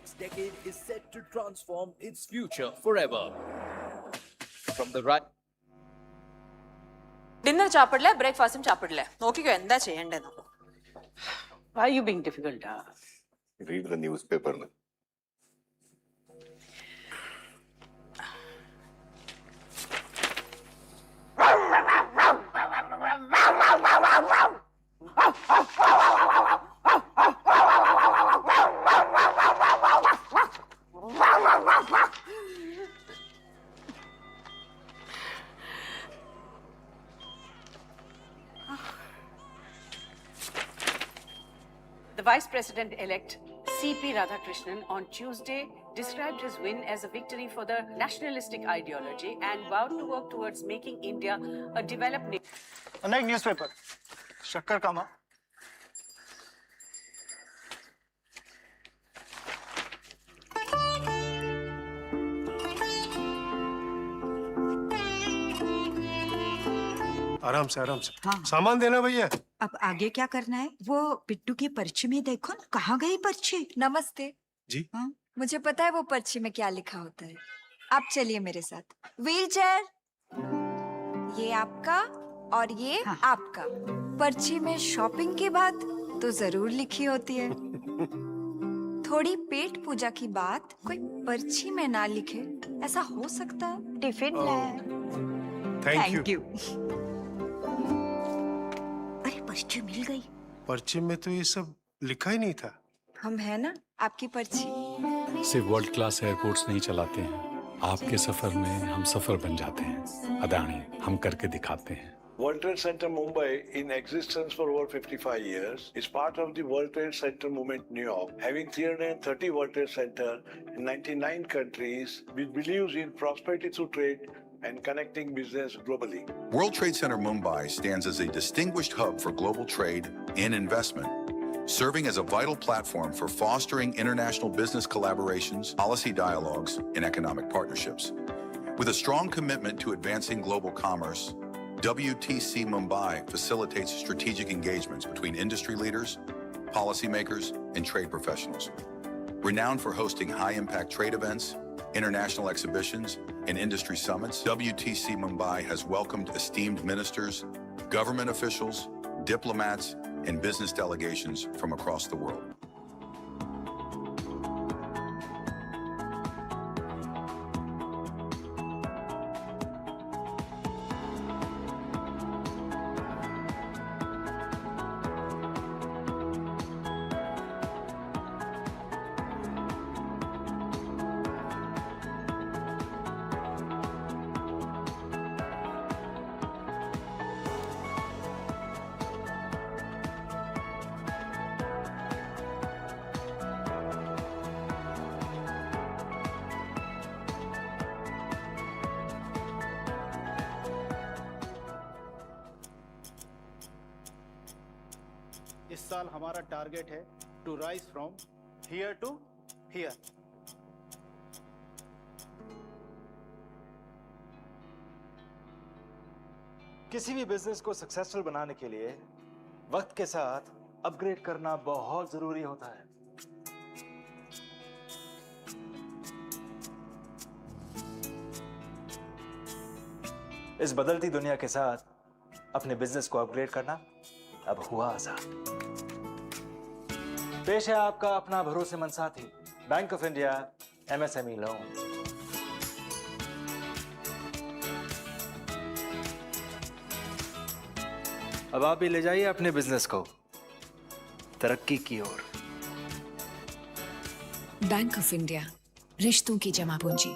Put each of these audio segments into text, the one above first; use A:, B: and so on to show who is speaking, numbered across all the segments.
A: next decade is set to transform its future forever. From the right.
B: Dinner ചാപ്പിടില്ല, ബ്രേക്ക്ഫാസ്റ്റും ചാപ്പിടില്ല. നോക്കിക്കോ എന്താ ചെയ്യേണ്ടത്.
C: Why are you being difficult?
D: Read the newspaper.
C: The Vice President-elect C.P. Radhakrishnan on Tuesday described his win as a victory for the nationalistic ideology and vowed to work towards making India a developed nation.
E: Next newspaper. Shakkar Kama.
F: आराम से हाँ। सामान देना भैया।
G: अब आगे क्या करना है? वो पिट्टू की पर्ची में देखो ना, कहाँ गई पर्ची?
H: नमस्ते
F: जी।
H: हाँ? मुझे पता है वो पर्ची में क्या लिखा होता है। आप चलिए मेरे साथ। व्हील चेयर, ये आपका और ये
G: हाँ।
H: आपका। पर्ची में शॉपिंग की बात तो जरूर लिखी होती है। थोड़ी पेट पूजा की बात कोई पर्ची में ना लिखे, ऐसा हो सकता है?
G: Tiffin
F: thank you.
G: अरे पर्ची मिल गई।
F: पर्ची में तो ये सब लिखा ही नहीं था।
H: हम है ना आपकी पर्ची।
I: सिर्फ वर्ल्ड क्लास एयरपोर्ट्स नहीं चलाते हैं, आपके सफर में हम सफर बन जाते हैं। अदानी, हम करके दिखाते हैं।
J: World Trade Center Mumbai, in existence for over 55 years, is part of the World Trade Center movement New York, having 330 World Trade Center in 99 countries, which believes in prosperity through trade and connecting business globally.
D: World Trade Center Mumbai stands as a distinguished hub for global trade and investment, serving as a vital platform for fostering international business collaborations, policy dialogues, and economic partnerships. With a strong commitment to advancing global commerce, WTC Mumbai facilitates strategic engagements between industry leaders, policymakers, and trade professionals. Renowned for hosting high-impact trade events, international exhibitions, and industry summits, WTC Mumbai has welcomed esteemed ministers, government officials, diplomats, and business delegations from across the world.
E: इस साल हमारा target है to rise from here to here. किसी भी business को successful बनाने के लिए वक्त के साथ अपग्रेड करना बहुत जरूरी होता है। इस बदलती दुनिया के साथ अपने बिजनेस को अपग्रेड करना अब हुआ आसान। पेश है आपका अपना भरोसेमंद साथी bank of India MSME loan. अब आप भी ले जाइए अपने बिजनेस को तरक्की की ओर।
H: बैंक ऑफ इंडिया, रिश्तों की जमा पूंजी।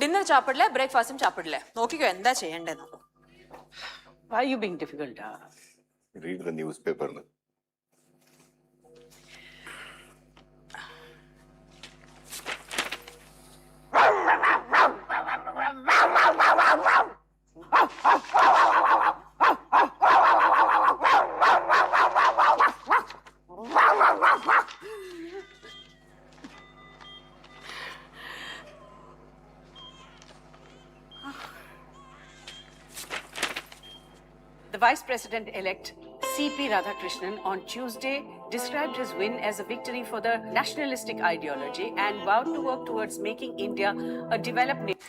B: ഡിന്നർ ചാപ്പിടില്ല, ബ്രേക്ക്ഫാസ്റ്റും ചാപ്പിടില്ല. നോക്കിക്കോ എന്താ ചെയ്യേണ്ടത്.
C: Why are you being difficult?
D: Read the newspaper.
C: The Vice President-elect C.P. Radhakrishnan on Tuesday described his win as a victory for the nationalistic ideology and vowed to work towards making India a developed nation.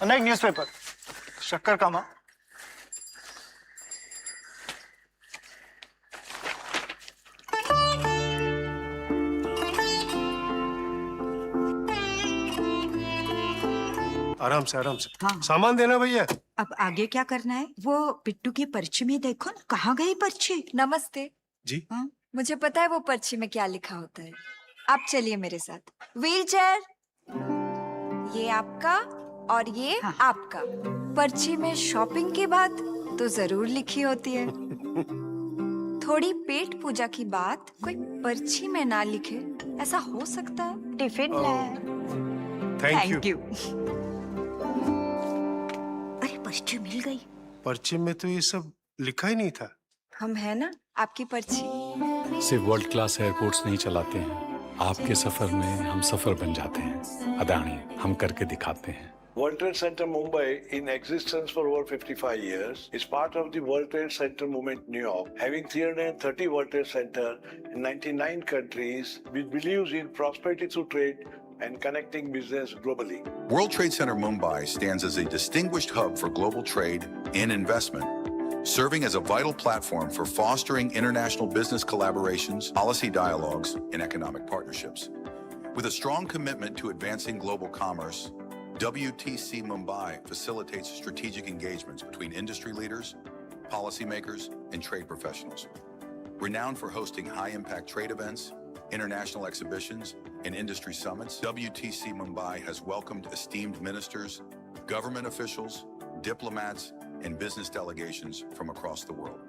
E: अनेक newspaper शक्कर का मां
F: आराम से आराम से
G: हाँ।
F: सामान देना भैया।
G: अब आगे क्या करना है? वो पिट्टू की पर्ची में देखो ना, कहाँ गई पर्ची?
H: नमस्ते।
F: जी
G: हाँ?
H: मुझे पता है वो पर्ची में क्या लिखा होता है। आप चलिए मेरे साथ। व्हील चेयर, ये आपका और ये
G: हाँ।
H: आपका। पर्ची में शॉपिंग की बात तो जरूर लिखी होती है। थोड़ी पेट पूजा की बात कोई पर्ची में ना लिखे, ऐसा हो सकता है?
G: टिफिन
F: ओह,
G: लाए।
F: Thank you.
G: अरे पर्ची मिल गई।
F: पर्ची में तो ये सब लिखा ही नहीं था।
H: हम है ना आपकी पर्ची।
I: सिर्फ वर्ल्ड क्लास एयरपोर्ट्स नहीं चलाते हैं, आपके सफर में हम सफर बन जाते हैं। अदानी, हम करके दिखाते हैं।
J: World Trade Center Mumbai, in existence for over 55 years, is part of the World Trade Center movement New York, having 330 World Trade Center in 99 countries, which believes in prosperity through trade and connecting business globally.
D: World Trade Center Mumbai stands as a distinguished hub for global trade and investment, serving as a vital platform for fostering international business collaborations, policy dialogues, and economic partnerships. With a strong commitment to advancing global commerce, WTC Mumbai facilitates strategic engagements between industry leaders, policymakers, and trade professionals. Renowned for hosting high-impact trade events, international exhibitions, and industry summits, WTC Mumbai has welcomed esteemed ministers, government officials, diplomats, and business delegations from across the world.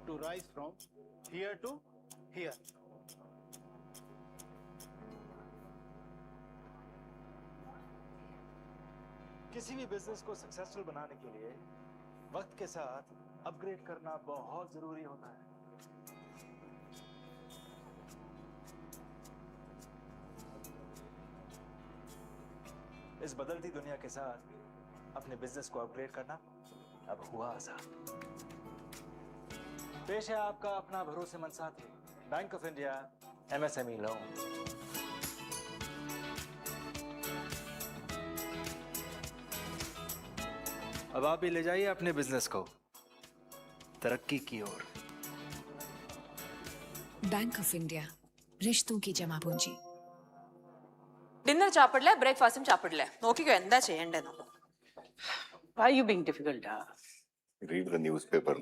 E: to rise from here to here. किसी भी business को successful बनाने के लिए वक्त के साथ upgrade करना बहुत जरूरी होता है। इस बदलती दुनिया के साथ अपने बिजनेस को अपग्रेड करना अब हुआ आसान। पेश है आपका अपना भरोसेमंद साथी bank of India MSME loan. अब आप भी ले जाइए अपने बिजनेस को तरक्की की ओर।
K: बैंक ऑफ इंडिया, रिश्तों की जमा पूंजी।
B: ഡിന്നർ ചാപ്പിടില്ലേ ബ്രേക്ക്ഫാസ്റ്റും ചാപ്പിടില്ലേ നോക്കിക്കോ എന്താ ചെയ്യേണ്ടതെന്ന്.
C: Why are you being difficult?
L: Read the newspaper.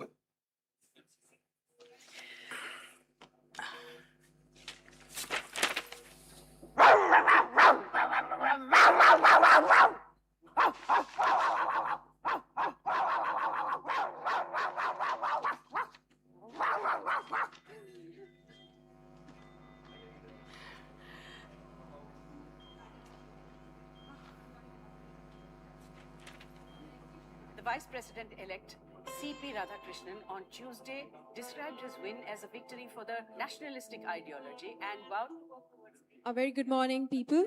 C: The Vice President-elect C.P. Radhakrishnan on Tuesday described his win as a victory for the nationalistic ideology and vowed to work towards...
M: A very good morning, people.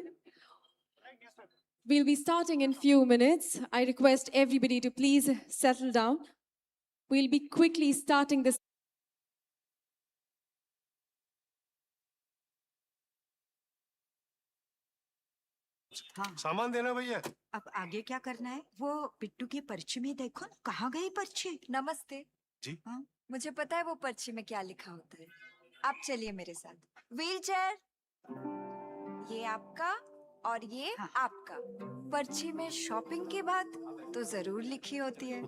M: We'll be starting in few minutes. I request everybody to please settle down. We'll be quickly starting this.
G: हाँ।
F: सामान देना भैया।
G: अब आगे क्या करना है? वो पिट्टू की पर्ची में देखो ना, कहाँ गई पर्ची?
H: नमस्ते।
F: जी
G: हाँ?
H: मुझे पता है वो पर्ची में क्या लिखा होता है। आप चलिए मेरे साथ। व्हील चेयर, ये आपका और ये
G: हाँ।
H: आपका। पर्ची में शॉपिंग की बात तो जरूर लिखी होती है।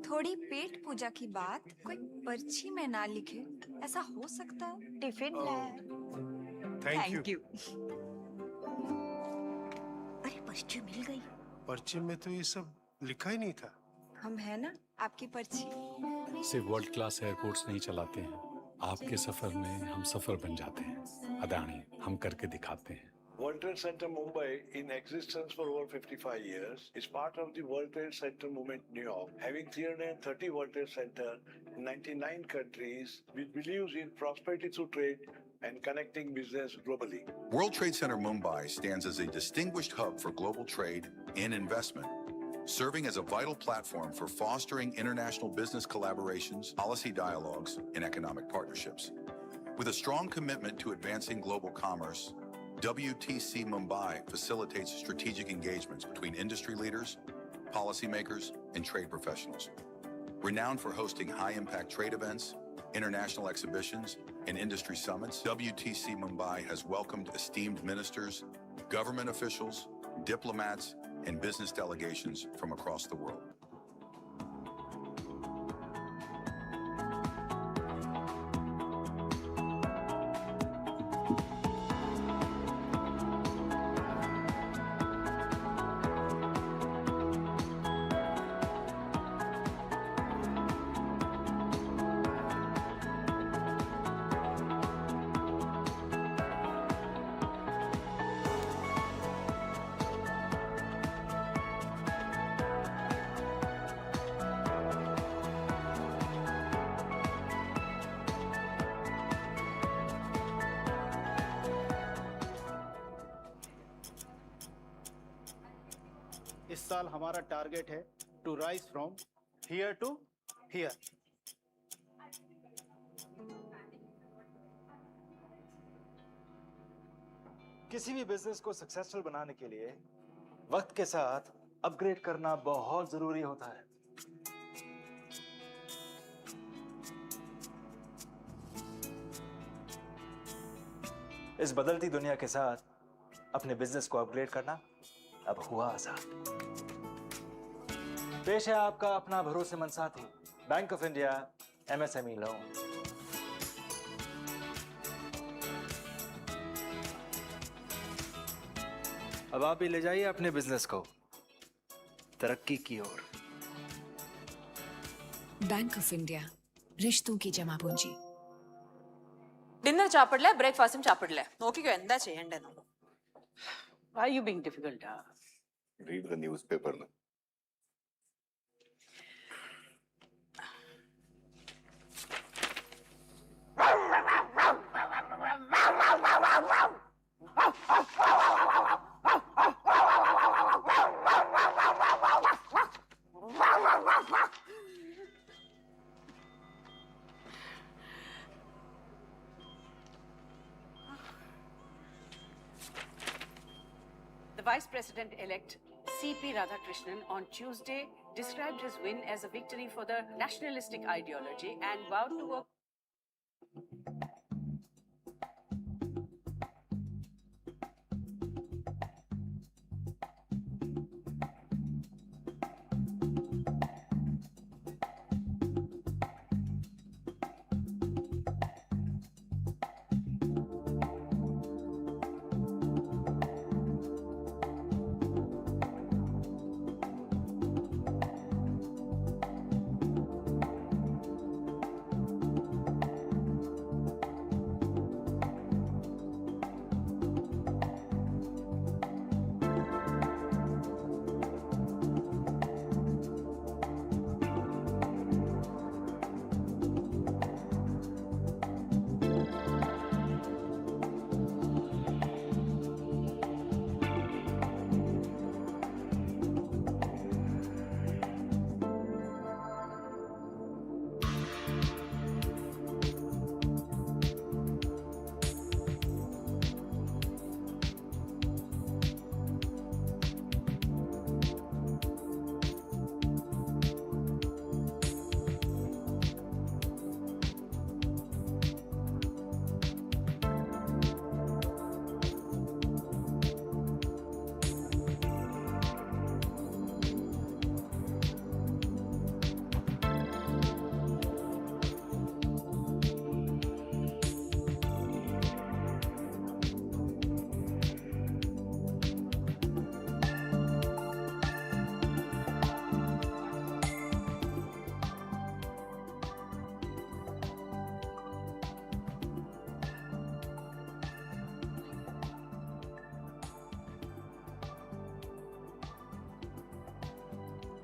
H: थोड़ी पेट पूजा की बात कोई पर्ची में ना लिखे, ऐसा हो सकता है?
G: टिफिन लाए।
F: Thank you.
G: अरे पर्ची मिल गई।
F: पर्ची में तो ये सब लिखा ही नहीं था।
H: हम है ना आपकी पर्ची।
I: सिर्फ वर्ल्ड क्लास एयरपोर्ट्स नहीं चलाते हैं, आपके सफर में हम सफर बन जाते हैं। अदानी, हम करके दिखाते हैं।
J: World Trade Center Mumbai, in existence for over 55 years, is part of the World Trade Center movement New York, having 330 World Trade Center in 99 countries, which believes in prosperity through trade and connecting business globally.
D: World Trade Center Mumbai stands as a distinguished hub for global trade and investment, serving as a vital platform for fostering international business collaborations, policy dialogues, and economic partnerships. With a strong commitment to advancing global commerce, WTC Mumbai facilitates strategic engagements between industry leaders, policymakers, and trade professionals. Renowned for hosting high-impact trade events, international exhibitions, and industry summits, WTC Mumbai has welcomed esteemed ministers, government officials, diplomats, and business delegations from across the world.
E: इस साल हमारा target है to rise from here to here. किसी भी business को successful बनाने के लिए वक्त के साथ अपग्रेड करना बहुत जरूरी होता है। इस बदलती दुनिया के साथ अपने बिजनेस को अपग्रेड करना अब हुआ आसान। पेश है आपका अपना भरोसेमंद साथी bank of India MSME loan. अब आप भी ले जाइए अपने बिजनेस को तरक्की की ओर।
K: बैंक ऑफ इंडिया, रिश्तों की जमा पूंजी।
B: ഡിന്നർ ചാപ്പിടില്ലേ ബ്രേക്ക്ഫാസ്റ്റും ചാപ്പിടില്ലേ നോക്കിക്കോ എന്താ ചെയ്യണ്ടെന്ന്.
C: Why are you being difficult?
L: Read the newspaper now.
C: The Vice President-elect C.P. Radhakrishnan on Tuesday described his win as a victory for the nationalistic ideology and vowed to work.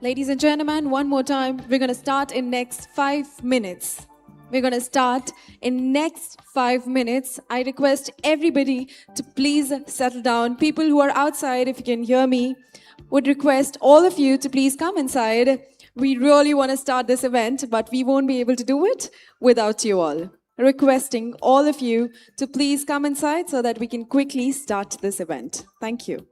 M: Ladies and gentlemen, one more time. We're going to start in next 5 minutes. We're going to start in next 5 minutes. I request everybody to please settle down. People who are outside, if you can hear me, would request all of you to please come inside. We really want to start this event, but we won't be able to do it without you all. Requesting all of you to please come inside so that we can quickly start this event. Thank you.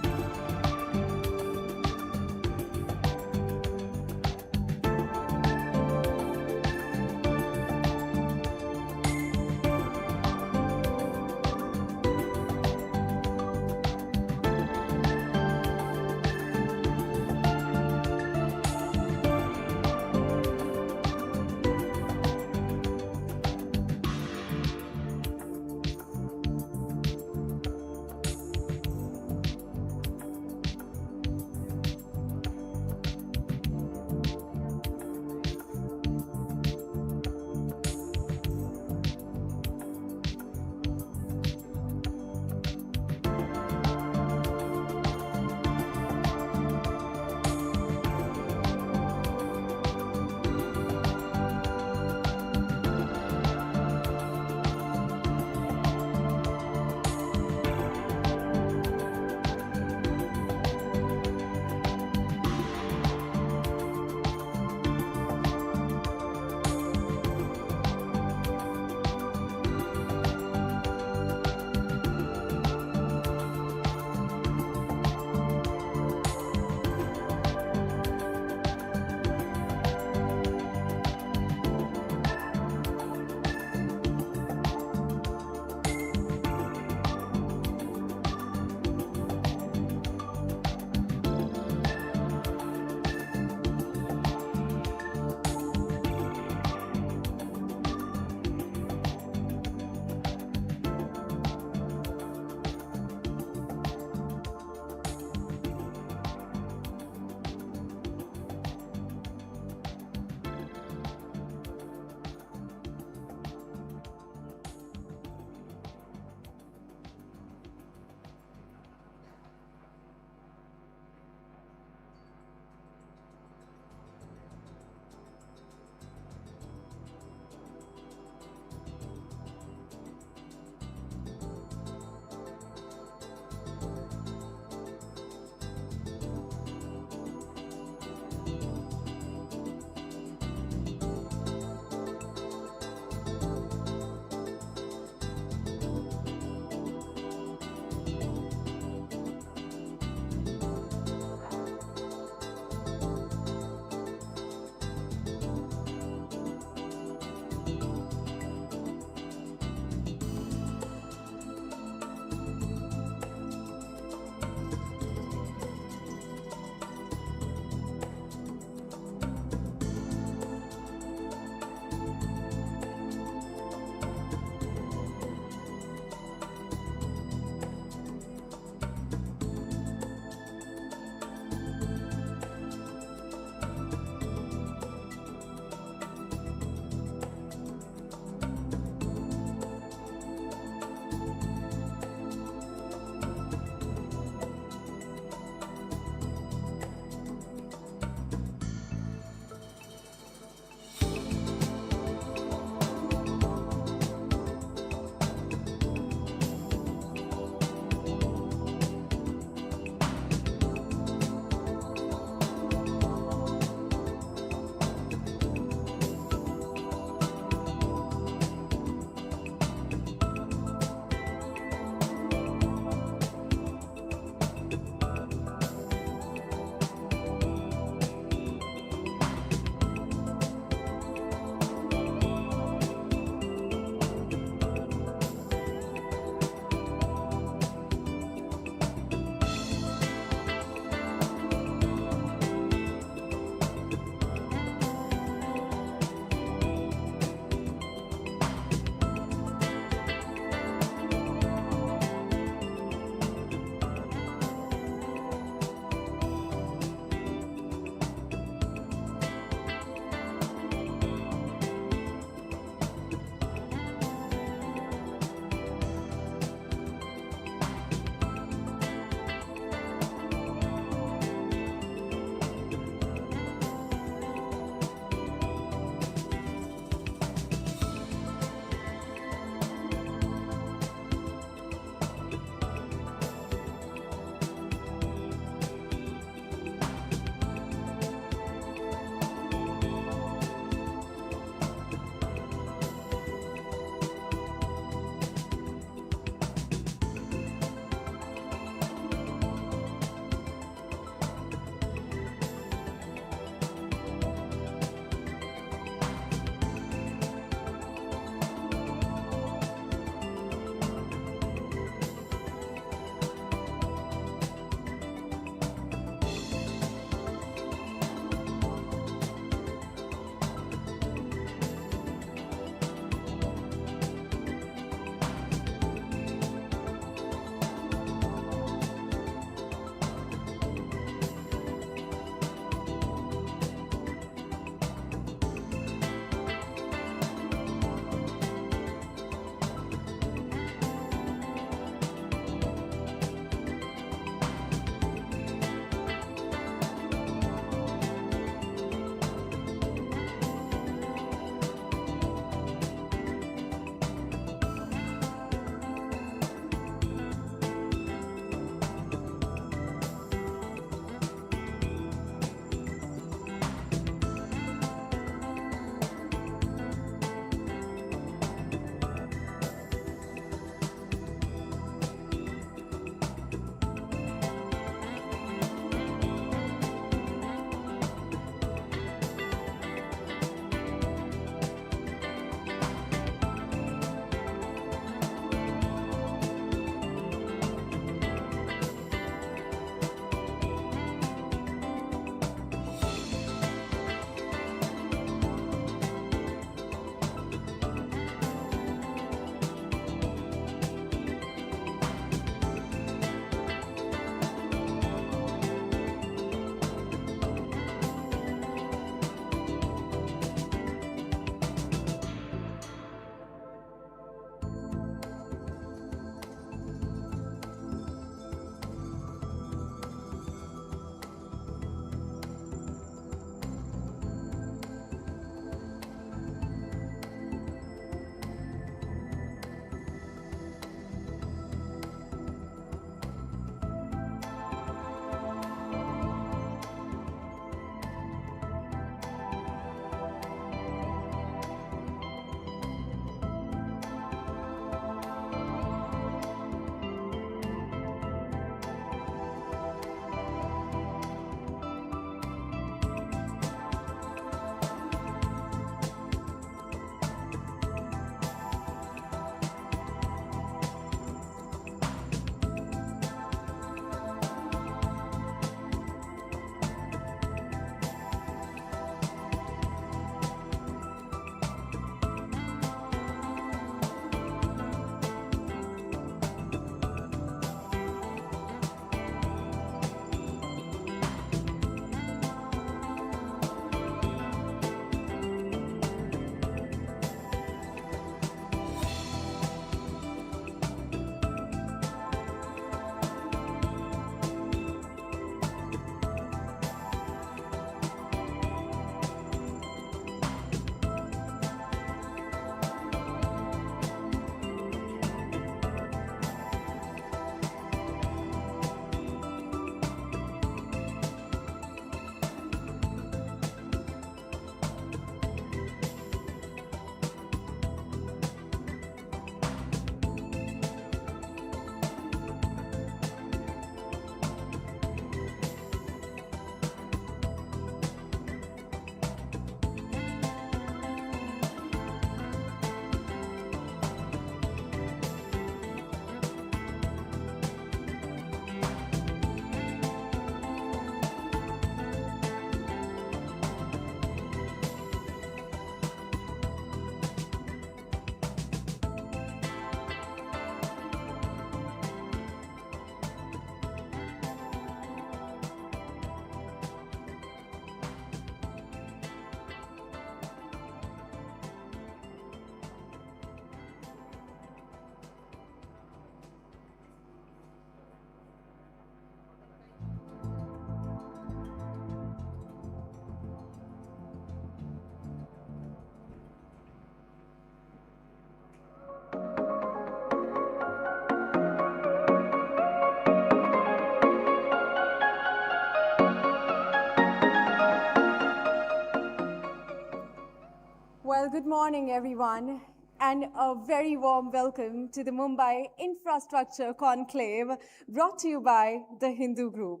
M: Well, good morning, everyone, and a very warm welcome to the Mumbai Infrastructure Conclave brought to you by the Hindu Group.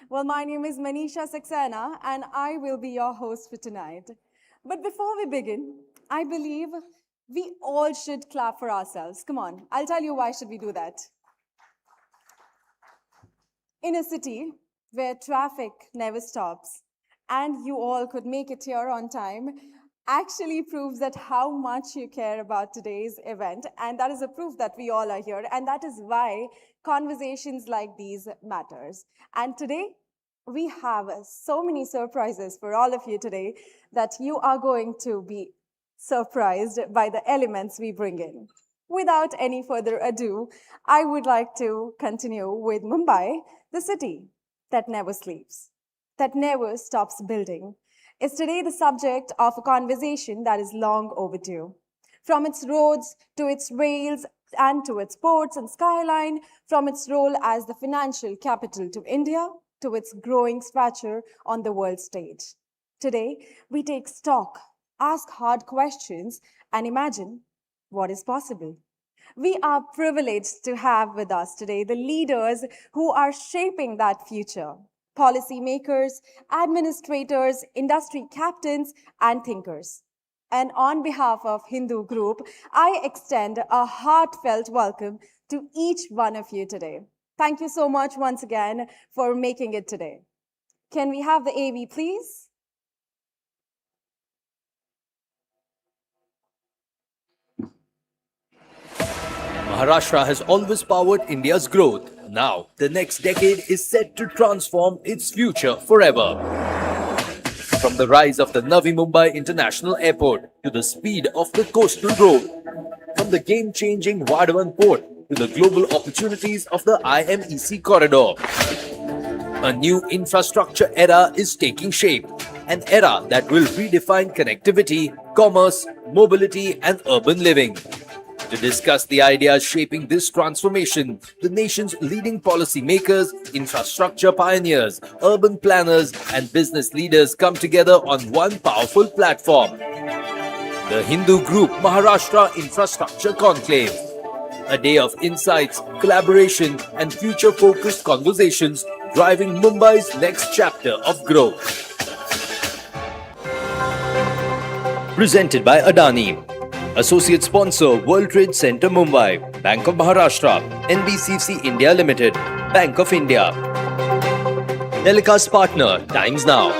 M: Well, my name is Manisha Saxena, and I will be your host for tonight. But before we begin, I believe we all should clap for ourselves. Come on, I'll tell you why should we do that. In a city where traffic never stops, and you all could make it here on time, actually proves that how much you care about today's event, and that is a proof that we all are here, and that is why conversations like these matters. And today, we have so many surprises for all of you today that you are going to be surprised by the elements we bring in. Without any further ado, I would like to continue with Mumbai, the city that never sleeps, that never stops building, is today the subject of a conversation that is long overdue. From its roads to its rails and to its ports and skyline, from its role as the financial capital to India to its growing stature on the world stage. Today, we take stock, ask hard questions, and imagine what is possible. We are privileged to have with us today the leaders who are shaping that future. Policymakers, administrators, industry captains, and thinkers. And on behalf of Hindu Group, I extend a heartfelt welcome to each one of you today. Thank you so much once again for making it today. Can we have the AV, please?
A: Maharashtra has always powered India's growth. Now, the next decade is set to transform its future forever. From the rise of the Navi Mumbai International Airport to the speed of the coastal road, from the game-changing Vadhavan port to the global opportunities of the IMEC corridor, a new infrastructure era is taking shape. An era that will redefine connectivity, commerce, mobility, and urban living. To discuss the ideas shaping this transformation, the nation's leading policymakers, infrastructure pioneers, urban planners, and business leaders come together on one powerful platform. The Hindu Group Maharashtra Infrastructure Conclave. A day of insights, collaboration, and future-focused conversations driving Mumbai's next chapter of growth. Presented by Adani. Associate sponsor World Trade Center Mumbai, Bank of Maharashtra, NBCC India Limited, Bank of India. Telecast partner Times Now.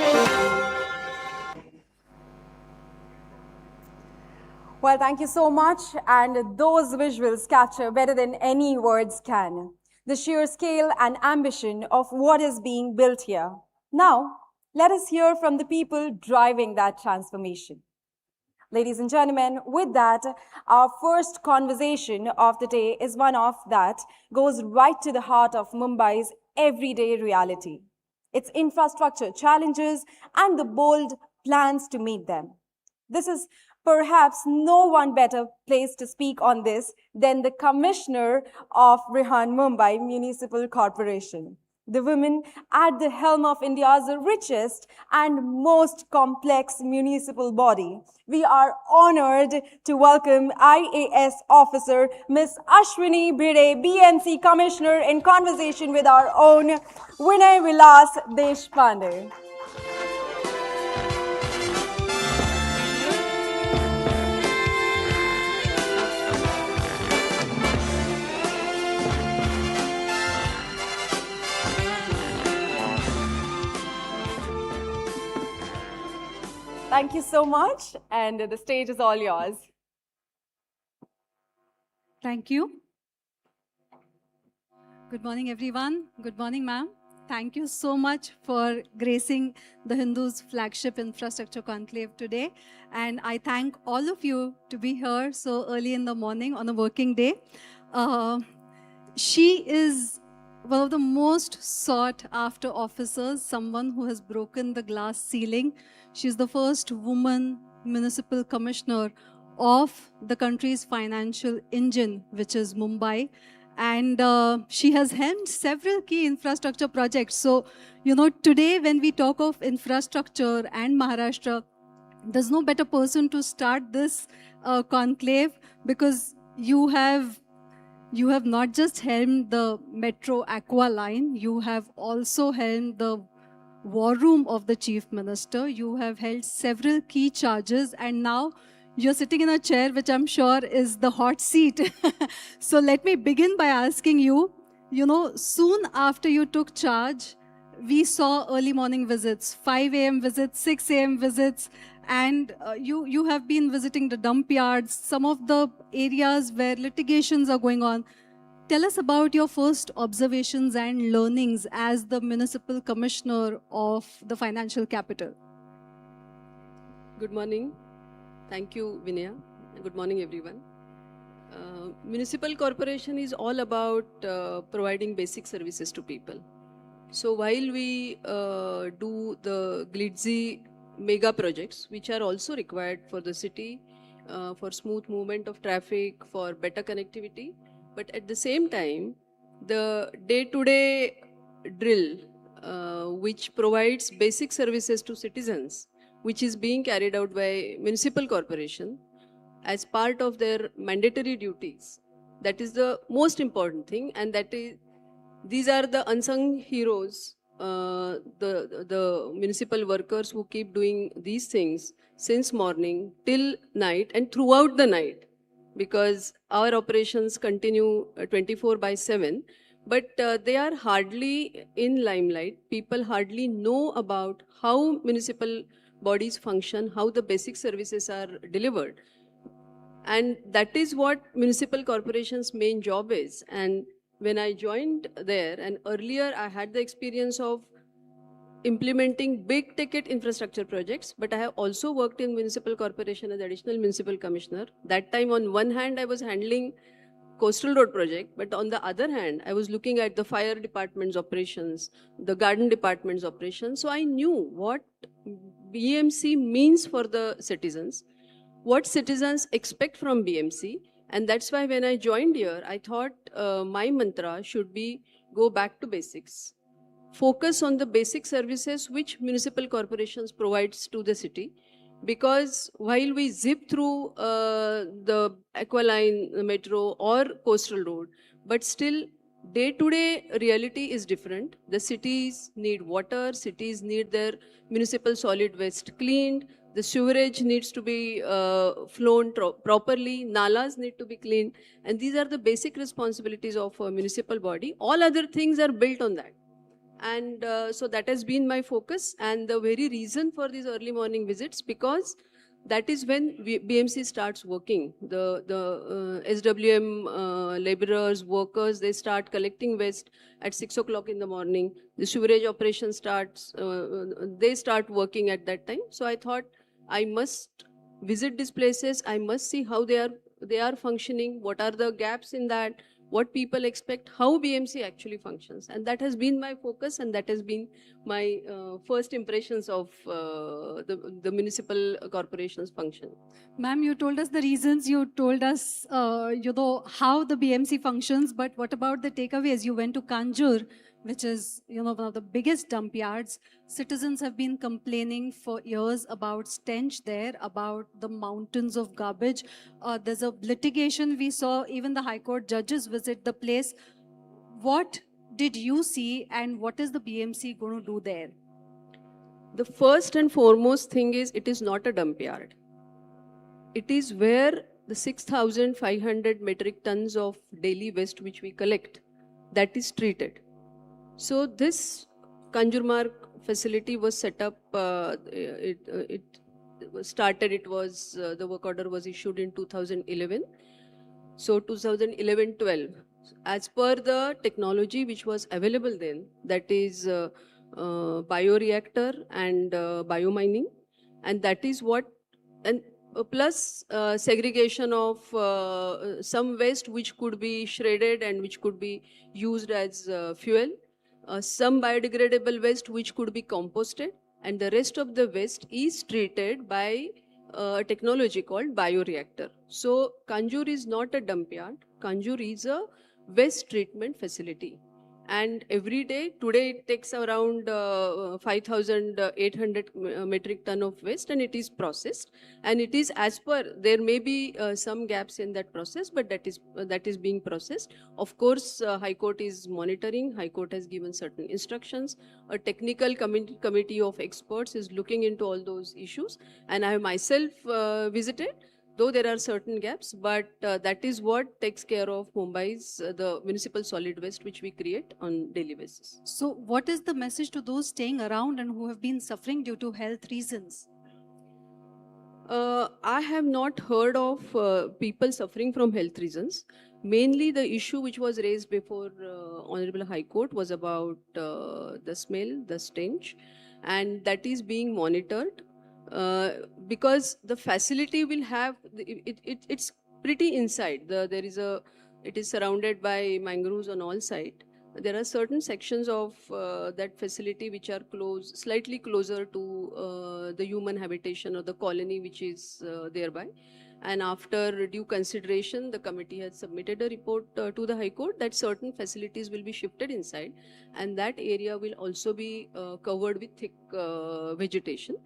M: Well, thank you so much. And those visuals capture better than any words can the sheer scale and ambition of what is being built here. Now, let us hear from the people driving that transformation. Ladies and gentlemen, with that, our first conversation of the day is one of that goes right to the heart of Mumbai's everyday reality. Its infrastructure challenges and the bold plans to meet them. This is perhaps no one better placed to speak on this than the Commissioner of Brihan Mumbai Municipal Corporation. The women at the helm of India's richest and most complex municipal body. We are honored to welcome IAS officer Ms. Ashwini Bhide, BMC Commissioner, in conversation with our own Vinay Vilas Deshpande. Thank you so much, and the stage is all yours.
N: Thank you. Good morning, everyone. Good morning, ma'am. Thank you so much for gracing the Hindus' flagship infrastructure conclave today. And I thank all of you to be here so early in the morning on a working day. She is one of the most sought after officers, someone who has broken the glass ceiling. She's the first woman municipal commissioner of the country's financial engine, which is Mumbai. And she has helmed several key infrastructure projects. So, today when we talk of infrastructure and Maharashtra, there's no better person to start this conclave, because you have not just helmed the Metro Aqua line, you have also helmed the war room of the Chief Minister. You have held several key charges, and now you're sitting in a chair which I'm sure is the hot seat. So let me begin by asking you, soon after you took charge, we saw early morning visits, 5 a.m. visits, 6 a.m. visits, and you have been visiting the dump yards, some of the areas where litigations are going on. Tell us about your first observations and learnings as the Municipal Commissioner of the Financial Capital.
O: Good morning. Thank you, Vinaya. Good morning, everyone. Municipal corporation is all about providing basic services to people. So while we do the glitzy mega projects, which are also required for the city, for smooth movement of traffic, for better connectivity, but at the same time, the day-to-day drill, which provides basic services to citizens, which is being carried out by municipal corporation as part of their mandatory duties. That is the most important thing, and these are the unsung heroes, the municipal workers who keep doing these things since morning till night and throughout the night, because our operations continue 24/7, but they are hardly in limelight. People hardly know about how municipal bodies function, how the basic services are delivered. And that is what municipal corporation's main job is. And when I joined there, and earlier I had the experience of implementing big ticket infrastructure projects, but I have also worked in municipal corporation as additional municipal commissioner. That time, on one hand, I was handling coastal road project, but on the other hand, I was looking at the fire department's operations, the garden department's operations. So I knew what BMC means for the citizens, what citizens expect from BMC. And that's why when I joined here, I thought my mantra should be go back to basics. Focus on the basic services which municipal corporations provides to the city. Because while we zip through the Aqua Line, the metro or coastal road, but still day-to-day reality is different. The cities need water, cities need their municipal solid waste cleaned, the sewerage needs to be flown properly, nalas need to be cleaned, and these are the basic responsibilities of a municipal body. All other things are built on that. And so that has been my focus, and the very reason for these early morning visits, because that is when BMC starts working. The SWM laborers, workers, they start collecting waste at 6 o'clock in the morning. The sewerage operation starts, they start working at that time. So I thought I must visit these places. I must see how they are functioning, what are the gaps in that, what people expect, how BMC actually functions. And that has been my focus, and that has been my first impressions of the municipal corporation's function.
N: Ma'am, you told us the reasons, you told us, how the BMC functions, but what about the takeaways? You went to Kanjur, which is, one of the biggest dump yards. Citizens have been complaining for years about stench there, about the mountains of garbage. There's a litigation we saw, even the High Court judges visit the place. What did you see, and what is the BMC going to do there?
O: The first and foremost thing is, it is not a dump yard. It is where the 6,500 metric tons of daily waste which we collect, that is treated. So this Kanjurmarg facility was set up, it was the work order was issued in 2011. So 2011-12, as per the technology which was available then, that is bioreactor and biomining, and that is what, and plus segregation of some waste which could be shredded and which could be used as fuel. Some biodegradable waste which could be composted, and the rest of the waste is treated by a technology called bioreactor. So Kanjur is not a dump yard. Kanjur is a waste treatment facility. And every day, today it takes around 5,800 metric ton of waste, and it is processed. And it is as per, there may be some gaps in that process, but that is being processed. Of course, High Court is monitoring. High Court has given certain instructions. A technical committee of experts is looking into all those issues. And I have myself visited, though there are certain gaps, but that is what takes care of Mumbai's the municipal solid waste which we create on daily basis.
N: So what is the message to those staying around and who have been suffering due to health reasons?
O: I have not heard of people suffering from health reasons. Mainly the issue which was raised before Honorable High Court was about the smell, the stench, and that is being monitored. Because the facility will have, it's pretty inside. It is surrounded by mangroves on all sides. There are certain sections of that facility which are slightly closer to the human habitation or the colony which is thereby. And after due consideration, the committee has submitted a report to the High Court that certain facilities will be shifted inside, and that area will also be covered with thick vegetation.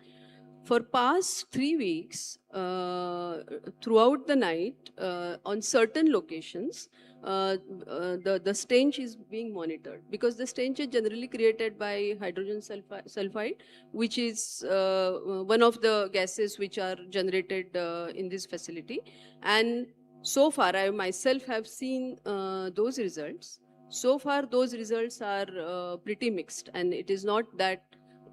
O: For past 3 weeks, throughout the night, on certain locations, the stench is being monitored, because the stench is generally created by hydrogen sulfide, which is one of the gases which are generated in this facility. And so far, I myself have seen those results. So far, those results are pretty mixed, and it is not that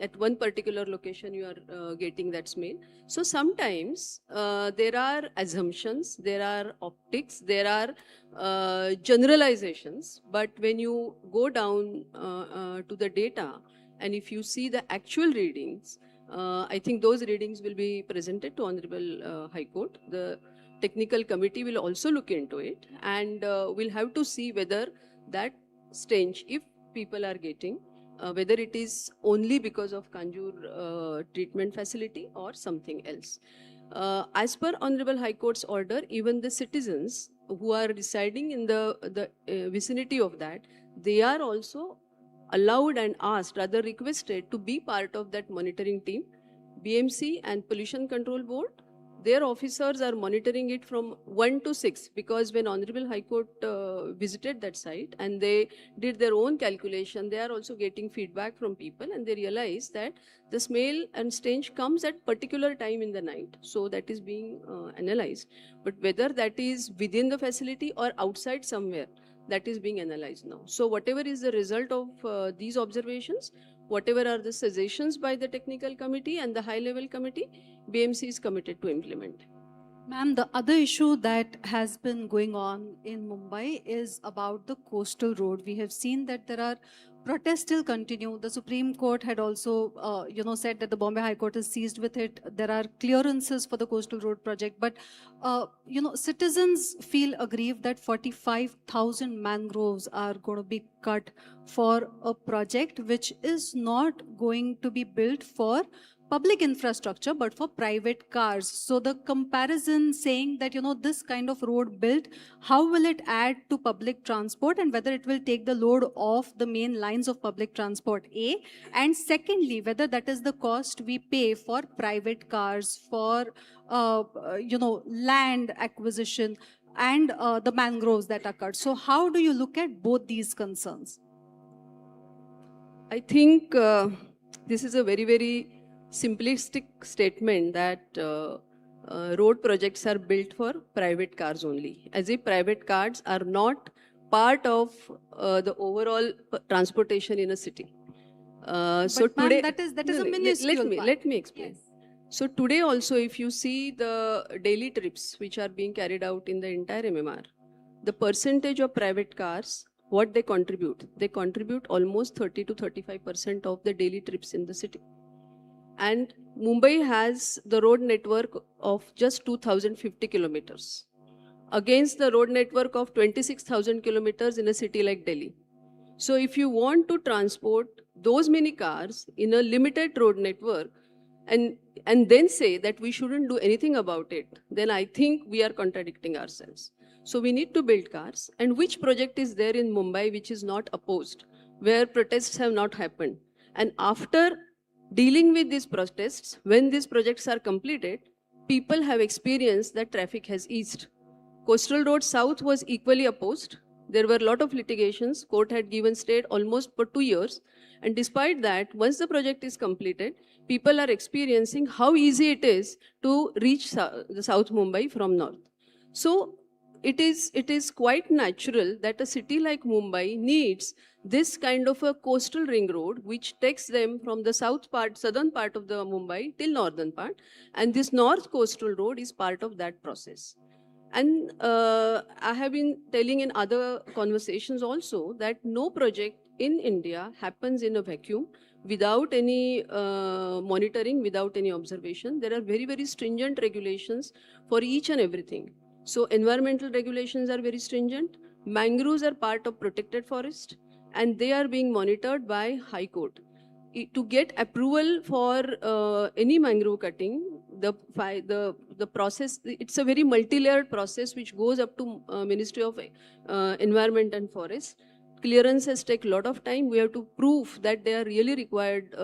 O: at one particular location you are getting that smell. So sometimes there are assumptions, there are optics, there are generalizations, but when you go down to the data, and if you see the actual readings, I think those readings will be presented to Honorable High Court. The technical committee will also look into it, and we'll have to see whether that stench, if people are getting, whether it is only because of Kanjur treatment facility or something else. As per Honorable High Court's order, even the citizens who are residing in the vicinity of that, they are also allowed and asked, rather requested, to be part of that monitoring team. BMC and Pollution Control Board, their officers are monitoring it from 1 to 6, because when Honorable High Court visited that site and they did their own calculation, they are also getting feedback from people, and they realize that the smell and stench comes at particular time in the night. So that is being analyzed. But whether that is within the facility or outside somewhere, that is being analyzed now. So whatever is the result of these observations, whatever are the suggestions by the technical committee and the high level committee, BMC is committed to implement.
N: Ma'am, the other issue that has been going on in Mumbai is about the coastal road. We have seen that there are protests still continue. The Supreme Court had also, said that the Bombay High Court is seized with it. There are clearances for the coastal road project, but citizens feel aggrieved that 45,000 mangroves are going to be cut for a project which is not going to be built for public infrastructure but for private cars. So the comparison saying that this kind of road built, how will it add to public transport and whether it will take the load off the main lines of public transport, A, and secondly, whether that is the cost we pay for private cars, for land acquisition and the mangroves that are cut. So how do you look at both these concerns?
O: I think this is a very, very simplistic statement that road projects are built for private cars only, as if private cars are not part of the overall transportation in a city. So today,
N: that is a minuscule part.
O: Let me explain. Yes. So today also, if you see the daily trips which are being carried out in the entire MMR, the percentage of private cars, what they contribute almost 30 to 35% of the daily trips in the city. And Mumbai has the road network of just 2,050 kilometers against the road network of 26,000 kilometers in a city like Delhi. So if you want to transport those many cars in a limited road network and then say that we shouldn't do anything about it, then I think we are contradicting ourselves. So we need to build cars. And which project is there in Mumbai which is not opposed where protests have not happened. And after dealing with these protests, when these projects are completed, people have experienced that traffic has eased. Coastal Road South was equally opposed. There were a lot of litigations. Court had given stay almost for 2 years. And despite that, once the project is completed, people are experiencing how easy it is to reach the South Mumbai from north. So it is quite natural that a city like Mumbai needs this kind of a coastal ring road which takes them from the southern part of the Mumbai till northern part, and this north coastal road is part of that process. And I have been telling in other conversations also that no project in India happens in a vacuum without any monitoring, without any observation. There are very, very stringent regulations for each and everything. So environmental regulations are very stringent. Mangroves are part of protected forest and they are being monitored by High Court. To get approval for any mangrove cutting, the process, it's a very multi-layered process which goes up to Ministry of Environment and Forest. Clearances take a lot of time. We have to prove that they are really required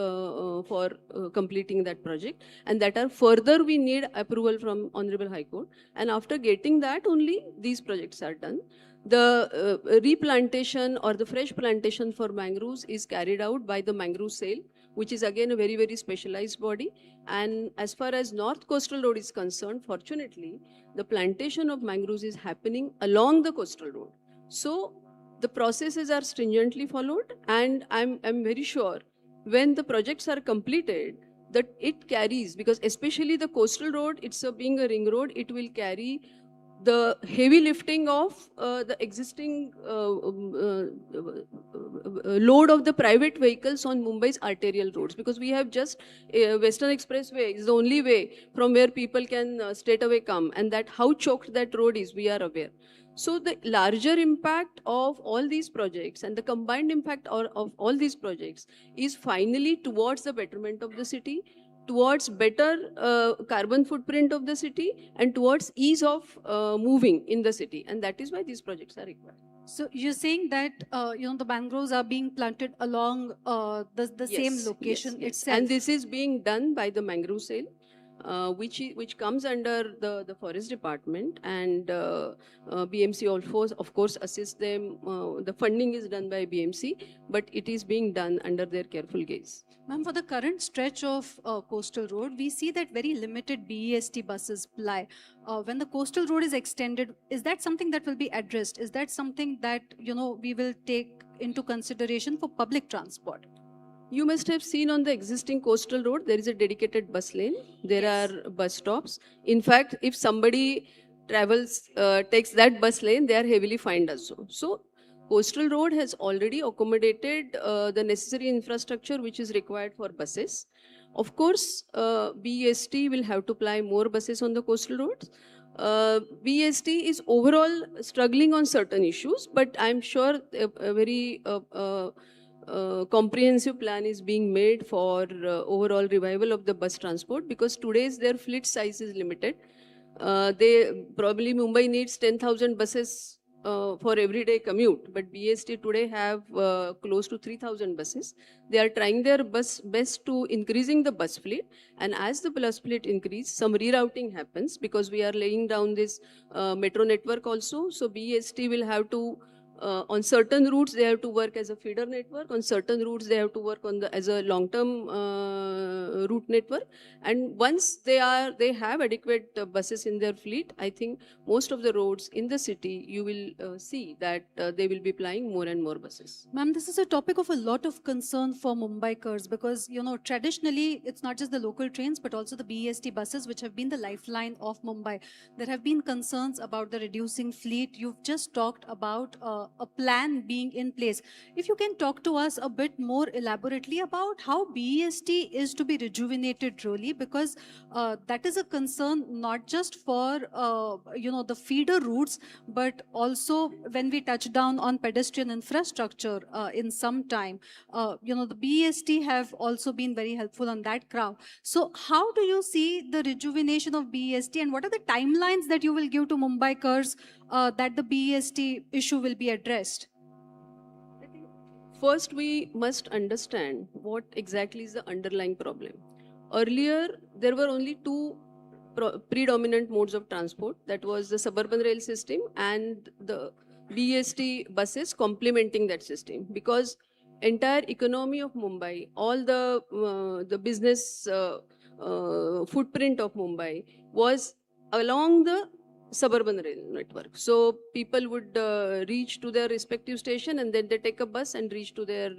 O: for completing that project, and that are further we need approval from Honorable High Court. And after getting that, only these projects are done. The replantation or the fresh plantation for mangroves is carried out by the mangrove sale, which is again a very, very specialized body. And as far as North Coastal Road is concerned, fortunately, the plantation of mangroves is happening along the coastal road. So the processes are stringently followed, and I'm very sure when the projects are completed, that it carries, because especially the coastal road, being a ring road, it will carry the heavy lifting of the existing load of the private vehicles on Mumbai's arterial roads, because we have just Western Expressway is the only way from where people can straight away come, and that how choked that road is, we are aware. So the larger impact of all these projects and the combined impact of all these projects is finally towards the betterment of the city, towards better carbon footprint of the city, and towards ease of moving in the city. And that is why these projects are required.
N: So you're saying that the mangroves are being planted along the same location itself.
O: And this is being done by the mangrove sale, which comes under the forest department, and BMC also of course assists them. The funding is done by BMC, but it is being done under their careful gaze.
N: Ma'am, for the current stretch of coastal road, we see that very limited BEST buses ply. When the coastal road is extended, is that something that will be addressed? Is that something that we will take into consideration for public transport?
O: You must have seen on the existing coastal road, there is a dedicated bus lane. There are bus stops. In fact, if somebody travels, takes that bus lane, they are heavily fined also. So coastal road has already accommodated the necessary infrastructure which is required for buses. Of course, BEST will have to ply more buses on the coastal roads. BEST is overall struggling on certain issues, but I'm sure a very comprehensive plan is being made for overall revival of the bus transport, because today's their fleet size is limited. Mumbai needs 10,000 buses for everyday commute, but BEST today have close to 3,000 buses. They are trying their best to increasing the bus fleet, and as the bus fleet increase, some rerouting happens, because we are laying down this metro network also. So BEST will have to on certain routes they have to work as a feeder network, on certain routes they have to work as a long-term route network. And once they have adequate buses in their fleet, I think most of the roads in the city you will see that they will be plying more and more buses.
N: Ma'am, this is a topic of a lot of concern for Mumbaikars, because traditionally it's not just the local trains but also the BEST buses which have been the lifeline of Mumbai. There have been concerns about the reducing fleet. You've just talked about a plan being in place. If you can talk to us a bit more elaborately about how BEST is to be rejuvenated really, because that is a concern not just for the feeder routes, but also when we touch down on pedestrian infrastructure in some time. The BEST have also been very helpful on that crowd. So how do you see the rejuvenation of BEST, and what are the timelines that you will give to Mumbaikars that the BEST issue will be addressed?
O: first we must understand what exactly is the underlying problem. Earlier, there were only two predominant modes of transport. That was the suburban rail system and the BEST buses complementing that system. Because entire economy of Mumbai, all the business footprint of Mumbai was along the suburban rail network. So people would reach to their respective station and then they take a bus and reach to their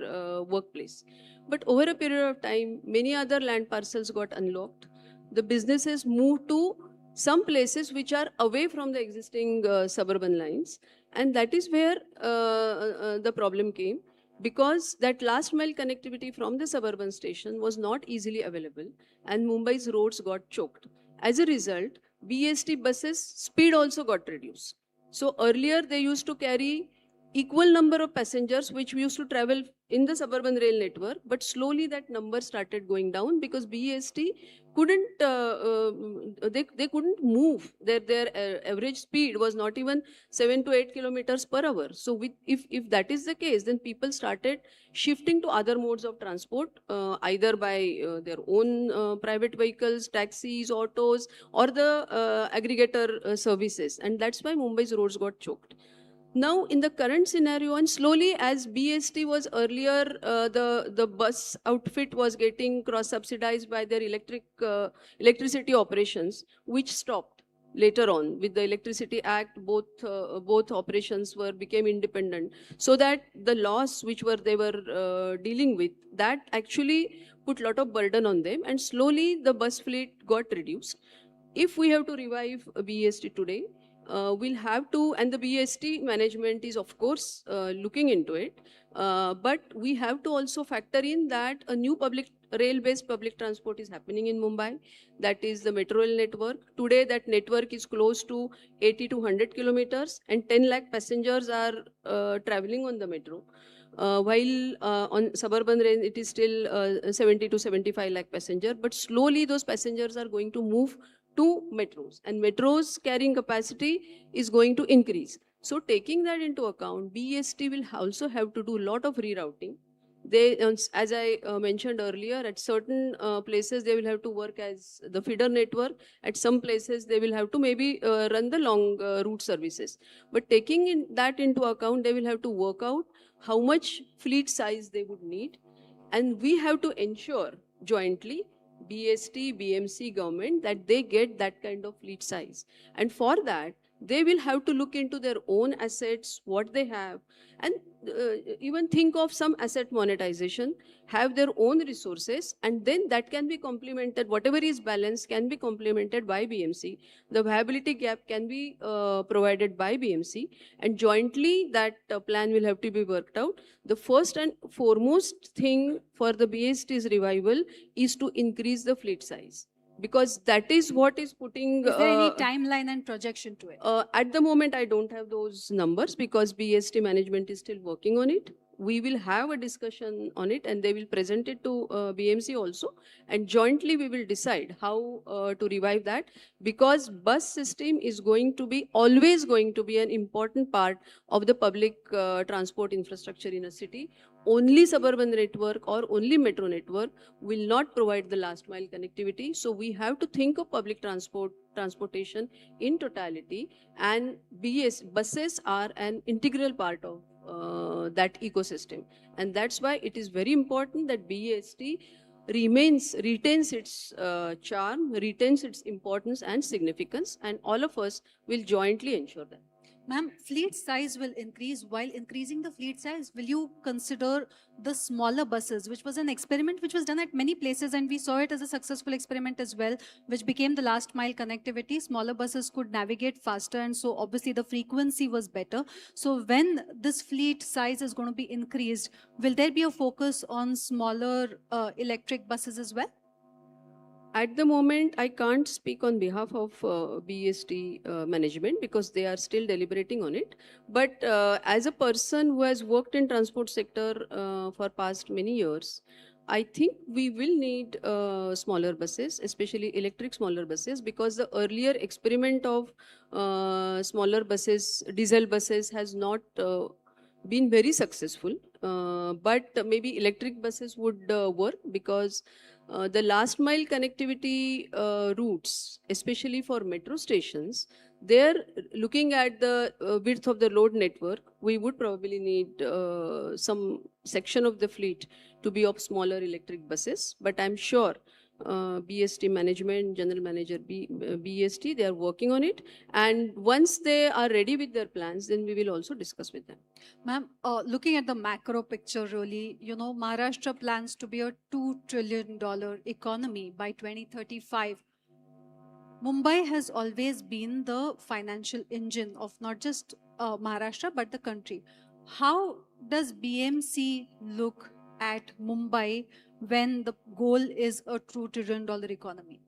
O: workplace. But over a period of time, many other land parcels got unlocked. The businesses moved to some places which are away from the existing suburban lines. And that is where the problem came, because that last mile connectivity from the suburban station was not easily available and Mumbai's roads got choked. As a result, BEST buses speed also got reduced. So earlier they used to carry equal number of passengers which we used to travel in the suburban rail network, but slowly that number started going down because BEST couldn't they couldn't move. Their average speed was not even 7 to 8 kilometers per hour. So if that is the case, then people started shifting to other modes of transport, either by their own private vehicles, taxis, autos, or the aggregator services, and that's why Mumbai's roads got choked. Now, in the current scenario, and slowly as BEST was earlier, the bus outfit was getting cross-subsidized by their electricity operations, which stopped later on. With the Electricity Act, both operations became independent, so that the loss which they were dealing with, that actually put a lot of burden on them, and slowly the bus fleet got reduced. If we have to revive BEST today, we'll have to, and the BEST management is of course looking into it, but we have to also factor in that a new rail-based public transport is happening in Mumbai. That is the metro rail network. Today that network is close to 80 to 100 kilometers and 10 lakh passengers are traveling on the metro. While on suburban rail it is still 70 to 75 lakh passengers, but slowly those passengers are going to move to metros, and metros carrying capacity is going to increase. So taking that into account, BEST will also have to do a lot of rerouting. They, as I mentioned earlier, at certain places they will have to work as the feeder network. At some places they will have to maybe run the long route services. But taking that into account, they will have to work out how much fleet size they would need. And we have to ensure jointly, BEST, BMC, government, that they get that kind of fleet size. And for that, they will have to look into their own assets, what they have, and even think of some asset monetization, have their own resources, and then that can be complemented. Whatever is balanced can be complemented by BMC. The viability gap can be provided by BMC, and jointly that plan will have to be worked out. The first and foremost thing for the BEST's revival is to increase the fleet size, because that is what is putting...
N: Is there any timeline and projection to it?
O: At the moment, I don't have those numbers because BEST management is still working on it. We will have a discussion on it and they will present it to BMC also. And jointly we will decide how to revive that, because bus system is always going to be an important part of the public transport infrastructure in a city. Only suburban network or only metro network will not provide the last mile connectivity. So we have to think of public transportation in totality, and buses are an integral part of that ecosystem. And that's why it is very important that BEST retains its charm, retains its importance and significance, and all of us will jointly ensure that.
N: Ma'am, fleet size will increase. While increasing the fleet size, will you consider the smaller buses, which was an experiment which was done at many places, and we saw it as a successful experiment as well, which became the last mile connectivity. Smaller buses could navigate faster, and so obviously the frequency was better. So when this fleet size is going to be increased, will there be a focus on smaller electric buses as well?
O: At the moment, I can't speak on behalf of BEST management because they are still deliberating on it. But as a person who has worked in transport sector for past many years, I think we will need smaller buses, especially electric smaller buses, because the earlier experiment of smaller buses, diesel buses, has not been very successful. but maybe electric buses would work because the last mile connectivity routes, especially for metro stations, they're looking at the width of the load network. We would probably need some section of the fleet to be of smaller electric buses, but I'm sure BST management, general manager BST, they are working on it. And once they are ready with their plans, then we will also discuss with them.
N: Ma'am, looking at the macro picture really, Maharashtra plans to be a $2 trillion economy by 2035. Mumbai has always been the financial engine of not just Maharashtra, but the country. How does BMC look at Mumbai when the goal is a $2 trillion economy?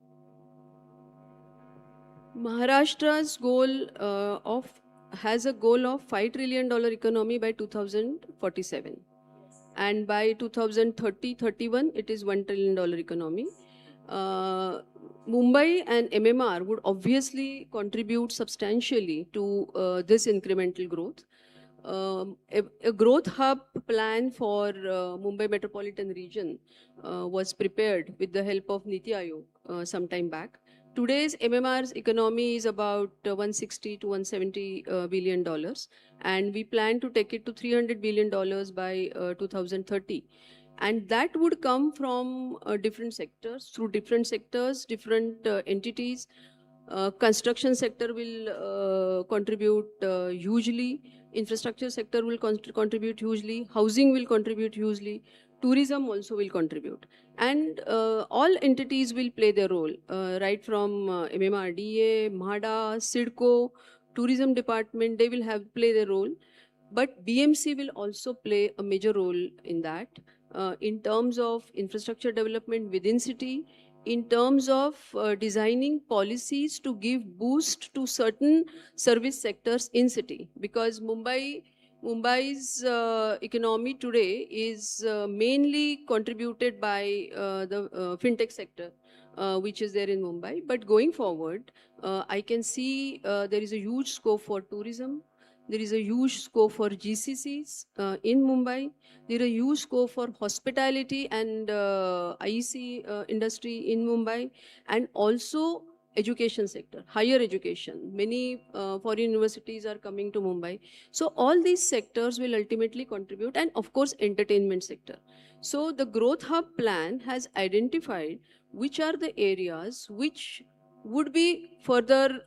O: Maharashtra's goal has a goal of $5 trillion economy by 2047. And by 2030-31, it is $1 trillion economy. Mumbai and MMR would obviously contribute substantially to this incremental growth. A growth hub plan for Mumbai metropolitan region was prepared with the help of Niti Aayog some time back. Today's MMR's economy is about 160 to 170 billion dollars, and we plan to take it to $300 billion by 2030. And that would come from different sectors, different entities. Construction sector will contribute hugely. Infrastructure sector will contribute hugely. Housing will contribute hugely. Tourism also will contribute. And all entities will play their role, right from MMRDA, MHADA, SIDCO, Tourism Department, they will play their role. But BMC will also play a major role in that, in terms of infrastructure development within city, in terms of designing policies to give boost to certain service sectors in city. Because Mumbai's economy today is mainly contributed by the fintech sector, which is there in Mumbai. But going forward, I can see there is a huge scope for tourism. There is a huge scope for GCCs in Mumbai. There is a huge scope for hospitality and IEC industry in Mumbai, and also education sector, higher education. Many foreign universities are coming to Mumbai. So all these sectors will ultimately contribute, and of course entertainment sector. So the growth hub plan has identified which are the areas which would be further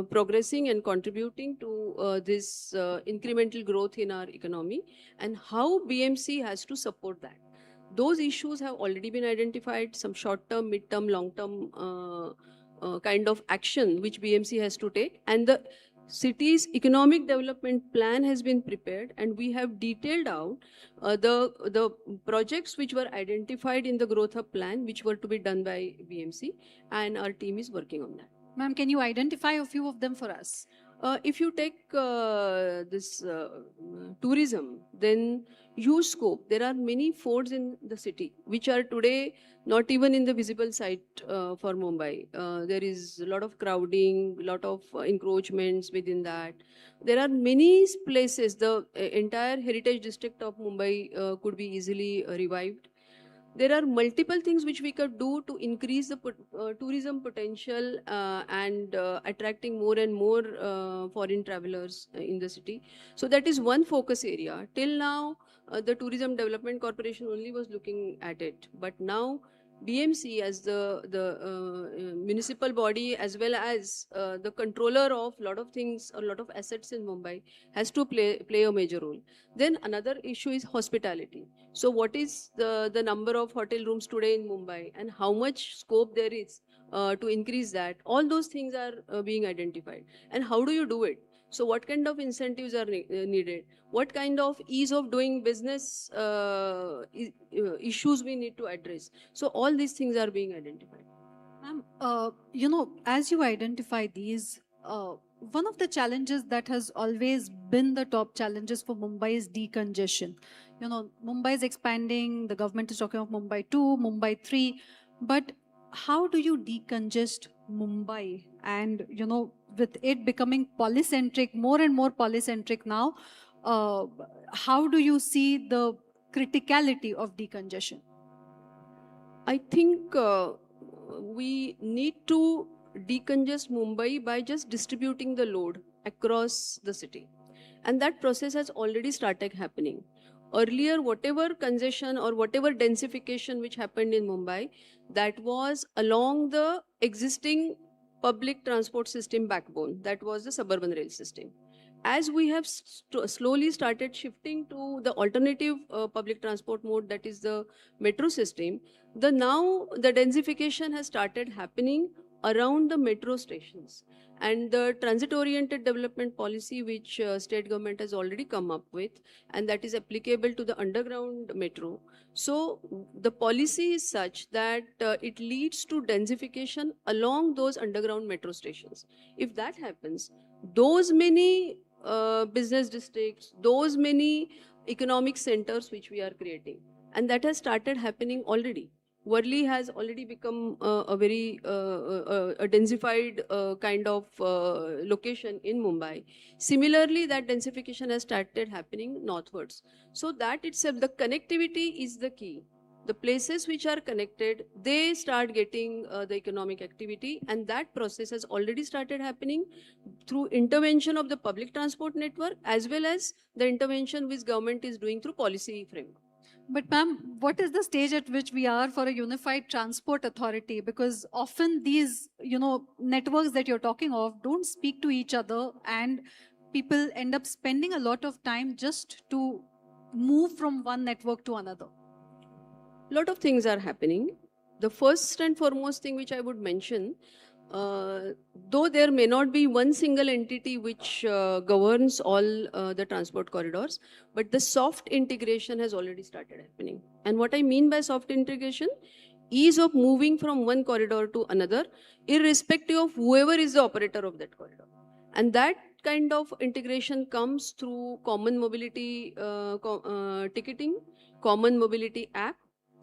O: progressing and contributing to this incremental growth in our economy, and how BMC has to support that. Those issues have already been identified, some short-term, mid-term, long-term kind of action which BMC has to take, and the city's economic development plan has been prepared, and we have detailed out the projects which were identified in the growth hub plan, which were to be done by BMC, and our team is working on that.
N: Ma'am, can you identify a few of them for us?
O: If you take this tourism, then huge scope. There are many forts in the city which are today not even in the visible sight for Mumbai. There is a lot of crowding, a lot of encroachments within that. There are many places, the entire heritage district of Mumbai could be easily revived. There are multiple things which we could do to increase the tourism potential and attracting more and more foreign travelers in the city. So that is one focus area. Till now, the Tourism Development Corporation only was looking at it. But now, BMC as the municipal body, as well as the controller of a lot of things, a lot of assets in Mumbai, has to play a major role. Then another issue is hospitality. So what is the number of hotel rooms today in Mumbai, and how much scope there is to increase that? All those things are being identified. And how do you do it? So what kind of incentives are needed? What kind of ease of doing business issues we need to address? So all these things are being identified.
N: Ma'am, as you identify these, one of the challenges that has always been the top challenges for Mumbai is decongestion. Mumbai is expanding, the government is talking of Mumbai 2, Mumbai 3, but how do you decongest Mumbai? And, with it becoming polycentric, more and more polycentric now, how do you see the criticality of decongestion?
O: I think we need to decongest Mumbai by just distributing the load across the city. And that process has already started happening. Earlier, whatever congestion or whatever densification which happened in Mumbai, that was along the existing public transport system backbone, that was the suburban rail system. As we have slowly started shifting to the alternative public transport mode, that is the metro system, now the densification has started happening around the metro stations. And the transit-oriented development policy, which state government has already come up with, and that is applicable to the underground metro. So the policy is such that it leads to densification along those underground metro stations. If that happens, those many business districts, those many economic centers which we are creating, and that has started happening already. Worli has already become a very a densified kind of location in Mumbai. Similarly, that densification has started happening northwards. So that itself, the connectivity is the key. The places which are connected, they start getting the economic activity, and that process has already started happening through intervention of the public transport network, as well as the intervention which government is doing through policy framework.
N: But ma'am, what is the stage at which we are for a unified transport authority? Because often these, networks that you're talking of don't speak to each other, and people end up spending a lot of time just to move from one network to another.
O: Lot of things are happening. The first and foremost thing which I would mention, though there may not be one single entity which governs all the transport corridors, but the soft integration has already started happening. And what I mean by soft integration, ease of moving from one corridor to another, irrespective of whoever is the operator of that corridor. And that kind of integration comes through common mobility ticketing, common mobility app.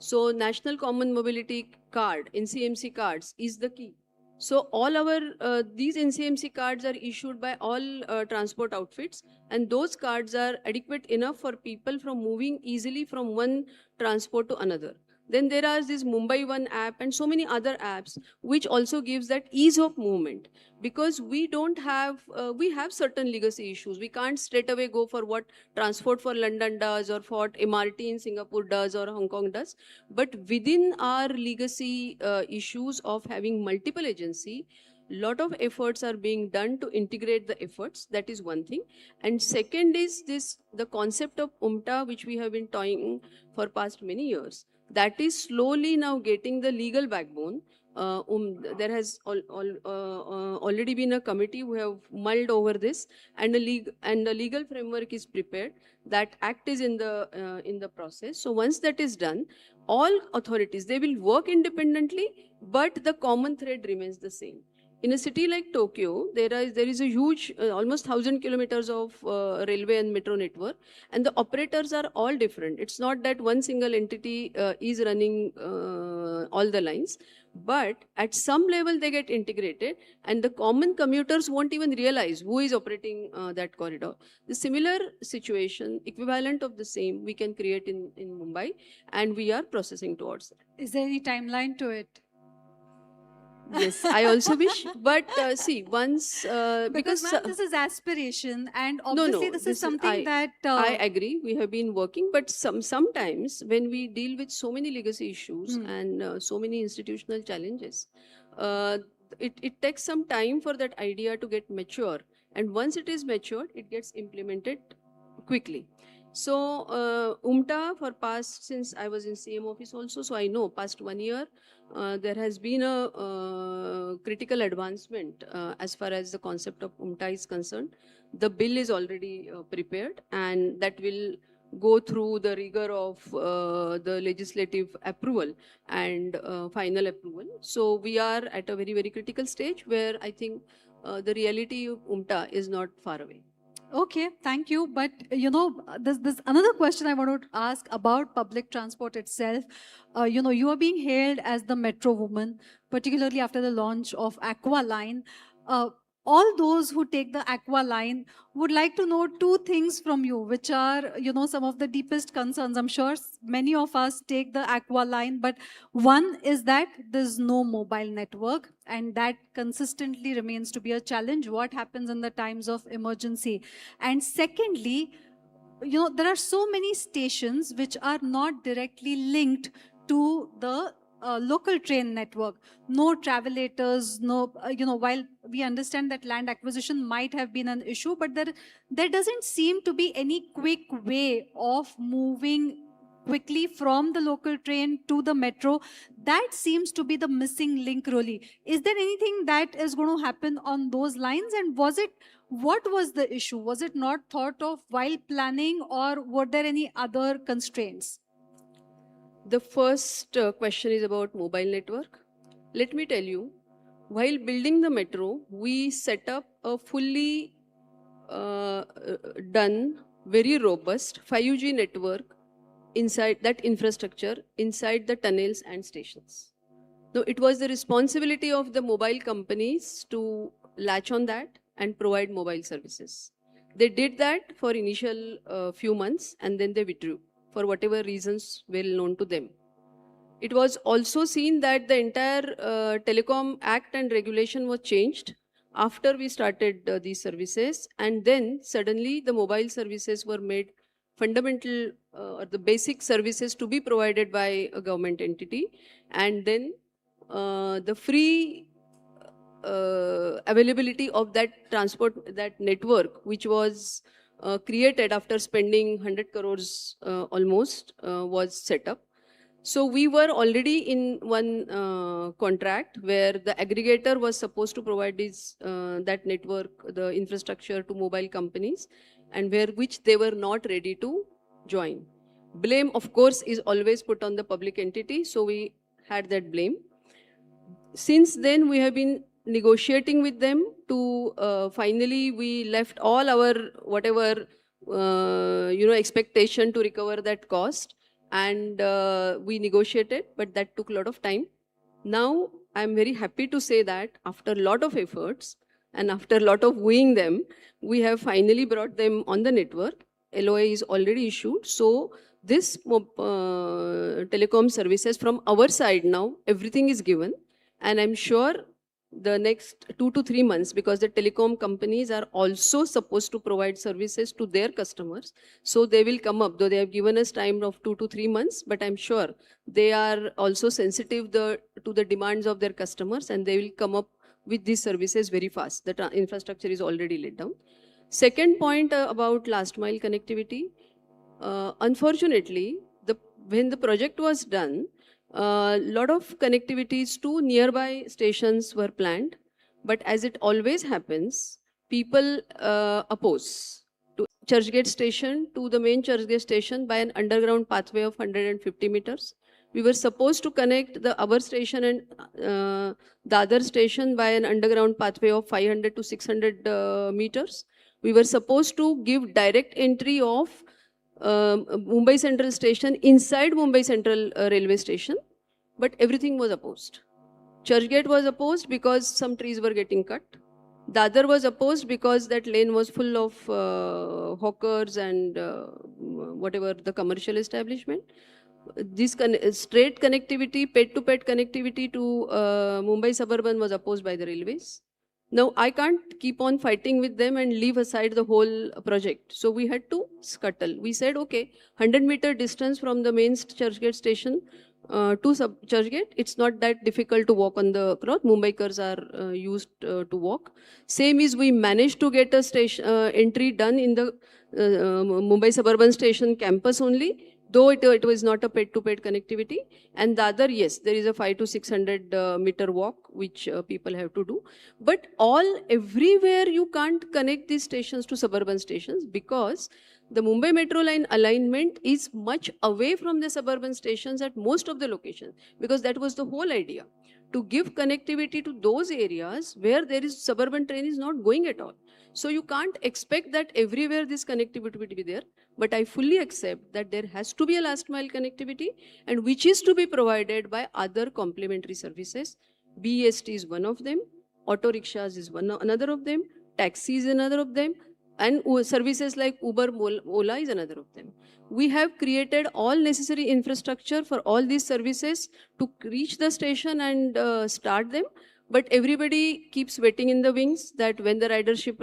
O: So National Common Mobility Card, NCMC cards, is the key. So all our, these NCMC cards are issued by all transport outfits, and those cards are adequate enough for people from moving easily from one transport to another. Then there are this Mumbai One app and so many other apps which also gives that ease of movement, because we don't have, we have certain legacy issues. We can't straight away go for what Transport for London does or what MRT in Singapore does or Hong Kong does. But within our legacy issues of having multiple agency, lot of efforts are being done to integrate the efforts. That is one thing. And second is this, the concept of UMTA, which we have been toying for past many years. That is slowly now getting the legal backbone. There has already been a committee who have mulled over this, and a legal framework is prepared. That act is in the process. So once that is done, all authorities, they will work independently, but the common thread remains the same. In a city like Tokyo, there is a huge, almost 1,000 kilometers of railway and metro network, and the operators are all different. It's not that one single entity is running all the lines, but at some level they get integrated, and the common commuters won't even realize who is operating that corridor. The similar situation, equivalent of the same, we can create in Mumbai, and we are processing towards that.
N: Is there any timeline to it?
O: Yes, I also wish, but see, once
N: because this is aspiration, and obviously this is something that
O: I agree. We have been working, but sometimes when we deal with so many legacy issues and so many institutional challenges, it takes some time for that idea to get mature, and once it is matured, it gets implemented quickly. So UMTA for past, since I was in CM office also, so I know past 1 year, there has been a critical advancement as far as the concept of UMTA is concerned. The bill is already prepared, and that will go through the rigor of the legislative approval and final approval. So we are at a very, very critical stage where I think the reality of UMTA is not far away.
N: Okay, thank you. But there's another question I want to ask about public transport itself. You are being hailed as the metro woman, particularly after the launch of Aqua Line. all those who take the aqua line would like to know two things from you, which are, some of the deepest concerns. I'm sure many of us take the aqua line, but one is that there's no mobile network, and that consistently remains to be a challenge. What happens in the times of emergency? And secondly, there are so many stations which are not directly linked to the local train network. No travelators, no, while we understand that land acquisition might have been an issue, but there doesn't seem to be any quick way of moving quickly from the local train to the metro. That seems to be the missing link, really. Is there anything that is going to happen on those lines? And what was the issue? Was it not thought of while planning, or were there any other constraints?
O: The first question is about mobile network. Let me tell you, while building the metro, we set up a fully done, very robust 5G network inside that infrastructure, inside the tunnels and stations. Now, it was the responsibility of the mobile companies to latch on that and provide mobile services. They did that for initial few months, and then they withdrew for whatever reasons well known to them. It was also seen that the entire Telecom Act and regulation was changed after we started these services, and then suddenly the mobile services were made fundamental or the basic services to be provided by a government entity, and then the free availability of that transport, that network, which was created after spending 100 crores almost, was set up. So we were already in one contract where the aggregator was supposed to provide this, that network, the infrastructure to mobile companies, and which they were not ready to join. Blame, of course, is always put on the public entity, so we had that blame. Since then, we have been negotiating with them to finally we left all our whatever expectation to recover that cost, and we negotiated, but that took a lot of time. Now I'm very happy to say that after a lot of efforts and after a lot of wooing them, we have finally brought them on the network. LOA is already issued, so this telecom services from our side now, everything is given, and I'm sure the next 2 to 3 months, because the telecom companies are also supposed to provide services to their customers. So they will come up, though they have given us time of 2 to 3 months, but I'm sure they are also sensitive to the demands of their customers, and they will come up with these services very fast. The infrastructure is already laid down. Second point about last mile connectivity. Unfortunately, when the project was done, a lot of connectivities to nearby stations were planned, but as it always happens, people oppose to Churchgate station to the main Churchgate station by an underground pathway of 150 meters. We were supposed to connect our station and the other station by an underground pathway of 500 to 600 meters. We were supposed to give direct entry of Mumbai Central Station inside Mumbai Central Railway Station, but everything was opposed. Churchgate was opposed because some trees were getting cut. Dadar was opposed because that lane was full of hawkers and whatever the commercial establishment. This straight connectivity, pet-to-pet connectivity to Mumbai Suburban was opposed by the railways. Now, I can't keep on fighting with them and leave aside the whole project. So we had to scuttle. We said, okay, 100-meter distance from the main Churchgate station to Churchgate, it's not that difficult to walk on the cross. Mumbaikars are used to walk. Same is, we managed to get a station entry done in the Mumbai Suburban Station campus only, though it was not a pet-to-pet connectivity. And the other, yes, there is a 500 to 600 meter walk, which people have to do. But everywhere you can't connect these stations to suburban stations, because the Mumbai Metro Line alignment is much away from the suburban stations at most of the locations, because that was the whole idea, to give connectivity to those areas where there is suburban train is not going at all. So you can't expect that everywhere this connectivity will be there, but I fully accept that there has to be a last mile connectivity, and which is to be provided by other complementary services. BEST is one of them. auto rickshaws is another of them, taxi is another of them, and services like Uber, Ola is another of them. We have created all necessary infrastructure for all these services to reach the station and start them. But everybody keeps waiting in the wings that when the ridership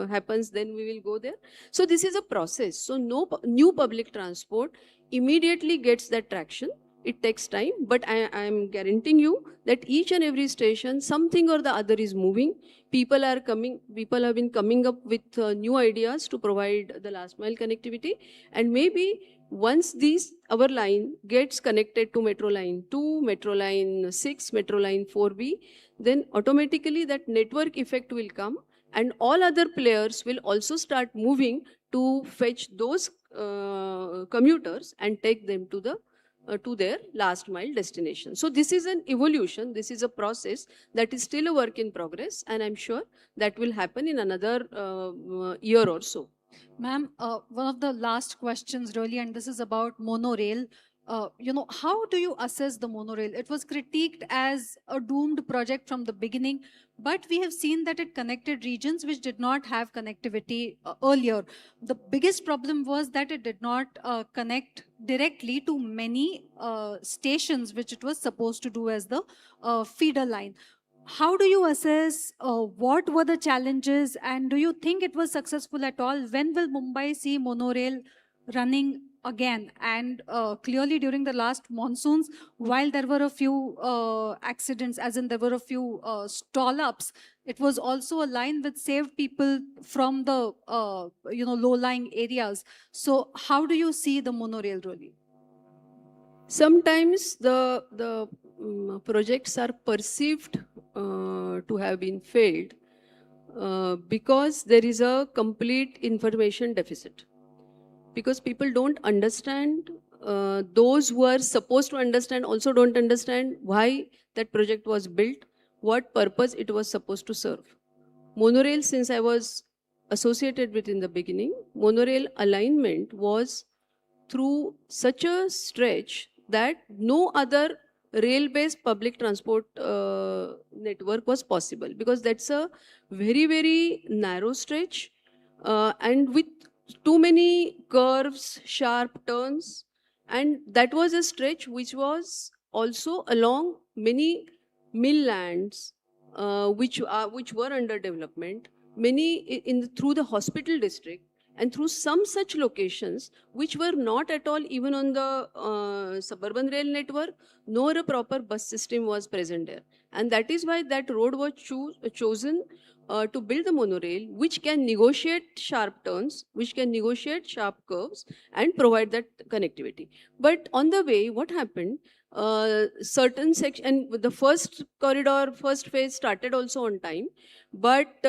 O: happens, then we will go there. So this is a process. So no new public transport immediately gets that traction. It takes time, but I am guaranteeing you that each and every station, something or the other is moving. People have been coming up with new ideas to provide the last mile connectivity. And maybe once our line gets connected to Metro Line 2, Metro Line 6, Metro Line 4B, then automatically that network effect will come and all other players will also start moving to fetch those commuters and take them to their last mile destination. So this is an evolution, this is a process that is still a work in progress, and I'm sure that will happen in another year or so.
N: Ma'am, one of the last questions really, and this is about monorail. How do you assess the monorail? It was critiqued as a doomed project from the beginning, but we have seen that it connected regions which did not have connectivity earlier. The biggest problem was that it did not connect directly to many stations which it was supposed to do as the feeder line. How do you assess what were the challenges, and do you think it was successful at all? When will Mumbai see monorail running again? And clearly during the last monsoons, while there were a few accidents, as in there were a few stall-ups, it was also a line which saved people from the low-lying areas. So how do you see the monorail really?
O: Sometimes the projects are perceived to have been failed because there is a complete information deficit. Because people don't understand, those who are supposed to understand also don't understand why that project was built, what purpose it was supposed to serve. Monorail, since I was associated with in the beginning, monorail alignment was through such a stretch that no other rail-based public transport network was possible, because that's a very, very narrow stretch and with too many curves, sharp turns, and that was a stretch which was also along many mill lands which were under development, many through the hospital district, and through some such locations which were not at all even on the suburban rail network, nor a proper bus system was present there. And that is why that road was chosen to build the monorail, which can negotiate sharp turns, which can negotiate sharp curves and provide that connectivity. But on the way, what happened? Certain section, and the first corridor, first phase started also on time, but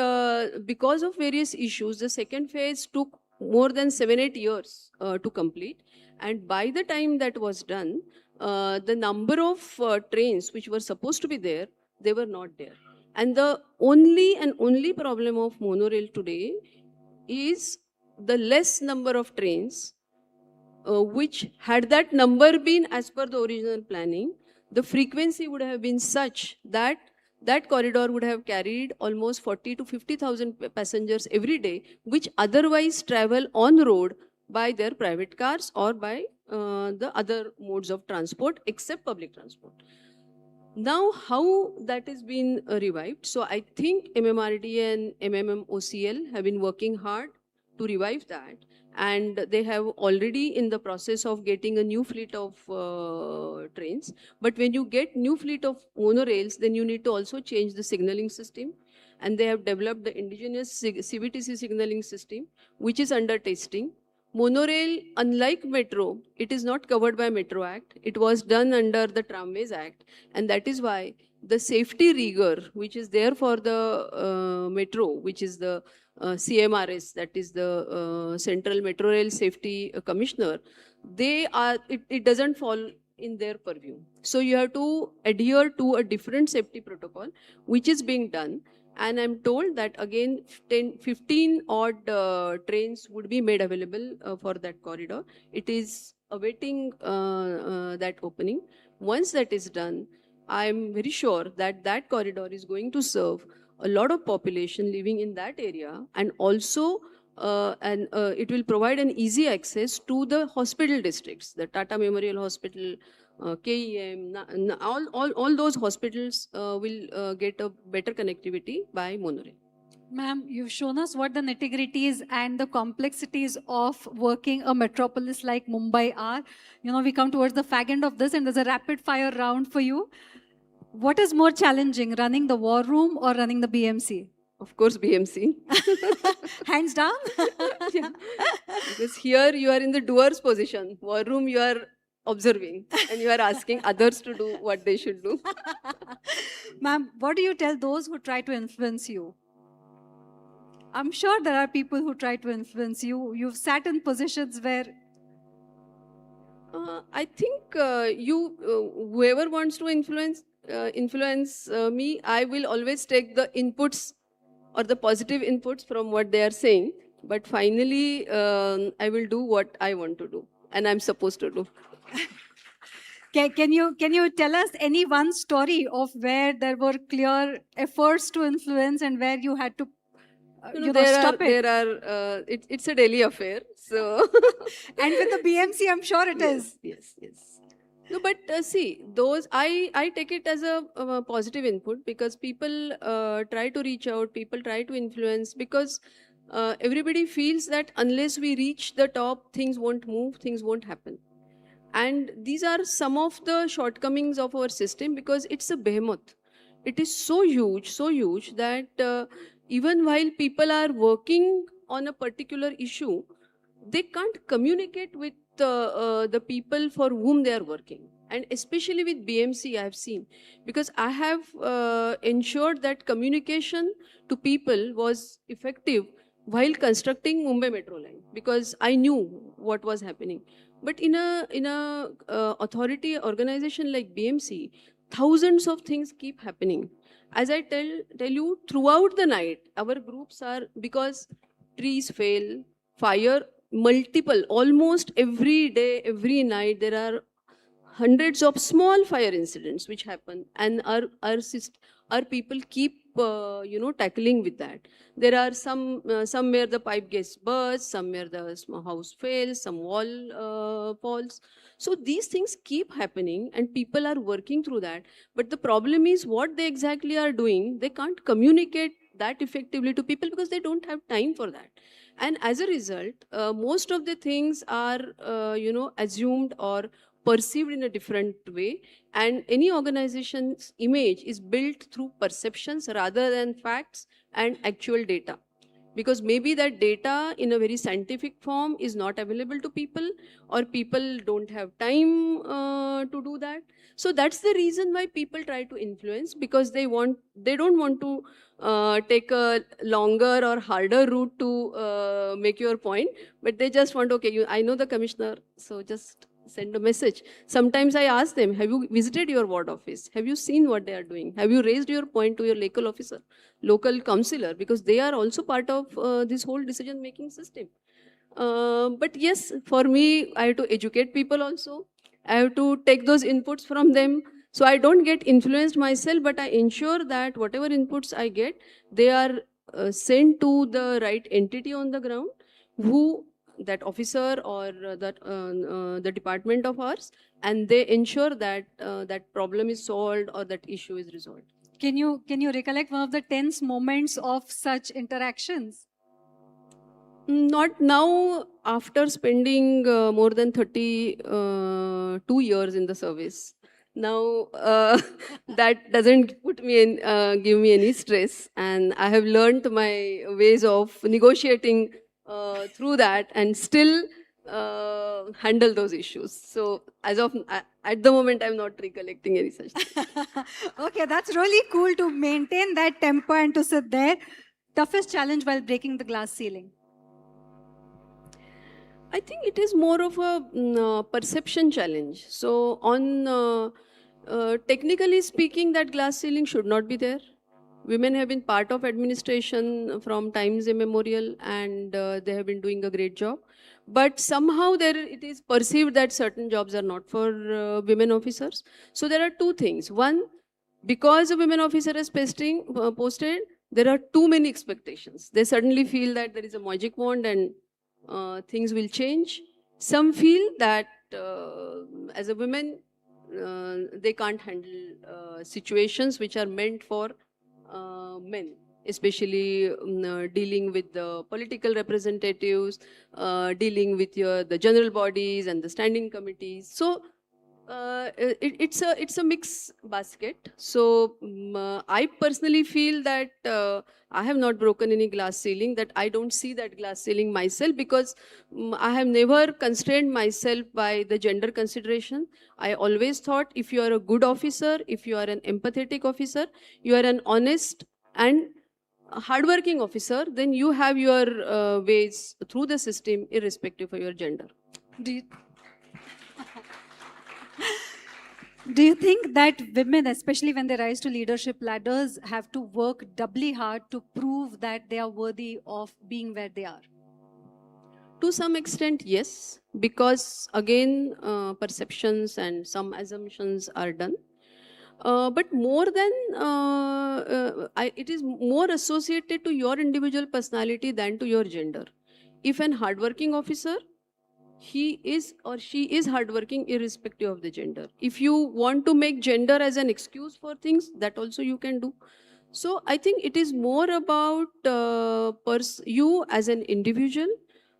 O: because of various issues, the second phase took more than 7-8 years to complete. And by the time that was done, the number of trains which were supposed to be there, they were not there. And the only problem of monorail today is the less number of trains, which had that number been as per the original planning, the frequency would have been such that that corridor would have carried almost 40 to 50,000 passengers every day, which otherwise travel on road by their private cars or by the other modes of transport except public transport. Now, how that is being revived? So I think MMRD and MMMOCL have been working hard to revive that, and they have already in the process of getting a new fleet of trains. But when you get new fleet of monorails, then you need to also change the signaling system, and they have developed the indigenous CBTC signaling system, which is under testing. Monorail, unlike metro, it is not covered by Metro Act. It was done under the Tramways Act, and that is why the safety rigor, which is there for the metro, which is the CMRS, that is the Central Metro Rail Safety Commissioner, it doesn't fall in their purview. So you have to adhere to a different safety protocol, which is being done. And I'm told that again 15 odd trains would be made available for that corridor. It is awaiting that opening. Once that is done, I'm very sure that that corridor is going to serve a lot of population living in that area, and also it will provide an easy access to the hospital districts, the Tata Memorial Hospital, KEM, all those hospitals will get a better connectivity by monorail.
N: Ma'am, you've shown us what the nitty-gritties and the complexities of working a metropolis like Mumbai are. You know, we come towards the fag end of this and there's a rapid fire round for you. What is more challenging, running the war room or running the BMC?
O: Of course, BMC.
N: Hands down?
O: Yeah. Because here you are in the doer's position. War room, you are observing and you are asking others to do what they should do.
N: Ma'am, what do you tell those who try to influence you? I'm sure there are people who try to influence you. You've sat in positions where...
O: I think whoever wants to influence me, I will always take the inputs or the positive inputs from what they are saying. But finally, I will do what I want to do and I'm supposed to do.
N: Can you tell us any one story of where there were clear efforts to influence and where you had to stop it?
O: It's a daily affair. So
N: and with the BMC, I'm sure it is.
O: Yes. No, but see, those I take it as a positive input, because people try to reach out, people try to influence, because everybody feels that unless we reach the top, things won't move, things won't happen. And these are some of the shortcomings of our system, because it's a behemoth. It is so huge that even while people are working on a particular issue, they can't communicate with the people for whom they are working. And especially with BMC, I have seen, because I have ensured that communication to people was effective while constructing Mumbai Metro Line, because I knew what was happening. But in a authority organization like BMC, thousands of things keep happening. As I tell you, throughout the night, our groups are, because trees fail, fire, multiple, almost every day, every night, there are hundreds of small fire incidents which happen, and our people keep tackling with that. There are somewhere the pipe gets burst, somewhere the house fails, some wall falls. So these things keep happening and people are working through that. But the problem is what they exactly are doing, they can't communicate that effectively to people because they don't have time for that. And as a result, most of the things are assumed or perceived in a different way, and any organization's image is built through perceptions rather than facts and actual data. Because maybe that data in a very scientific form is not available to people, or people don't have time to do that. So that's the reason why people try to influence, because they don't want to take a longer or harder route to make your point, but they just want, okay, I know the commissioner, so just send a message. Sometimes I ask them, have you visited your ward office? Have you seen what they are doing? Have you raised your point to your local officer, local councillor? Because they are also part of this whole decision-making system. But yes, for me, I have to educate people also. I have to take those inputs from them. So I don't get influenced myself, but I ensure that whatever inputs I get, they are sent to the right entity on the ground, who that officer or the department of ours, and they ensure that that problem is solved or that issue is resolved.
N: Can you recollect one of the tense moments of such interactions?
O: Not now, after spending more than 32 years in the service. Now, that doesn't put me in, give me any stress, and I have learned my ways of negotiating through that and still handle those issues. So as of at the moment, I'm not recollecting any such thing.
N: Okay, that's really cool to maintain that temper and to sit there. Toughest challenge while breaking the glass ceiling?
O: I think it is more of a perception challenge. So on technically speaking, that glass ceiling should not be there. Women have been part of administration from times immemorial, and they have been doing a great job. But somehow it is perceived that certain jobs are not for women officers. So there are two things. One, because a women officer is posted, there are too many expectations. They suddenly feel that there is a magic wand and things will change. Some feel that as a woman, they can't handle situations which are meant for men, especially dealing with the political representatives, dealing with the general bodies and the standing committees. So it's a mixed basket. So I personally feel that I have not broken any glass ceiling, that I don't see that glass ceiling myself, because I have never constrained myself by the gender consideration. I always thought if you are a good officer, if you are an empathetic officer, you are an honest and hardworking officer, then you have your ways through the system irrespective of your gender.
N: Do you think that women, especially when they rise to leadership ladders, have to work doubly hard to prove that they are worthy of being where they are?
O: To some extent, yes, because again, perceptions and some assumptions are done. But more than, it is more associated to your individual personality than to your gender. If an hardworking officer, he is or she is hardworking irrespective of the gender. If you want to make gender as an excuse for things, that also you can do. So I think it is more about you as an individual,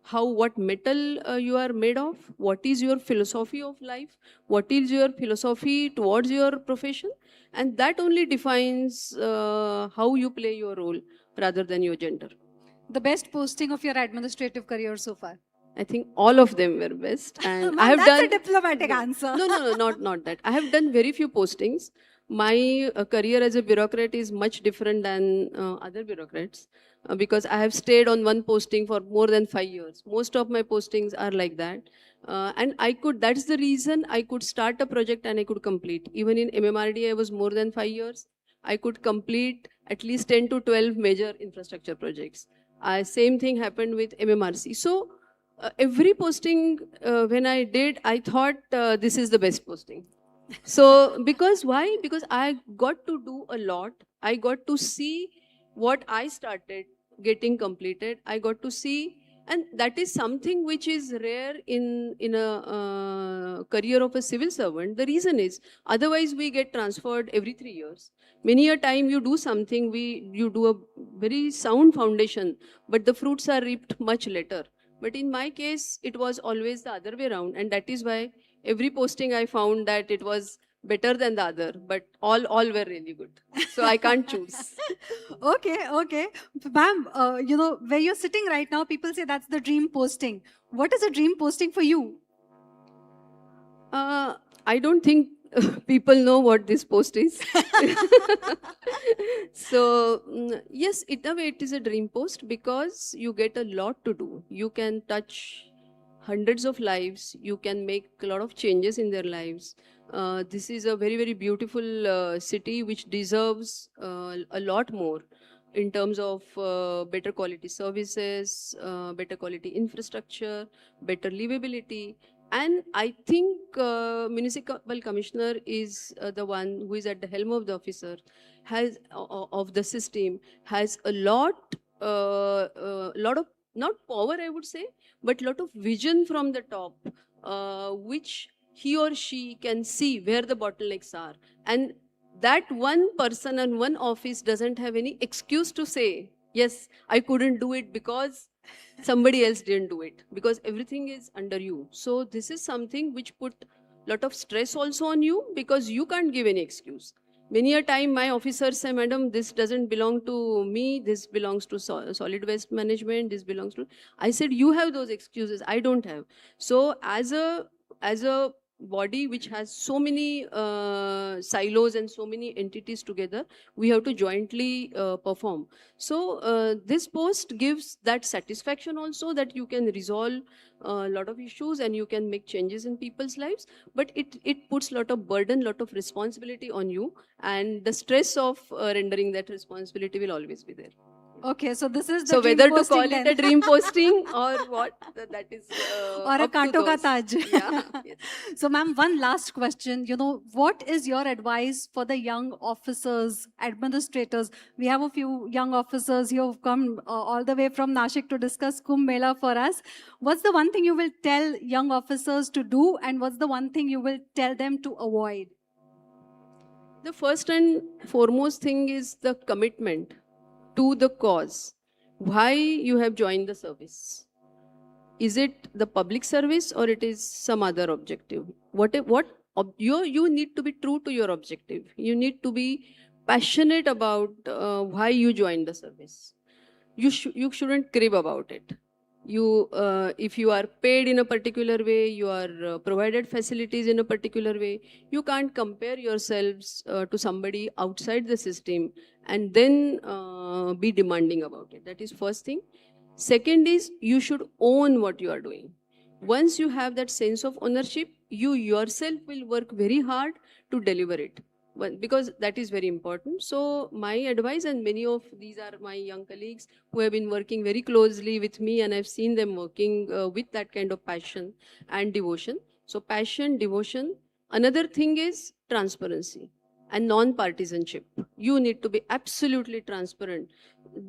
O: what metal you are made of, what is your philosophy of life, what is your philosophy towards your profession, and that only defines how you play your role rather than your gender.
N: The best posting of your administrative career so far?
O: I think all of them were best, and I have
N: that's
O: done
N: a diplomatic answer.
O: No, not that. I have done very few postings. My career as a bureaucrat is much different than other bureaucrats because I have stayed on one posting for more than 5 years. Most of my postings are like that, and that's the reason I could start a project and I could complete. Even in MMRD, I was more than 5 years. I could complete at least 10 to 12 major infrastructure projects. Same thing happened with MMRC. So every posting when I did, I thought this is the best posting. So because why? Because I got to do a lot. I got to see what I started getting completed. I got to see, and that is something which is rare in a career of a civil servant. The reason is, otherwise we get transferred every 3 years. Many a time you do something, you do a very sound foundation, but the fruits are reaped much later. But in my case, it was always the other way around. And that is why every posting I found that it was better than the other, but all were really good. So I can't choose.
N: Okay. Ma'am, where you're sitting right now, people say that's the dream posting. What is a dream posting for you?
O: I don't think people know what this post is. So yes, in a way it is a dream post because you get a lot to do. You can touch hundreds of lives. You can make a lot of changes in their lives. This is a very, very beautiful city which deserves a lot more in terms of better quality services, better quality infrastructure, better livability. And I think municipal commissioner is the one who is at the helm of the officer, of the system, has a lot of, not power I would say, but lot of vision from the top, which he or she can see where the bottlenecks are. And that one person and one office doesn't have any excuse to say, yes, I couldn't do it because somebody else didn't do it, because everything is under you. So this is something which put a lot of stress also on you, because you can't give any excuse. Many a time my officers say, madam, this doesn't belong to me, this belongs to solid waste management, this belongs to... I said, you have those excuses, I don't have. So as a body which has so many silos and so many entities together. We have to jointly perform. So this post gives that satisfaction also, that you can resolve a lot of issues and you can make changes in people's lives. But it puts a lot of burden, lot of responsibility on you, and the stress of rendering that responsibility will always be there.
N: Okay, so this is the
O: So
N: dream
O: whether to
N: posting
O: call it
N: then.
O: a dream posting or what, that is
N: Or a
O: up to
N: kanto ka
O: those.
N: taj.
O: Yeah. Yes.
N: So ma'am, one last question. What is your advice for the young officers, administrators? We have a few young officers who have come all the way from Nashik to discuss Kumbh Mela for us. What's the one thing you will tell young officers to do, and what's the one thing you will tell them to avoid?
O: The first and foremost thing is the commitment to the cause. Why you have joined the service? Is it the public service or it is some other objective? You need to be true to your objective. You need to be passionate about why you joined the service. You shouldn't crib about it. If you are paid in a particular way, you are provided facilities in a particular way, you can't compare yourselves to somebody outside the system and then be demanding about it. That is first thing. Second is, you should own what you are doing. Once you have that sense of ownership, you yourself will work very hard to deliver it, because that is very important. So my advice, and many of these are my young colleagues who have been working very closely with me, and I've seen them working with that kind of passion and devotion. So passion, devotion. Another thing is transparency and non-partisanship. You need to be absolutely transparent.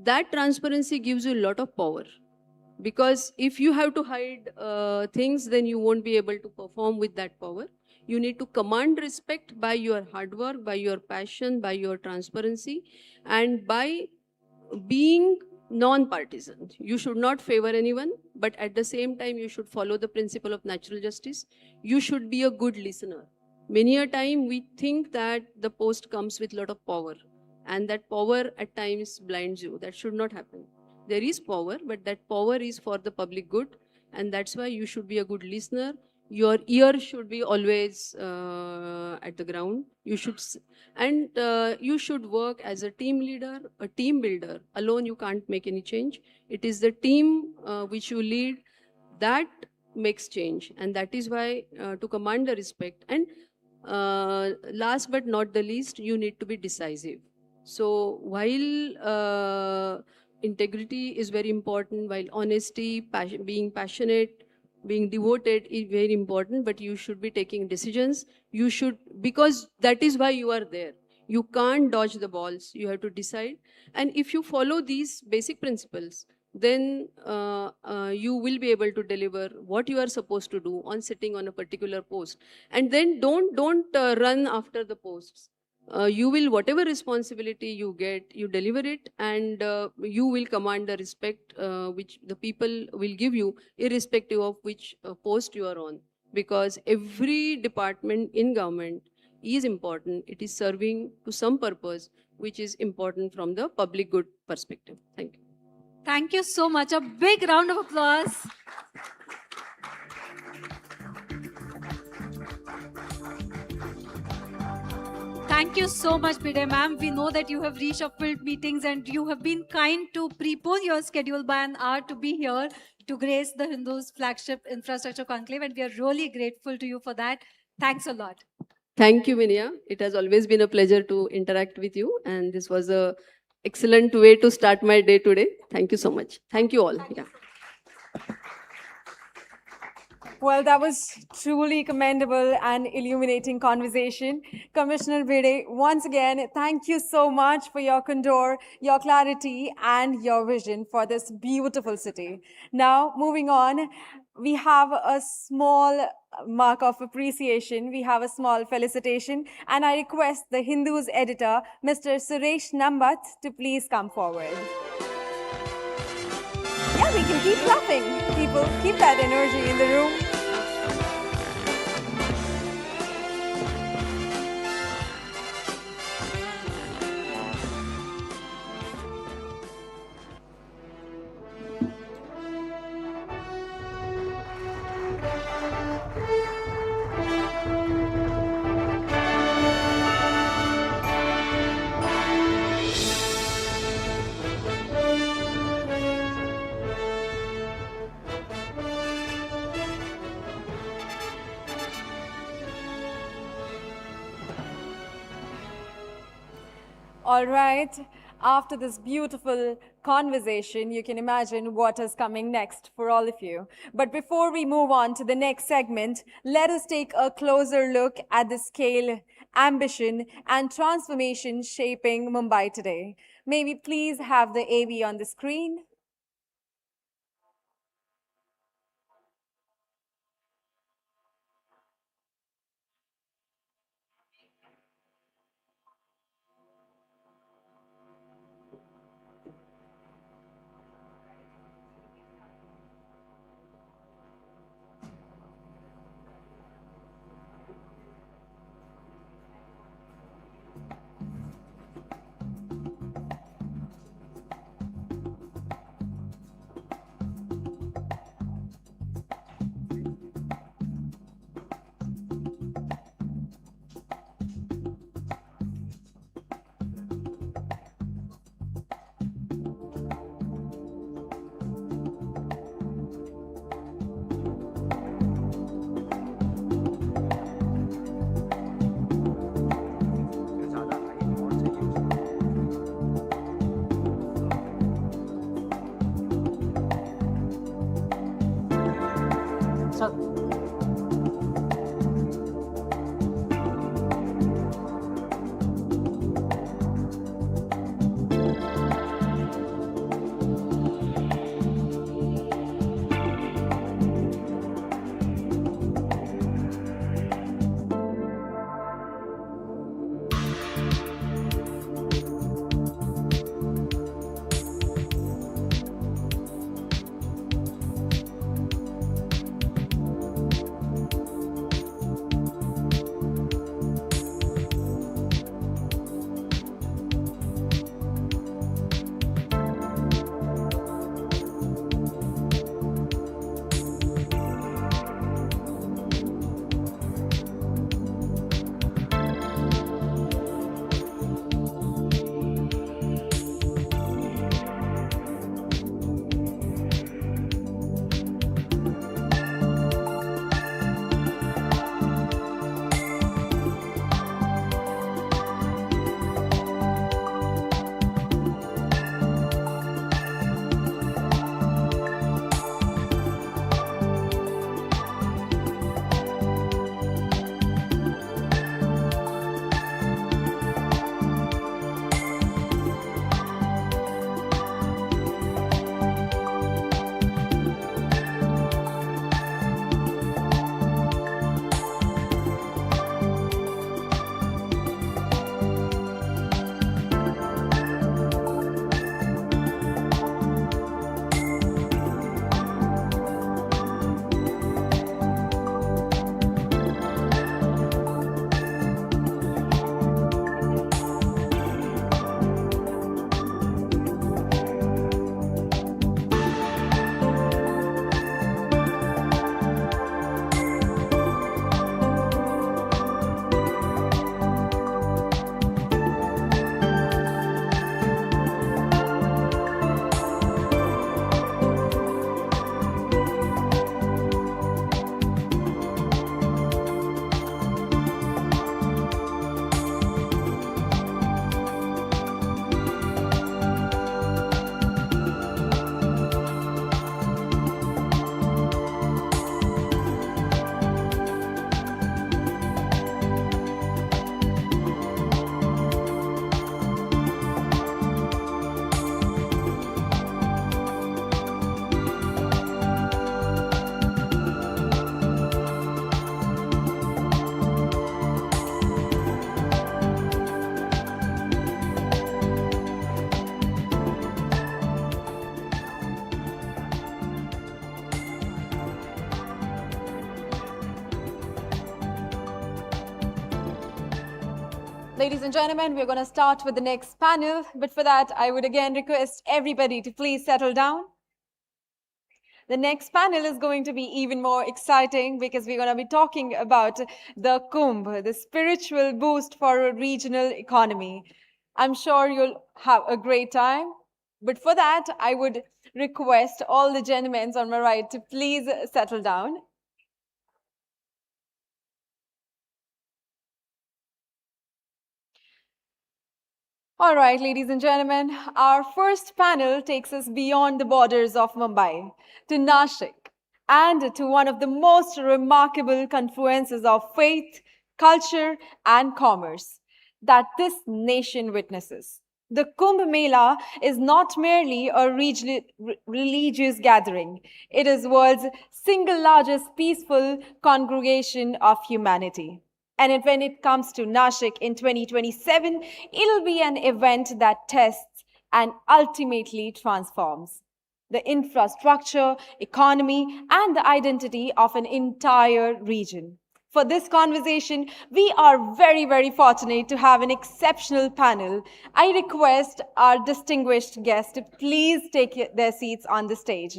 O: That transparency gives you a lot of power. Because if you have to hide things, then you won't be able to perform with that power. You need to command respect by your hard work, by your passion, by your transparency, and by being non-partisan. You should not favor anyone, but at the same time, you should follow the principle of natural justice. You should be a good listener. Many a time we think that the post comes with a lot of power, and that power at times blinds you. That should not happen. There is power, but that power is for the public good, and that's why you should be a good listener. Your ear should be always at the ground. You should work as a team leader, a team builder. Alone you can't make any change. It is the team which you lead that makes change, and that is why to command the respect. And last but not the least, you need to be decisive. So while integrity is very important, while honesty, being passionate, being devoted is very important, but you should be taking decisions. Because that is why you are there. You can't dodge the balls. You have to decide. And if you follow these basic principles, then you will be able to deliver what you are supposed to do on sitting on a particular post. And then don't run after the posts. You will, whatever responsibility you get, you deliver it, and you will command the respect which the people will give you, irrespective of which post you are on. Because every department in government is important. It is serving to some purpose which is important from the public good perspective. Thank you.
N: Thank you so much. A big round of applause. Thank you so much, Bide ma'am. We know that you have reshuffled meetings and you have been kind to prepone your schedule by an hour to be here to grace the Hindus' flagship infrastructure conclave, and we are really grateful to you for that. Thanks a lot.
O: Thank you, Vinya. It has always been a pleasure to interact with you, and this was a excellent way to start my day today. Thank you so much. Thank you all. Yeah.
P: Well, that was truly commendable and illuminating conversation. Commissioner Bede, once again, thank you so much for your candor, your clarity, and your vision for this beautiful city. Now, moving on, we have a small mark of appreciation. We have a small felicitation, and I request the Hindu's editor, Mr. Suresh Nambat, to please come forward. Yeah, we can keep clapping. People, keep that energy in the room. All right. After this beautiful conversation, you can imagine what is coming next for all of you. But before we move on to the next segment, let us take a closer look at the scale, ambition, and transformation shaping Mumbai today. May we please have the AV on the screen? Ladies and gentlemen, we're going to start with the next panel. But for that, I would again request everybody to please settle down. The next panel is going to be even more exciting because we're going to be talking about the Kumbh, the spiritual boost for a regional economy. I'm sure you'll have a great time. But for that, I would request all the gentlemen on my right to please settle down. All right, ladies and gentlemen, our first panel takes us beyond the borders of Mumbai to Nashik and to one of the most remarkable confluences of faith, culture, and commerce that this nation witnesses. The Kumbh Mela is not merely a religious gathering. It is world's single largest peaceful congregation of humanity. And when it comes to Nashik in 2027, it'll be an event that tests and ultimately transforms the infrastructure, economy, and the identity of an entire region. For this conversation, we are very, very fortunate to have an exceptional panel. I request our distinguished guests to please take their seats on the stage.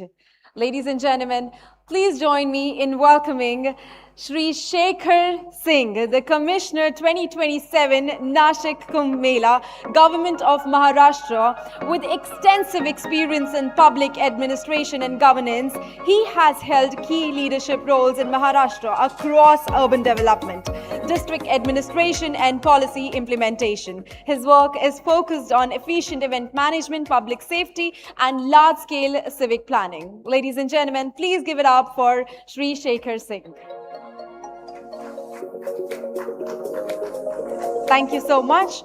P: Ladies and gentlemen, please join me in welcoming Shri Shekhar Singh, the Commissioner 2027 Nashik Kumbh Mela, Government of Maharashtra. With extensive experience in public administration and governance, he has held key leadership roles in Maharashtra across urban development, district administration, and policy implementation. His work is focused on efficient event management, public safety, and large-scale civic planning. Ladies and gentlemen, please give it up for Shri Shekhar Singh. Thank you so much.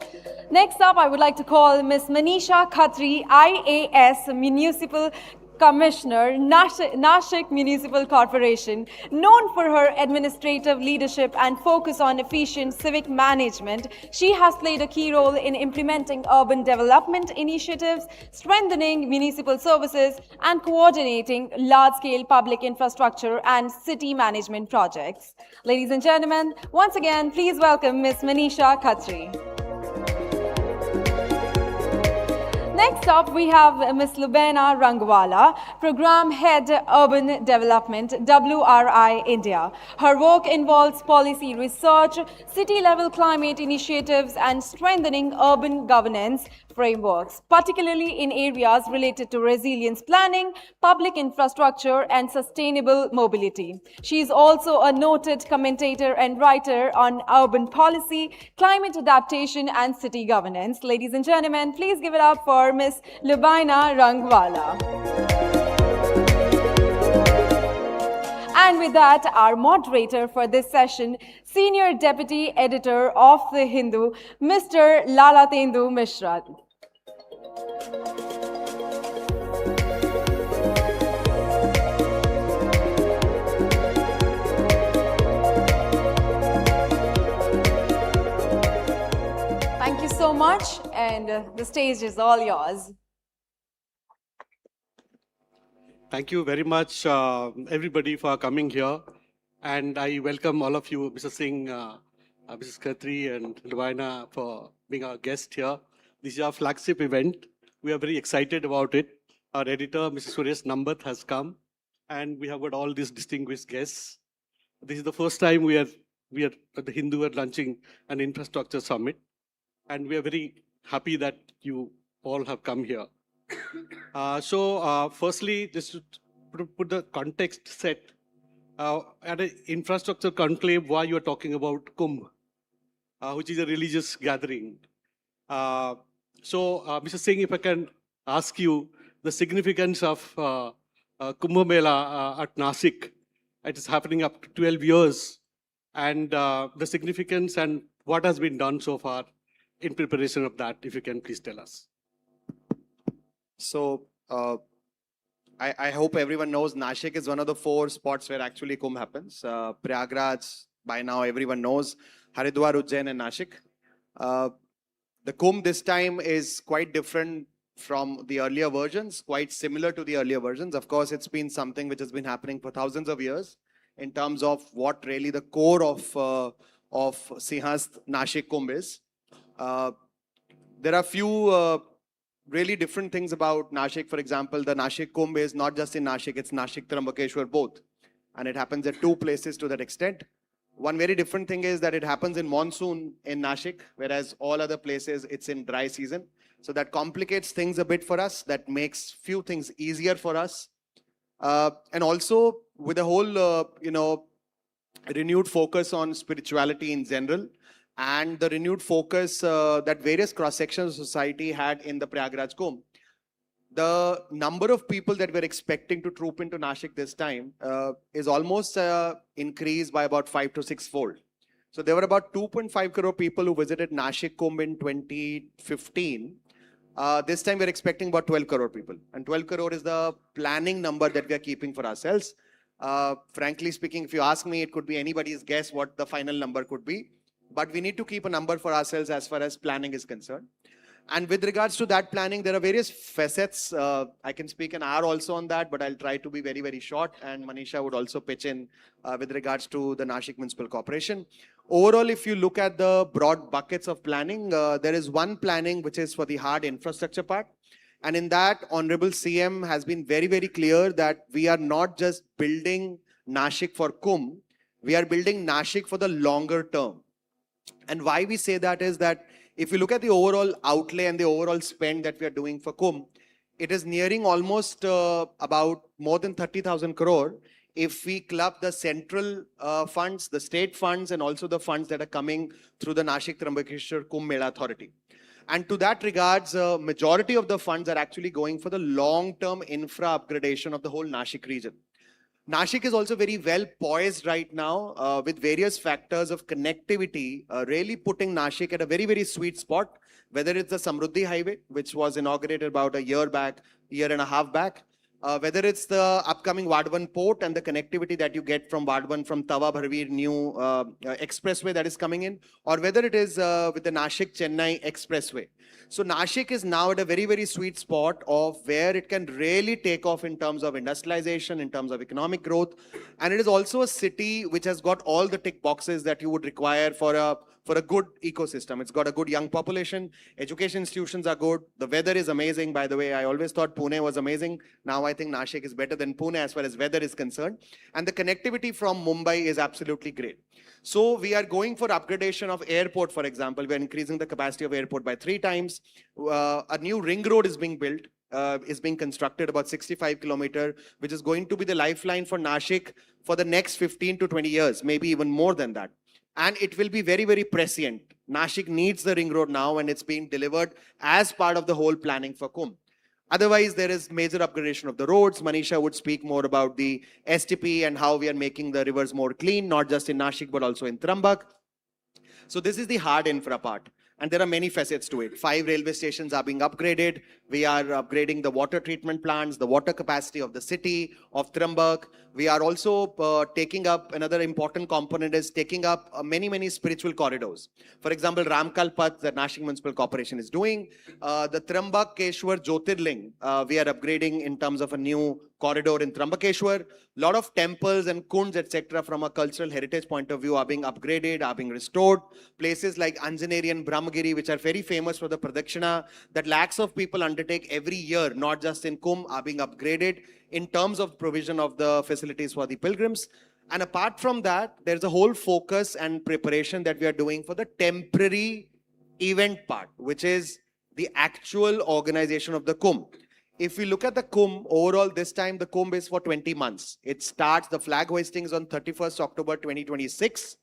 P: Next up, I would like to call Ms. Manisha Khatri, IAS Municipal Commissioner, Nashik Municipal Corporation. Known for her administrative leadership and focus on efficient civic management, she has played a key role in implementing urban development initiatives, strengthening municipal services, and coordinating large-scale public infrastructure and city management projects. Ladies and gentlemen, once again, please welcome Ms. Manisha Khatri. Next up, we have Ms. Lubaina Rangwala, Program Head Urban Development, WRI India. Her work involves policy research, city-level climate initiatives, and strengthening urban governance frameworks, particularly in areas related to resilience planning, public infrastructure, and sustainable mobility. She is also a noted commentator and writer on urban policy, climate adaptation, and city governance. Ladies and gentlemen, please give it up for Ms. Lubaina Rangwala. And with that, our moderator for this session, Senior Deputy Editor of The Hindu, Mr. Lalatendu Mishra. Thank you so much, and the stage is all yours.
Q: Thank you very much, everybody, for coming here. And I welcome all of you, Mr. Singh, Mrs. Khatri, and Lubaina, for being our guest here. This is our flagship event. We are very excited about it. Our editor, Mr. Suresh Nambat, has come, and we have got all these distinguished guests. This is the first time we are at the Hindu are launching an infrastructure summit, and we are very happy that you all have come here. Firstly, just to put the context set, at an infrastructure conclave, why you are talking about Kumbh, which is a religious gathering. Mr. Singh, if I can ask you the significance of Kumbh Mela at Nashik. It is happening up to 12 years, and the significance and what has been done so far in preparation of that, if you can please tell us.
R: So, I hope everyone knows Nashik is one of the 4 spots where actually Kumbh happens. Prayagraj, by now everyone knows, Haridwar, Ujjain, and Nashik. The Kumbh this time is quite different from the earlier versions, quite similar to the earlier versions. Of course, it's been something which has been happening for thousands of years in terms of what really the core of Sinhast Nashik Kumbh is. There are few really different things about Nashik. For example, the Nashik Kumbh is not just in Nashik, it's Nashik, Trambakeshwar both. And it happens at 2 places to that extent. One very different thing is that it happens in monsoon in Nashik, whereas all other places it's in dry season. So that complicates things a bit for us. That makes few things easier for us. And also with the whole, renewed focus on spirituality in general, and the renewed focus that various cross-sections of society had in the Prayagraj Kumbh, the number of people that we're expecting to troop into Nashik this time is almost increased by about 5 to 6 fold. So there were about 2.5 crore people who visited Nashik Kumbh in 2015. This time we're expecting about 12 crore people. And 12 crore is the planning number that we are keeping for ourselves. Frankly speaking, if you ask me, it could be anybody's guess what the final number could be. But we need to keep a number for ourselves as far as planning is concerned. And with regards to that planning, there are various facets. I can speak an hour also on that, but I'll try to be very, very short. And Manisha would also pitch in with regards to the Nashik Municipal Corporation. Overall, if you look at the broad buckets of planning, there is one planning which is for the hard infrastructure part. And in that, Honorable CM has been very, very clear that we are not just building Nashik for Kumbh, we are building Nashik for the longer term. And why we say that is that if you look at the overall outlay and the overall spend that we are doing for Kumbh, it is nearing almost about more than 30,000 crore if we club the central funds, the state funds, and also the funds that are coming through the Nashik Trambakeshwar Kumbh Mela Authority. And to that regards, majority of the funds are actually going for the long-term infra upgradation of the whole Nashik region. Nashik is also very well poised right now with various factors of connectivity, really putting Nashik at a very, very sweet spot, whether it's the Samruddhi Highway, which was inaugurated about a year and a half back, whether it's the upcoming Vadhavan port and the connectivity that you get from Vadhavan from Tawa Bharveer new expressway that is coming in, or whether it is with the Nashik-Chennai expressway. So Nashik is now at a very, very sweet spot of where it can really take off in terms of industrialization, in terms of economic growth. And it is also a city which has got all the tick boxes that you would require for a good ecosystem. It's got a good young population, education institutions are good, the weather is amazing. By the way, I always thought Pune was amazing. Now I think Nashik is better than Pune as far as weather is concerned. And the connectivity from Mumbai is absolutely great. So we are going for upgradation of airport, for example. We are increasing the capacity of airport by 3 times. A new ring road is being built, is being constructed about 65 kilometers, which is going to be the lifeline for Nashik for the next 15 to 20 years, maybe even more than that. And it will be very, very prescient. Nashik needs the ring road now, and it's being delivered as part of the whole planning for Kumbh. Otherwise, there is major upgradation of the roads. Manisha would speak more about the STP and how we are making the rivers more clean, not just in Nashik, but also in Trambak. So this is the hard infra part. And there are many facets to it. 5 railway stations are being upgraded. We are upgrading the water treatment plants, the water capacity of the city of Trambak. We are also taking up, another important component is taking up many, many spiritual corridors. For example, Ramkal Path that Nashik Municipal Corporation is doing. The Trambakeshwar Jyotirling, we are upgrading in terms of a new corridor in Trambakeshwar. A lot of temples and kunds, etc. from a cultural heritage point of view are being upgraded, are being restored. Places like Anjaneri and Brahmagiri, which are very famous for the Pradakshina, that lakhs of people undertake every year, not just in Kumbh, are being upgraded in terms of provision of the facilities for the pilgrims. And apart from that, there's a whole focus and preparation that we are doing for the temporary event part, which is the actual organization of the Kumbh. If we look at the Kumbh, overall this time the Kumbh is for 20 months. It starts, the flag hoisting is on 31st October 2026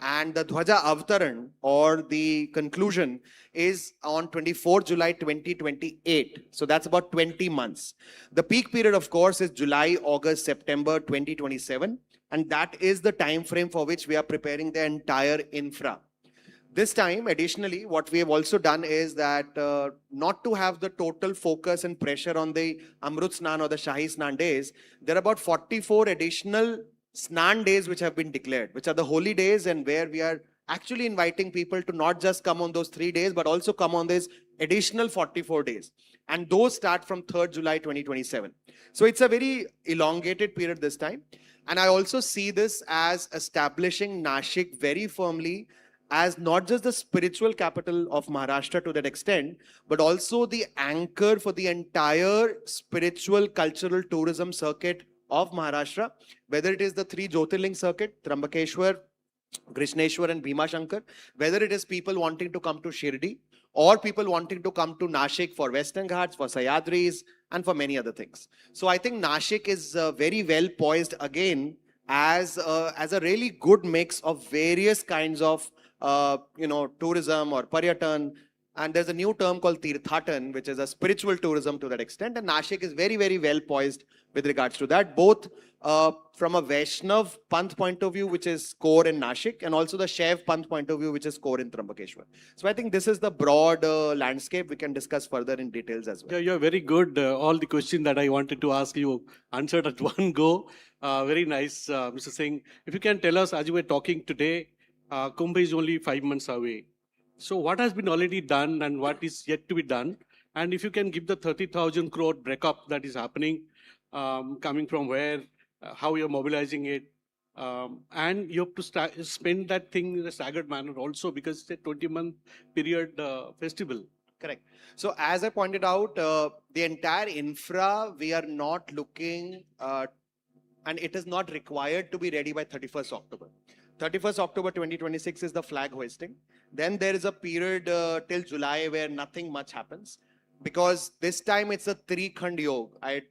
R: and the Dhwaja Avtaran or the conclusion is on 24 July 2028. So that's about 20 months. The peak period of course is July, August, September 2027 and that is the time frame for which we are preparing the entire infra. This time, additionally, what we have also done is that not to have the total focus and pressure on the Amrut Snan or the Shahi Snan days, there are about 44 additional Snan days which have been declared, which are the holy days and where we are actually inviting people to not just come on those 3 days, but also come on this additional 44 days. And those start from 3rd July 2027. So it's a very elongated period this time. And I also see this as establishing Nashik very firmly as not just the spiritual capital of Maharashtra to that extent, but also the anchor for the entire spiritual cultural tourism circuit of Maharashtra, whether it is the 3 Jyotirling circuit, Trambakeshwar, Krishneshwar and Bhima Shankar, whether it is people wanting to come to Shirdi or people wanting to come to Nashik for Western Ghats, for Sayadris and for many other things. So I think Nashik is very well poised again as a really good mix of various kinds of tourism or paryatan. And there's a new term called Tirthatan, which is a spiritual tourism to that extent. And Nashik is very, very well poised with regards to that, both from a Vaishnav Panth point of view, which is core in Nashik, and also the Shaiv Panth point of view, which is core in Trambakeshwar. So I think this is the broad landscape. We can discuss further in details as well.
Q: Yeah, you're very good. All the questions that I wanted to ask you answered at one go. Very nice, Mr. Singh. If you can tell us, as you were talking today, Kumbh is only 5 months away. So what has been already done and what is yet to be done? And if you can give the 30,000 crore breakup that is happening, coming from where, how you're mobilizing it, and you have to spend that thing in a staggered manner also, because it's a 20-month period festival.
R: Correct. So as I pointed out, the entire infra, we are not looking, and it is not required to be ready by 31st October. 31st October 2026 is the flag hoisting. Then there is a period till July where nothing much happens, because this time it's a 3-khand yoga. I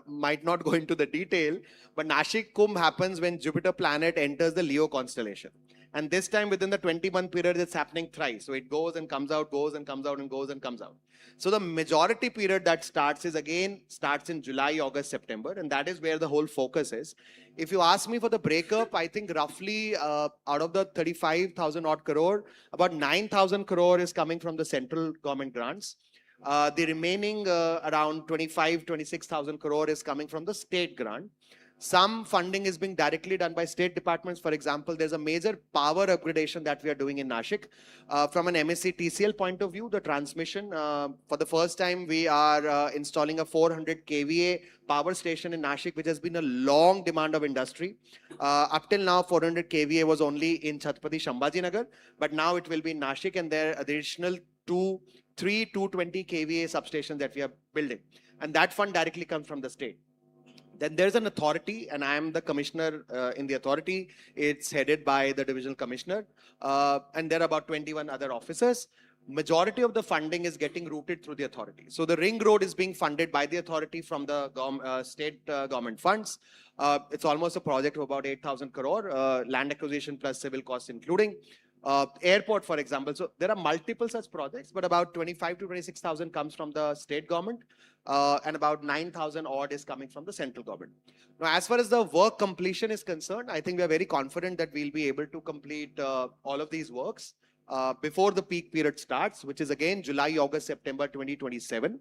R: might not go into the detail, but Nashik Kumbh happens when Jupiter planet enters the Leo constellation. And this time within the 20-month period, it's happening thrice. So it goes and comes out, goes and comes out, and goes and comes out. So the majority period that starts in July, August, September. And that is where the whole focus is. If you ask me for the breakup, I think roughly out of the 35,000 odd crore, about 9,000 crore is coming from the central government grants. The remaining around 26,000 crore is coming from the state grant. Some funding is being directly done by state departments. For example, there's a major power upgradation that we are doing in Nashik. From an MSc TCL point of view, the transmission, for the first time, we are installing a 400 kVA power station in Nashik, which has been a long demand of industry. Up till now, 400 kVA was only in Chhatrapati Sambhaji Nagar, but now it will be in Nashik, and there are additional 3 220 kVA substations that we are building. And that fund directly comes from the state. Then there's an authority, and I am the commissioner in the authority. It's headed by the divisional commissioner, and there are about 21 other officers. Majority of the funding is getting routed through the authority. So the ring road is being funded by the authority from the state government funds. It's almost a project of about 8,000 crore, land acquisition plus civil costs including. Airport, for example. So there are multiple such projects, but about 25 to 26,000 comes from the state government, and about 9,000 odd is coming from the central government. Now, as far as the work completion is concerned, I think we are very confident that we'll be able to complete all of these works before the peak period starts, which is again July, August, September 2027.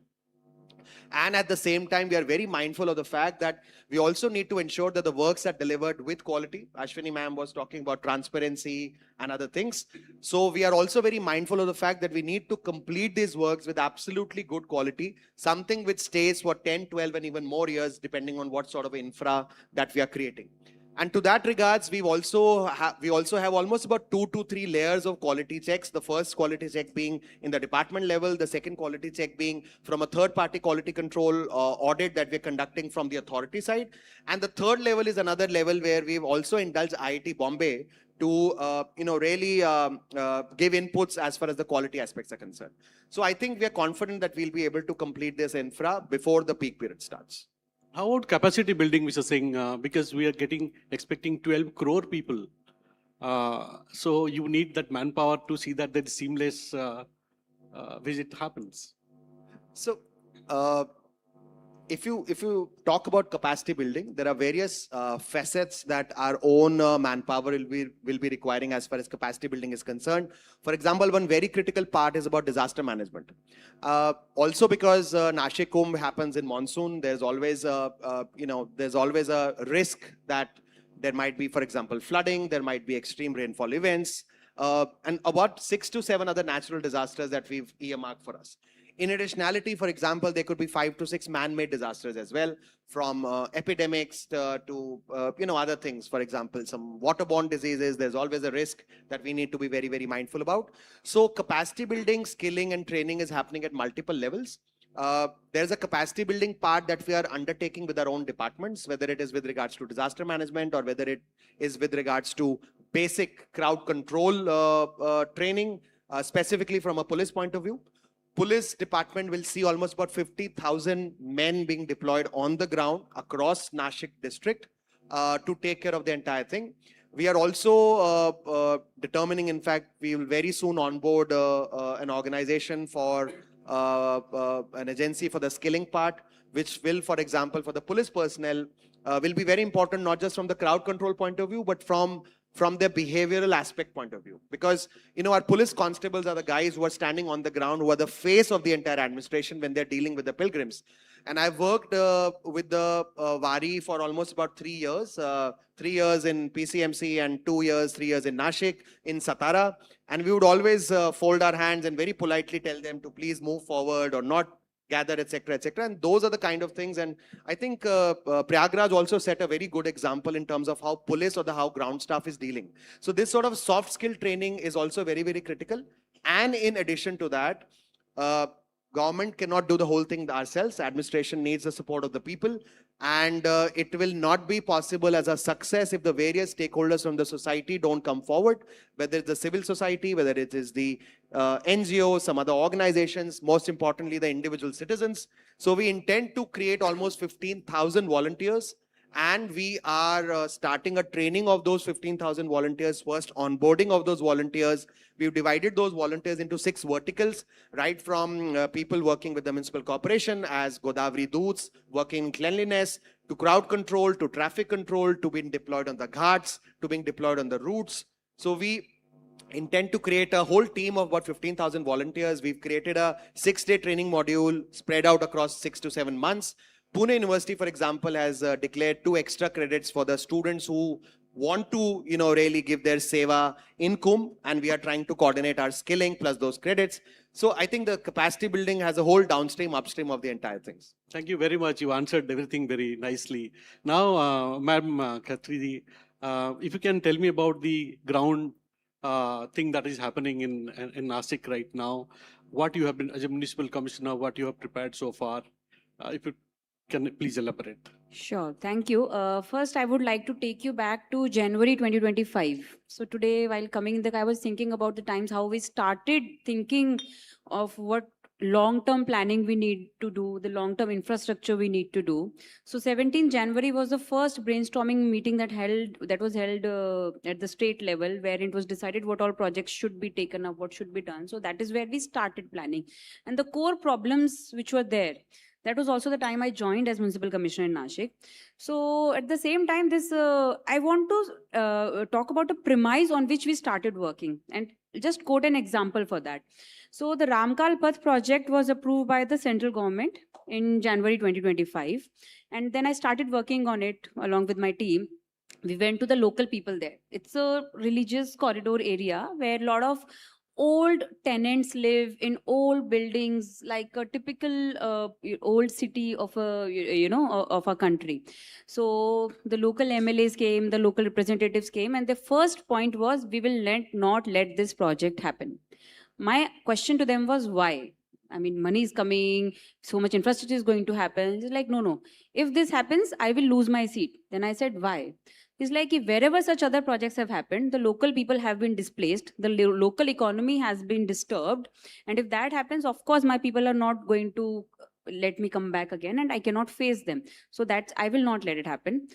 R: And at the same time, we are very mindful of the fact that we also need to ensure that the works are delivered with quality. Ashwini ma'am was talking about transparency and other things. So we are also very mindful of the fact that we need to complete these works with absolutely good quality, something which stays for 10, 12 and even more years, depending on what sort of infra that we are creating. And to that regards, we also have almost about 2 to 3 layers of quality checks. The first quality check being in the department level, the second quality check being from a third-party quality control audit that we're conducting from the authority side. And the third level is another level where we've also indulged IIT Bombay to really give inputs as far as the quality aspects are concerned. So I think we are confident that we'll be able to complete this infra before the peak period starts.
Q: How about capacity building, Mr. Singh? Because we are expecting 12 crore people. So you need that manpower to see that the seamless visit happens.
R: So if you talk about capacity building, there are various facets that our own manpower will be requiring as far as capacity building is concerned. For example, one very critical part is about disaster management. Also, because Nashik Kumbh happens in monsoon, there's always a risk that there might be, for example, flooding. There might be extreme rainfall events, and about 6 to 7 other natural disasters that we've earmarked for us. In additionality, for example, there could be 5 to 6 man-made disasters as well, from epidemics to other things. For example, some waterborne diseases. There's always a risk that we need to be very, very mindful about. So capacity building, skilling and training is happening at multiple levels. There's a capacity building part that we are undertaking with our own departments, whether it is with regards to disaster management or whether it is with regards to basic crowd control training, specifically from a police point of view. Police department will see almost about 50,000 men being deployed on the ground across Nashik district to take care of the entire thing. We are also determining, in fact, we will very soon onboard an organization for an agency for the skilling part, which will, for example, for the police personnel, will be very important, not just from the crowd control point of view, but from their behavioral aspect point of view. Because, you know, our police constables are the guys who are standing on the ground, who are the face of the entire administration when they're dealing with the pilgrims. And I've worked with the Wari for almost about 3 years. 3 years in PCMC and 3 years in Nashik, in Satara. And we would always fold our hands and very politely tell them to please move forward or not gather, etc., etc. And those are the kind of things. And I think Prayagraj also set a very good example in terms of how police or how ground staff is dealing. So this sort of soft skill training is also very, very critical. And in addition to that, government cannot do the whole thing ourselves. Administration needs the support of the people. And it will not be possible as a success if the various stakeholders from the society don't come forward, whether it's the civil society, whether it is the NGOs, some other organizations, most importantly, the individual citizens. So we intend to create almost 15,000 volunteers. And we are starting a training of those 15,000 volunteers, first onboarding of those volunteers. We've divided those volunteers into 6 verticals, right from people working with the municipal corporation as Godavari Doots, working in cleanliness, to crowd control, to traffic control, to being deployed on the ghats, to being deployed on the routes. So we intend to create a whole team of about 15,000 volunteers. We've created a 6-day training module spread out across 6 to 7 months. Pune University, for example, has declared 2 extra credits for the students who want to, you know, really give their seva in Kumbh, and we are trying to coordinate our skilling plus those credits. So I think the capacity building has a whole downstream, upstream of the entire things.
Q: Thank you very much. You answered everything very nicely. Now, Madam Khatri, if you can tell me about the ground thing that is happening in Nashik right now, what you have been, as a municipal commissioner, what you have prepared so far, if you can please elaborate.
S: Sure, thank you. First, I would like to take you back to January 2025. So today, while coming in the, I was thinking about the times how we started thinking of what long-term planning we need to do, the long-term infrastructure we need to do. So 17th January was the first brainstorming meeting that was held at the state level, where it was decided what all projects should be taken up, what should be done. So that is where we started planning. And the core problems which were there, that was also the time I joined as municipal commissioner in Nashik. So at the same time, I want to talk about a premise on which we started working, and just quote an example for that. So the Ramkal Path project was approved by the central government in January 2025. And then I started working on it along with my team. We went to the local people there. It's a religious corridor area where a lot of old tenants live in old buildings, like a typical old city of a country. So the local MLAs came, the local representatives came, and the first point was, we will not let this project happen. My question to them was, why? I mean, money is coming, so much infrastructure is going to happen. It's like, no. If this happens, I will lose my seat. Then I said, why? It's like, if wherever such other projects have happened, the local people have been displaced, the local economy has been disturbed. And if that happens, of course, my people are not going to let me come back again, and I cannot face them. So I will not let it happen.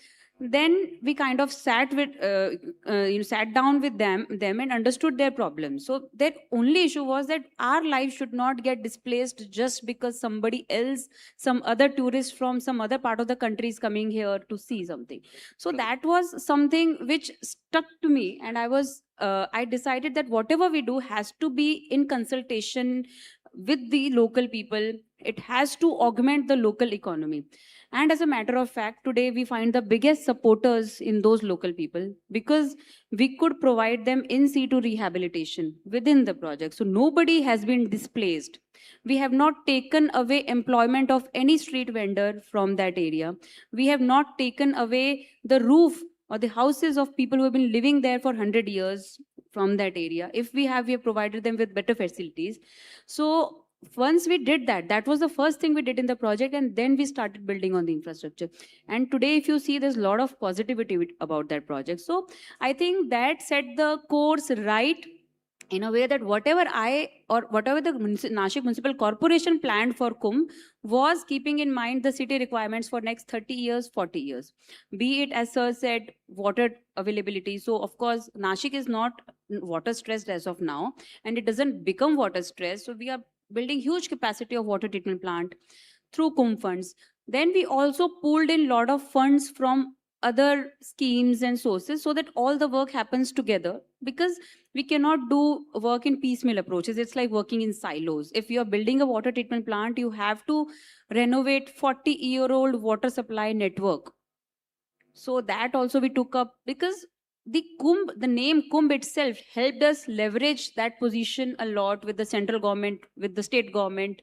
S: Then we kind of sat down with them and understood their problems. So their only issue was that our life should not get displaced just because somebody else, some other tourist from some other part of the country is coming here to see something. So that was something which stuck to me, and I decided that whatever we do has to be in consultation with the local people. It has to augment the local economy. And as a matter of fact, today we find the biggest supporters in those local people, because we could provide them in situ rehabilitation within the project. So nobody has been displaced. We have not taken away employment of any street vendor from that area. We have not taken away the roof or the houses of people who have been living there for 100 years from that area. If we have provided them with better facilities. So once we did that, that was the first thing we did in the project, and then we started building on the infrastructure. And today, if you see, there's a lot of positivity about that project. So I think that set the course right in a way that whatever the Nashik Municipal Corporation planned for Kumbh was keeping in mind the city requirements for next 30 years, 40 years. Be it, as Sir said, water availability. So of course, Nashik is not water stressed as of now, and it doesn't become water stressed. So we are building huge capacity of water treatment plant through Kumbh funds. Then we also pulled in lot of funds from other schemes and sources so that all the work happens together, because we cannot do work in piecemeal approaches. It's like working in silos. If you're building a water treatment plant, you have to renovate 40-year-old water supply network. So that also we took up, because the name Kumbh itself helped us leverage that position a lot with the central government, with the state government.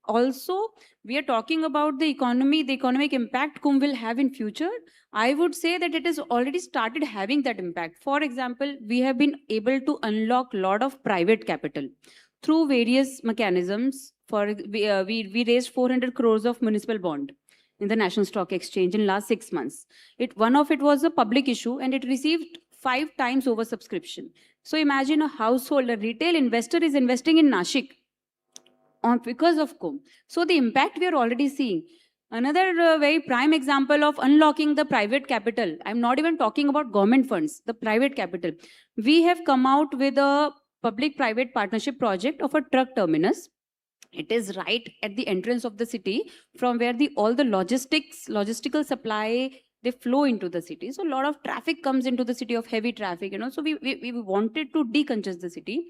S: Also, we are talking about the economic impact Kumbh will have in future. I would say that it has already started having that impact. For example, we have been able to unlock a lot of private capital through various mechanisms. We raised 400 crores of municipal bond in the National Stock Exchange in last 6 months. One of it was a public issue, and it received 5 times oversubscription. So imagine a household, a retail investor is investing in Nashik because of Kumbh. So the impact we are already seeing. Another very prime example of unlocking the private capital. I'm not even talking about government funds, the private capital. We have come out with a public-private partnership project of a truck terminus. It is right at the entrance of the city, from where all the logistical supply, they flow into the city. So a lot of traffic comes into the city, of heavy traffic, So we wanted to decongest the city.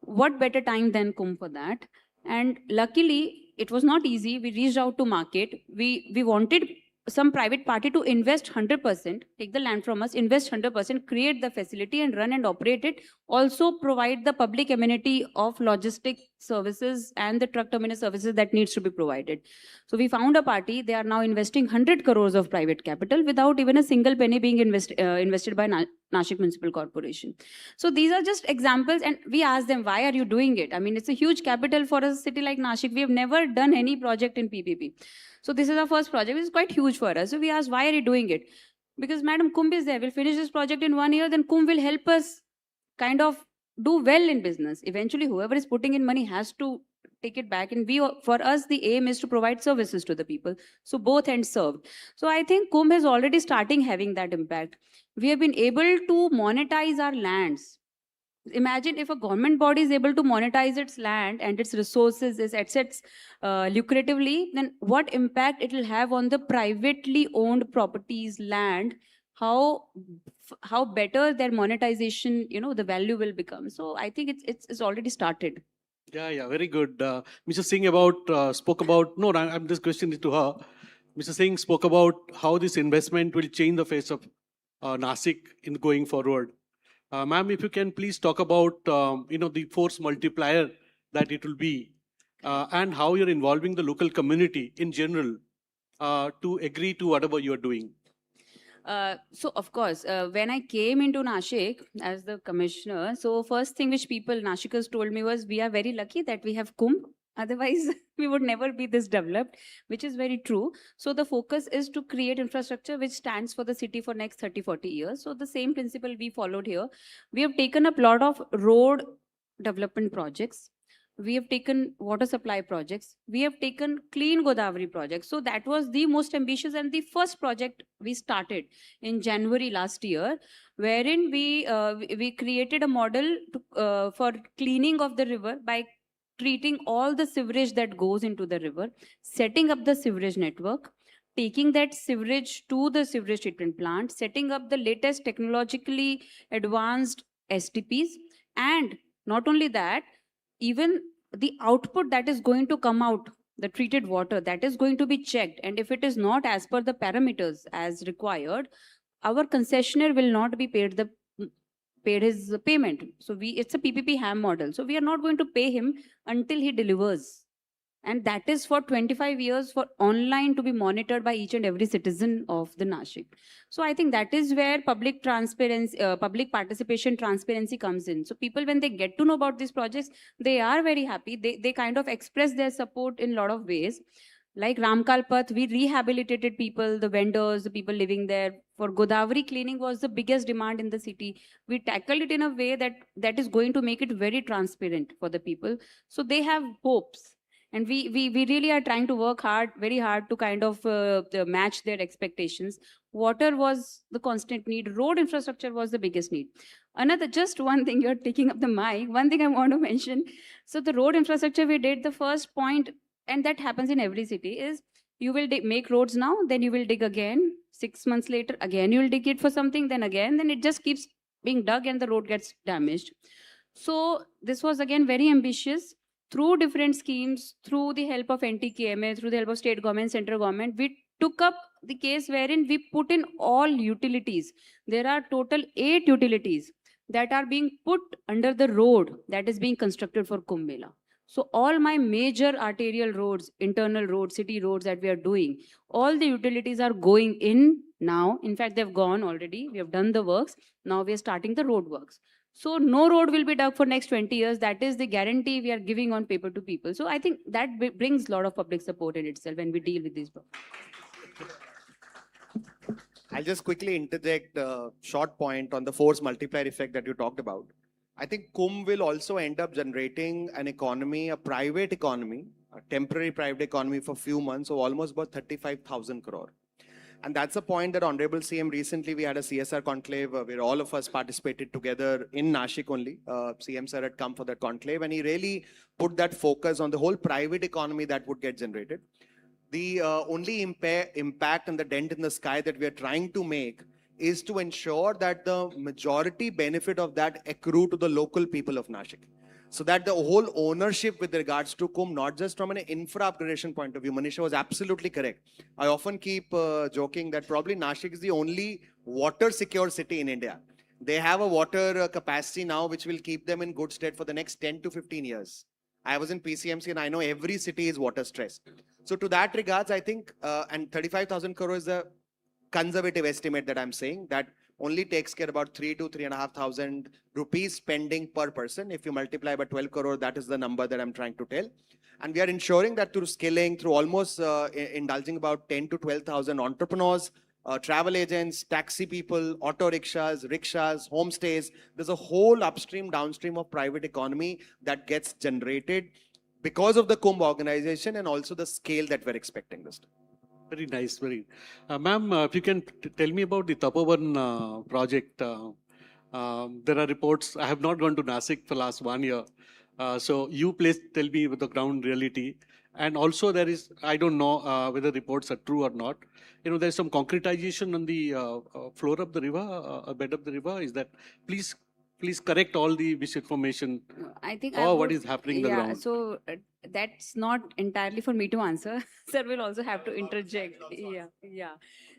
S: What better time than Kumbh for that? And luckily, it was not easy. We reached out to market. We wanted some private party to invest 100%, take the land from us, invest 100%, create the facility and run and operate it. Also provide the public amenity of logistic services and the truck terminal services that needs to be provided. So we found a party. They are now investing 100 crores of private capital without even a single penny being invested by Nashik Municipal Corporation. So these are just examples, and we asked them, why are you doing it? I mean, it's a huge capital for a city like Nashik. We have never done any project in PPP. So this is our first project. It's quite huge for us. So we asked, why are you doing it? Because Madam, Kumbh is there. We'll finish this project in 1 year. Then Kumbh will help us kind of do well in business. Eventually, whoever is putting in money has to take it back. And for us, the aim is to provide services to the people. So both ends served. So I think Kumbh is already starting having that impact. We have been able to monetize our lands. Imagine if a government body is able to monetize its land and its resources, its assets lucratively, then what impact it will have on the privately owned properties, land, how better their monetization, the value will become. So I think it's already started.
Q: Yeah, very good. Mr. Singh spoke about, no, I'm just questioning to her. Mr. Singh spoke about how this investment will change the face of Nashik in going forward. Ma'am, if you can please talk about, the force multiplier that it will be, and how you're involving the local community in general to agree to whatever you're doing.
S: So of course, when I came into Nashik as the commissioner, so first thing which Nashikers told me was, we are very lucky that we have Kumbh. Otherwise, we would never be this developed, which is very true. So the focus is to create infrastructure which stands for the city for next 30, 40 years. So the same principle we followed here. We have taken up a lot of road development projects. We have taken water supply projects. We have taken clean Godavari projects. So that was the most ambitious and the first project we started in January last year, wherein we created a model for cleaning of the river by treating all the sewerage that goes into the river, setting up the sewerage network, taking that sewerage to the sewerage treatment plant, setting up the latest technologically advanced STPs, and not only that, even the output that is going to come out, the treated water, that is going to be checked. And if it is not as per the parameters as required, our concessionaire will not be paid his payment. So it's a PPP HAM model. So we are not going to pay him until he delivers. And that is for 25 years for online to be monitored by each and every citizen of the Nashik. So I think that is where public transparency, public participation transparency comes in. So people, when they get to know about these projects, they are very happy. They kind of express their support in a lot of ways. Like Ramkal Path, we rehabilitated people, the vendors, the people living there. For Godavari, cleaning was the biggest demand in the city. We tackled it in a way that is going to make it very transparent for the people. So they have hopes. And we really are trying to work hard, very hard to kind of match their expectations. Water was the constant need. Road infrastructure was the biggest need. Another, just one thing, you're taking up the mic. One thing I want to mention. So the road infrastructure we did, the first point, and that happens in every city, is you will make roads now, then you will dig again. 6 months later, again you will dig it for something, then again, then it just keeps being dug and the road gets damaged. So this was again very ambitious. Through different schemes, through the help of NTKMA, through the help of state government, central government, we took up the case wherein we put in all utilities. There are total 8 utilities that are being put under the road that is being constructed for Kumbh Mela. So all my major arterial roads, internal roads, city roads that we are doing, all the utilities are going in now. In fact, they've gone already. We have done the works. Now we are starting the road works. So no road will be dug for next 20 years. That is the guarantee we are giving on paper to people. So I think that brings a lot of public support in itself when we deal with these problems.
R: I'll just quickly interject a short point on the force multiplier effect that you talked about. I think Kumbh will also end up generating an economy, a private economy, a temporary private economy for a few months of almost about 35,000 crore. And that's a point that Honorable CM recently, we had a CSR conclave where all of us participated together in Nashik only. CM sir had come for that conclave and he really put that focus on the whole private economy that would get generated. The only impact and the dent in the sky that we are trying to make is to ensure that the majority benefit of that accrue to the local people of Nashik. So that the whole ownership with regards to Kumbh, not just from an infra upgradation point of view, Manisha was absolutely correct. I often keep joking that probably Nashik is the only water secure city in India. They have a water capacity now which will keep them in good stead for the next 10 to 15 years. I was in PCMC and I know every city is water stressed. So to that regards, I think, and 35,000 crore is a conservative estimate that I'm saying, that only takes care about 3 to 3,500 rupees spending per person. If you multiply by 12 crore, that is the number that I'm trying to tell. And we are ensuring that through skilling, through almost indulging about 10 to 12,000 entrepreneurs, travel agents, taxi people, auto rickshaws, homestays. There's a whole upstream, downstream of private economy that gets generated because of the Kumbh organization and also the scale that we're expecting this to.
Q: Very nice, very. Ma'am, if you can tell me about the Tapovan project. There are reports, I have not gone to Nashik for last 1 year. So you please tell me with the ground reality. And also there is, I don't know whether reports are true or not. You know, there's some concretization on the floor of the river, bed of the river. Is that, please correct all the misinformation.
S: I think
Q: what is happening on the ground.
S: So that's not entirely for me to answer. Sir will also have to interject. Yeah.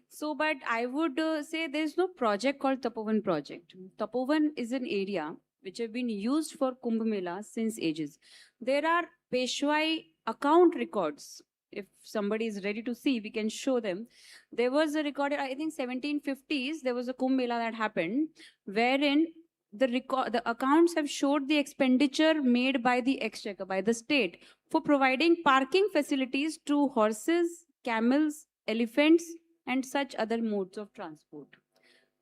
S: So, but I would say there's no project called Tapovan project. Tapovan is an area which have been used for Kumbh Mela since ages. There are Peshwai account records. If somebody is ready to see, we can show them. There was a record, I think 1750s, there was a Kumbh Mela that happened, wherein the accounts have showed the expenditure made by the exchequer, by the state, for providing parking facilities to horses, camels, elephants, and such other modes of transport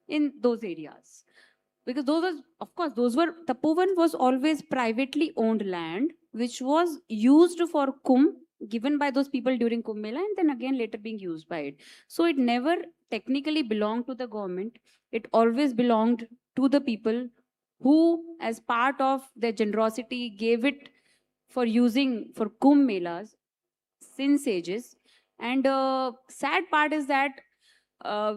S: in those areas. Because Tapovan was always privately owned land, which was used for Kumbh, given by those people during Kumbh Mela, and then again later being used by it. So it never technically belonged to the government. It always belonged to the people who, as part of their generosity, gave it for using for Kumbh Melas since ages. And sad part is that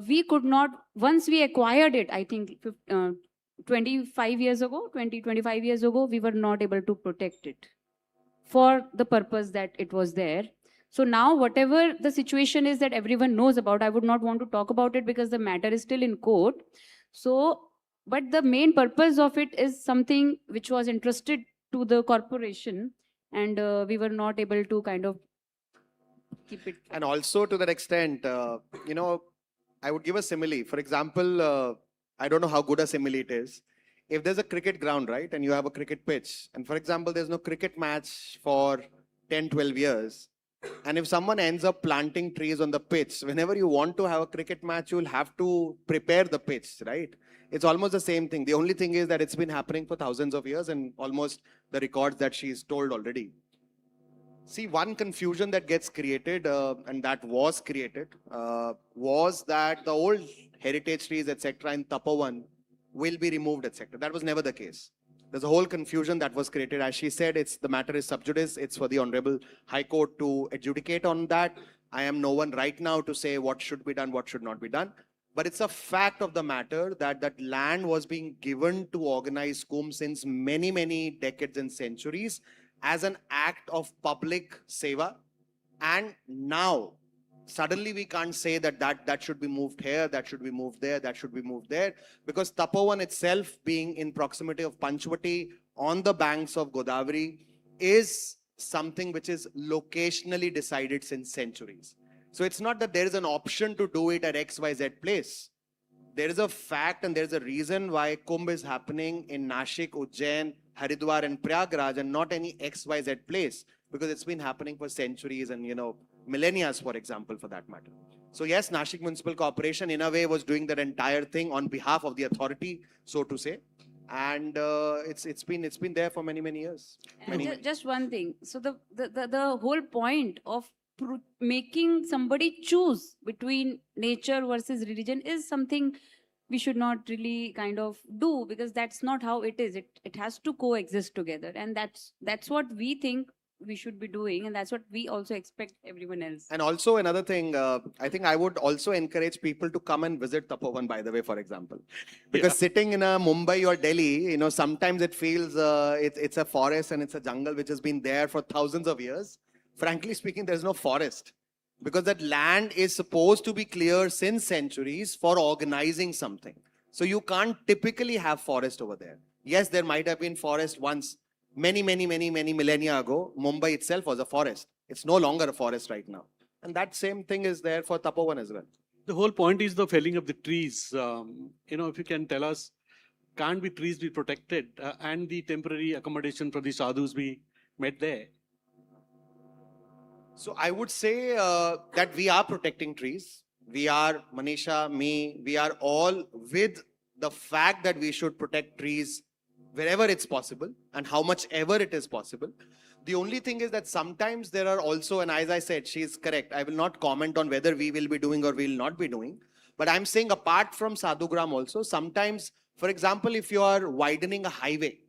S: we could not, once we acquired it, I think 25 years ago, we were not able to protect it for the purpose that it was there. So now whatever the situation is that everyone knows about, I would not want to talk about it because the matter is still in court. So, but the main purpose of it is something which was entrusted to the corporation, and we were not able to kind of keep it.
R: And also to that extent, you know, I would give a simile. For example, I don't know how good a simile it is. If there's a cricket ground, right, and you have a cricket pitch, and for example, there's no cricket match for 10, 12 years, And if someone ends up planting trees on the pitch, whenever you want to have a cricket match, you'll have to prepare the pitch, right? It's almost the same thing. The only thing is that it's been happening for thousands of years and almost the records that she's told already. See, one confusion that gets created, and that was created, was that the old heritage trees, etc., in Tapovan will be removed, etc. That was never the case. There's a whole confusion that was created. As she said, the matter is sub judice. It's for the Honorable High Court to adjudicate on that. I am no one right now to say what should be done, what should not be done. But it's a fact of the matter that that land was being given to organize Kumbh since many, many decades and centuries as an act of public seva. And now, suddenly we can't say that should be moved here, that should be moved there, that should be moved there, because Tapovan itself, being in proximity of Panchvati on the banks of Godavari, is something which is locationally decided since centuries. So it's not that there is an option to do it at XYZ place. There is a fact and there is a reason why Kumbh is happening in Nashik, Ujjain, Haridwar and Prayagraj and not any XYZ place, because it's been happening for centuries and, millennia, for example, for that matter. So yes, Nashik Municipal Corporation in a way was doing that entire thing on behalf of the authority, so to say. And it's been there for many, many years.
S: Just one thing. So the whole point of making somebody choose between nature versus religion is something we should not really kind of do, because that's not how it is. It has to coexist together, and that's what we think we should be doing, and that's what we also expect everyone else.
R: And also another thing, I think I would also encourage people to come and visit Tapovan, by the way, for example. Because sitting in a Mumbai or Delhi, sometimes it feels it's a forest and it's a jungle which has been there for thousands of years. Frankly speaking, there's no forest, because that land is supposed to be clear since centuries for organizing something. So you can't typically have forest over there. Yes, there might have been forest once, many millennia ago. Mumbai itself was a forest. It's no longer a forest right now. And that same thing is there for Tapovan as well.
Q: The whole point is the felling of the trees. If you can tell us, can't the trees be protected and the temporary accommodation for the sadhus be met there?
R: So I would say that we are protecting trees. We are, Manisha, me, we are all with the fact that we should protect trees wherever it's possible and how much ever it is possible. The only thing is that sometimes there are also, and as I said, she is correct, I will not comment on whether we will be doing or we will not be doing. But I'm saying apart from Sadhugram also, sometimes, for example, if you are widening a highway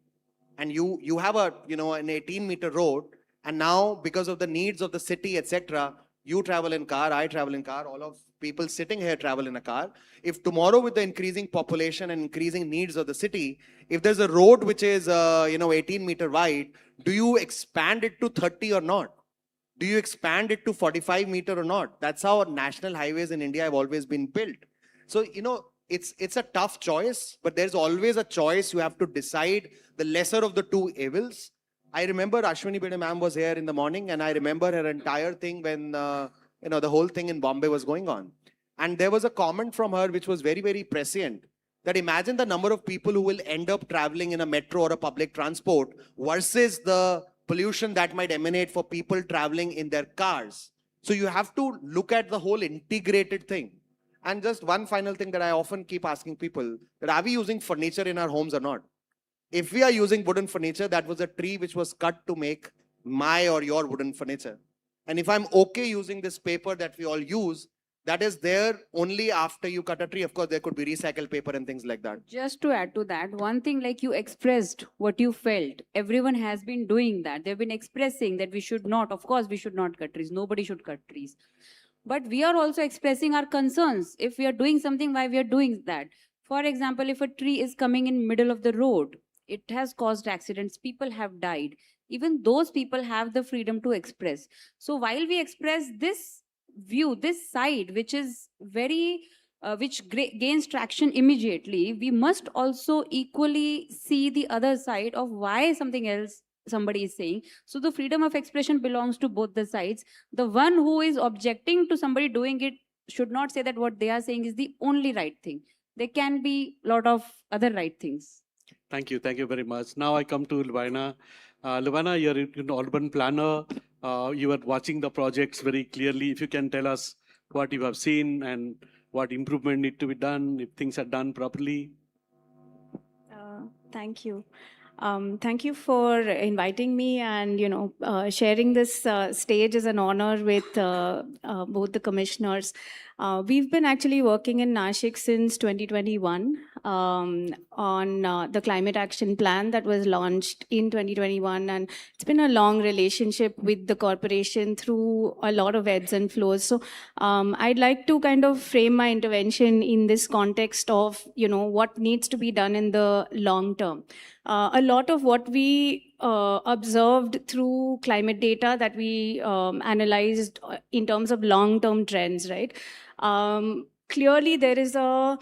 R: and you have an 18-meter road, and now because of the needs of the city, etc., you travel in car, I travel in car, all of people sitting here travel in a car. If tomorrow with the increasing population and increasing needs of the city, if there's a road which is 18-meter wide, do you expand it to 30 or not? Do you expand it to 45-meter or not? That's how national highways in India have always been built. So, it's a tough choice, but there's always a choice. You have to decide the lesser of the two evils. I remember Ashwini Bede ma'am was here in the morning, and I remember her entire thing when, the whole thing in Bombay was going on. And there was a comment from her which was very, very prescient, that imagine the number of people who will end up traveling in a metro or a public transport versus the pollution that might emanate for people traveling in their cars. So you have to look at the whole integrated thing. And just one final thing that I often keep asking people, that are we using furniture in our homes or not? If we are using wooden furniture, that was a tree which was cut to make my or your wooden furniture. And if I'm okay using this paper that we all use, that is there only after you cut a tree. Of course, there could be recycled paper and things like that.
S: Just to add to that, one thing, like you expressed what you felt. Everyone has been doing that. They've been expressing that we should not, of course, we should not cut trees. Nobody should cut trees. But we are also expressing our concerns. If we are doing something, why we are doing that? For example, if a tree is coming in middle of the road, it has caused accidents, people have died. Even those people have the freedom to express. So while we express this view, this side, which is very, which gains traction immediately, we must also equally see the other side of why something else somebody is saying. So the freedom of expression belongs to both the sides. The one who is objecting to somebody doing it should not say that what they are saying is the only right thing. There can be a lot of other right things.
Q: Thank you very much. Now I come to Lubaina. Lubaina, you're an urban planner. You were watching the projects very clearly. If you can tell us what you have seen and what improvement need to be done, if things are done properly.
S: Thank you. Thank you for inviting me, and sharing this stage is an honor with both the commissioners. We've been actually working in Nashik since 2021 on the climate action plan that was launched in 2021, and it's been a long relationship with the corporation through a lot of ebbs and flows. So I'd like to kind of frame my intervention in this context of what needs to be done in the long term. A lot of what we observed through climate data that we analyzed in terms of long-term trends, right? Clearly, there is a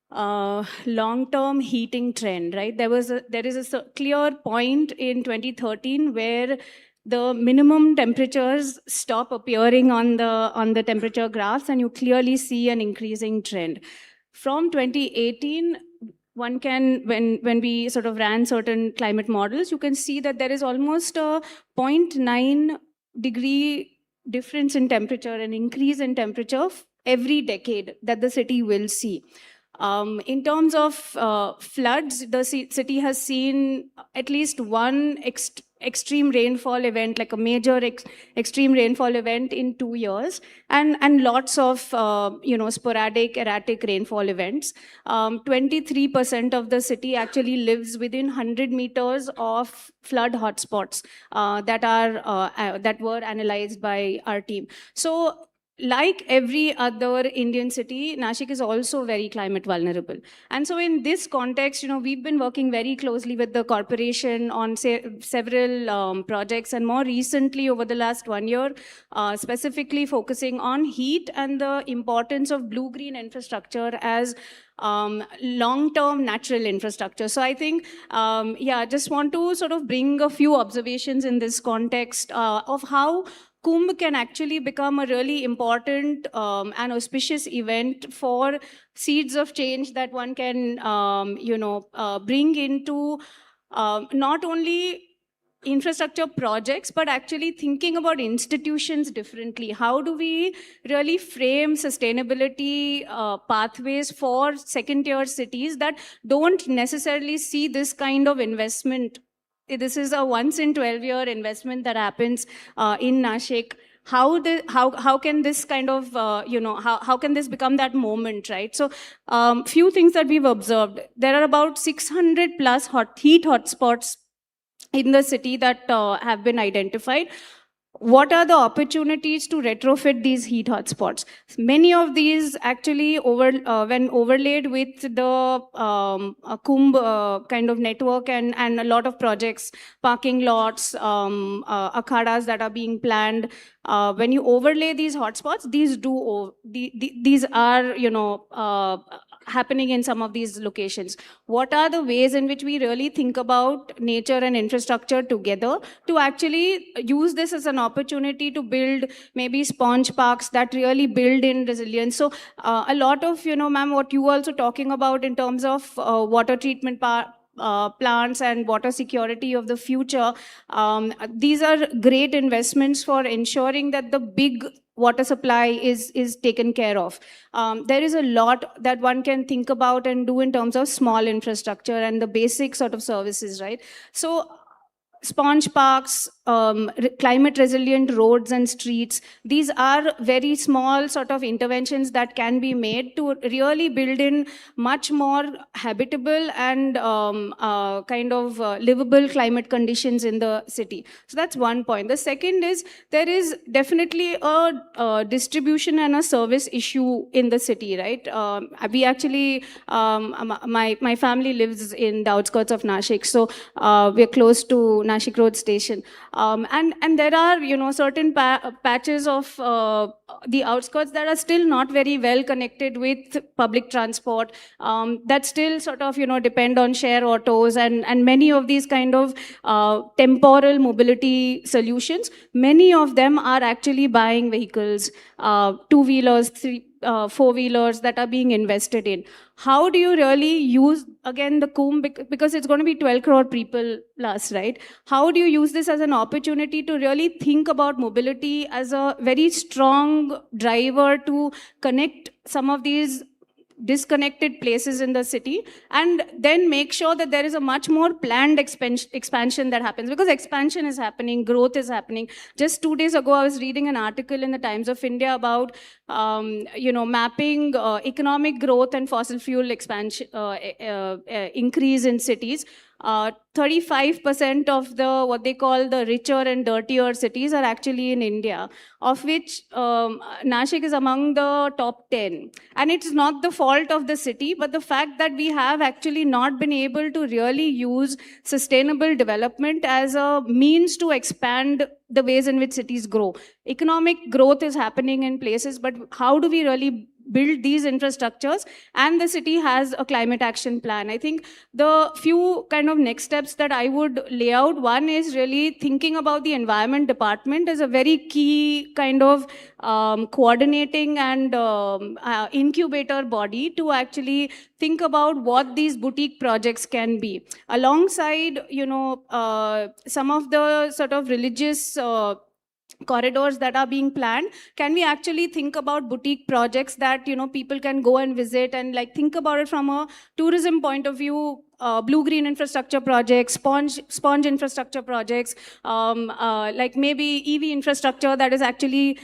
S: long-term heating trend, right? There is a clear point in 2013 where the minimum temperatures stop appearing on the temperature graphs, and you clearly see an increasing trend. From 2018, one can, when we sort of ran certain climate models, you can see that there is almost a 0.9 degree difference in temperature, an increase in temperature every decade that the city will see. In terms of floods, the city has seen at least one extreme rainfall event, like a major extreme rainfall event in 2 years, and lots of sporadic erratic rainfall events. 23% of the city actually lives within 100 meters of flood hotspots that were analyzed by our team. So like every other Indian city, Nashik is also very climate vulnerable. And so in this context, we've been working very closely with the corporation on several projects, and more recently over the last 1 year, specifically focusing on heat and the importance of blue-green infrastructure as long-term natural infrastructure. So I think, just want to sort of bring a few observations in this context of how Kumbh can actually become a really important and auspicious event for seeds of change that one can, bring into not only infrastructure projects, but actually thinking about institutions differently. How do we really frame sustainability pathways for second-tier cities that don't necessarily see this kind of investment? This is a once in 12-year investment that happens in Nashik. How can this kind of, how can this become that moment, right? So few things that we've observed. There are about 600 plus heat hotspots in the city that have been identified. What are the opportunities to retrofit these heat hotspots? Many of these actually, when overlaid with the Kumbh kind of network and a lot of projects, parking lots, akhadas that are being planned, when you overlay these hotspots, these are, happening in some of these locations. What are the ways in which we really think about nature and infrastructure together to actually use this as an opportunity to build maybe sponge parks that really build in resilience? So a lot of, ma'am, what you also talking about in terms of water treatment plants and water security of the future, these are great investments for ensuring that the big water supply is taken care of. There is a lot that one can think about and do in terms of small infrastructure and the basic sort of services, right? So sponge parks, climate resilient roads and streets, these are very small sort of interventions that can be made to really build in much more habitable and kind of livable climate conditions in the city. So that's one point. The second is there is definitely a distribution and a service issue in the city, right? We actually, my family lives in the outskirts of Nashik, so we're close to Nashik Road Station. And there are, certain patches of the outskirts that are still not very well connected with public transport, that still sort of, depend on share autos and many of these kind of temporal mobility solutions. Many of them are actually buying vehicles, two-wheelers, four-wheelers that are being invested in. How do you really use, again, the Kumbh, because it's going to be 12 crore people plus, right? How do you use this as an opportunity to really think about mobility as a very strong driver to connect some of these disconnected places in the city, and then make sure that there is a much more planned expansion that happens, because expansion is happening, growth is happening. Just 2 days ago, I was reading an article in the Times of India about mapping economic growth and fossil fuel expansion increase in cities. 35% of the what they call the richer and dirtier cities are actually in India, of which Nashik is among the top 10. And it's not the fault of the city, but the fact that we have actually not been able to really use sustainable development as a means to expand the ways in which cities grow. Economic growth is happening in places, but how do we really build these infrastructures? And the city has a climate action plan. I think the few kind of next steps that I would lay out, one is really thinking about the environment department as a very key kind of coordinating and incubator body to actually think about what these boutique projects can be. Alongside, some of the sort of religious corridors that are being planned, can we actually think about boutique projects that people can go and visit, and like think about it from a tourism point of view? Blue-green infrastructure projects, sponge infrastructure projects, like maybe EV infrastructure that is actually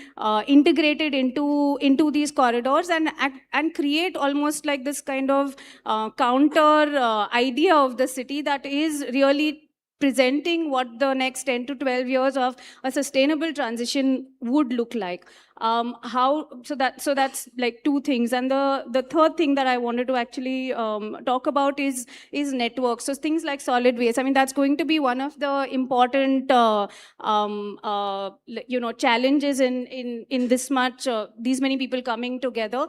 S: integrated into these corridors, and create almost like this kind of counter idea of the city that is really presenting what the next 10 to 12 years of a sustainable transition would look like. So that's like two things. And the third thing that I wanted to actually talk about is networks. So things like solid waste. I mean, that's going to be one of the important challenges in this much these many people coming together.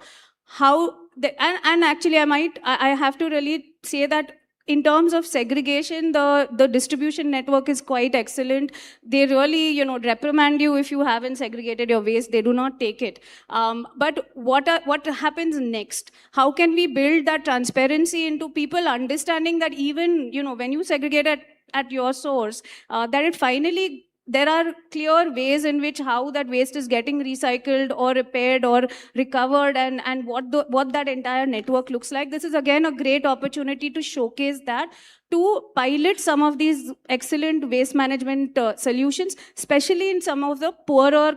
S: And actually I have to really say that in terms of segregation, the distribution network is quite excellent. They really, reprimand you if you haven't segregated your waste. They do not take it. But what happens next? How can we build that transparency into people understanding that even, when you segregate at your source, that it finally there are clear ways in which how that waste is getting recycled or repaired or recovered, and what that entire network looks like. This is again a great opportunity to showcase that, to pilot some of these excellent waste management solutions, especially in some of the poorer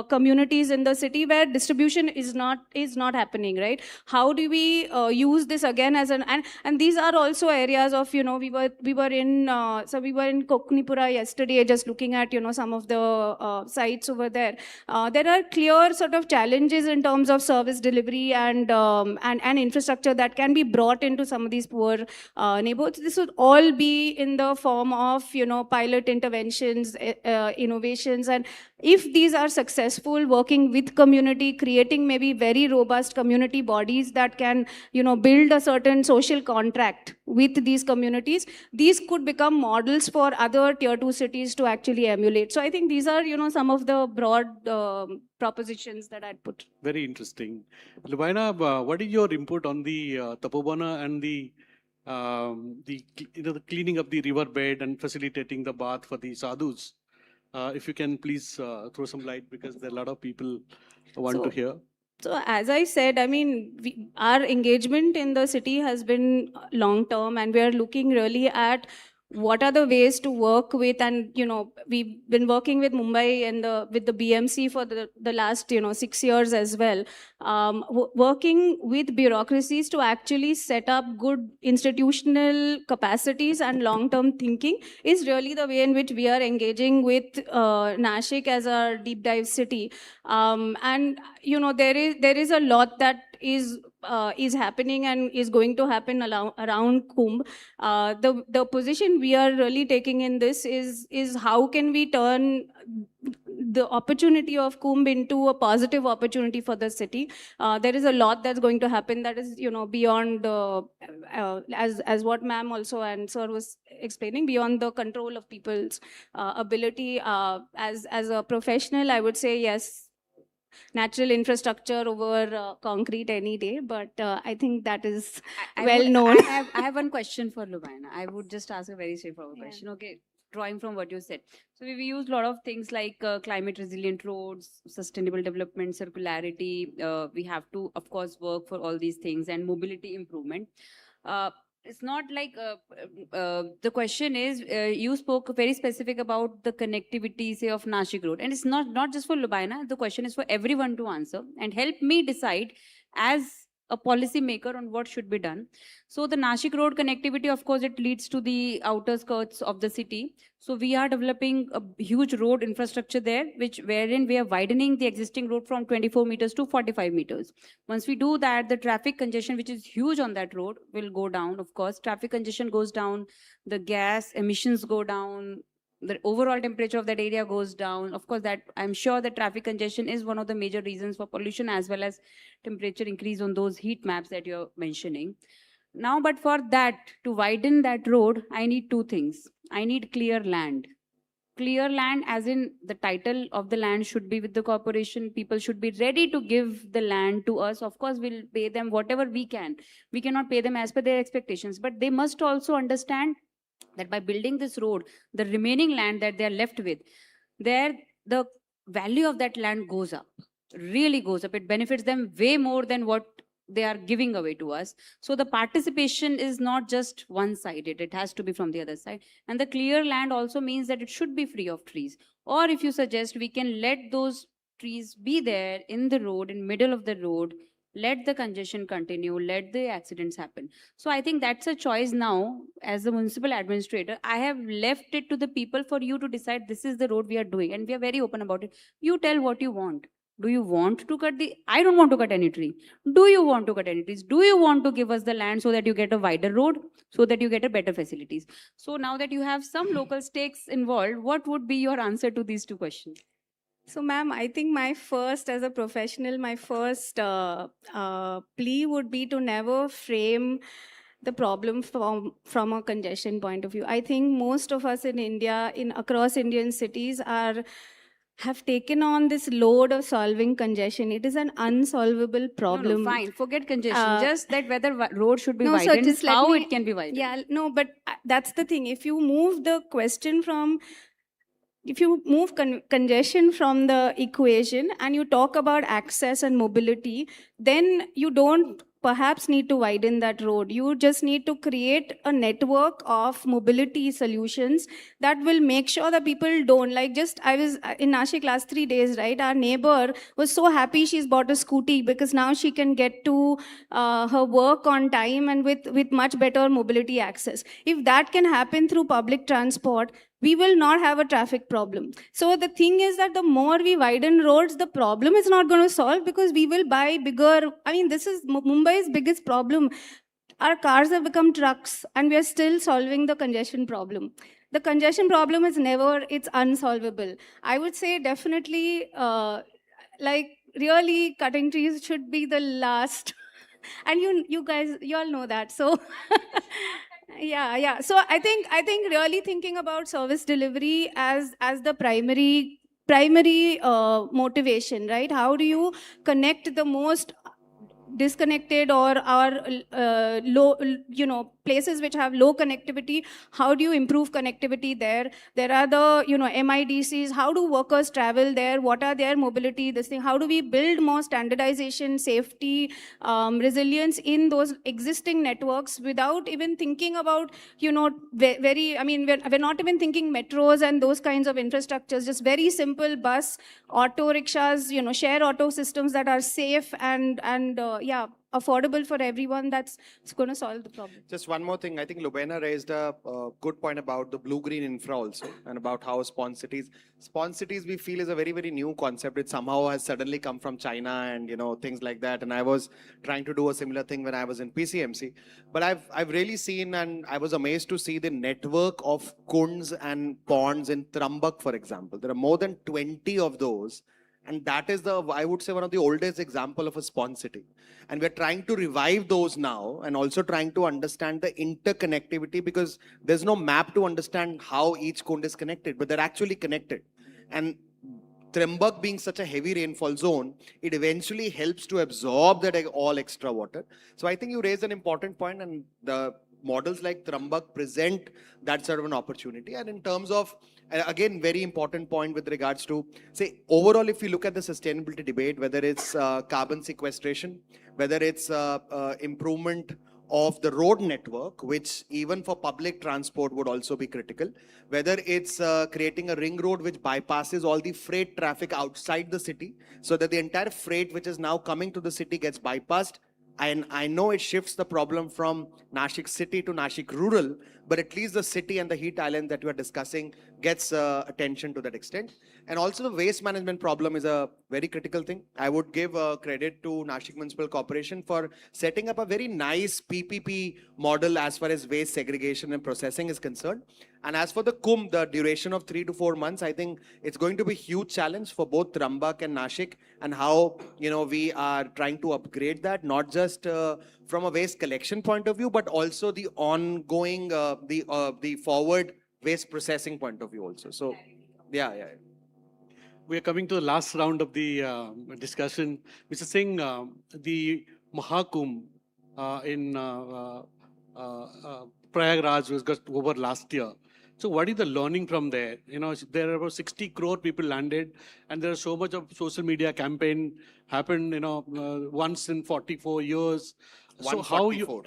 S: communities in the city where distribution is not happening, right? How do we use this again as and these are also areas of, we were in Koknipura yesterday, just looking at some of the sites over there. There are clear sort of challenges in terms of service delivery and infrastructure that can be brought into some of these poor neighborhoods. This would all be in the form of pilot interventions, innovations, and if these are successful, working with community, creating maybe very robust community bodies that can build a certain social contract with these communities, these could become models for other tier 2 cities to actually emulate. So I think these are some of the broad propositions that I'd put.
Q: Very interesting. Lubaina, what is your input on the Tapobana and the cleaning up the riverbed and facilitating the bath for the sadhus? If you can please throw some light, because there are a lot of people who want to hear.
S: So as I said, I mean, our engagement in the city has been long term, and we are looking really at what are the ways to work with, and we've been working with Mumbai and with the BMC for the last 6 years as well, working with bureaucracies to actually set up good institutional capacities and long-term thinking is really the way in which we are engaging with Nashik as our deep dive city. And there is a lot that is happening and is going to happen around Kumbh. The position we are really taking in this is how can we turn the opportunity of Kumbh into a positive opportunity for the city. There is a lot that's going to happen that is beyond as what ma'am also and sir was explaining, beyond the control of people's ability. As a professional, I would say yes,
T: natural infrastructure over concrete any day, but I think that is
S: I
T: well
S: would-
T: known.
S: I have one question for Lubaina. I would just ask a very straightforward question. Okay, drawing from what you said. So we've used a lot of things like climate resilient roads, sustainable development, circularity. We have to, of course, work for all these things and mobility improvement. It's not like the question is you spoke very specific about the connectivity, say, of Nashik Road, and it's not just for Lubaina. The question is for everyone to answer and help me decide as a policy maker on what should be done. So the Nashik Road connectivity, of course, it leads to the outer skirts of the city. So we are developing a huge road infrastructure there, wherein we are widening the existing road from 24 meters to 45 meters. Once we do that, the traffic congestion, which is huge on that road, will go down. Of course, traffic congestion goes down, the gas emissions go down, the overall temperature of that area goes down. Of course, that I'm sure that traffic congestion is one of the major reasons for pollution as well as temperature increase on those heat maps that you're mentioning. Now, but for that, to widen that road, I need two things. I need clear land. Clear land, as in the title of the land should be with the corporation. People should be ready to give the land to us. Of course, we'll pay them whatever we can. We cannot pay them as per their expectations, but they must also understand that by building this road, the remaining land that they are left with, there the value of that land goes up, really goes up. It benefits them way more than what they are giving away to us. So the participation is not just one-sided, it has to be from the other side. And the clear land also means that it should be free of trees. Or if you suggest, we can let those trees be there in the road, in middle of the road, let the congestion continue, let the accidents happen. So I think that's a choice now. As a municipal administrator, I have left it to the people for you to decide this is the road we are doing, and we are very open about it. You tell what you want. Do you want to cut the... I don't want to cut any tree. Do you want to cut any trees? Do you want to give us the land so that you get a wider road, so that you get a better facilities? So now that you have some local stakes involved, what would be your answer to these two questions?
T: So, ma'am, I think my first, as a professional, my first plea would be to never frame the problem from a congestion point of view. I think most of us in India, across Indian cities, have taken on this load of solving congestion. It is an unsolvable problem.
S: No, fine. Forget congestion. Just that whether road should be
T: no,
S: widened,
T: so just let
S: how
T: me,
S: it can be widened.
T: Yeah, no, but that's the thing. If you move the question from... If you move congestion from the equation and you talk about access and mobility, then you don't perhaps need to widen that road. You just need to create a network of mobility solutions that will make sure that people don't. Like, just, I was in Nashik last 3 days, right? Our neighbor was so happy she's bought a scooty because now she can get to her work on time and with much better mobility access. If that can happen through public transport, we will not have a traffic problem. So the thing is that the more we widen roads, the problem is not going to solve, because we will buy bigger. I mean, this is Mumbai's biggest problem. Our cars have become trucks and we are still solving the congestion problem. The congestion problem is never, it's unsolvable. I would say definitely, like, really cutting trees should be the last. And you guys, you all know that. So yeah. So I think really thinking about service delivery as the primary motivation, right? How do you connect the most disconnected or low, places which have low connectivity? How do you improve connectivity there? There are the, MIDCs. How do workers travel there? What are their mobility? This thing. How do we build more standardization, safety, resilience in those existing networks without even thinking about, very, I mean, we're not even thinking metros and those kinds of infrastructures, just very simple bus, auto rickshaws, share auto systems that are safe and affordable for everyone. That's going to solve the problem.
R: Just one more thing. I think Lubaina raised a good point about the blue-green infra also, and about how spawn cities we feel is a very, very new concept. It somehow has suddenly come from China and, things like that. And I was trying to do a similar thing when I was in PCMC. But I've really seen, and I was amazed to see the network of kunds and ponds in Trambak, for example. There are more than 20 of those. And that is I would say, one of the oldest example of a spawn city. And we're trying to revive those now, and also trying to understand the interconnectivity, because there's no map to understand how each kund is connected, but they're actually connected. And Trambak being such a heavy rainfall zone, it eventually helps to absorb that all extra water. So I think you raised an important point, and the models like Trambak present that sort of an opportunity. And in terms of, again, very important point with regards to, say, overall, if you look at the sustainability debate, whether it's carbon sequestration, whether it's improvement of the road network, which even for public transport would also be critical, whether it's creating a ring road which bypasses all the freight traffic outside the city, so that the entire freight which is now coming to the city gets bypassed. And I know it shifts the problem from Nashik city to Nashik rural, but at least the city and the heat island that we are discussing gets attention to that extent. And also the waste management problem is a very critical thing. I would give credit to Nashik Municipal Corporation for setting up a very nice PPP model as far as waste segregation and processing is concerned. And as for the Kumbh, the duration of 3 to 4 months, I think it's going to be a huge challenge for both Trambak and Nashik, and how we are trying to upgrade that, not just from a waste collection point of view, but also the ongoing, the forward waste processing point of view also. So, yeah.
Q: We are coming to the last round of the discussion. Mr. Singh, the Mahakumbh in Prayagraj was just over last year. So what is the learning from there? There are about 60 crore people landed, and there's so much of social media campaign happened, once in 44 years. So how you,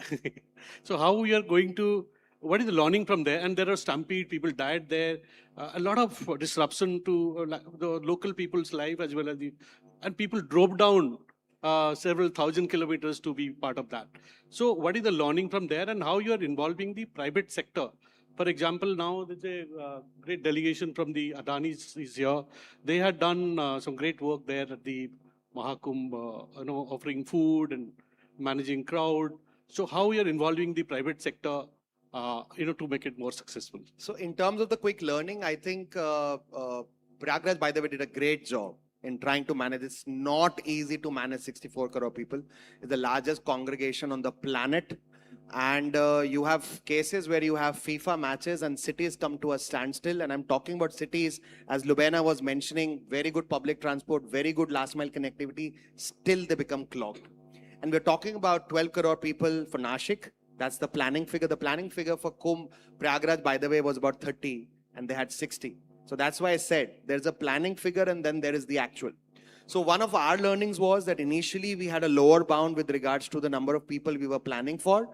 Q: so how we are going to, what is the learning from there? And there are stampede, people died there, a lot of disruption to the local people's life as well as and people drove down several thousand kilometers to be part of that. So what is the learning from there, and how you are involving the private sector? For example, now there's a great delegation from the Adanis is here. They had done some great work there at the Mahakumbh, offering food and managing crowd. So how you are involving the private sector, to make it more successful?
R: So in terms of the quick learning, I think Prayagraj, by the way, did a great job in trying to manage. It's not easy to manage 64 crore people. It's the largest congregation on the planet. And you have cases where you have FIFA matches and cities come to a standstill. And I'm talking about cities, as Lubena was mentioning, very good public transport, very good last mile connectivity, still they become clogged. And we're talking about 12 crore people for Nashik. That's the planning figure. The planning figure for Kumbh, Prayagraj, by the way, was about 30, and they had 60. So that's why I said there's a planning figure and then there is the actual. So one of our learnings was that initially we had a lower bound with regards to the number of people we were planning for.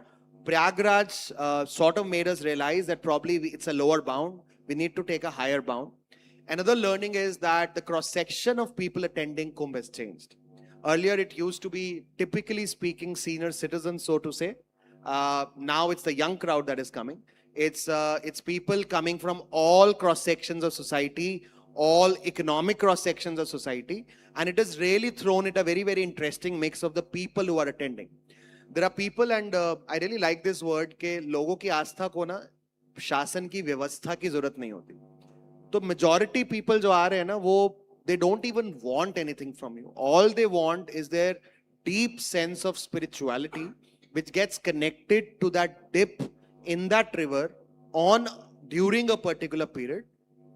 R: Prayagraj sort of made us realize that probably it's a lower bound. We need to take a higher bound. Another learning is that the cross-section of people attending Kumbh has changed. Earlier, it used to be, typically speaking, senior citizens, so to say. Now it's the young crowd that is coming. It's people coming from all cross-sections of society, all economic cross-sections of society. And it has really thrown it a very, very interesting mix of the people who are attending. There are people, and I really like this word, कि लोगों की आस्था को ना शासन की व्यवस्था की जरूरत नहीं होती. तो majority people जो आ रहे हैं ना, वो they don't even want anything from you. All they want is their deep sense of spirituality, which gets connected to that dip in that river during a particular period.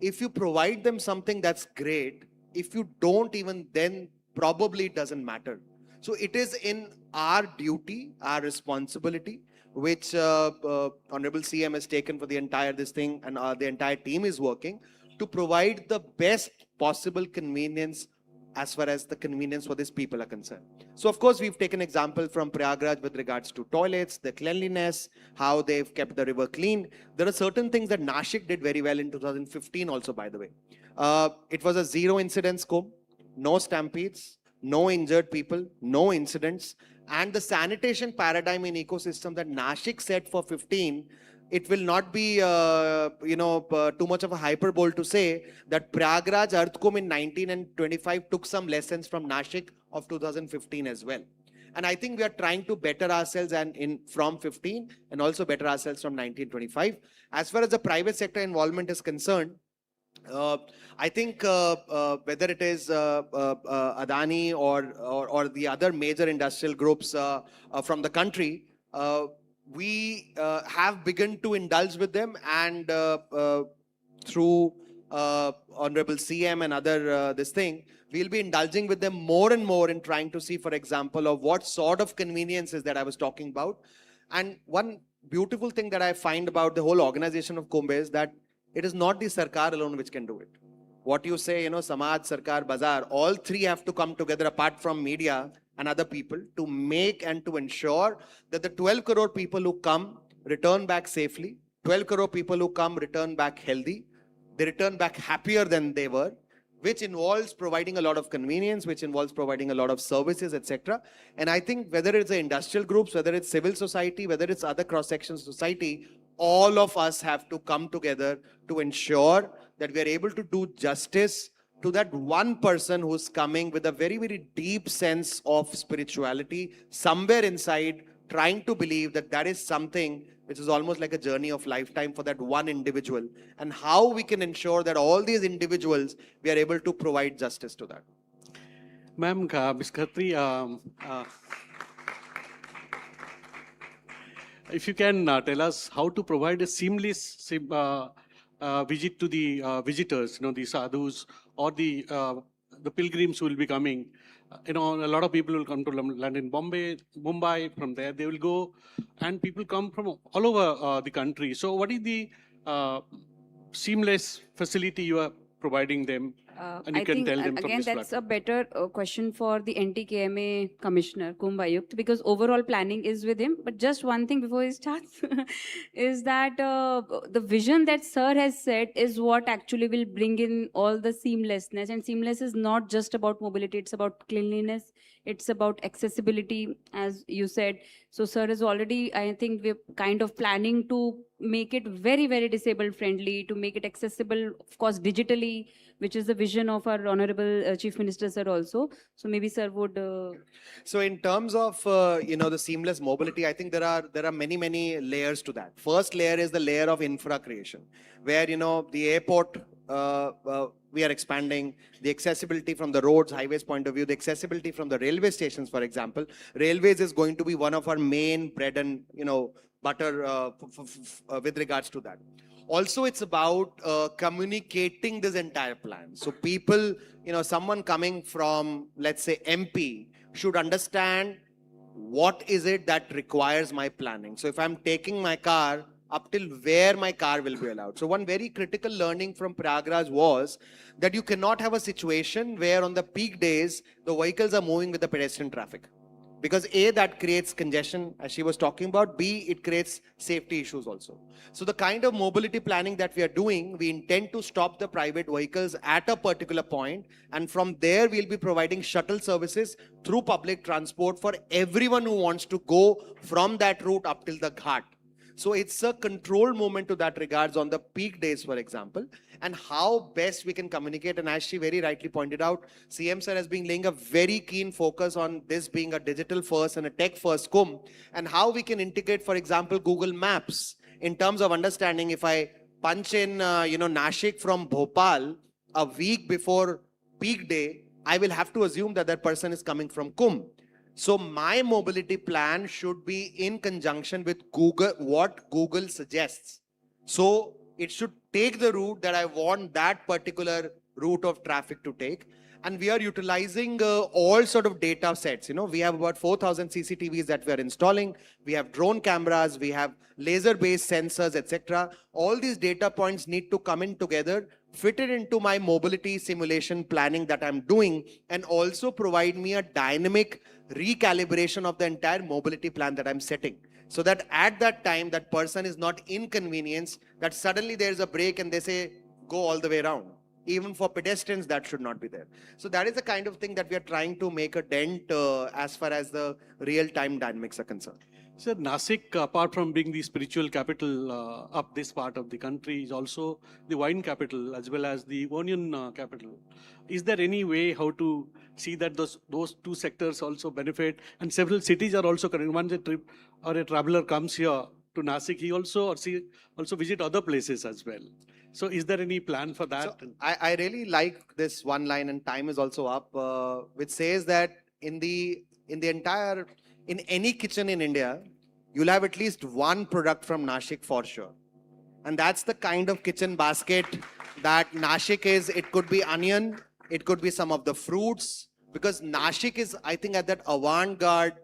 R: If you provide them something, that's great. If you don't, even then probably it doesn't matter. So it is in our duty, our responsibility, which Honorable CM has taken for the entire this thing, and the entire team is working to provide the best possible convenience as far as the convenience for these people are concerned. So of course, we've taken example from Prayagraj with regards to toilets, the cleanliness, how they've kept the river clean. There are certain things that Nashik did very well in 2015 also, by the way. It was a zero incidents Kumbh, no stampedes, no injured people, no incidents. And the sanitation paradigm in ecosystem that Nashik set for 15, it will not be too much of a hyperbole to say that Prayagraj Earthkumbh in 19 and 25 took some lessons from Nashik of 2015 as well. And I think we are trying to better ourselves from 15 and also better ourselves from 1925. As far as the private sector involvement is concerned, I think whether it is Adani or the other major industrial groups from the country, we have begun to indulge with them, and through Honorable CM and other this thing, we'll be indulging with them more and more in trying to see, for example, of what sort of conveniences that I was talking about. And one beautiful thing that I find about the whole organization of Kumbh is that it is not the Sarkar alone which can do it. What you say, Samaj, Sarkar, Bazaar, all three have to come together apart from media and other people to make and to ensure that the 12 crore people who come return back safely, 12 crore people who come return back healthy, they return back happier than they were, which involves providing a lot of convenience, which involves providing a lot of services, etc. And I think whether it's the industrial groups, whether it's civil society, whether it's other cross-section society, all of us have to come together to ensure that we are able to do justice to that one person who's coming with a very, very deep sense of spirituality, somewhere inside, trying to believe that that is something which is almost like a journey of lifetime for that one individual, and how we can ensure that all these individuals, we are able to provide justice to that.
Q: Ma'am, Ms. Khatri, if you can tell us how to provide a seamless visit to the visitors, the sadhus or the pilgrims who will be coming. A lot of people will come to London, Mumbai, from there they will go, and people come from all over the country. So what is the seamless facility you are providing them? And you
S: I
Q: can
S: think
Q: tell them from
S: again
Q: this
S: that's
Q: platform.
S: a better question for the NTKMA Commissioner Kumbh Ayukt, because overall planning is with him. But just one thing before he starts is that the vision that Sir has set is what actually will bring in all the seamlessness. And seamless is not just about mobility; it's about cleanliness. It's about accessibility, as you said. So Sir is already, I think we're kind of planning to make it very, very disabled friendly, to make it accessible, of course, digitally, which is the vision of our Honorable Chief Minister, Sir, also. So maybe Sir would...
R: So in terms of, the seamless mobility, I think there are many, many layers to that. First layer is the layer of infra creation, where, the airport, we are expanding the accessibility from the roads, highways point of view, the accessibility from the railway stations, for example. Railways is going to be one of our main bread and, butter with regards to that. Also, it's about communicating this entire plan. So people, someone coming from, let's say, MP should understand what is it that requires my planning. So if I'm taking my car, up till where my car will be allowed. So one very critical learning from Prayagraj was that you cannot have a situation where on the peak days, the vehicles are moving with the pedestrian traffic. Because A, that creates congestion, as she was talking about. B, it creates safety issues also. So the kind of mobility planning that we are doing, we intend to stop the private vehicles at a particular point, and from there we'll be providing shuttle services through public transport for everyone who wants to go from that route up till the ghat. So it's a controlled movement to that regards on the peak days, for example, and how best we can communicate. And as she very rightly pointed out, CM Sir has been laying a very keen focus on this being a digital first and a tech first Kumbh, and how we can integrate, for example, Google Maps in terms of understanding. If I punch in, Nashik from Bhopal a week before peak day, I will have to assume that that person is coming from Kumbh. So my mobility plan should be in conjunction with Google, what Google suggests. So it should take the route that I want that particular route of traffic to take. And we are utilizing all sort of data sets. We have about 4,000 CCTVs that we are installing. We have drone cameras, we have laser-based sensors, etc. All these data points need to come in together, fit it into my mobility simulation planning that I'm doing, and also provide me a dynamic recalibration of the entire mobility plan that I'm setting. So that at that time, that person is not inconvenienced, that suddenly there's a break and they say, go all the way around. Even for pedestrians, that should not be there. So that is the kind of thing that we are trying to make a dent as far as the real-time dynamics are concerned.
Q: So Nashik, apart from being the spiritual capital of this part of the country, is also the wine capital as well as the onion capital. Is there any way how to see that those two sectors also benefit? And several cities are also current. Once a trip or a traveler comes here to Nashik, he also visit other places as well. So is there any plan for that?
R: So I really like this one line, and time is also up, which says that in any kitchen in India, you'll have at least one product from Nashik for sure. And that's the kind of kitchen basket that Nashik is, it could be onion, it could be some of the fruits, because Nashik is, I think, at that avant-garde,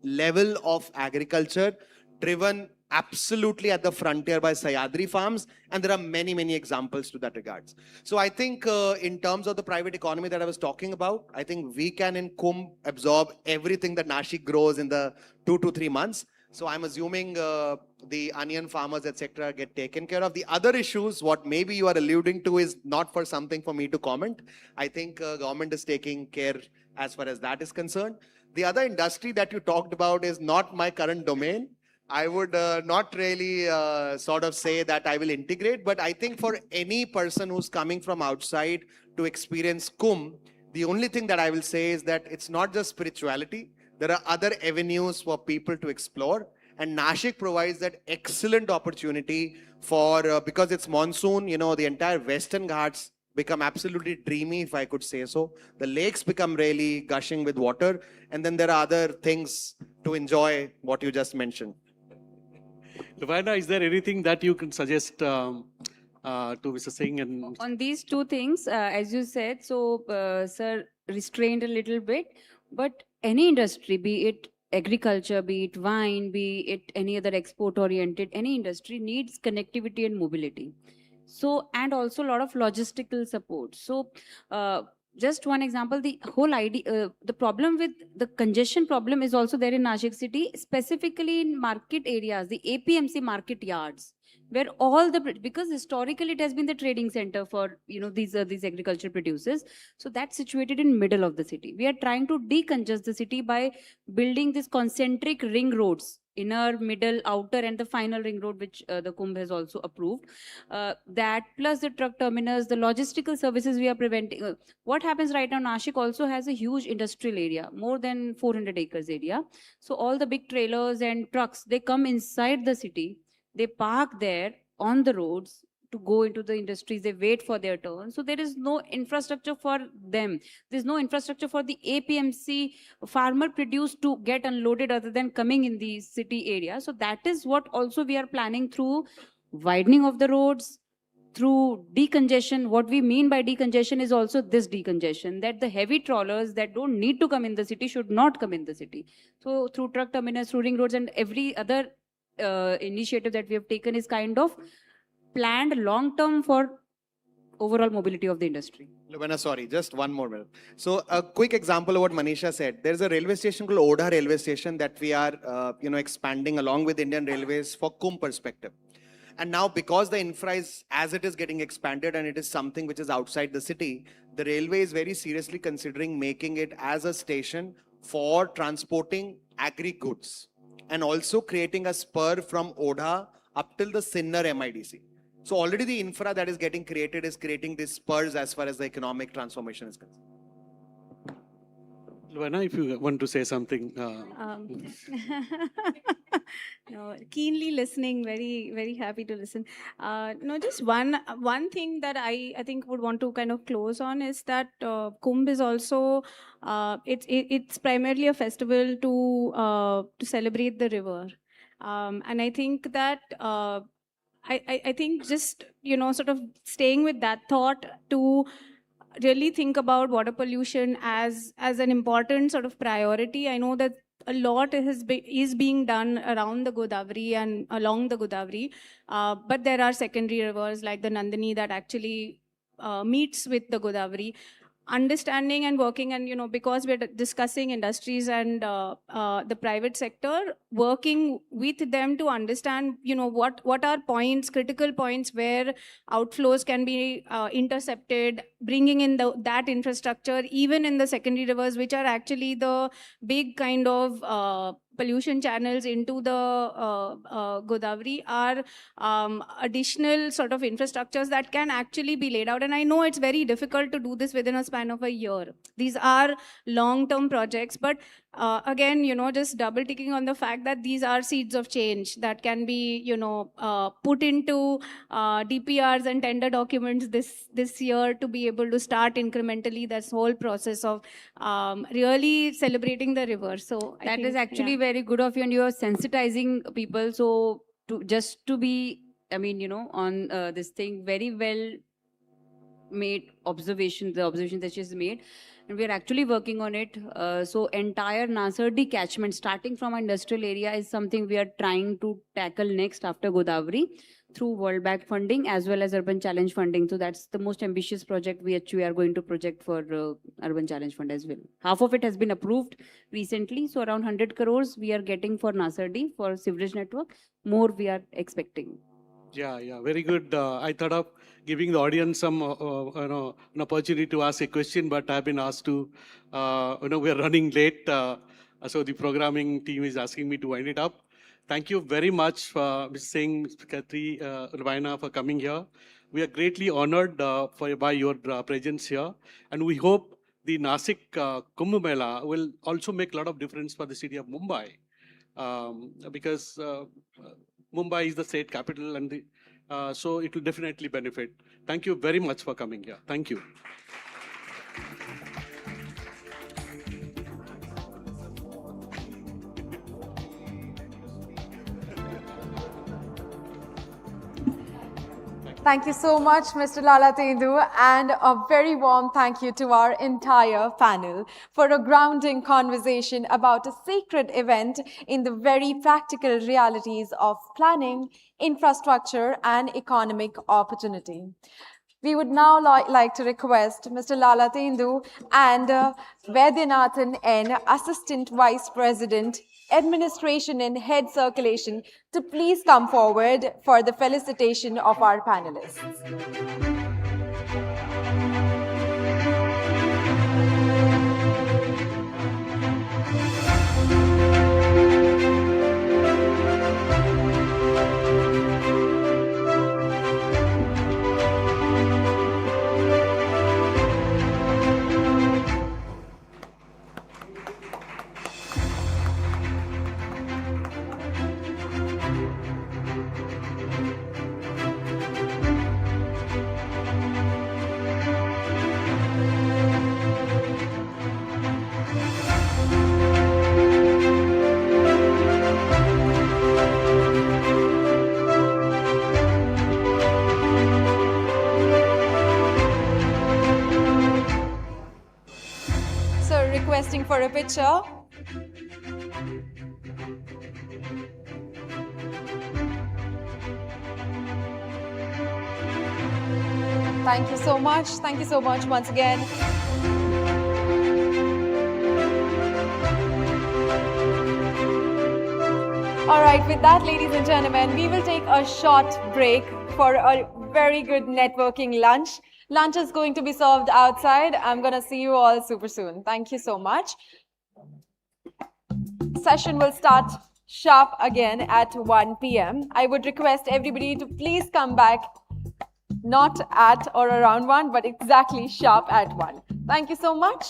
R: level of agriculture, driven absolutely at the frontier by Sayadri farms, and there are many, many examples to that regards. So I think in terms of the private economy that I was talking about, I think we can in Kumbh absorb everything that Nashik grows in the 2 to 3 months. So I'm assuming the onion farmers, etc., get taken care of. The other issues, what maybe you are alluding to, is not for something for me to comment. I think government is taking care as far as that is concerned. The other industry that you talked about is not my current domain. I would not really sort of say that I will integrate, but I think for any person who's coming from outside to experience Kumbh, the only thing that I will say is that it's not just spirituality. There are other avenues for people to explore, and Nashik provides that excellent opportunity for, because it's monsoon, the entire Western Ghats become absolutely dreamy, if I could say so. The lakes become really gushing with water, and then there are other things to enjoy, what you just mentioned.
Q: Lavina, is there anything that you can suggest to Mr. Singh? And
S: on these two things, as you said, so sir restrained a little bit, but any industry, be it agriculture, be it wine, be it any other export oriented, any industry needs connectivity and mobility. So, and also a lot of logistical support. So, just one example, the whole idea, the problem with the congestion problem is also there in Nashik city, specifically in market areas, the APMC market yards, where all the, because historically it has been the trading center for, these agricultural producers. So that's situated in middle of the city. We are trying to decongest the city by building these concentric ring roads, inner, middle, outer, and the final ring road, which the Kumbh has also approved. That plus the truck terminus, the logistical services we are preventing. What happens right now, Nashik also has a huge industrial area, more than 400 acres area. So all the big trailers and trucks, they come inside the city, they park there on the roads to go into the industries, they wait for their turn. So there is no infrastructure for them. There's no infrastructure for the APMC farmer produce to get unloaded other than coming in the city area. So that is what also we are planning through widening of the roads, through decongestion. What we mean by decongestion is also this decongestion, that the heavy trawlers that don't need to come in the city should not come in the city. So through truck terminus, through ring roads, and every other initiative that we have taken is kind of planned long term for overall mobility of the industry.
R: Lubena, sorry, just one more minute. So a quick example of what Manisha said. There's a railway station called Odha railway station that we are expanding along with Indian Railways for Kumbh perspective. And now because the infra is, as it is getting expanded and it is something which is outside the city, the railway is very seriously considering making it as a station for transporting agri-goods and also creating a spur from Odha up till the Sinnar MIDC. So already the infra that is getting created is creating these spurs as far as the economic transformation is concerned.
Q: Luana, if you want to say something.
T: No, keenly listening, very, very happy to listen. No, just one thing that I think would want to kind of close on is that Kumbh is also, it's primarily a festival to celebrate the river. And I think that I think just, sort of staying with that thought to really think about water pollution as an important sort of priority. I know that a lot is being done around the Godavari and along the Godavari, but there are secondary rivers like the Nandini that actually meets with the Godavari. Understanding and working, and because we're discussing industries and the private sector, working with them to understand what are points, critical points where outflows can be intercepted, bringing in that infrastructure even in the secondary rivers, which are actually the big kind of pollution channels into the Godavari, are additional sort of infrastructures that can actually be laid out. And I know it's very difficult to do this within a span of a year. These are long-term projects, but again, just double ticking on the fact that these are seeds of change that can be, put into DPRs and tender documents this year to be able to start incrementally this whole process of really celebrating the river. So
S: that is actually very good of you, and you are sensitizing people. So to be I mean, on this thing, very well made observation, the observation that she's made, and we are actually working on it. So entire Nasardi catchment, starting from our industrial area, is something we are trying to tackle next after Godavari through World Bank funding as well as Urban Challenge funding. So that's the most ambitious project we are going to project for Urban Challenge Fund as well. Half of it has been approved recently, so around 100 crores we are getting for Nasardi for sewerage network. More we are expecting.
Q: Yeah, very good. I thought of giving the audience some, an opportunity to ask a question, but I've been asked to, we are running late, so the programming team is asking me to wind it up. Thank you very much, Mr. Singh, Mr. Khatri, Rabaina, for coming here. We are greatly honored by your presence here, and we hope the Nashik Kumbh Mela will also make a lot of difference for the city of Mumbai, because Mumbai is the state capital, and so it will definitely benefit. Thank you very much for coming here. Thank you.
P: Thank you so much, Mr. Lalatendu, and a very warm thank you to our entire panel for a grounding conversation about a sacred event in the very practical realities of planning, infrastructure, and economic opportunity. We would now like to request Mr. Lalatendu and Vaidyanathan N, Assistant Vice President, Administration and Head Circulation, to please come forward for the felicitation of our panelists. Requesting for a picture. Thank you so much. Thank you so much once again. All right, with that, ladies and gentlemen, we will take a short break for a very good networking lunch. Lunch is going to be served outside. I'm going to see you all super soon. Thank you so much. Session will start sharp again at 1 p.m. I would request everybody to please come back, not at or around 1, but exactly sharp at 1. Thank you so much.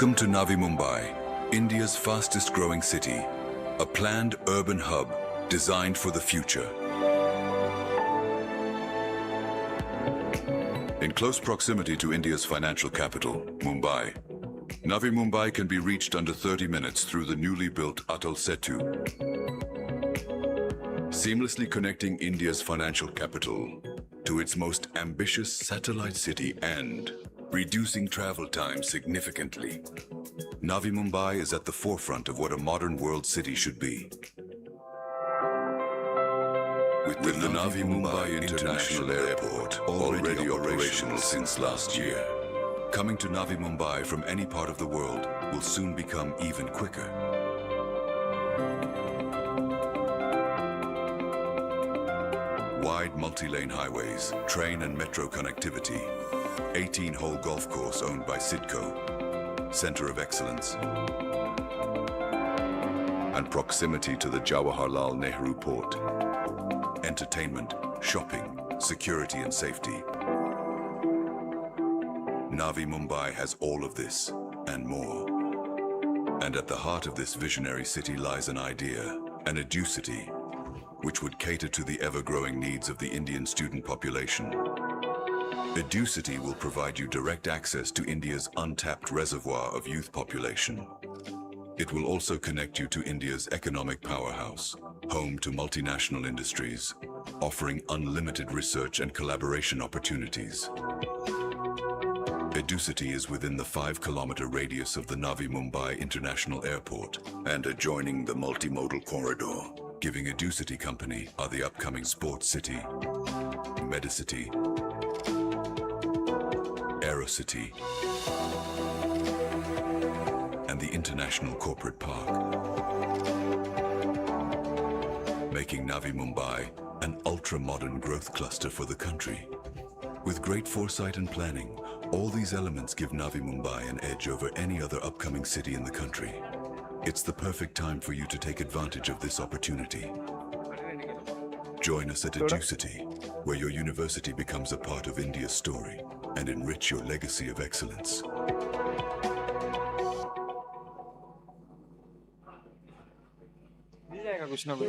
D: Welcome to Navi Mumbai, India's fastest growing city, a planned urban hub designed for the future. In close proximity to India's financial capital, Mumbai, Navi Mumbai can be reached under 30 minutes through the newly built Atal Setu, seamlessly connecting India's financial capital to its most ambitious satellite city and reducing travel time significantly. Navi Mumbai is at the forefront of what a modern world city should be. With the Navi Mumbai International Airport already operational since last year, coming to Navi Mumbai from any part of the world will soon become even quicker. Wide multi-lane highways, train and metro connectivity, 18-hole golf course owned by Sidco, Center of Excellence, and proximity to the Jawaharlal Nehru Port. Entertainment, shopping, security and safety. Navi Mumbai has all of this and more. And at the heart of this visionary city lies an idea, an Edusity, which would cater to the ever-growing needs of the Indian student population. Edusity will provide you direct access to India's untapped reservoir of youth population. It will also connect you to India's economic powerhouse, home to multinational industries, offering unlimited research and collaboration opportunities. Edusity is within the 5-kilometer radius of the Navi Mumbai International Airport and adjoining the multimodal corridor. Giving Edusity Company are the upcoming Sports City, Medicity, Aerocity, and the International Corporate Park, making Navi Mumbai an ultra-modern growth cluster for the country. With great foresight and planning, all these elements give Navi Mumbai an edge over any other upcoming city in the country. It's the perfect time for you to take advantage of this opportunity. Join us at Edusity, where your university becomes a part of India's story and enrich your legacy of excellence.
E: मिल जाएगा कुछ ना कुछ।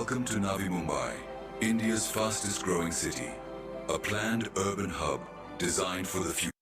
D: Welcome to Navi Mumbai, India's fastest growing city, a planned urban hub designed for the future.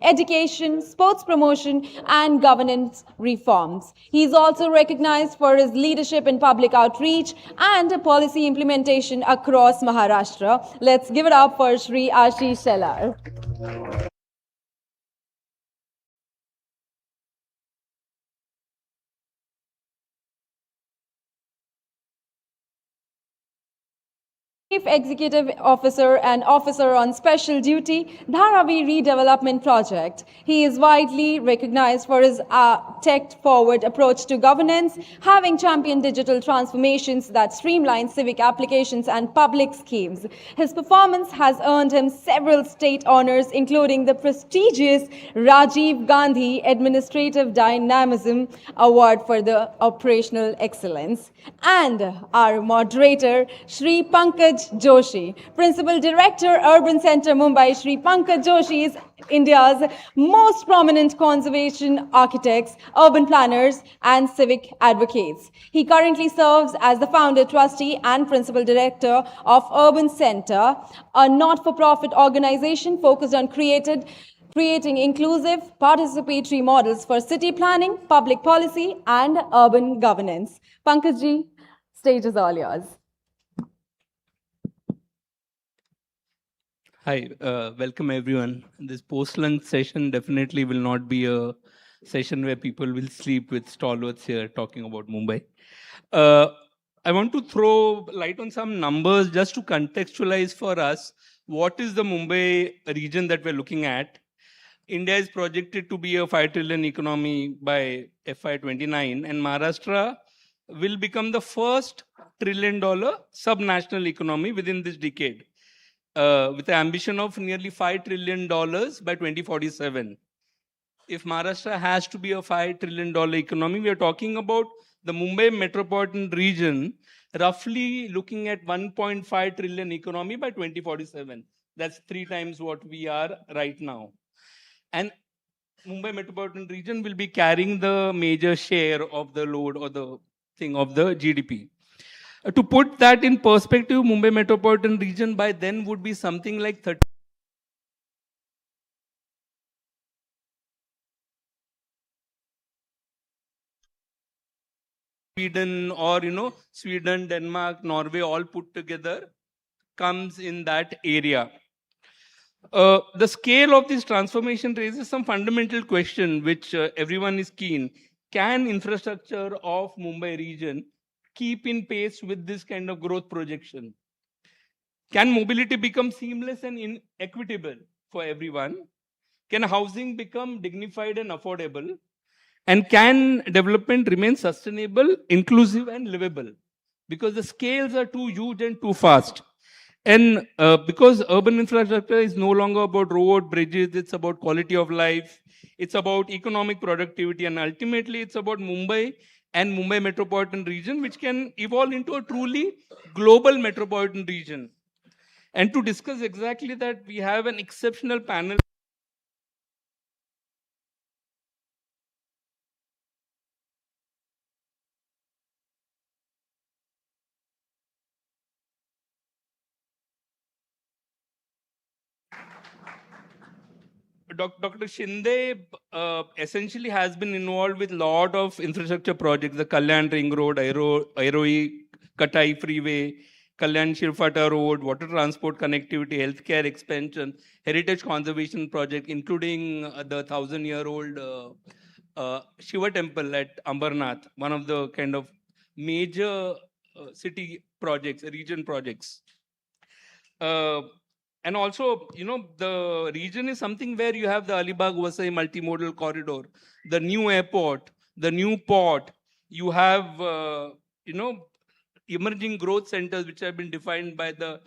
P: education, sports promotion, and governance reforms. He is also recognized for his leadership in public outreach and policy implementation across Maharashtra. Let's give it up for Shri Ashish Shelar. Chief Executive Officer and Officer on Special Duty, Dharavi Redevelopment Project. He is widely recognized for his tech-forward approach to governance, having championed digital transformations that streamline civic applications and public schemes. His performance has earned him several state honors, including the prestigious Rajiv Gandhi Administrative Dynamism Award for the Operational Excellence. And our moderator, Shri Pankaj Joshi, Principal Director, Urban Center, Mumbai. Shri Pankaj Joshi is India's most prominent conservation architects, urban planners, and civic advocates. He currently serves as the founder, trustee, and principal director of Urban Center, a not-for-profit organization focused on creating inclusive, participatory models for city planning, public policy, and urban governance. Pankaj ji, stage is all yours.
U: Hi, welcome everyone. This post-lunch session definitely will not be a session where people will sleep with stalwarts here talking about Mumbai. I want to throw light on some numbers just to contextualize for us what is the Mumbai region that we're looking at. India is projected to be a 5 trillion economy by FY29, and Maharashtra will become the first $1 trillion subnational economy within this decade, with the ambition of nearly $5 trillion by 2047. If Maharashtra has to be a $5 trillion economy, we are talking about the Mumbai metropolitan region roughly looking at 1.5 trillion economy by 2047. That's 3 times what we are right now. And Mumbai metropolitan region will be carrying the major share of the load or the thing of the GDP. To put that in perspective, Mumbai metropolitan region by then would be something like 30. Sweden or, Sweden, Denmark, Norway, all put together comes in that area. The scale of this transformation raises some fundamental question which everyone is keen. Can infrastructure of Mumbai region keep in pace with this kind of growth projection? Can mobility become seamless and equitable for everyone? Can housing become dignified and affordable? And can development remain sustainable, inclusive, and livable? Because the scales are too huge and too fast. And because urban infrastructure is no longer about road, bridges, it's about quality of life, it's about economic productivity, and ultimately it's about Mumbai and Mumbai metropolitan region, which can evolve into a truly global metropolitan region. And to discuss exactly that, we have an exceptional panel. Dr. Shinde essentially has been involved with a lot of infrastructure projects, the Kalyan Ring Road, Airoi Katai Freeway, Kalyan Shirfata Road, water transport connectivity, healthcare expansion, heritage conservation project, including the 1,000-year-old Shiva temple at Ambarnath, one of the kind of major city projects, region projects. And also, the region is something where you have the Alibag-Vasai multimodal corridor, the new airport, the new port. You have, emerging growth centers which have been defined by the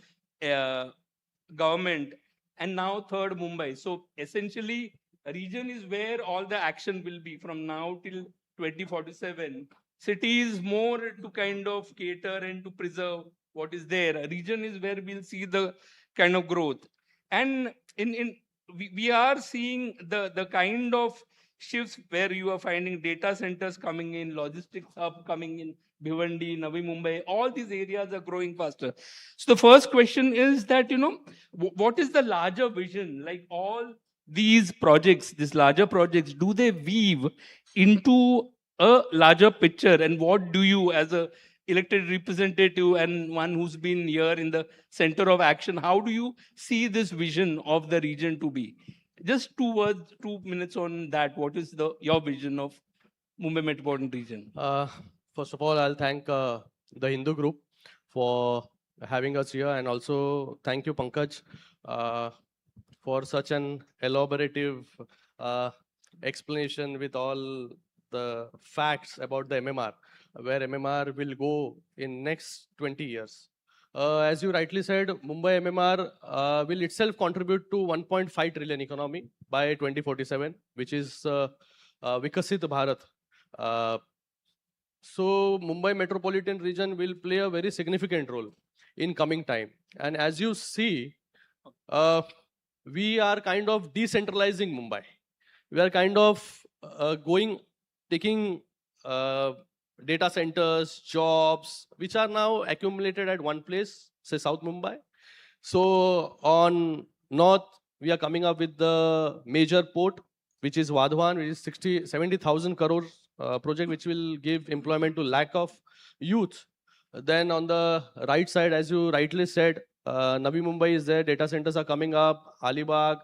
U: government. And now third, Mumbai. So essentially, a region is where all the action will be from now till 2047. City is more to kind of cater and to preserve what is there. A region is where we'll see the kind of growth. And we are seeing the kind of shifts where you are finding data centers coming in, logistics hub coming in, Bhiwandi, Navi Mumbai, all these areas are growing faster. So the first question is that, what is the larger vision? Like all these projects, these larger projects, do they weave into a larger picture? And what do you, as a elected representative and one who's been here in the center of action, how do you see this vision of the region to be? Just 2 words, 2 minutes on that. What is your vision of Mumbai metropolitan region?
G: First of all, I'll thank the Hindu group for having us here, and also thank you, Pankaj, for such an elaborative explanation with all the facts about the MMR, where MMR will go in next 20 years. As you rightly said, Mumbai MMR will itself contribute to 1.5 trillion economy by 2047, which is Vikasit Bharat. So Mumbai metropolitan region will play a very significant role in coming time. And as you see, we are kind of decentralizing Mumbai. We are kind of taking data centers, jobs, which are now accumulated at one place, say South Mumbai. So on north, we are coming up with the major port, which is Vadhavan, which is 70,000 crore project, which will give employment to lakh of youth. Then on the right side, as you rightly said, Navi Mumbai is there, data centers are coming up, Alibag,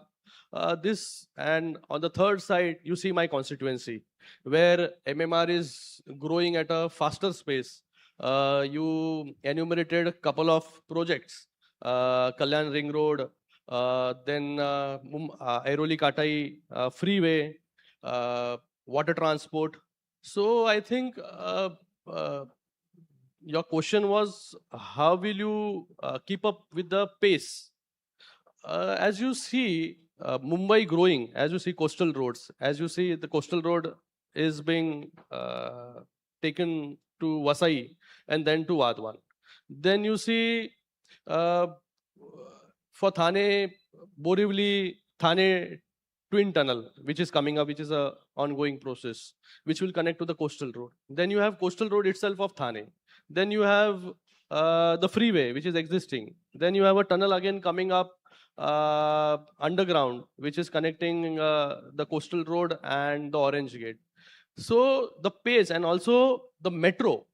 G: this, and on the third side, you see my constituency, where MMR is growing at a faster pace. You enumerated a couple of projects, Kalyan Ring Road, then Airoli Katai Freeway, water transport. So I think your question was, how will you keep up with the pace? As you see Mumbai growing, as you see coastal roads, as you see the coastal road is being taken to Vasai and then to Vadhavan. Then you see for Thane, Borivali, Thane Twin Tunnel, which is coming up, which is a ongoing process, which will connect to the coastal road. Then you have coastal road itself of Thane. Then you have the freeway, which is existing. Then you have a tunnel again coming up underground, which is connecting the coastal road and the Orange Gate. So the pace, and also the metro,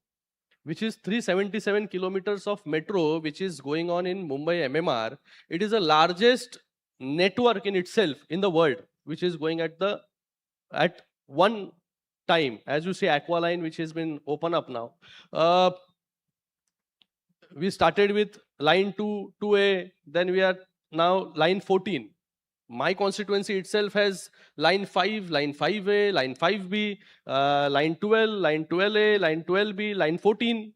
G: which is 377 kilometers of metro, which is going on in Mumbai MMR. It is the largest network in itself in the world, which is going at one time. As you see, Aqualine, which has been open up now. We started with line 2A, then we are now line 14. My constituency itself has line 5, line 5A, line 5B, line 12, line 12A, line 12B, line 14.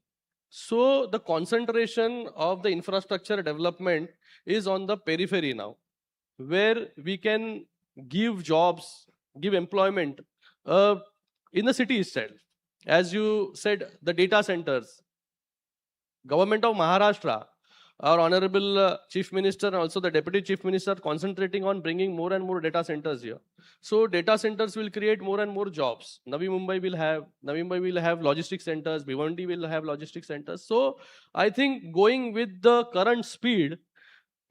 G: So the concentration of the infrastructure development is on the periphery now, where we can give jobs, give employment in the city itself. As you said, the data centers. Government of Maharashtra, our Honorable Chief Minister and also the Deputy Chief Minister concentrating on bringing more and more data centers here. So data centers will create more and more jobs. Navi Mumbai will have logistics centers, Bhiwandi will have logistics centers. So I think going with the current speed,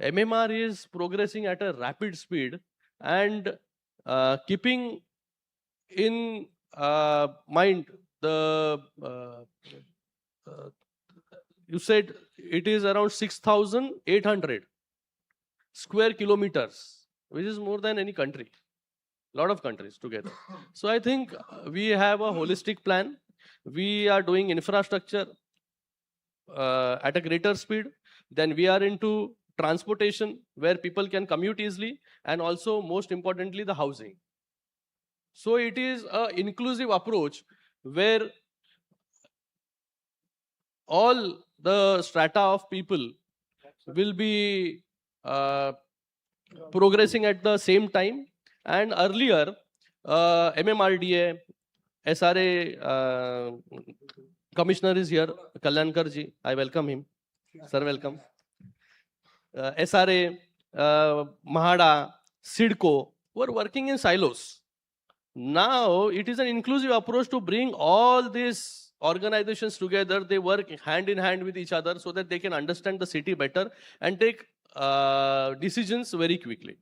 G: MMR is progressing at a rapid speed, and keeping in mind the you said it is around 6,800 square kilometers, which is more than any country, a lot of countries together. So I think we have a holistic plan. We are doing infrastructure at a greater speed. Then we are into transportation, where people can commute easily, and also most importantly the housing. So it is an inclusive approach where all the strata of people will be progressing at the same time. And earlier, MMRDA, SRA Commissioner is here, Kalyankar ji, I welcome him. Sir, welcome. SRA, Mahada, SIDCO were working in silos. Now it is an inclusive approach to bring all these organizations together. They work hand in hand with each other so that they can understand the city better and take decisions very quickly.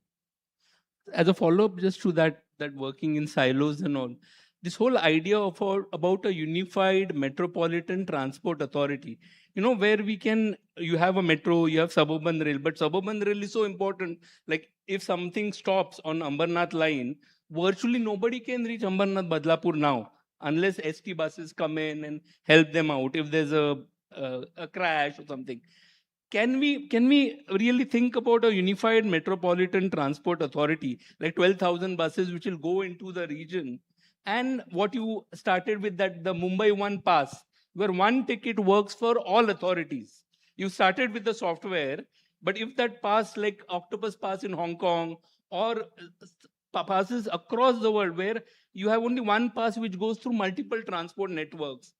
U: as a follow-up just to that working in silos and all, this whole idea of about a unified metropolitan transport authority, where you have a metro, you have suburban rail, but suburban rail is so important. Like if something stops on Ambernath line, virtually nobody can reach Ambernath Badlapur now unless ST buses come in and help them out if there's a crash or something. Can we really think about a unified metropolitan transport authority, like 12,000 buses which will go into the region? And what you started with, that the Mumbai One Pass, where one ticket works for all authorities. You started with the software, but if that pass, like Octopus Pass in Hong Kong, or passes across the world, where you have only one pass which goes through multiple transport networks,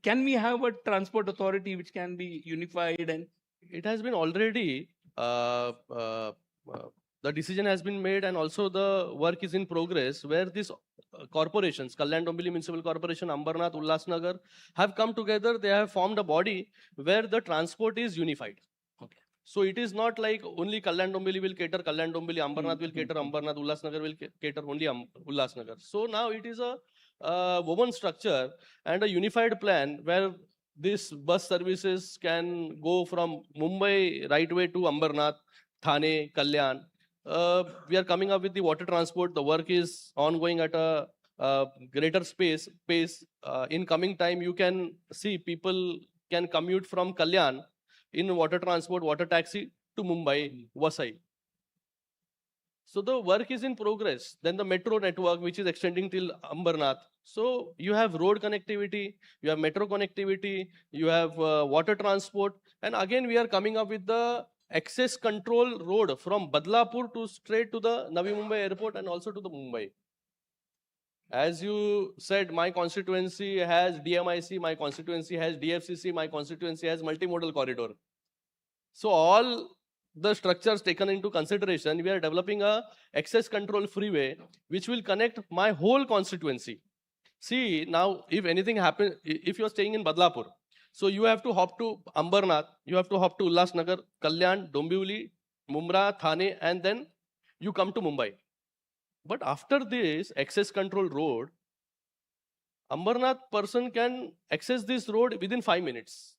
U: can we have a transport authority which can be unified? And
G: it has been already, the decision has been made, and also the work is in progress, where these corporations, Kalyan Dombivli Municipal Corporation, Ambernath, Ulhasnagar, have come together. They have formed a body where the transport is unified. Okay. So it is not like only Kalyan Dombivli will cater Kalyan Dombivli, Ambernath will cater Ambernath, Ulhasnagar will cater only Ulhasnagar. So now it is a woven structure and a unified plan where this bus services can go from Mumbai right way to Ambernath, Thane, Kalyan. We are coming up with the water transport. The work is ongoing at a greater pace. In coming time, you can see people can commute from Kalyan in water transport, water taxi to Mumbai, Vasai. So the work is in progress. Then the metro network, which is extending till Ambernath. So you have road connectivity, you have metro connectivity, you have water transport. And again, we are coming up with the access control road from Badlapur to straight to the Navi Mumbai airport and also to the Mumbai. As you said, my constituency has DMIC, my constituency has DFCC, my constituency has multimodal corridor. So all the structures taken into consideration, we are developing a access control freeway which will connect my whole constituency. See, now if anything happens, if you are staying in Badlapur, so you have to hop to Ambernath, you have to hop to Ulhasnagar, Kalyan, Dombivli, Mumra, Thane, and then you come to Mumbai. But after this access control road, Ambernath person can access this road within 5 minutes.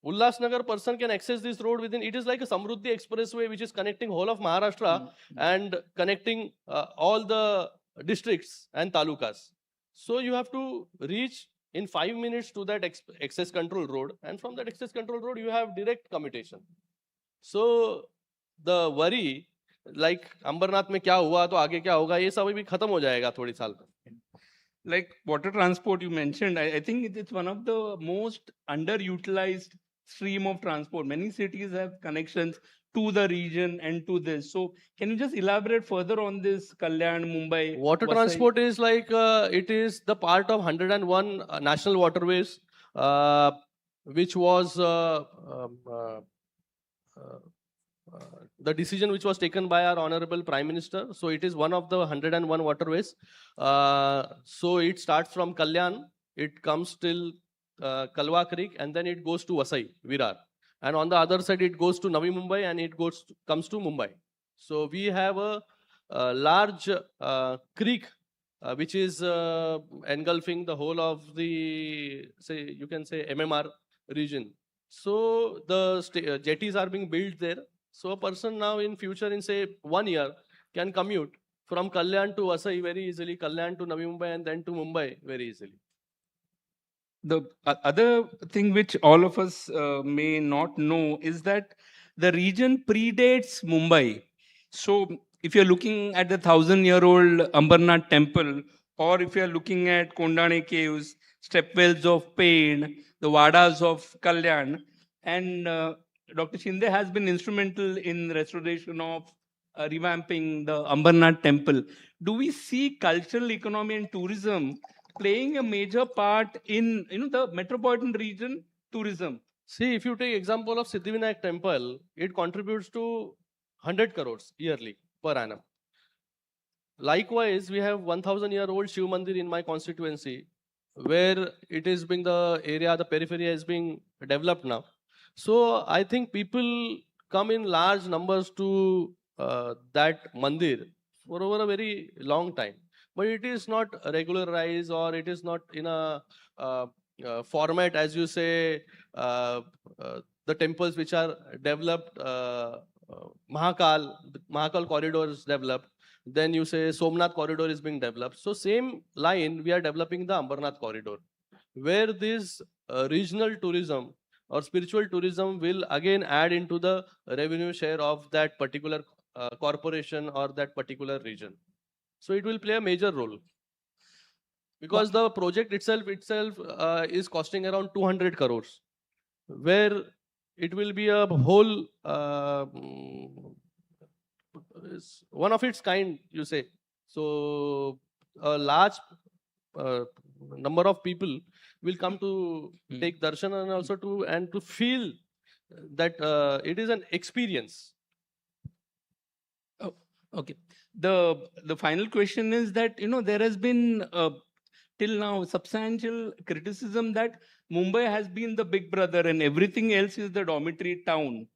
G: Ulhasnagar person can access this road within, it is like a Samruddhi Expressway which is connecting whole of Maharashtra and connecting all the districts and talukas. So you have to reach in 5 minutes to that access control road, and from that access control road you have direct commutation. So the worry like Ambernath में क्या हुआ तो आगे क्या होगा ये सब भी खत्म हो जाएगा थोड़ी साल में.
U: Like water transport you mentioned, I think it's one of the most underutilized stream of transport. Many cities have connections to the region and to this. So can you just elaborate further on this Kalyan, Mumbai?
G: Water transport is like, it is the part of 101 national waterways, which was the decision which was taken by our Honorable Prime Minister. So it is one of the 101 waterways. So it starts from Kalyan, it comes till Kalwa Creek, and then it goes to Vasai, Virar. And on the other side, it goes to Navi Mumbai and it comes to Mumbai. So we have a large creek which is engulfing the whole of the, say, you can say MMR region. So the jetties are being built there. So a person now in future, in say 1 year, can commute from Kalyan to Vasai very easily, Kalyan to Navi Mumbai, and then to Mumbai very easily.
U: The other thing which all of us may not know is that the region predates Mumbai. So if you're looking at the 1,000-year-old Ambernath temple, or if you're looking at Kondane caves, stepwells of Pain, the Vadas of Kalyan, and Dr. Shinde has been instrumental in restoration of revamping the Ambernath temple. Do we see cultural economy and tourism playing a major part in the metropolitan region tourism?
G: See, if you take example of Siddhivinayak temple, it contributes to 100 crores yearly per annum. Likewise, we have 1,000-year-old Shiv Mandir in my constituency, where it is being the area, the periphery is being developed now. So I think people come in large numbers to that mandir for over a very long time. But it is not regularized, or it is not in a format, as you say, the temples which are developed, Mahakal corridor is developed. Then you say Somnath corridor is being developed. So same line, we are developing the Ambarnath corridor, where this regional tourism or spiritual tourism will again add into the revenue share of that particular corporation or that particular region. So it will play a major role, because the project itself is costing around 200 crores, where it will be a whole one of its kind, you say. So a large number of people will come to take darshan, and also to feel that it is an experience.
U: Oh, okay. The final question is that, you know, there has been till now substantial criticism that Mumbai has been the big brother and everything else is the dormitory town.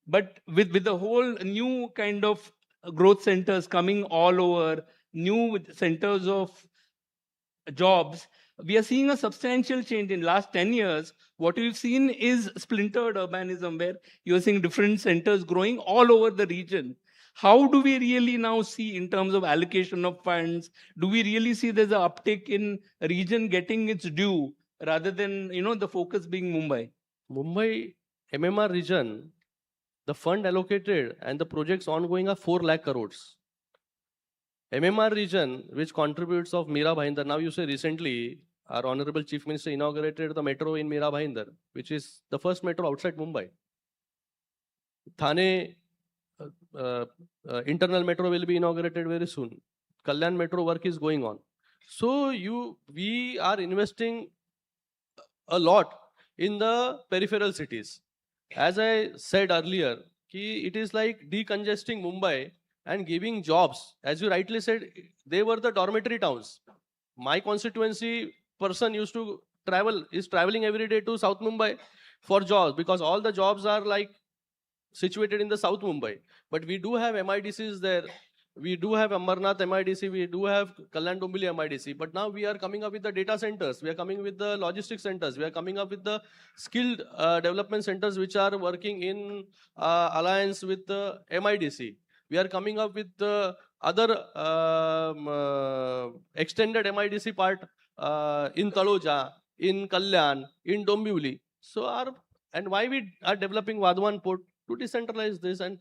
U: But with the whole new kind of growth centers coming all over, new centers of jobs, we are seeing a substantial change in last 10 years. What we've seen is splintered urbanism, where you're seeing different centers growing all over the region. How do we really now see in terms of allocation of funds? Do we really see there's an uptick in region getting its due rather than, you know, the focus being Mumbai?
G: Mumbai MMR region, the fund allocated and the projects ongoing are 4 lakh crores. MMR region, which contributes of Mira Bhainder. Now you say recently, our Honorable Chief Minister inaugurated the metro in Mira Bhainder, which is the first metro outside Mumbai. Thane internal metro will be inaugurated very soon. Kalyan metro work is going on. So we are investing a lot in the peripheral cities. As I said earlier, it is like decongesting Mumbai and giving jobs. As you rightly said, they were the dormitory towns. My constituency person is traveling every day to South Mumbai for jobs, because all the jobs are like situated in the South Mumbai. But we do have MIDCs there. We do have Amarnath MIDC. We do have Kalyan Dombili MIDC. But now we are coming up with the data centers. We are coming with the logistics centers. We are coming up with the skilled development centers, which are working in alliance with the MIDC. We are coming up with the other extended MIDC part in Taloja, in Kalyan, in Dombivli. And why we are developing Vadhavan port? To decentralize this and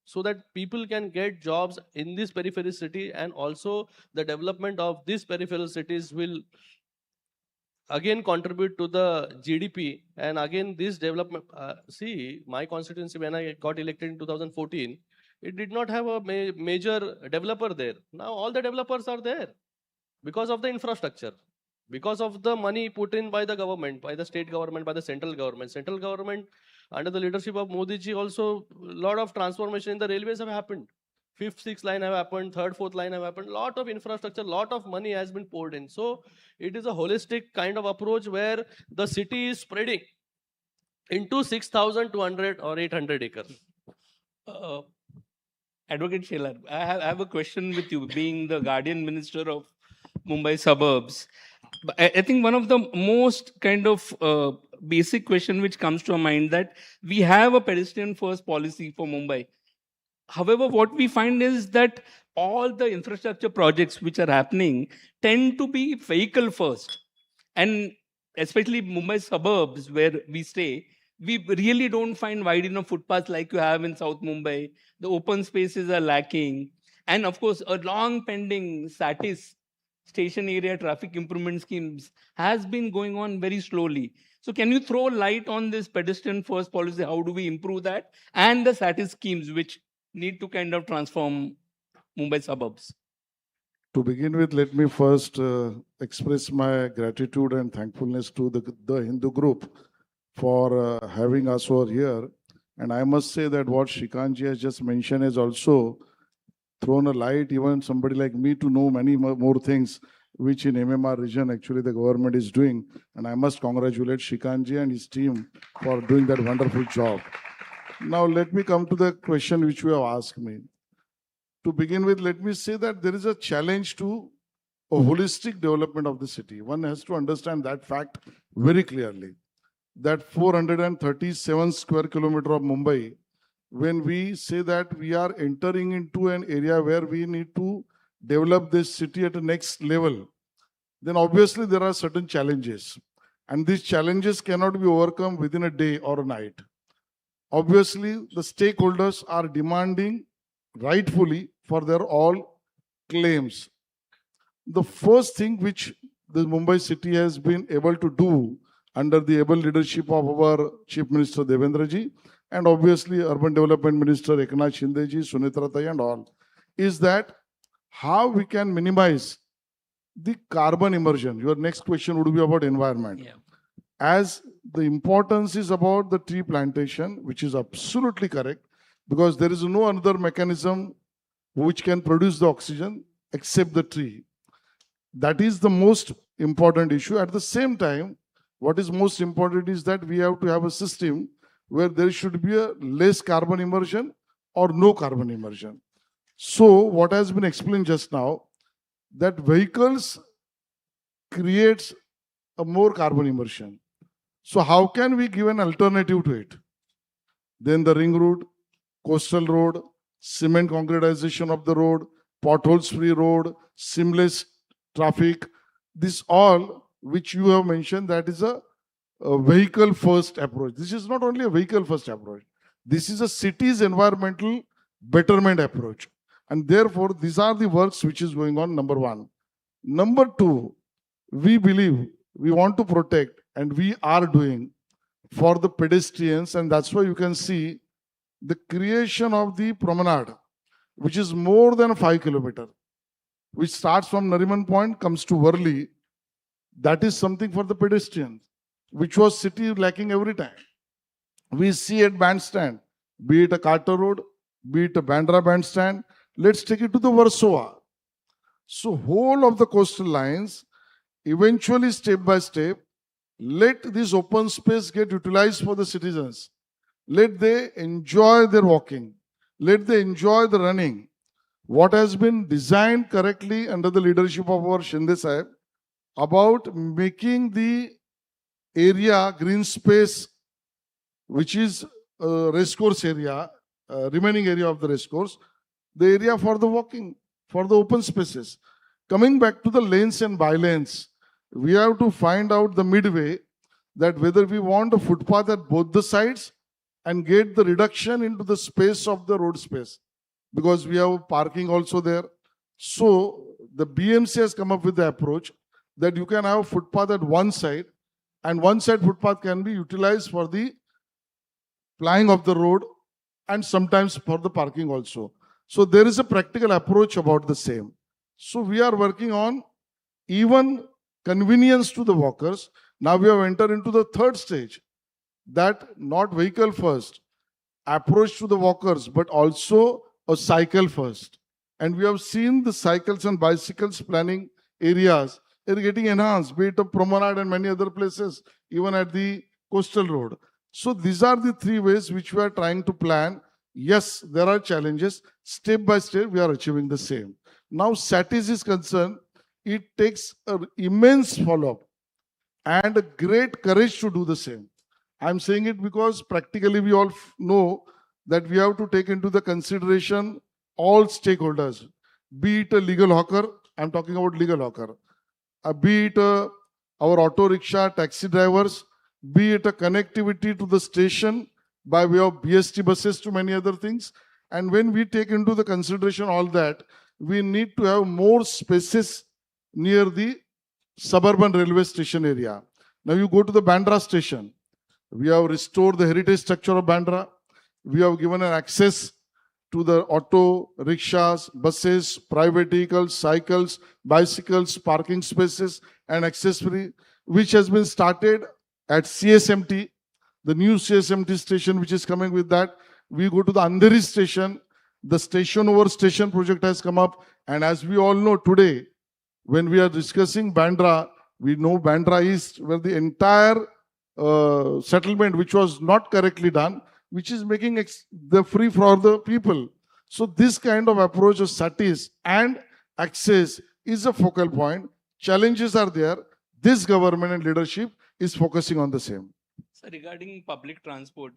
G: so that people can get jobs in this peripheral city, and also the development of these peripheral cities will again contribute to the GDP. And again, this development, see, my constituency, when I got elected in 2014, it did not have a major developer there. Now all the developers are there because of the infrastructure, because of the money put in by the government, by the state government, by the central government. Central government, under the leadership of Modi ji, also a lot of transformation in the railways have happened. 5th, 6th line have happened, 3rd, 4th line have happened. Lot of infrastructure, lot of money has been poured in. So it is a holistic kind of approach where the city is spreading into 6,200 or 800 acres.
U: Advocate Shelar, I have a question with you, being the guardian minister of Mumbai suburbs. I think one of the most kind of basic question which comes to our mind, that we have a pedestrian first policy for Mumbai. However, what we find is that all the infrastructure projects which are happening tend to be vehicle first. And especially Mumbai suburbs where we stay, we really don't find wide enough footpaths like you have in South Mumbai. The open spaces are lacking. And of course, a long pending SATIS, station area traffic improvement schemes, has been going on very slowly. So can you throw light on this pedestrian first policy? How do we improve that? And the SATIS schemes which need to kind of transform Mumbai suburbs.
F: To begin with, let me first express my gratitude and thankfulness to the Hindu group for having us over here. And I must say that what Shrikantji has just mentioned has also thrown a light, even somebody like me, to know many more things which in MMR region actually the government is doing. And I must congratulate Shrikantji and his team for doing that wonderful job. Now let me come to the question which you have asked me. to begin with, let me say that there is a challenge to a holistic development of the city. One has to understand that fact very clearly. That 437 square kilometer of Mumbai, when we say that we are entering into an area where we need to develop this city at a next level, then obviously there are certain challenges. And these challenges cannot be overcome within a day or a night. Obviously, the stakeholders are demanding rightfully for their all claims. The first thing which the Mumbai city has been able to do under the able leadership of our Chief Minister Devendra ji and obviously Urban Development Minister Eknath Shinde ji, Sunitra Tai and all, is that how we can minimize the carbon immersion. Your next question would be about environment.
U: Yeah.
F: As the importance is about the tree plantation, which is absolutely correct, because there is no other mechanism which can produce the oxygen except the tree. That is the most important issue. At the same time, what is most important is that we have to have a system where there should be a less carbon immersion or no carbon immersion. So what has been explained just now, that vehicles creates a more carbon immersion. So how can we give an alternative to it? Then the ring road, coastal road, cement concretization of the road, potholes free road, seamless traffic, this all which you have mentioned, that is a vehicle first approach. This is not only a vehicle first approach. This is a city's environmental betterment approach. And therefore, these are the works which is going on, number one. Number two, we believe we want to protect, and we are doing for the pedestrians, and that's why you can see the creation of the promenade, which is more than 5 kilometers, which starts from Nariman Point, comes to Worli. That is something for the pedestrians, which was city lacking every time. We see at bandstand, be it a Carter Road, be it a Bandra bandstand, let's take it to the Warsaw. So whole of the coastal lines, eventually step by step, let this open space get utilized for the citizens. Let they enjoy their walking. Let they enjoy the running. What has been designed correctly under the leadership of our Shinde Sahib about making the area green space, which is racecourse area, remaining area of the racecourse, the area for the walking, for the open spaces. Coming back to the lanes and bylanes, we have to find out the midway, that whether we want a footpath at both the sides and get the reduction into the space of the road space, because we have parking also there. So the BMC has come up with the approach that you can have a footpath at one side, and one side footpath can be utilized for the plying of the road and sometimes for the parking also. So there is a practical approach about the same. So we are working on even convenience to the walkers. Now we have entered into the third stage, that not vehicle first approach to the walkers, but also a cycle first. And we have seen the cycles and bicycles planning areas are getting enhanced, be it a promenade and many other places, even at the coastal road. So these are the three ways which we are trying to plan. Yes, there are challenges. Step by step, we are achieving the same. Now, SATIS is concerned, it takes an immense follow-up and a great courage to do the same. I'm saying it because practically we all know that we have to take into the consideration all stakeholders, be it a legal hawker, I'm talking about legal hawker, be it our auto rickshaw, taxi drivers, be it a connectivity to the station by way of BST buses to many other things. And when we take into the consideration all that, we need to have more spaces near the suburban railway station area. Now you go to the Bandra station. We have restored the heritage structure of Bandra. We have given an access to the auto, rickshaws, buses, private vehicles, cycles, bicycles, parking spaces, and access free, which has been started at CSMT, the new CSMT station which is coming with that. We go to the Andheri station. The station over station project has come up. And as we all know today, when we are discussing Bandra, we know Bandra East, where the entire settlement which was not correctly done, which is making the free for the people. So this kind of approach of SATIS and access is a focal point. Challenges are there. This government and leadership is focusing on the same.
U: So regarding public transport,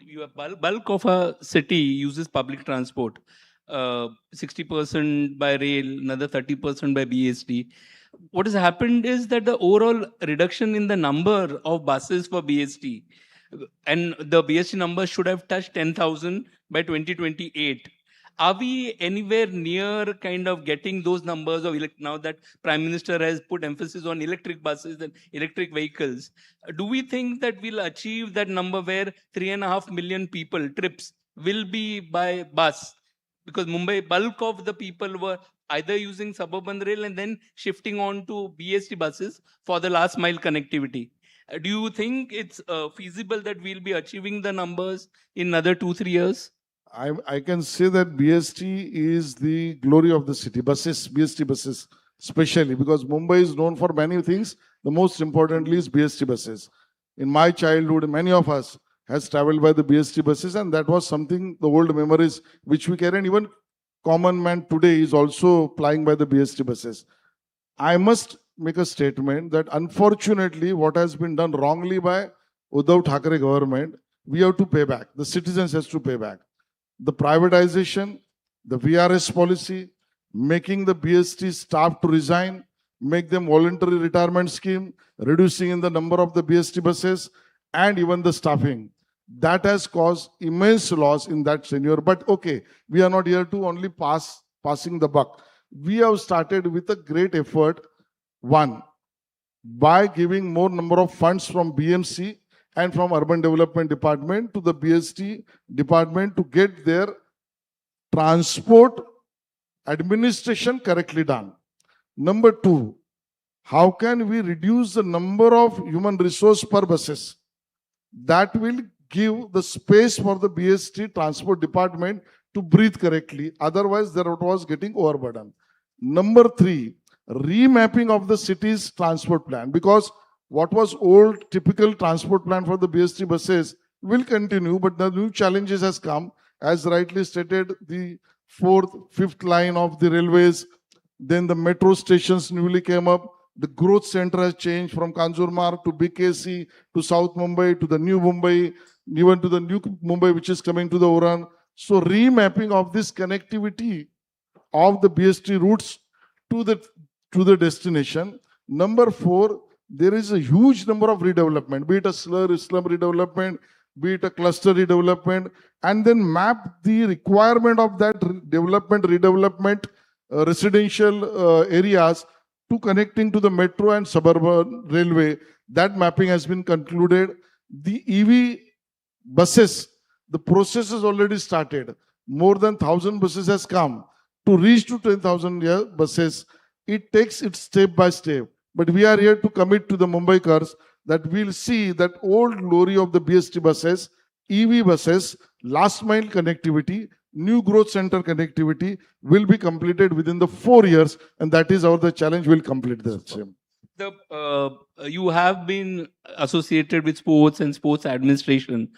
U: bulk of a city uses public transport. 60% by rail, another 30% by BST. What has happened is that the overall reduction in the number of buses for BST, and the BST number should have touched 10,000 by 2028. Are we anywhere near kind of getting those numbers of now that Prime Minister has put emphasis on electric buses and electric vehicles? Do we think that we'll achieve that number where 3.5 million people trips will be by bus? Because Mumbai, bulk of the people were either using suburban rail and then shifting on to BST buses for the last mile connectivity. Do you think it's feasible that we'll be achieving the numbers in another 2-3 years?
F: I can say that BST is the glory of the city. Buses, BST buses, especially because Mumbai is known for many things. The most importantly is BST buses. In my childhood, many of us has traveled by the BST buses, and that was something, the old memories which we carry. And even common man today is also plying by the BST buses. I must make a statement that unfortunately what has been done wrongly by Uddhav Thackeray government, we have to pay back. The citizens has to pay back. The privatization, the VRS policy, making the BST staff to resign, make them voluntary retirement scheme, reducing in the number of the BST buses, and even the staffing. That has caused immense loss in that tenure. But okay, we are not here to only passing the buck. We have started with a great effort. One, by giving more number of funds from BMC and from Urban Development Department to the BST department to get their transport administration correctly done. Number two, how can we reduce the number of human resource per buses? That will give the space for the BST transport department to breathe correctly. Otherwise, there was getting overburden. Number three, remapping of the city's transport plan, because what was old typical transport plan for the BST buses will continue, but the new challenges has come, as rightly stated, the 4th, 5th line of the railways, then the metro stations newly came up, the growth center has changed from Kanjurmarg to BKC to South Mumbai to the new Mumbai, even to the new Mumbai which is coming to the Oran. So remapping of this connectivity of the BST routes to the destination. Number four, there is a huge number of redevelopment, be it a slum redevelopment, be it a cluster redevelopment, and then map the requirement of that redevelopment residential areas to connecting to the metro and suburban railway. That mapping has been concluded. The EV buses, the process has already started. More than 1,000 buses has come. To reach to 10,000 buses, it takes it step by step. But we are here to commit to the Mumbaikars that we'll see that old glory of the BST buses, EV buses, last mile connectivity, new growth center connectivity will be completed within the 4 years, and that is the challenge. Will complete the same.
U: You have been associated with sports and sports administration.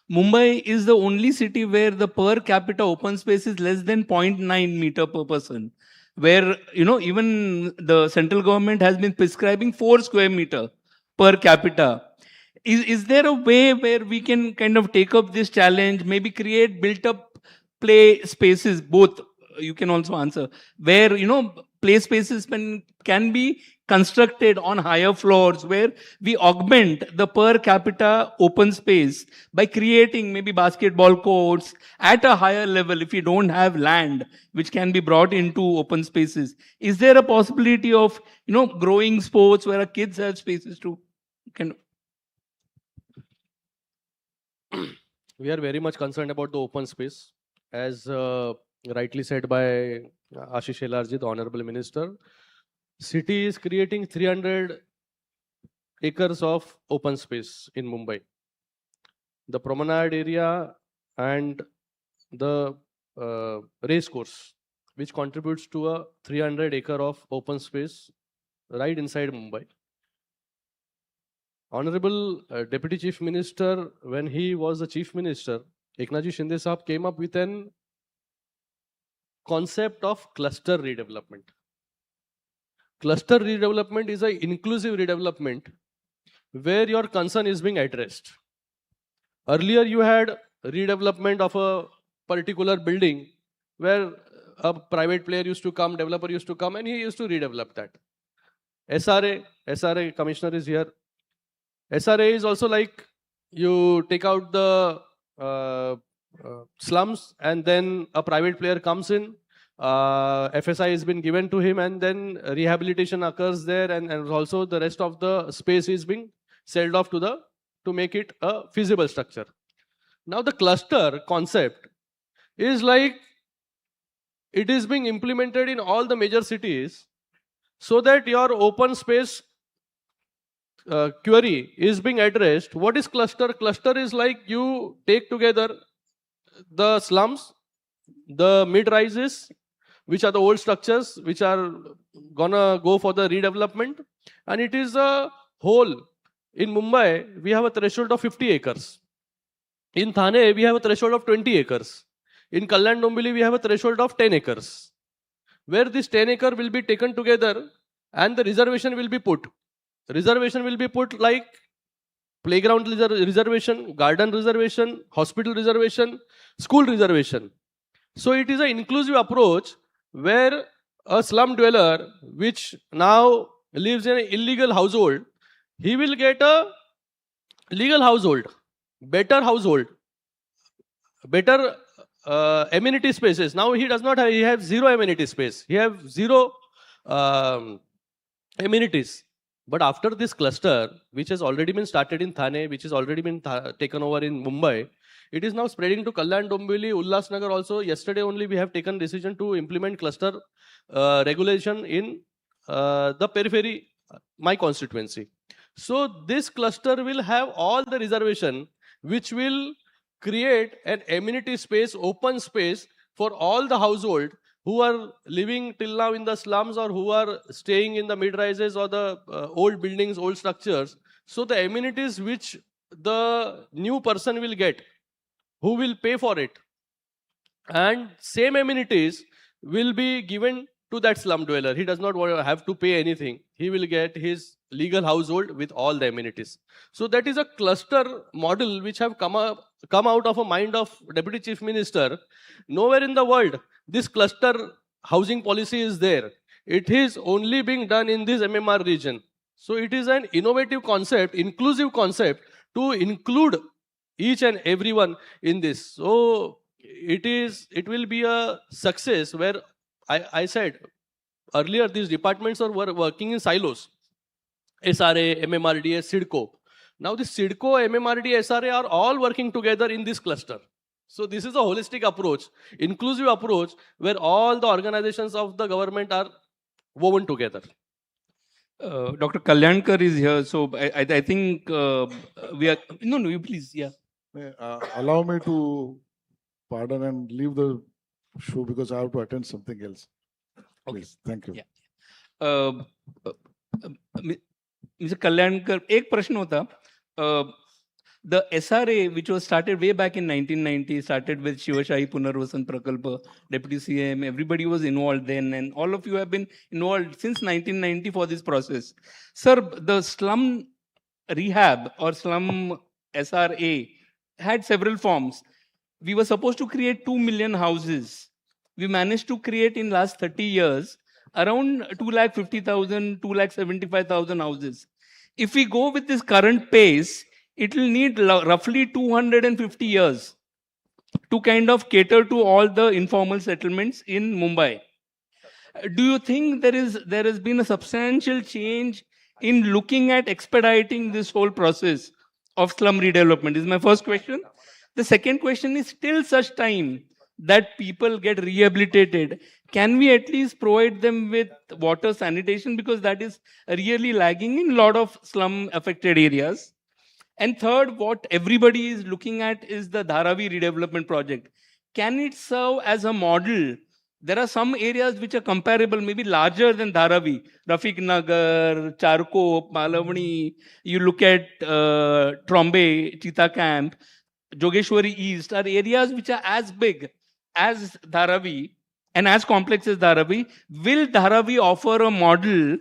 U: Mumbai is the only city where the per capita open space is less than 0.9 meter per person, where even the central government has been prescribing 4 square meter per capita. Is there a way where we can kind of take up this challenge, maybe create built up play spaces, both you can also answer, where play spaces can be constructed on higher floors, where we augment the per capita open space by creating maybe basketball courts at a higher level if you don't have land which can be brought into open spaces. Is there a possibility of growing sports where our kids have spaces to
G: We are very much concerned about the open space. As rightly said by Ashish Shelarji, the Honorable Minister, city is creating 300 acres of open space in Mumbai. The promenade area and the race course, which contributes to a 300 acre of open space right inside Mumbai. Honorable Deputy Chief Minister, when he was the Chief Minister, Eknathji Shinde Sahab came up with an concept of cluster redevelopment. Cluster redevelopment is an inclusive redevelopment where your concern is being addressed. Earlier, you had redevelopment of a particular building where a private player used to come, developer used to come, and he used to redevelop that. SRA commissioner is here. SRA is also like you take out the slums and then a private player comes in, FSI has been given to him, and then rehabilitation occurs there, and also the rest of the space is being sold off to make it a feasible structure. Now the cluster concept is like it is being implemented in all the major cities so that your open space query is being addressed. What is cluster? Cluster is like you take together the slums, the mid-rises, which are the old structures which are gonna go for the redevelopment, and it is a whole. In Mumbai, we have a threshold of 50 acres. In Thane, we have a threshold of 20 acres. In Kalyan Dombili, we have a threshold of 10 acres. Where this 10 acre will be taken together and the reservation will be put. Reservation will be put like playground reservation, garden reservation, hospital reservation, school reservation. So it is an inclusive approach where a slum dweller, which now lives in an illegal household, he will get a legal household, better amenity spaces. Now he does not have, he has zero amenity space. He has zero amenities. But after this cluster, which has already been started in Thane, which has already been taken over in Mumbai, it is now spreading to Kalyan Dombili, Ulhasnagar also. Yesterday only we have taken decision to implement cluster regulation in the periphery, my constituency. So this cluster will have all the reservation, which will create an amenity space, open space for all the household who are living till now in the slums or who are staying in the mid-rises or the old buildings, old structures. So the amenities which the new person will get, who will pay for it, and same amenities will be given to that slum dweller. He does not have to pay anything. He will get his legal household with all the amenities. So that is a cluster model which have come out of a mind of Deputy Chief Minister. Nowhere in the world this cluster housing policy is there. It is only being done in this MMR region. So it is an innovative concept, inclusive concept to include each and everyone in this. So it will be a success where I said earlier these departments are working in silos. SRA, MMRDA, SIDCO. Now this SIDCO, MMRDA, SRA are all working together in this cluster. So this is a holistic approach, inclusive approach, where all the organizations of the government are woven together.
U: Dr. Kalyankar is here, so I think we are... No, you please, yeah.
F: Allow me to pardon and leave the show because I have to attend something else. Please, thank you.
U: Yeah. Mr. Kalyankar, एक प्रश्न होता. The SRA, which was started way back in 1990, started with Shivashahi Punarvasan Prakalpa, Deputy CM, everybody was involved then, and all of you have been involved since 1990 for this process. Sir, the slum rehab or slum SRA had several forms. We were supposed to create 2 million houses. We managed to create in last 30 years around 250,000, 275,000 houses. If we go with this current pace, it will need roughly 250 years to kind of cater to all the informal settlements in Mumbai. Do you think there has been a substantial change in looking at expediting this whole process of slum redevelopment? Is my first question. The second question is, till such time that people get rehabilitated, can we at least provide them with water, sanitation, because that is really lagging in a lot of slum affected areas? And third, what everybody is looking at is the Dharavi redevelopment project. Can it serve as a model? There are some areas which are comparable, maybe larger than Dharavi. Rafiq Nagar, Charkop, Malavani. You look at Trombe, Chita Camp, Jogeshwari East are areas which are as big as Dharavi. and as complex as Dharavi, will Dharavi offer a model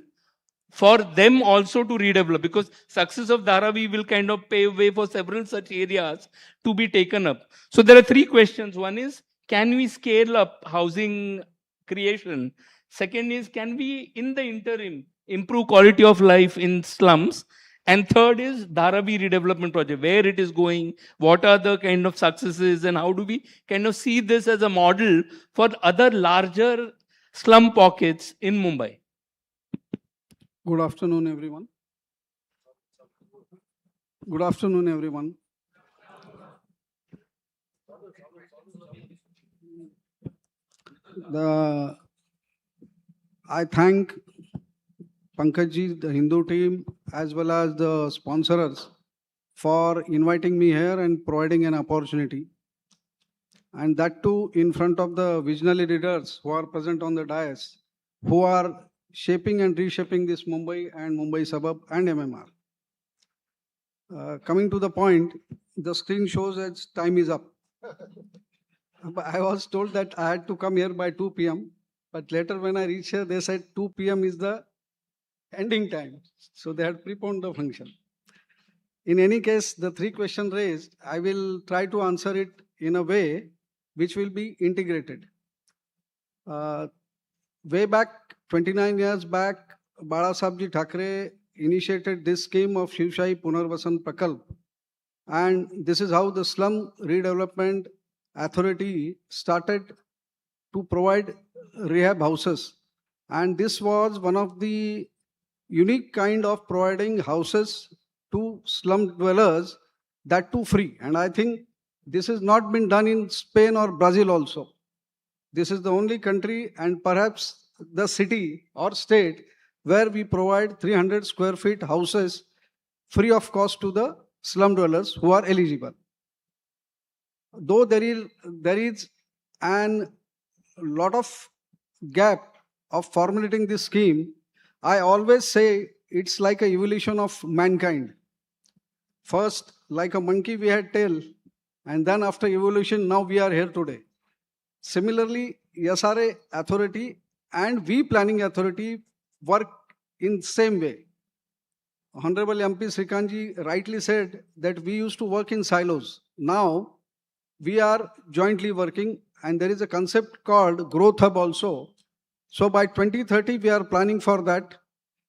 U: for them also to redevelop? Because success of Dharavi will kind of pave way for several such areas to be taken up. So there are three questions. One is, can we scale up housing creation? Second is, can we, in the interim, improve quality of life in slums? And third is Dharavi redevelopment project, where it is going, what are the kind of successes, and how do we kind of see this as a model for other larger slum pockets in Mumbai?
H: Good afternoon, everyone. Good afternoon, everyone. I thank Pankajji, the Hindu team, as well as the sponsors for inviting me here and providing an opportunity. And that too in front of the visionary leaders who are present on the dais, who are shaping and reshaping this Mumbai and Mumbai suburb and MMR. Coming to the point, the screen shows that time is up. But I was told that I had to come here by 2 p.m. But later when I reached here, they said 2 p.m. is the ending time. So they had preponed the function. In any case, the three questions raised, I will try to answer it in a way which will be integrated. Way back, 29 years back, Bala Sahibji Thackeray initiated this scheme of Shivshahi Punarvasan Prakalp. And this is how the Slum Redevelopment Authority started to provide rehab houses. And this was one of the unique kind of providing houses to slum dwellers, that too free. And I think this has not been done in Spain or Brazil also. This is the only country and perhaps the city or state where we provide 300 square feet houses free of cost to the slum dwellers who are eligible. Though there is a lot of gap of formulating this scheme, I always say it's like an evolution of mankind. First, like a monkey, we had tail, and then after evolution, now we are here today. Similarly, SRA authority and we planning authority work in same way. Honorable MP Srikanji rightly said that we used to work in silos. Now, we are jointly working, and there is a concept called Growth Hub also. So by 2030, we are planning for that.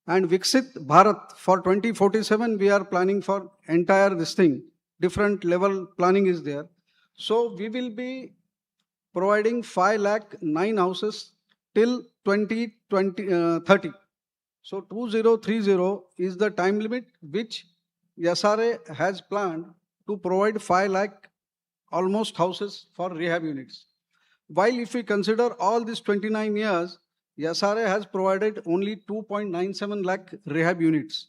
H: And Viksit Bharat for 2047, we are planning for entire this thing. Different level planning is there. So we will be providing 5 lakh 9 houses till 2030. So 2030 is the time limit which SRA has planned to provide 5 lakh almost houses for rehab units. While if we consider all these 29 years, SRA has provided only 2.97 lakh rehab units.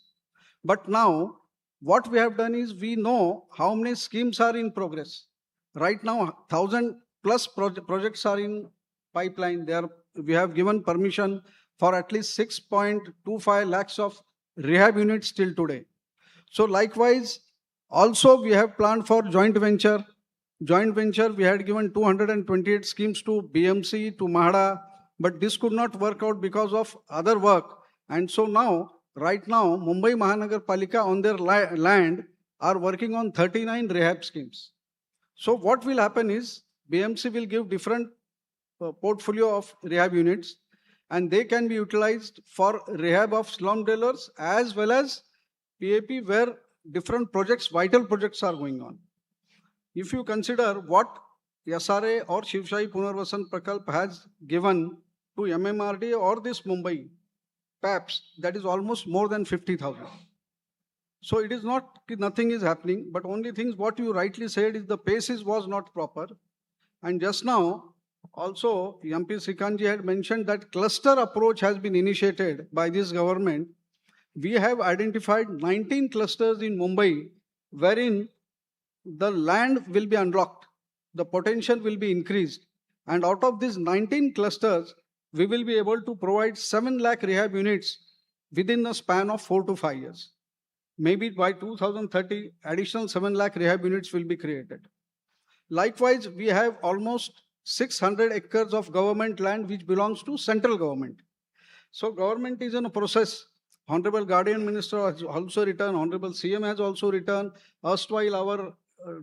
H: But now, what we have done is we know how many schemes are in progress. Right now, 1,000 plus projects are in pipeline. We have given permission for at least 6.25 lakhs of rehab units till today. So likewise, also we have planned for joint venture. Joint venture, we had given 228 schemes to BMC, to Mahada, but this could not work out because of other work. And so now, right now, Mumbai Mahanagar Palika on their land are working on 39 rehab schemes. So what will happen is, BMC will give different portfolio of rehab units, and they can be utilized for rehab of slum dwellers as well as PAP where different projects, vital projects are going on. If you consider what SRA or Shivshahi Punarvasan Prakalp has given to MMRD or this Mumbai PAPs, that is almost more than 50,000. So it is not, nothing is happening, but only things what you rightly said is the pace was not proper. And just now, also MP Srikanji had mentioned that cluster approach has been initiated by this government. We have identified 19 clusters in Mumbai wherein the land will be unlocked, the potential will be increased. And out of these 19 clusters, we will be able to provide 7 lakh rehab units within a span of 4 to 5 years. Maybe by 2030, additional 7 lakh rehab units will be created. Likewise, we have almost 600 acres of government land which belongs to central government. So government is in a process. Honorable Guardian Minister has also returned, Honorable CM has also returned, erstwhile our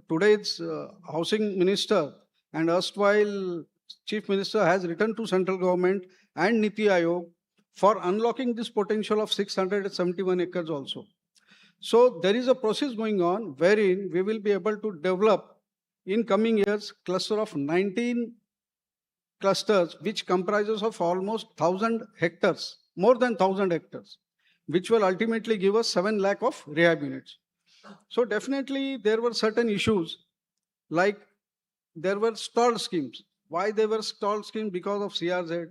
H: today's Housing Minister and erstwhile Chief Minister has returned to central government and Niti Aayog for unlocking this potential of 671 acres also. So there is a process going on wherein we will be able to develop in coming years cluster of 19 clusters which comprises of almost 1,000 hectares, more than 1,000 hectares, which will ultimately give us 7 lakh of rehab units. So definitely there were certain issues like there were stalled schemes. Why they were stalled schemes? Because of CRZ,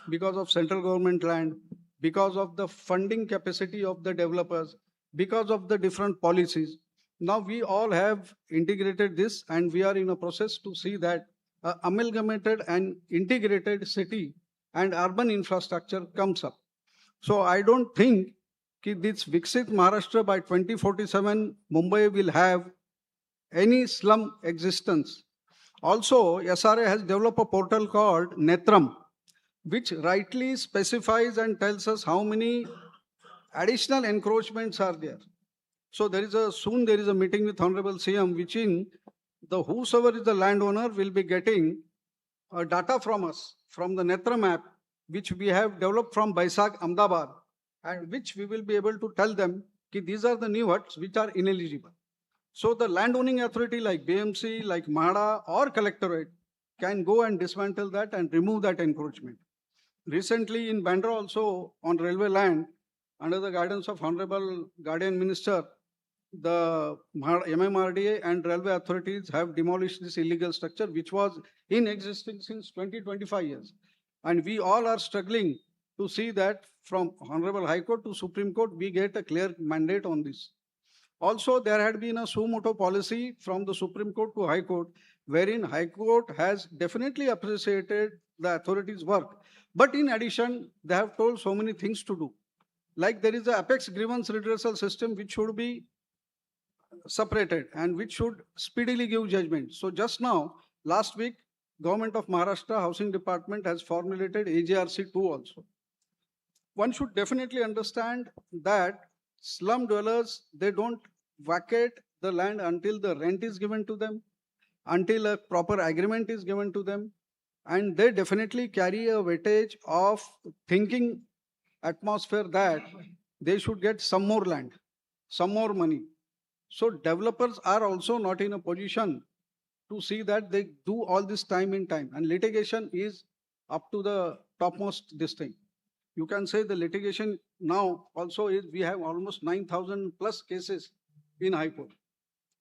H: because of central government land, because of the funding capacity of the developers, because of the different policies. Now we all have integrated this and we are in a process to see that amalgamated and integrated city and urban infrastructure comes up. So I don't think that this Viksit Maharashtra by 2047 Mumbai will have any slum existence. Also, SRA has developed a portal called Netram, which rightly specifies and tells us how many additional encroachments are there. So soon there is a meeting with Honorable CM, which in the whosoever is the landowner will be getting data from us, from the Netram app, which we have developed from Baisakh, Ahmedabad, and which we will be able to tell them that these are the new huts which are ineligible. So the landowning authority like BMC, like MHADA or Collectorate can go and dismantle that and remove that encroachment. Recently in Bandra also on railway land, under the guidance of Honorable Guardian Minister, the MMRDA and railway authorities have demolished this illegal structure which was in existence since 20-25 years. And we all are struggling to see that from Honorable High Court to Supreme Court, we get a clear mandate on this. Also, there had been a suo motu policy from the Supreme Court to High Court, wherein High Court has definitely appreciated the authorities' work. But in addition, they have told so many things to do. Like there is an apex grievance redressal system which should be separated and which should speedily give judgment. So just now, last week, Government of Maharashtra Housing Department has formulated AJRC 2 also. One should definitely understand that slum dwellers, they don't vacate the land until the rent is given to them, until a proper agreement is given to them, and they definitely carry a weightage of thinking atmosphere that they should get some more land, some more money. So developers are also not in a position to see that they do all this time in time, and litigation is up to the topmost this thing. You can say the litigation now also is, we have almost 9,000 plus cases in High Court.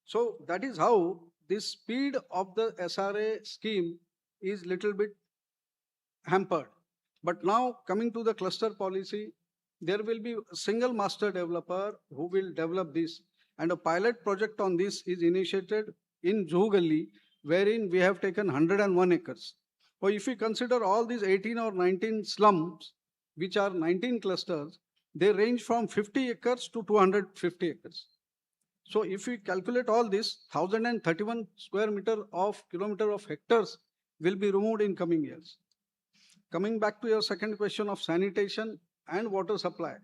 H: So that is how the speed of the SRA scheme is little bit hampered. But now coming to the cluster policy, there will be a single master developer who will develop this. And a pilot project on this is initiated in Juhu Galli, wherein we have taken 101 acres. So if we consider all these 18 or 19 slums, which are 19 clusters, they range from 50 acres to 250 acres. So if we calculate all this, 1,031 square kilometer of hectares will be removed in coming years. Coming back to your second question of sanitation and water supply.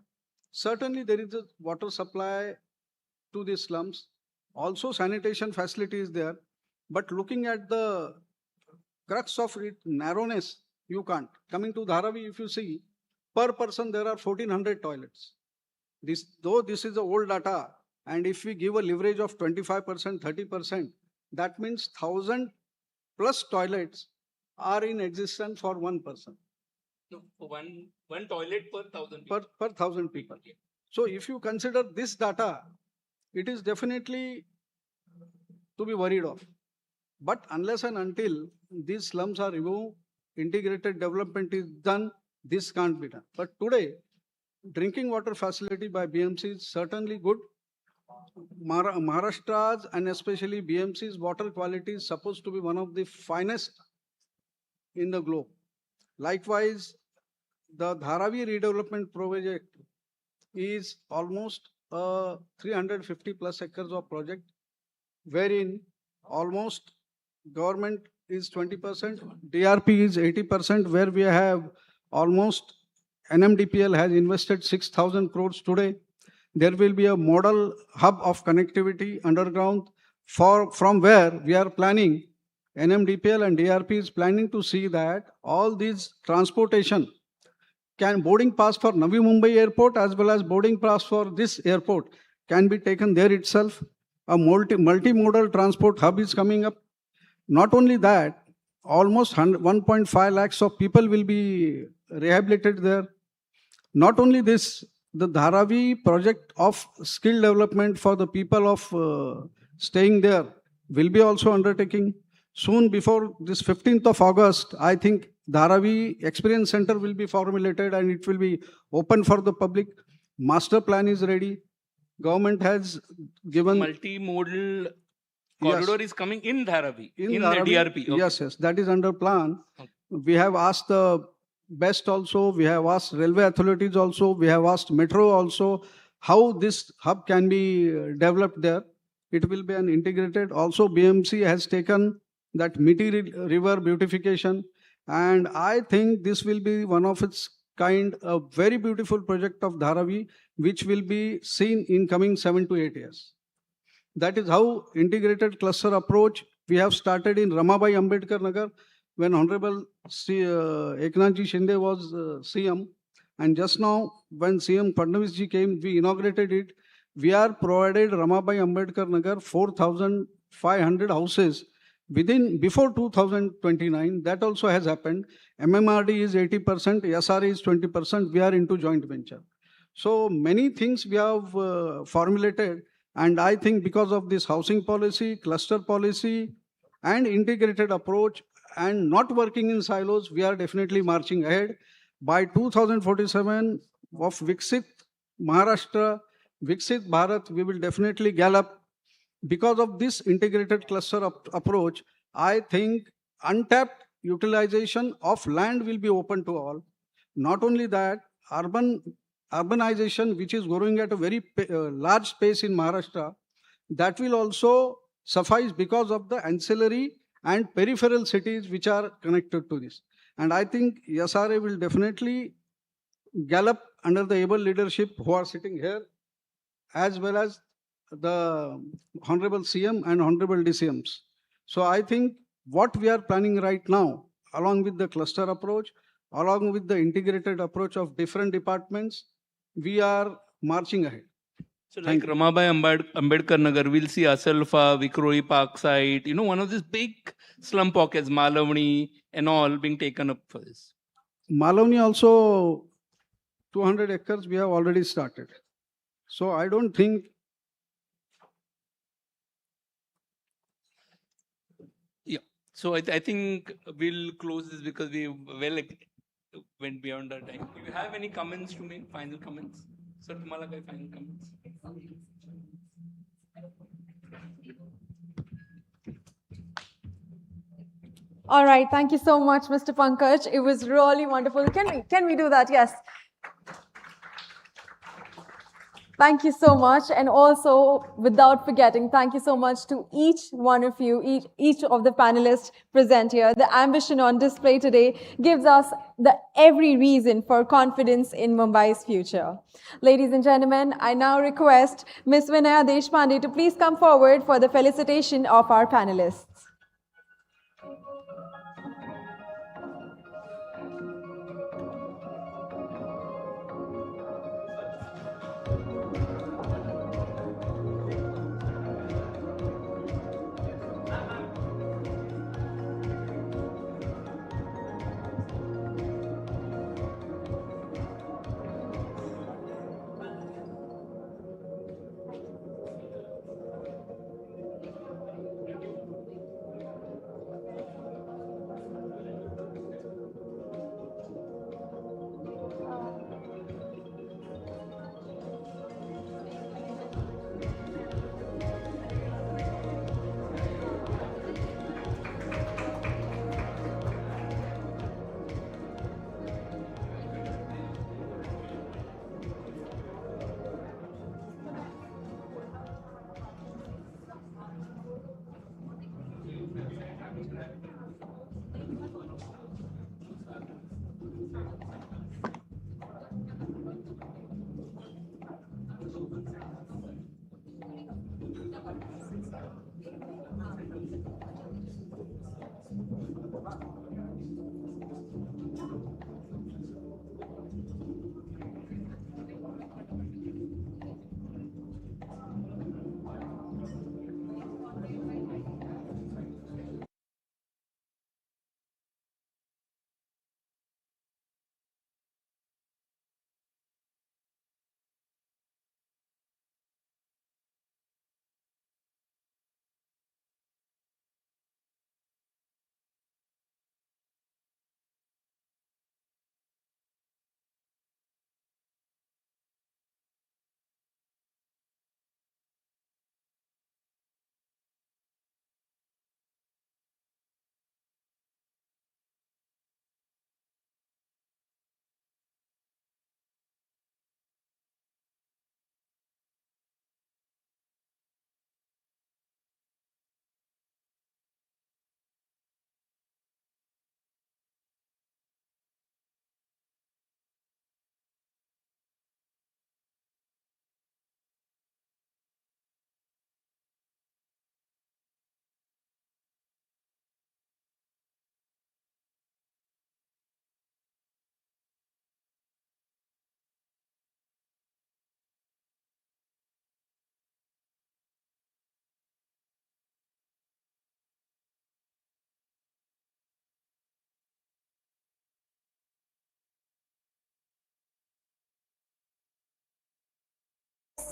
H: Certainly there is a water supply to the slums. Also sanitation facility is there. But looking at the crux of it, narrowness, you can't. Coming to Dharavi, if you see, per person there are 1,400 toilets. Though this is the old data, and if we give a leverage of 25%, 30%, that means 1,000 plus toilets are in existence for one person.
U: No, for one toilet per 1,000 people.
H: Per 1,000 people. So if you consider this data, it is definitely to be worried of. But unless and until these slums are removed, integrated development is done, this can't be done. But today, drinking water facility by BMC is certainly good. Maharashtra's and especially BMC's water quality is supposed to be one of the finest in the globe. Likewise, the Dharavi redevelopment project is almost 350 plus acres of project, wherein almost government is 20%, DRP is 80%, where we have almost NMDPL has invested 6,000 crores today. There will be a model hub of connectivity underground from where we are planning, NMDPL and DRP is planning to see that all these transportation can boarding pass for Navi Mumbai airport as well as boarding pass for this airport can be taken there itself. A multimodal transport hub is coming up. Not only that, almost 1.5 lakhs of people will be rehabilitated there. Not only this, the Dharavi project of skill development for the people of staying there will be also undertaking. Soon before this 15th of August, I think Dharavi Experience Center will be formulated and it will be open for the public. Master plan is ready. Government has given...
U: Multimodal corridor is coming in Dharavi, in
H: Dharavi,
U: the DRP. Okay.
H: Yes, that is under plan. Okay. We have asked the best also, we have asked railway authorities also, we have asked metro also, how this hub can be developed there. It will be an integrated. Also, BMC has taken that Miti River beautification. And I think this will be one of its kind, a very beautiful project of Dharavi, which will be seen in coming 7 to 8 years. That is how integrated cluster approach we have started in Ramabai Ambedkar Nagar when Honorable Eknathji Shinde was CM. And just now, when CM Fadnavis ji came, we inaugurated it. We are provided Ramabai Ambedkar Nagar 4,500 houses before 2029. That also has happened. MMRD is 80%, SRA is 20%. We are into joint venture. So many things we have formulated. And I think because of this housing policy, cluster policy, and integrated approach, and not working in silos, we are definitely marching ahead. By 2047 of Viksit Maharashtra, Viksit Bharat, we will definitely gallop. Because of this integrated cluster approach, I think untapped utilization of land will be open to all. Not only that, urbanization, which is growing at a very large pace in Maharashtra, that will also suffice because of the ancillary and peripheral cities which are connected to this. And I think SRA will definitely gallop under the able leadership who are sitting here, as well as the Honorable CM and Honorable DCMs. So I think what we are planning right now, along with the cluster approach, along with the integrated approach of different departments, we are marching ahead.
U: So like Ramabai Ambedkar Nagar, we'll see Asalfa, Vikroli Park site, one of these big slum pockets, Malavani and all being taken up for this.
H: Malavani also 200 acres we have already started. So I don't think...
U: Yeah. So I think we'll close this because we went beyond our time. Do you have any comments to make? Final comments? Sir, तुम्हाला काय final comments?
P: All right, thank you so much, Mr. Pankaj. It was really wonderful. Can we do that? Yes. Thank you so much. And also, without forgetting, thank you so much to each one of you, each of the panelists present here. The ambition on display today gives us every reason for confidence in Mumbai's future. Ladies and gentlemen, I now request Ms. Vinaya Deshpande to please come forward for the felicitation of our panelists.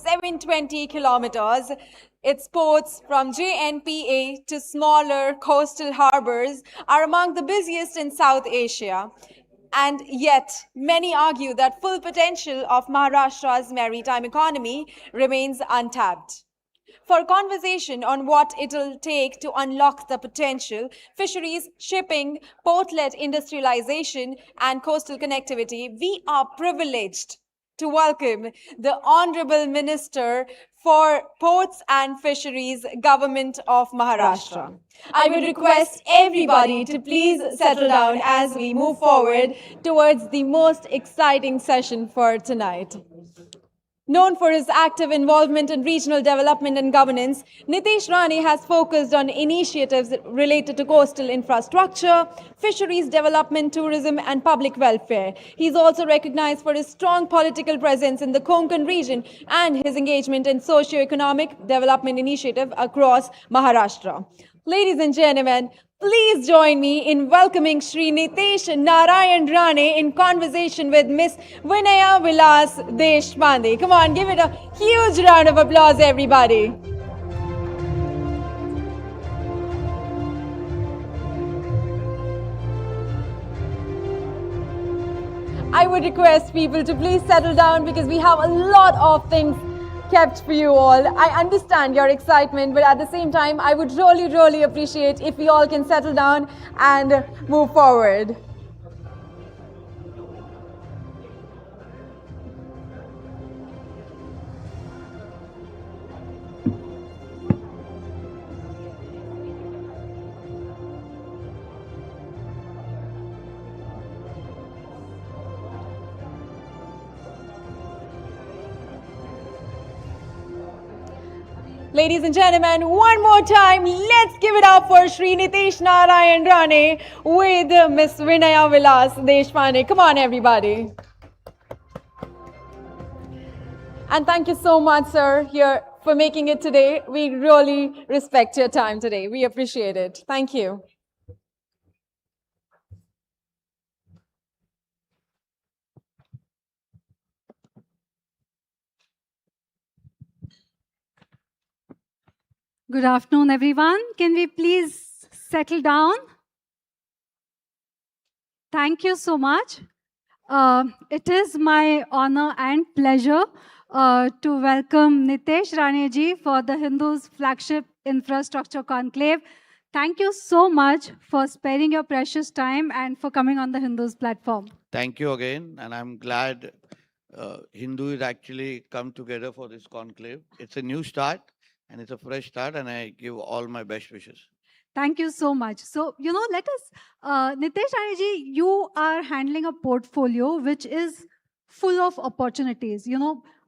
P: 720 kilometers. Its ports from JNPA to smaller coastal harbors are among the busiest in South Asia. And yet, many argue that full potential of Maharashtra's maritime economy remains untapped. For conversation on what it'll take to unlock the potential, fisheries, shipping, port-led industrialization, and coastal connectivity, we are privileged to welcome the Honorable Minister for Ports and Fisheries, Government of Maharashtra. I would request everybody to please settle down as we move forward towards the most exciting session for tonight. Known for his active involvement in regional development and governance, Nitesh Rane has focused on initiatives related to coastal infrastructure, fisheries development, tourism, and public welfare. He is also recognized for his strong political presence in the Konkan region and his engagement in socio-economic development initiatives across Maharashtra. Ladies and gentlemen, please join me in welcoming Shri Nitesh Narayan Rane in conversation with Miss Vinaya Vilas Deshpande. Come on, give it a huge round of applause, everybody. I would request people to please settle down because we have a lot of things kept for you all. I understand your excitement, but at the same time, I would really appreciate if we all can settle down and move forward. Ladies and gentlemen, one more time, let's give it up for Shri Nitesh Narayan Rane with Miss Vinaya Vilas Deshpande. Come on, everybody. And thank you so much, sir, here for making it today. We really respect your time today. We appreciate it. Thank you.
N: Good afternoon, everyone. Can we please settle down? Thank you so much. It is my honor and pleasure to welcome Nitesh Rane ji for the Hindus flagship infrastructure conclave. Thank you so much for sparing your precious time and for coming on the Hindus platform.
I: Thank you again, and I'm glad Hindus actually come together for this conclave. It's a new start, and it's a fresh start, and I give all my best wishes.
N: Thank you so much. So, let us, Nitesh Rane ji, you are handling a portfolio which is full of opportunities.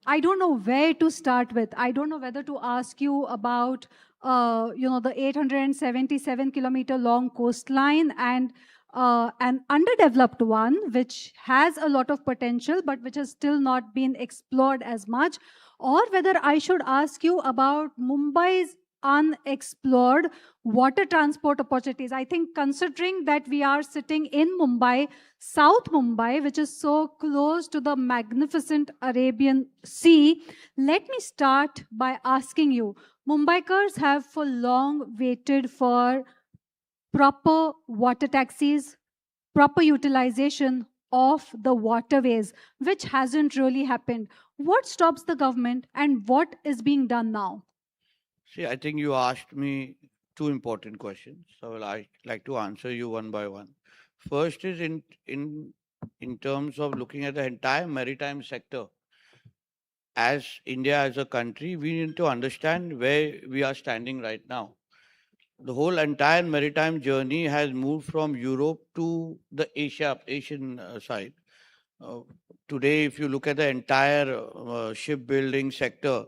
N: I don't know where to start with. I don't know whether to ask you about, the 877-kilometer long coastline and an underdeveloped one, which has a lot of potential, but which has still not been explored as much, or whether I should ask you about Mumbai's unexplored water transport opportunities. I think considering that we are sitting in Mumbai, South Mumbai, which is so close to the magnificent Arabian Sea, let me start by asking you, Mumbaikars have for long waited for proper water taxis, proper utilization of the waterways, which hasn't really happened. What stops the government and what is being done now?
I: See, I think you asked me two important questions, so I'd like to answer you one by one. First is in terms of looking at the entire maritime sector. As India as a country, we need to understand where we are standing right now. The whole entire maritime journey has moved from Europe to the Asian side. Today, if you look at the entire shipbuilding sector,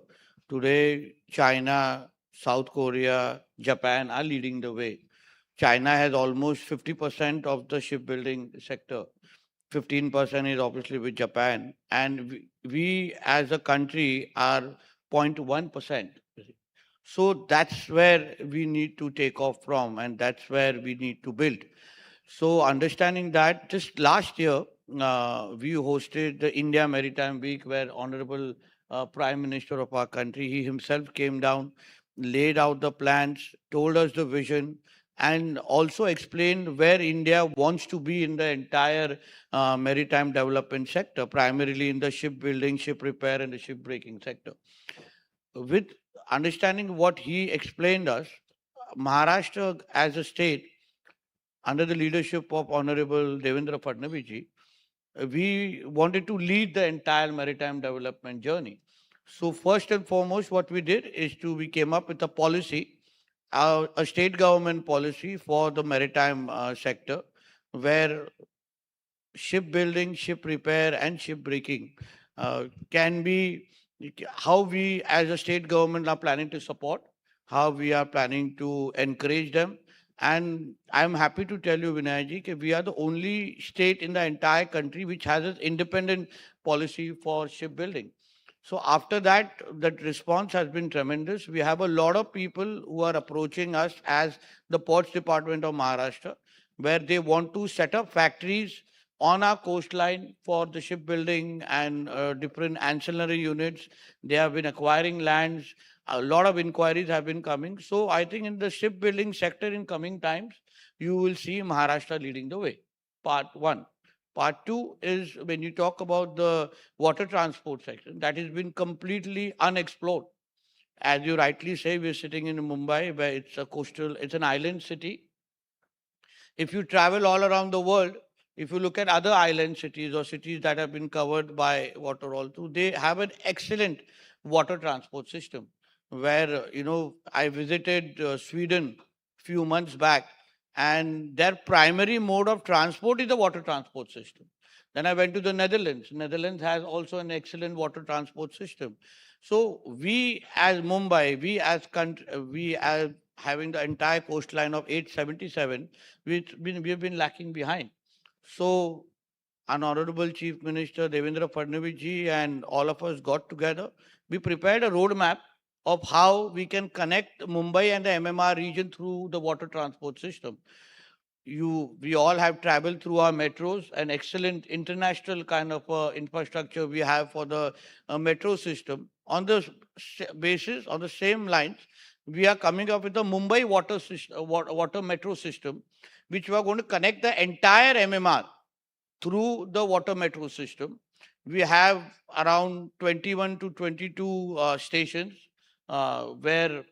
I: today China, South Korea, Japan are leading the way. China has almost 50% of the shipbuilding sector. 15% is obviously with Japan. And we as a country are 0.1%. So that's where we need to take off from, and that's where we need to build. So understanding that, just last year, we hosted the India Maritime Week, where Honorable Prime Minister of our country. He himself came down, laid out the plans, told us the vision, and also explained where India wants to be in the entire maritime development sector, primarily in the shipbuilding, ship repair, and the shipbreaking sector. With understanding what he explained us, Maharashtra as a state, under the leadership of Honorable Devendra Fadnavis ji, we wanted to lead the entire maritime development journey. So first and foremost, what we did is we came up with a policy, a state government policy for the maritime sector, where shipbuilding, ship repair, and shipbreaking can be how we as a state government are planning to support, how we are planning to encourage them. And I'm happy to tell you, Vinayji, that we are the only state in the entire country which has an independent policy for shipbuilding. So after that, that response has been tremendous. We have a lot of people who are approaching us as the Ports Department of Maharashtra, where they want to set up factories on our coastline for the shipbuilding and different ancillary units. They have been acquiring lands. A lot of inquiries have been coming. So I think in the shipbuilding sector in coming times, you will see Maharashtra leading the way. Part one. Part two is when you talk about the water transport sector, that has been completely unexplored. As you rightly say, we're sitting in Mumbai, where it's a coastal, it's an island city. If you travel all around the world, if you look at other island cities or cities that have been covered by water also, they have an excellent water transport system. Where, I visited Sweden few months back, and their primary mode of transport is the water transport system. Then I went to the Netherlands. Netherlands has also an excellent water transport system. So we as Mumbai, we as country, we as having the entire coastline of 877, we have been lacking behind. So Honorable Chief Minister Devendra Fadnavis ji and all of us got together. We prepared a roadmap of how we can connect Mumbai and the MMR region through the water transport system. We all have traveled through our metros, an excellent international kind of infrastructure we have for the metro system. On the basis, on the same lines, we are coming up with the Mumbai water metro system, which we are going to connect the entire MMR through the water metro system. We have around 21 to 22 stations where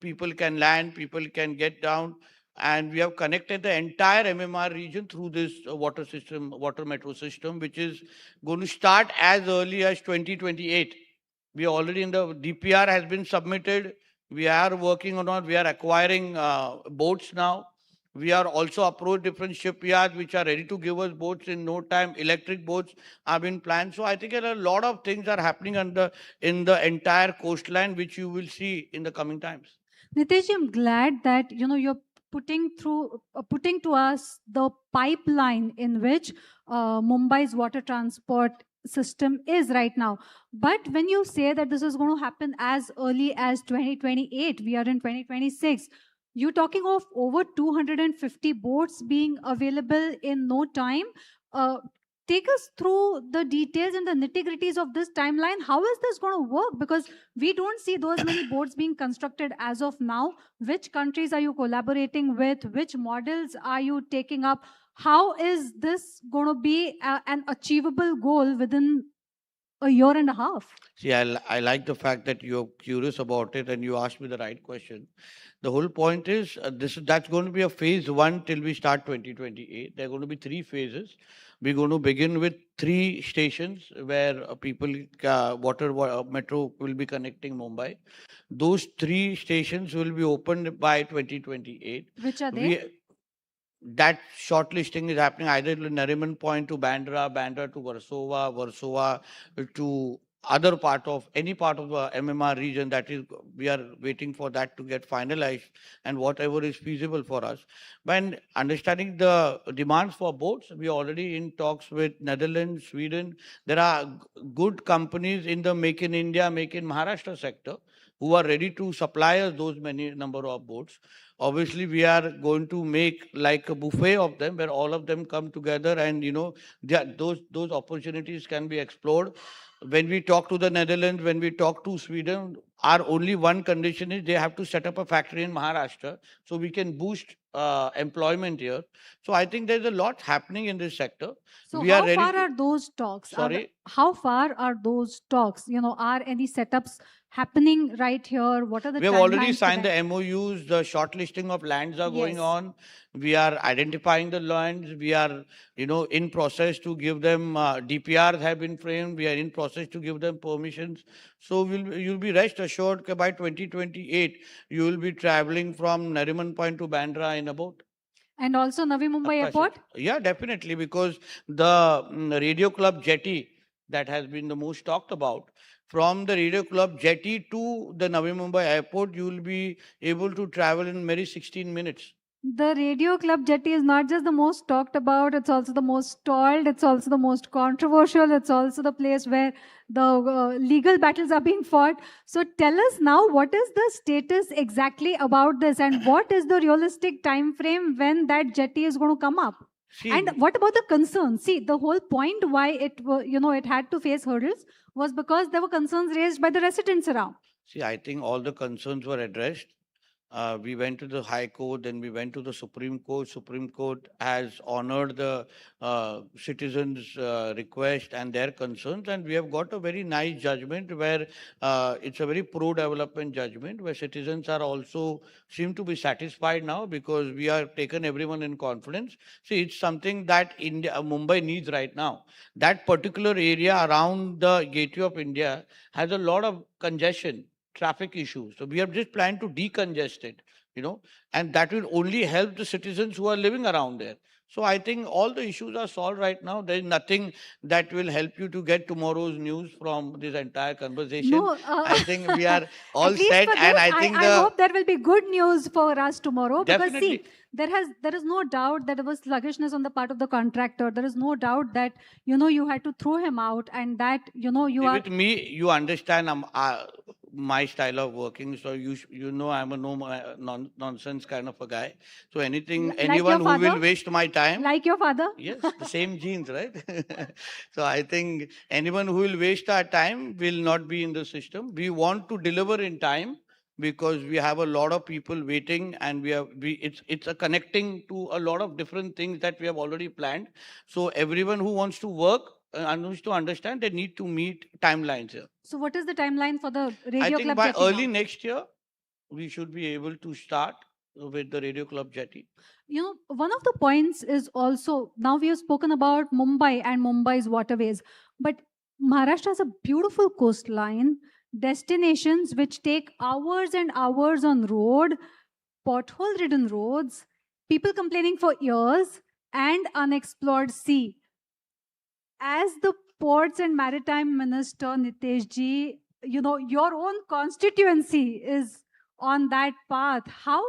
I: people can land, people can get down, and we have connected the entire MMR region through this water system, water metro system, which is going to start as early as 2028. We are already in the DPR has been submitted. We are working on it. We are acquiring boats now. We are also approached different shipyards which are ready to give us boats in no time. Electric boats have been planned. So I think a lot of things are happening in the entire coastline, which you will see in the coming times.
J: Nitesh, I'm glad that you're putting to us the pipeline in which Mumbai's water transport system is right now. But when you say that this is going to happen as early as 2028, we are in 2026. You're talking of over 250 boats being available in no time. Take us through the details and the nitty-gritties of this timeline. How is this going to work? Because we don't see those many boats being constructed as of now. Which countries are you collaborating with? Which models are you taking up? How is this going to be an achievable goal within a year and a half?
I: See, I like the fact that you're curious about it and you asked me the right question. The whole point is that's going to be a phase one till we start 2028. There are going to be 3 phases. We're going to begin with 3 stations where people, water metro will be connecting Mumbai. Those 3 stations will be opened by 2028.
J: Which are they?
I: That shortlisting is happening either to Nariman Point to Bandra, Bandra to Warsaw, Warsaw to other part of any part of the MMR region. That is, we are waiting for that to get finalized and whatever is feasible for us. When understanding the demands for boats, we are already in talks with Netherlands, Sweden. There are good companies in the Make in India, Make in Maharashtra sector who are ready to supply us those many number of boats. Obviously, we are going to make like a buffet of them where all of them come together and, those opportunities can be explored. when we talk to the Netherlands, when we talk to Sweden, our only one condition is they have to set up a factory in Maharashtra so we can boost employment here. So I think there's a lot happening in this sector.
J: So
I: We are
J: how
I: ready
J: far
I: to,
J: are those talks?
I: sorry?
J: How far are those talks? Are any setups happening right here? What are the
I: We have already
J: timelines for
I: signed
J: that?
I: the MOUs, the shortlisting of lands are going
J: Yes.
I: on. We are identifying the lands. We are, in process to give them, DPRs have been framed. We are in process to give them permissions. So you'll be rest assured that by 2028, you will be traveling from Nariman Point to Bandra in a boat.
J: And also Navi Mumbai Airport?
I: Yeah, definitely, because the Radio Club jetty that has been the most talked about, from the Radio Club jetty to the Navi Mumbai airport, you will be able to travel in mere 16 minutes.
J: The Radio Club jetty is not just the most talked about, it's also the most stalled, it's also the most controversial, it's also the place where the legal battles are being fought. So tell us now, what is the status exactly about this, and what is the realistic time frame when that jetty is going to come up? And what about the concerns? See, the whole point why it had to face hurdles was because there were concerns raised by the residents around.
I: See, I think all the concerns were addressed. We went to the High Court, then we went to the Supreme Court. Supreme Court has honored the citizens' request and their concerns, and we have got a very nice judgment where it's a very pro-development judgment where citizens are also seem to be satisfied now because we have taken everyone in confidence. See, it's something that Mumbai needs right now. That particular area around the Gateway of India has a lot of congestion, traffic issues. So we have just planned to decongest it, and that will only help the citizens who are living around there. So I think all the issues are solved right now. There is nothing that will help you to get tomorrow's news from this entire conversation.
J: No,
I: I think we are all
J: at least
I: set,
J: for this,
I: and I think
J: I hope there will be good news for us tomorrow.
I: Definitely.
J: Because see, there is no doubt that there was sluggishness on the part of the contractor. There is no doubt that you had to throw him out, and that
I: with me, you understand, my style of working. So I'm a nonsense kind of a guy. So anything,
J: Like
I: anyone
J: your
I: who will
J: father?
I: waste my time.
J: Like your father?
I: Yes, the same genes, right? So I think anyone who will waste our time will not be in the system. We want to deliver in time because we have a lot of people waiting, and it's a connecting to a lot of different things that we have already planned. So everyone who wants to work and wants to understand, they need to meet timelines here.
J: So what is the timeline for the Radio
I: I
J: Club
I: think by
J: jetty
I: early
J: now?
I: next year, we should be able to start with the Radio Club jetty.
J: One of the points is also, now we have spoken about Mumbai and Mumbai's waterways, but Maharashtra has a beautiful coastline, destinations which take hours and hours on road, pothole-ridden roads, people complaining for years, and unexplored sea. As the Ports and Maritime Minister, Nitesh ji, your own constituency is on that path. How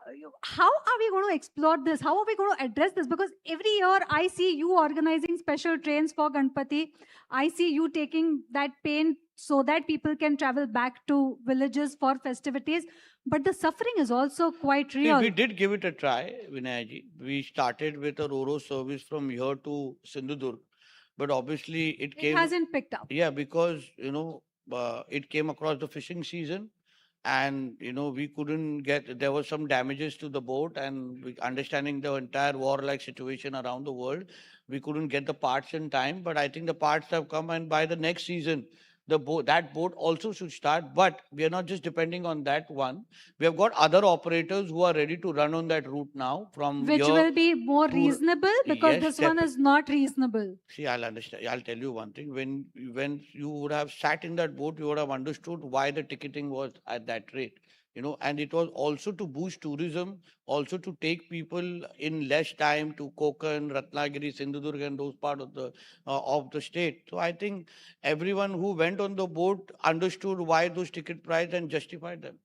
J: are we going to explore this? How are we going to address this? Because every year I see you organizing special trains for Ganpati. I see you taking that pain so that people can travel back to villages for festivities. But the suffering is also quite real.
I: We did give it a try, Vinayji. We started with a Ro-Ro service from here to Sindhudurg. But obviously it
J: hasn't picked up.
I: Yeah, because, it came across the fishing season. And, we couldn't there was some damages to the boat, and understanding the entire war-like situation around the world, we couldn't get the parts in time. But I think the parts have come, and by the next season, that boat also should start. But we are not just depending on that one. We have got other operators who are ready to run on that route now from
J: Which will be more reasonable, because
I: Yes,
J: this one is not reasonable.
I: See, I'll understand. I'll tell you one thing. When you would have sat in that boat, you would have understood why the ticketing was at that rate. And it was also to boost tourism, also to take people in less time to Konkan, Ratnagiri, Sindhudurg, and those parts of the state. So I think everyone who went on the boat understood why those ticket price and justified them.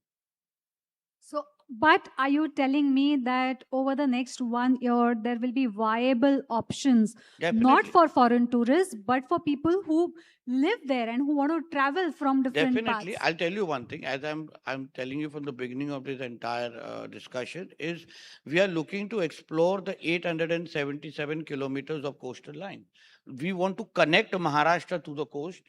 J: So, but are you telling me that over the next 1 year, there will be viable options, not for foreign tourists, but for people who live there and who want to travel from different
I: Definitely.
J: parts?
I: I'll tell you one thing, as I'm telling you from the beginning of this entire discussion, is we are looking to explore the 877 kilometers of coastal line. We want to connect Maharashtra to the coast.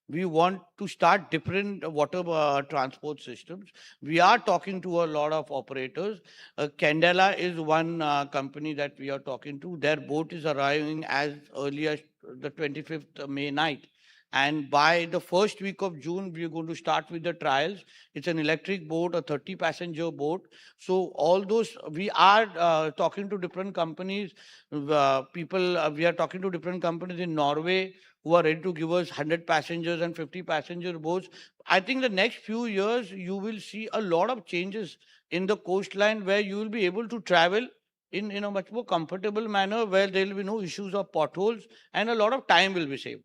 I: We want to start different water transport systems. We are talking to a lot of operators. Candela is one company that we are talking to. Their boat is arriving as early as the 25th May night. And by the first week of June, we are going to start with the trials. It's an electric boat, a 30-passenger boat. So all those, we are talking to different companies. We are talking to different companies in Norway who are ready to give us 100 passengers and 50 passenger boats. I think the next few years, you will see a lot of changes in the coastline where you will be able to travel in a much more comfortable manner, where there will be no issues of potholes and a lot of time will be saved.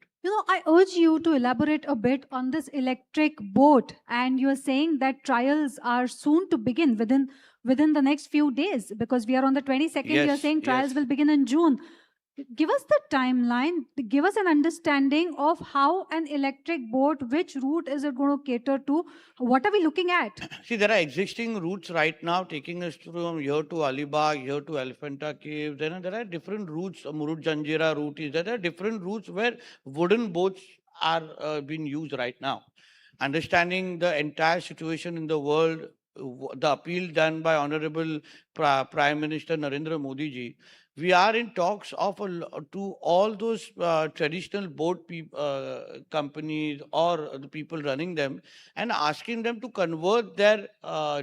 J: I urge you to elaborate a bit on this electric boat, and you are saying that trials are soon to begin within the next few days, because we are on the 22nd.
I: Yes,
J: You're saying trials
I: yes.
J: will begin in June. Give us the timeline, give us an understanding of how an electric boat, which route is it going to cater to? What are we looking at?
I: See, there are existing routes right now taking us from here to Alibag, here to Elephanta Cave. Then there are different routes. Murud Janjira route is there. There are different routes where wooden boats are being used right now. Understanding the entire situation in the world, the appeal done by Honorable Prime Minister Narendra Modi ji, we are in talks of to all those traditional boat companies or the people running them, and asking them to convert their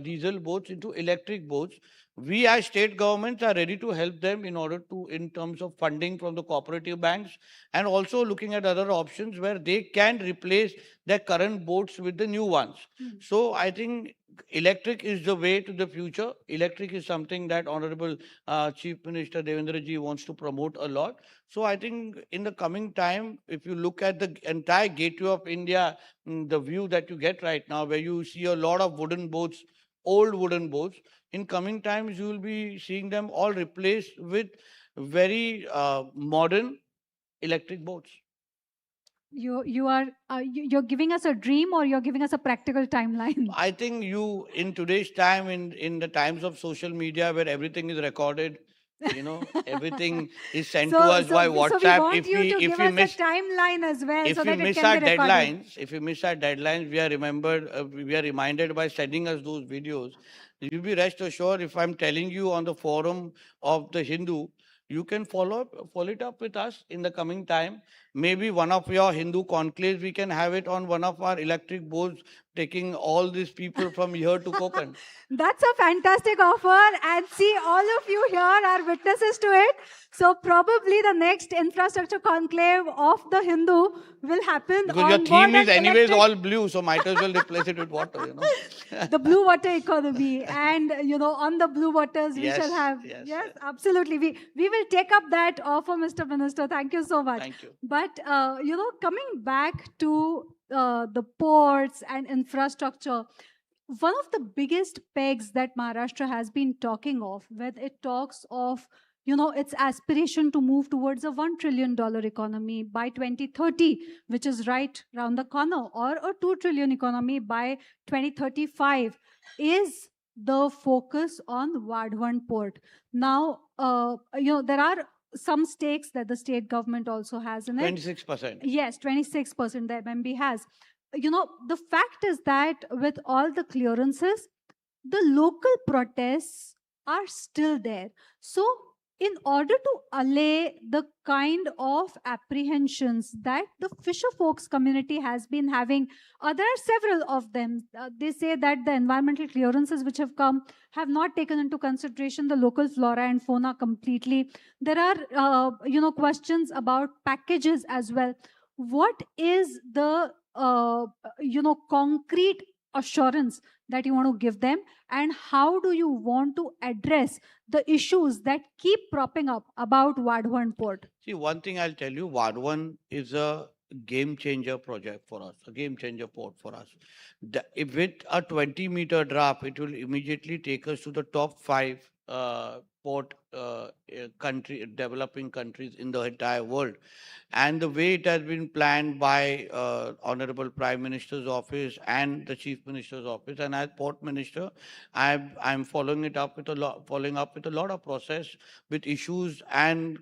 I: diesel boats into electric boats. We as state governments are ready to help them in terms of funding from the cooperative banks, and also looking at other options where they can replace their current boats with the new ones. So I think electric is the way to the future. Electric is something that Honorable Chief Minister Devendra ji wants to promote a lot. So I think in the coming time, if you look at the entire gateway of India, the view that you get right now, where you see a lot of wooden boats, old wooden boats, in coming times you will be seeing them all replaced with very modern electric boats.
J: You're giving us a dream, or you're giving us a practical timeline?
I: I think in today's time, in the times of social media where everything is recorded, everything is sent to us by WhatsApp.
J: So we want you to give us a timeline as well, so that it can be recorded.
I: If we miss our deadlines, we are reminded by sending us those videos. You be rest assured, if I'm telling you on the forum of the Hindu, you can follow it up with us in the coming time. Maybe one of your Hindu conclaves, we can have it on one of our electric boats, taking all these people from here to Konkan.
J: That's a fantastic offer, and see, all of you here are witnesses to it. So probably the next infrastructure conclave of the Hindu will happen
I: Because
J: on
I: your theme is
J: board an
I: anyways
J: electric-
I: all blue, so might as well replace it with water,
J: the blue water economy, and on the blue waters we
I: Yes,
J: shall have.
I: yes.
J: Absolutely. We will take up that offer, Mr. Minister. Thank you so much.
I: Thank you.
J: But coming back to the ports and infrastructure, one of the biggest pegs that Maharashtra has been talking of, when it talks of its aspiration to move towards a $1 trillion economy by 2030, which is right round the corner, or a 2 trillion economy by 2035, is the focus on Vadhavan port. Now, there are some stakes that the state government also has in it.
I: 26%.
J: Yes, 26% the MMB has. The fact is that with all the clearances, the local protests are still there. So, in order to allay the kind of apprehensions that the Fisherfolk's community has been having, there are several of them. They say that the environmental clearances which have come have not taken into consideration the local flora and fauna completely. There are, questions about packages as well. What is the, concrete assurance that you want to give them, and how do you want to address the issues that keep propping up about Vadhavan port?
I: See, one thing I'll tell you, Vadhavan is a game changer project for us, a game changer port for us. If with a 20-meter draft, it will immediately take us to the top 5 port developing countries in the entire world. And the way it has been planned by Honorable Prime Minister's office and the Chief Minister's office, and as Port Minister, I'm following up with a lot of process with issues, and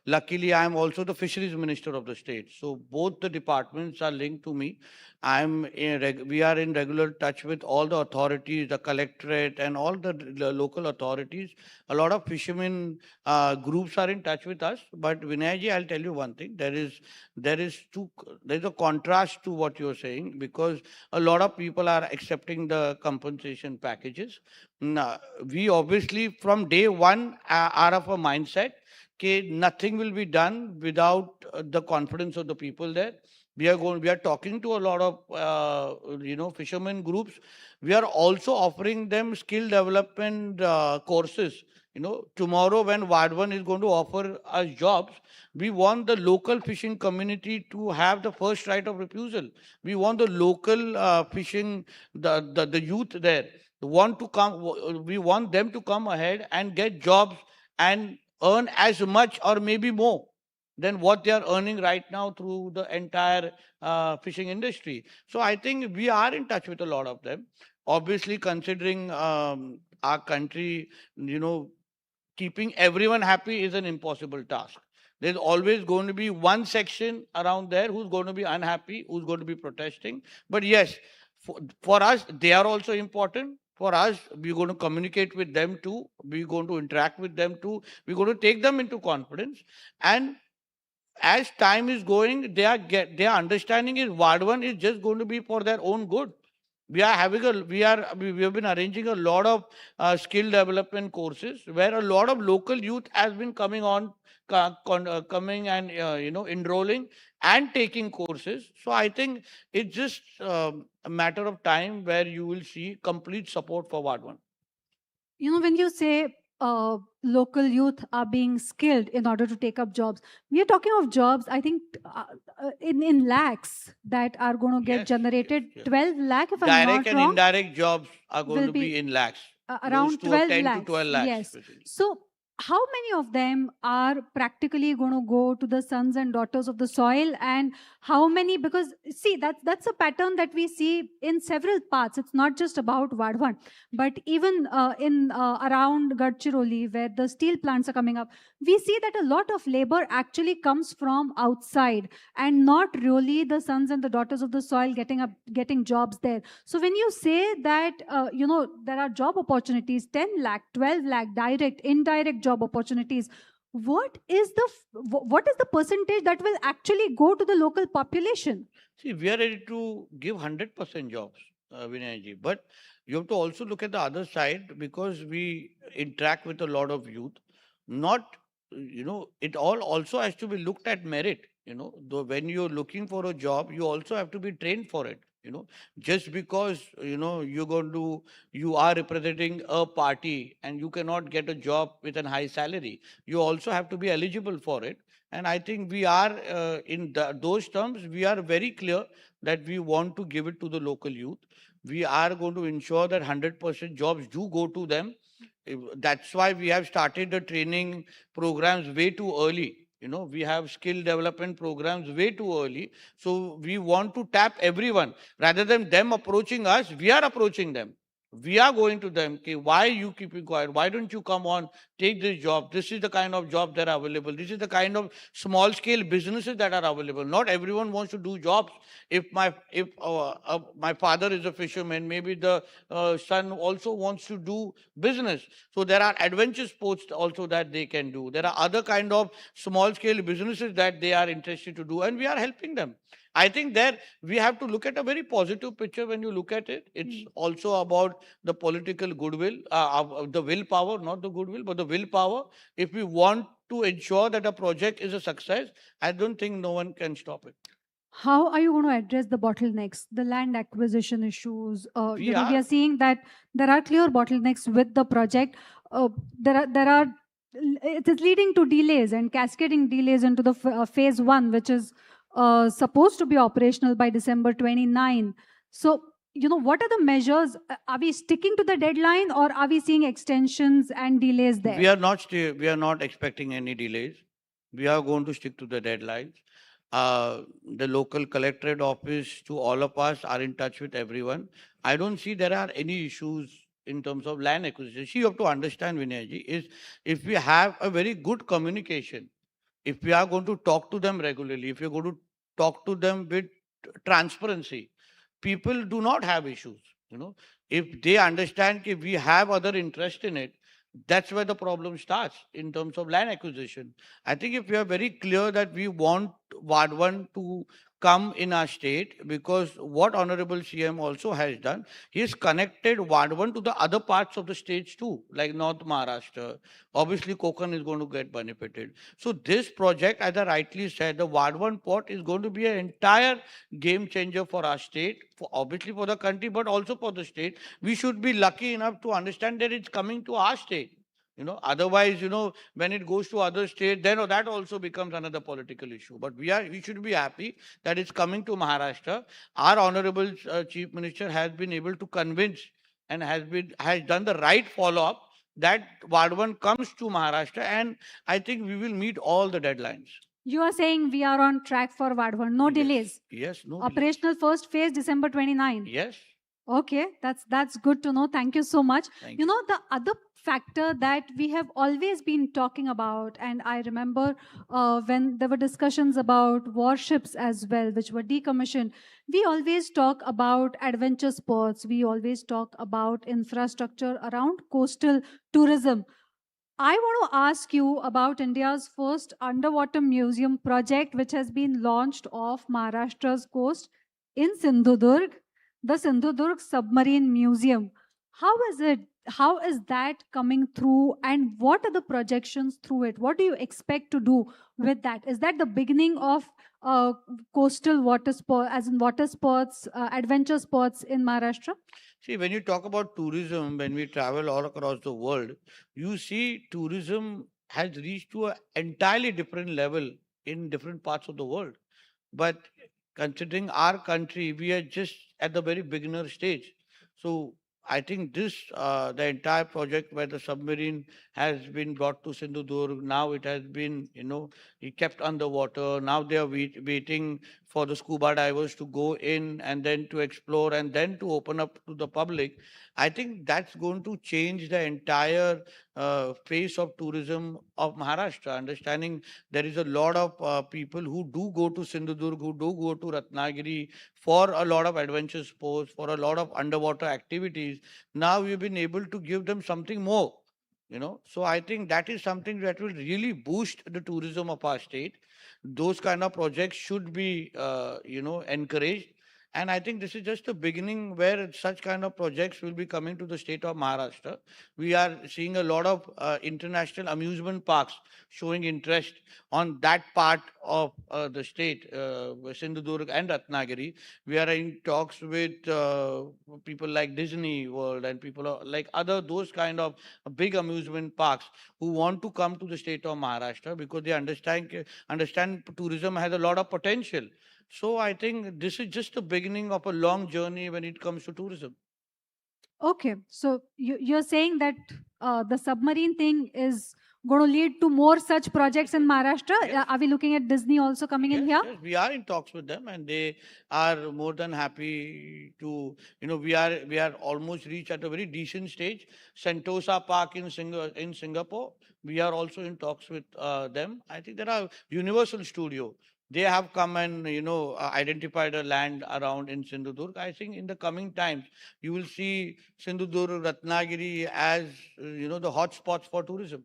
I: luckily I'm also the Fisheries Minister of the state. So both the departments are linked to me. We are in regular touch with all the authorities, the collectorate, and all the local authorities. A lot of fishermen groups are in touch with us. But Vinayji, I'll tell you one thing: there is a contrast to what you're saying, because a lot of people are accepting the compensation packages. Now, we obviously from day one are of a mindset that nothing will be done without the confidence of the people there. We are talking to a lot of fishermen groups. We are also offering them skill development courses. Tomorrow when Vadvan is going to offer us jobs, we want the local fishing community to have the first right of refusal. We want the local fishing, the youth there want to come. We want them to come ahead and get jobs and earn as much or maybe more than what they are earning right now through the entire fishing industry. So I think we are in touch with a lot of them. Obviously, considering our country, keeping everyone happy is an impossible task. There's always going to be one section around there who's going to be unhappy, who's going to be protesting. But yes, for us, they are also important. For us, we're going to communicate with them too. We're going to interact with them too. We're going to take them into confidence. And as time is going, their understanding is Vadvan is just going to be for their own good. We have been arranging a lot of skill development courses where a lot of local youth has been coming and enrolling and taking courses. So I think it's just a matter of time where you will see complete support for Vadvan.
J: When you say local youth are being skilled in order to take up jobs, we are talking of jobs, I think, in lakhs that are going to get generated. 12 lakh, if I'm not wrong.
I: Direct and indirect jobs are going to be in lakhs.
J: Around 12
I: 10
J: lakhs.
I: to 12 lakhs.
J: Yes. So how many of them are practically going to go to the sons and daughters of the soil, and how many, because see, that's a pattern that we see in several parts. It's not just about Vadvan, but even in around Gadchiroli, where the steel plants are coming up, we see that a lot of labor actually comes from outside and not really the sons and the daughters of the soil getting jobs there. So when you say that there are job opportunities, 10 lakh, 12 lakh, direct, indirect job opportunities, what is the percentage that will actually go to the local population?
I: See, we are ready to give 100% jobs, Vinayji, but you have to also look at the other side, because we interact with a lot of youth. It all also has to be looked at merit. Though when you're looking for a job, you also have to be trained for it. Just because you are representing a party and you cannot get a job with a high salary, you also have to be eligible for it. And I think we are in those terms, we are very clear that we want to give it to the local youth. We are going to ensure that 100% jobs do go to them. That's why we have started the training programs way too early. We have skill development programs way too early. So we want to tap everyone. Rather than them approaching us, we are approaching them. We are going to them. Okay, why you keeping quiet? Why don't you come on, take this job? This is the kind of job that are available. This is the kind of small scale businesses that are available. Not everyone wants to do jobs. If my father is a fisherman, maybe the son also wants to do business. So there are adventure sports also that they can do. There are other kind of small scale businesses that they are interested to do, and we are helping them. I think there we have to look at a very positive picture when you look at it. It's also about the political goodwill, the willpower, not the goodwill, but the willpower. If we want to ensure that a project is a success, I don't think no one can stop it.
J: How are you going to address the bottlenecks, the land acquisition issues? We are seeing that there are clear bottlenecks with the project. It is leading to delays and cascading delays into the phase 1, which is supposed to be operational by December 29. So what are the measures? Are we sticking to the deadline, or are we seeing extensions and delays there?
I: We are not expecting any delays. We are going to stick to the deadlines. The local collectorate office to all of us are in touch with everyone. I don't see there are any issues in terms of land acquisition. You have to understand, Vinayji, is if we have a very good communication, if we are going to talk to them regularly, if you're going to talk to them with transparency, people do not have issues. If they understand if we have other interest in it, that's where the problem starts in terms of land acquisition. I think if we are very clear that we want Ward 1 to come in our state, because what Honorable CM also has done, he has connected Ward 1 to the other parts of the states too, like North Maharashtra. Obviously, Konkan is going to get benefited. So this project, as I rightly said, the Ward 1 port is going to be an entire game changer for our state, obviously for the country, but also for the state. We should be lucky enough to understand that it's coming to our state. Otherwise, when it goes to other states, then that also becomes another political issue. But we should be happy that it's coming to Maharashtra. Our Honorable Chief Minister has been able to convince and has done the right follow-up that Ward 1 comes to Maharashtra, and I think we will meet all the deadlines.
J: You are saying we are on track for Ward 1, no delays?
I: Yes, no
J: Operational first phase, December 29.
I: Yes.
J: Okay, that's good to know. Thank you so much. The other factor that we have always been talking about, and I remember when there were discussions about warships as well, which were decommissioned, we always talk about adventure sports. We always talk about infrastructure around coastal tourism. I want to ask you about India's first underwater museum project, which has been launched off Maharashtra's coast in Sindhudurg, the Sindhudurg Submarine Museum. How is it? How is that coming through, and what are the projections through it? What do you expect to do with that? Is that the beginning of coastal water sport, as in water sports, adventure sports in Maharashtra?
I: See, when you talk about tourism, when we travel all across the world, you see tourism has reached to an entirely different level in different parts of the world. But considering our country, we are just at the very beginner stage. So I think this, the entire project where the submarine has been brought to Sindhudurg, now it has been, kept underwater. Now they are waiting for the scuba divers to go in and then to explore and then to open up to the public. I think that's going to change the entire face of tourism of Maharashtra. Understanding there is a lot of people who do go to Sindhudurg, who do go to Ratnagiri for a lot of adventure sports, for a lot of underwater activities. Now we've been able to give them something more. So I think that is something that will really boost the tourism of our state. Those kind of projects should be, encouraged. And I think this is just the beginning where such kind of projects will be coming to the state of Maharashtra. We are seeing a lot of international amusement parks showing interest on that part of the state, Sindhudurg and Ratnagiri. We are in talks with people like Disney World and people like those kind of big amusement parks who want to come to the state of Maharashtra because they understand tourism has a lot of potential. So I think this is just the beginning of a long journey when it comes to tourism.
J: Okay, so you're saying that the submarine thing is going to lead to more such projects in Maharashtra?
I: Yes.
J: Are we looking at Disney also coming in here?
I: Yes, we are in talks with them, and they are more than happy to. We are almost reached at a very decent stage. Sentosa Park in Singapore, we are also in talks with them. I think there are Universal Studio. They have come and identified a land around in Sindhudurg. I think in the coming times you will see Sindhudurg, Ratnagiri as the hotspots for tourism.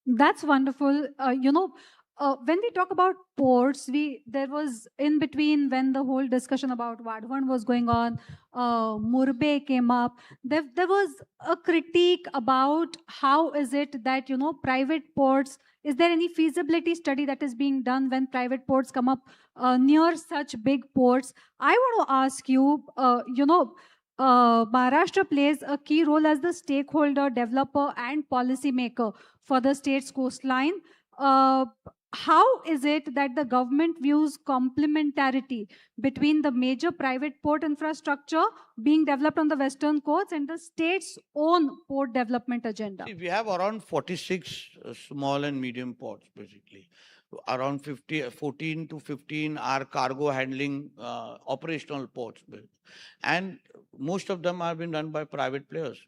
J: That's wonderful. When we talk about ports, there was in between when the whole discussion about Ward 1 was going on, Murbe came up. There was a critique about how is it that private ports. Is there any feasibility study that is being done when private ports come up near such big ports? I want to ask you, Maharashtra plays a key role as the stakeholder, developer, and policymaker for the state's coastline. how is it that the government views complementarity between the major private port infrastructure being developed on the western coasts and the state's own port development agenda?
I: See, we have around 46 small and medium ports, basically. Around 14 to 15 are cargo handling operational ports. And most of them have been run by private players.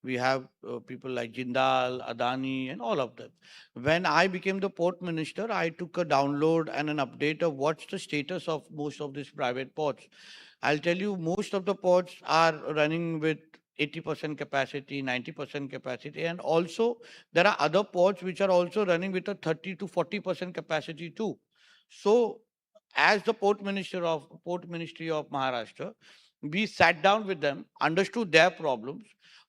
I: We have people like Jindal, Adani, and all of them. When I became the port minister, I took a download and an update of what's the status of most of these private ports. I'll tell you, most of the ports are running with 80% capacity, 90% capacity, and also there are other ports which are also running with a 30 to 40% capacity too. So, as the port ministry of Maharashtra, we sat down with them, understood their problems,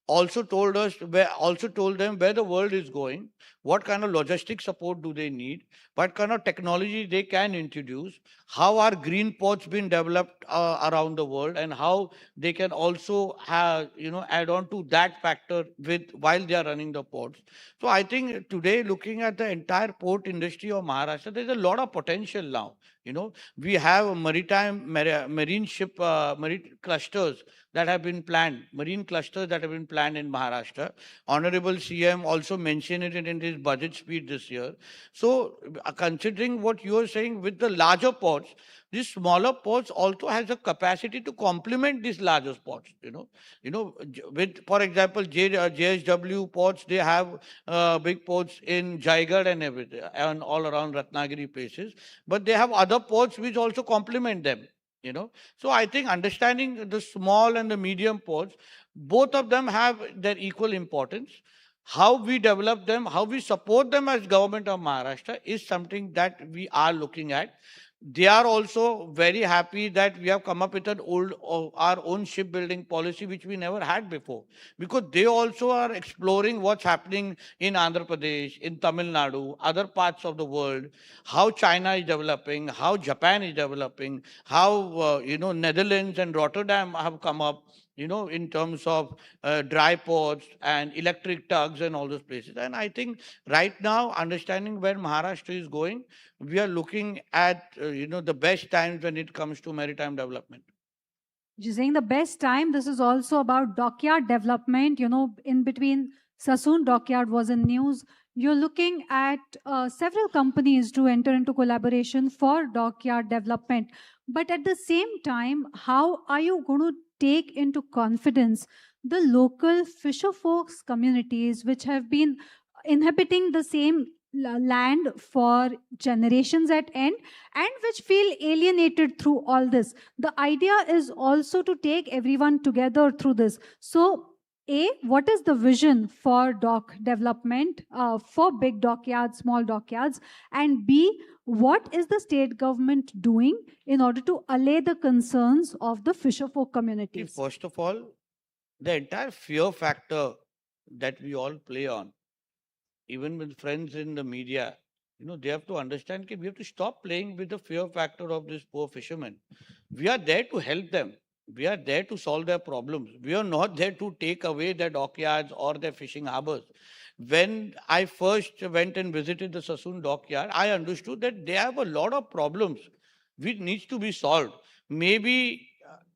I: also told them where the world is going, what kind of logistic support do they need, what kind of technology they can introduce, how are green ports being developed around the world, and how they can also have, add on to that factor while they are running the ports. So I think today, looking at the entire port industry of Maharashtra, there's a lot of potential now. We have marine clusters that have been planned, marine clusters that have been planned in Maharashtra. Honorable CM also mentioned it in his budget speech this year. So, considering what you are saying with the larger ports, these smaller ports also has a capacity to complement these larger ports. With, for example, JSW ports, they have big ports in Jaigarh and everything, and all around Ratnagiri places. But they have other ports which also complement them. So I think understanding the small and the medium ports, both of them have their equal importance. How we develop them, how we support them as government of Maharashtra is something that we are looking at. They are also very happy that we have come up with our own shipbuilding policy, which we never had before, because they also are exploring what's happening in Andhra Pradesh, in Tamil Nadu, other parts of the world, how China is developing, how Japan is developing, how Netherlands and Rotterdam have come up, in terms of dry ports and electric tugs and all those places. And I think right now, understanding where Maharashtra is going, we are looking at, the best times when it comes to maritime development.
J: You're saying the best time, this is also about dockyard development. In between, Sassoon dockyard was in news. You're looking at several companies to enter into collaboration for dockyard development. But at the same time, how are you going to take into confidence the local fisherfolks communities which have been inhabiting the same land for generations at end and which feel alienated through all this? The idea is also to take everyone together through this. So what is the vision for dock development for big dockyards, small dockyards? And B, what is the state government doing in order to allay the concerns of the fisherfolk communities?
I: First of all, the entire fear factor that we all play on, even with friends in the media, they have to understand that we have to stop playing with the fear factor of this poor fishermen. We are there to help them. We are there to solve their problems. We are not there to take away their dockyards or their fishing harbors. When I first went and visited the Sassoon dockyard, I understood that they have a lot of problems which needs to be solved. Maybe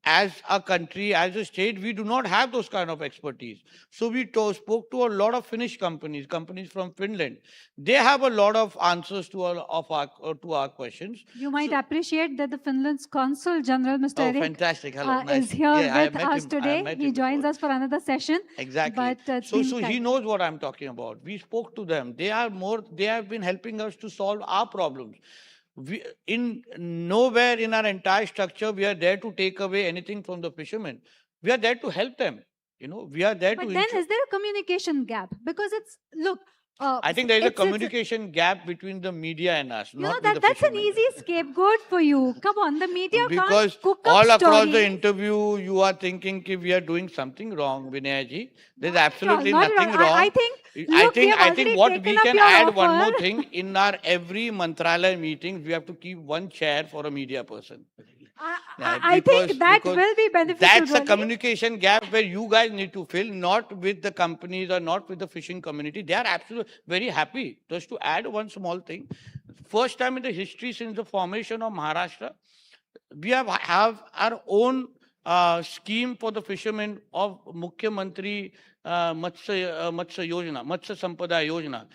I: as a country, as a state, we do not have those kind of expertise. So we spoke to a lot of Finnish companies from Finland. They have a lot of answers to our questions.
J: You might appreciate that the Finland's Consul General, Mr. Eric,
I: fantastic. Hello, nice.
J: is here with us today. He joins us for another session.
I: Exactly.
J: But,
I: so he knows what I'm talking about. We spoke to them. They have been helping us to solve our problems. Nowhere in our entire structure we are there to take away anything from the fishermen. We are there to help them. We are there
J: but
I: to.
J: But then, is there a communication gap? Because
I: I think there is a communication gap between the media and us.
J: That's an easy scapegoat for you. Come on, the media
I: because
J: can't cook
I: all
J: up
I: across
J: stories.
I: the interview, you are thinking that we are doing something wrong, Vinayji. There's absolutely
J: not
I: nothing
J: wrong.
I: wrong.
J: I
I: think what we can add one more thing in our every Mantralaya meeting, we have to keep one chair for a media person.
J: I think that will be beneficial.
I: That's a communication gap where you guys need to fill, not with the companies or not with the fishing community. They are absolutely very happy. Just to add one small thing, first time in the history since the formation of Maharashtra, we have our own scheme for the fishermen of Mukhya Mantri Matsya Yojana, Matsya Sampada Yojana.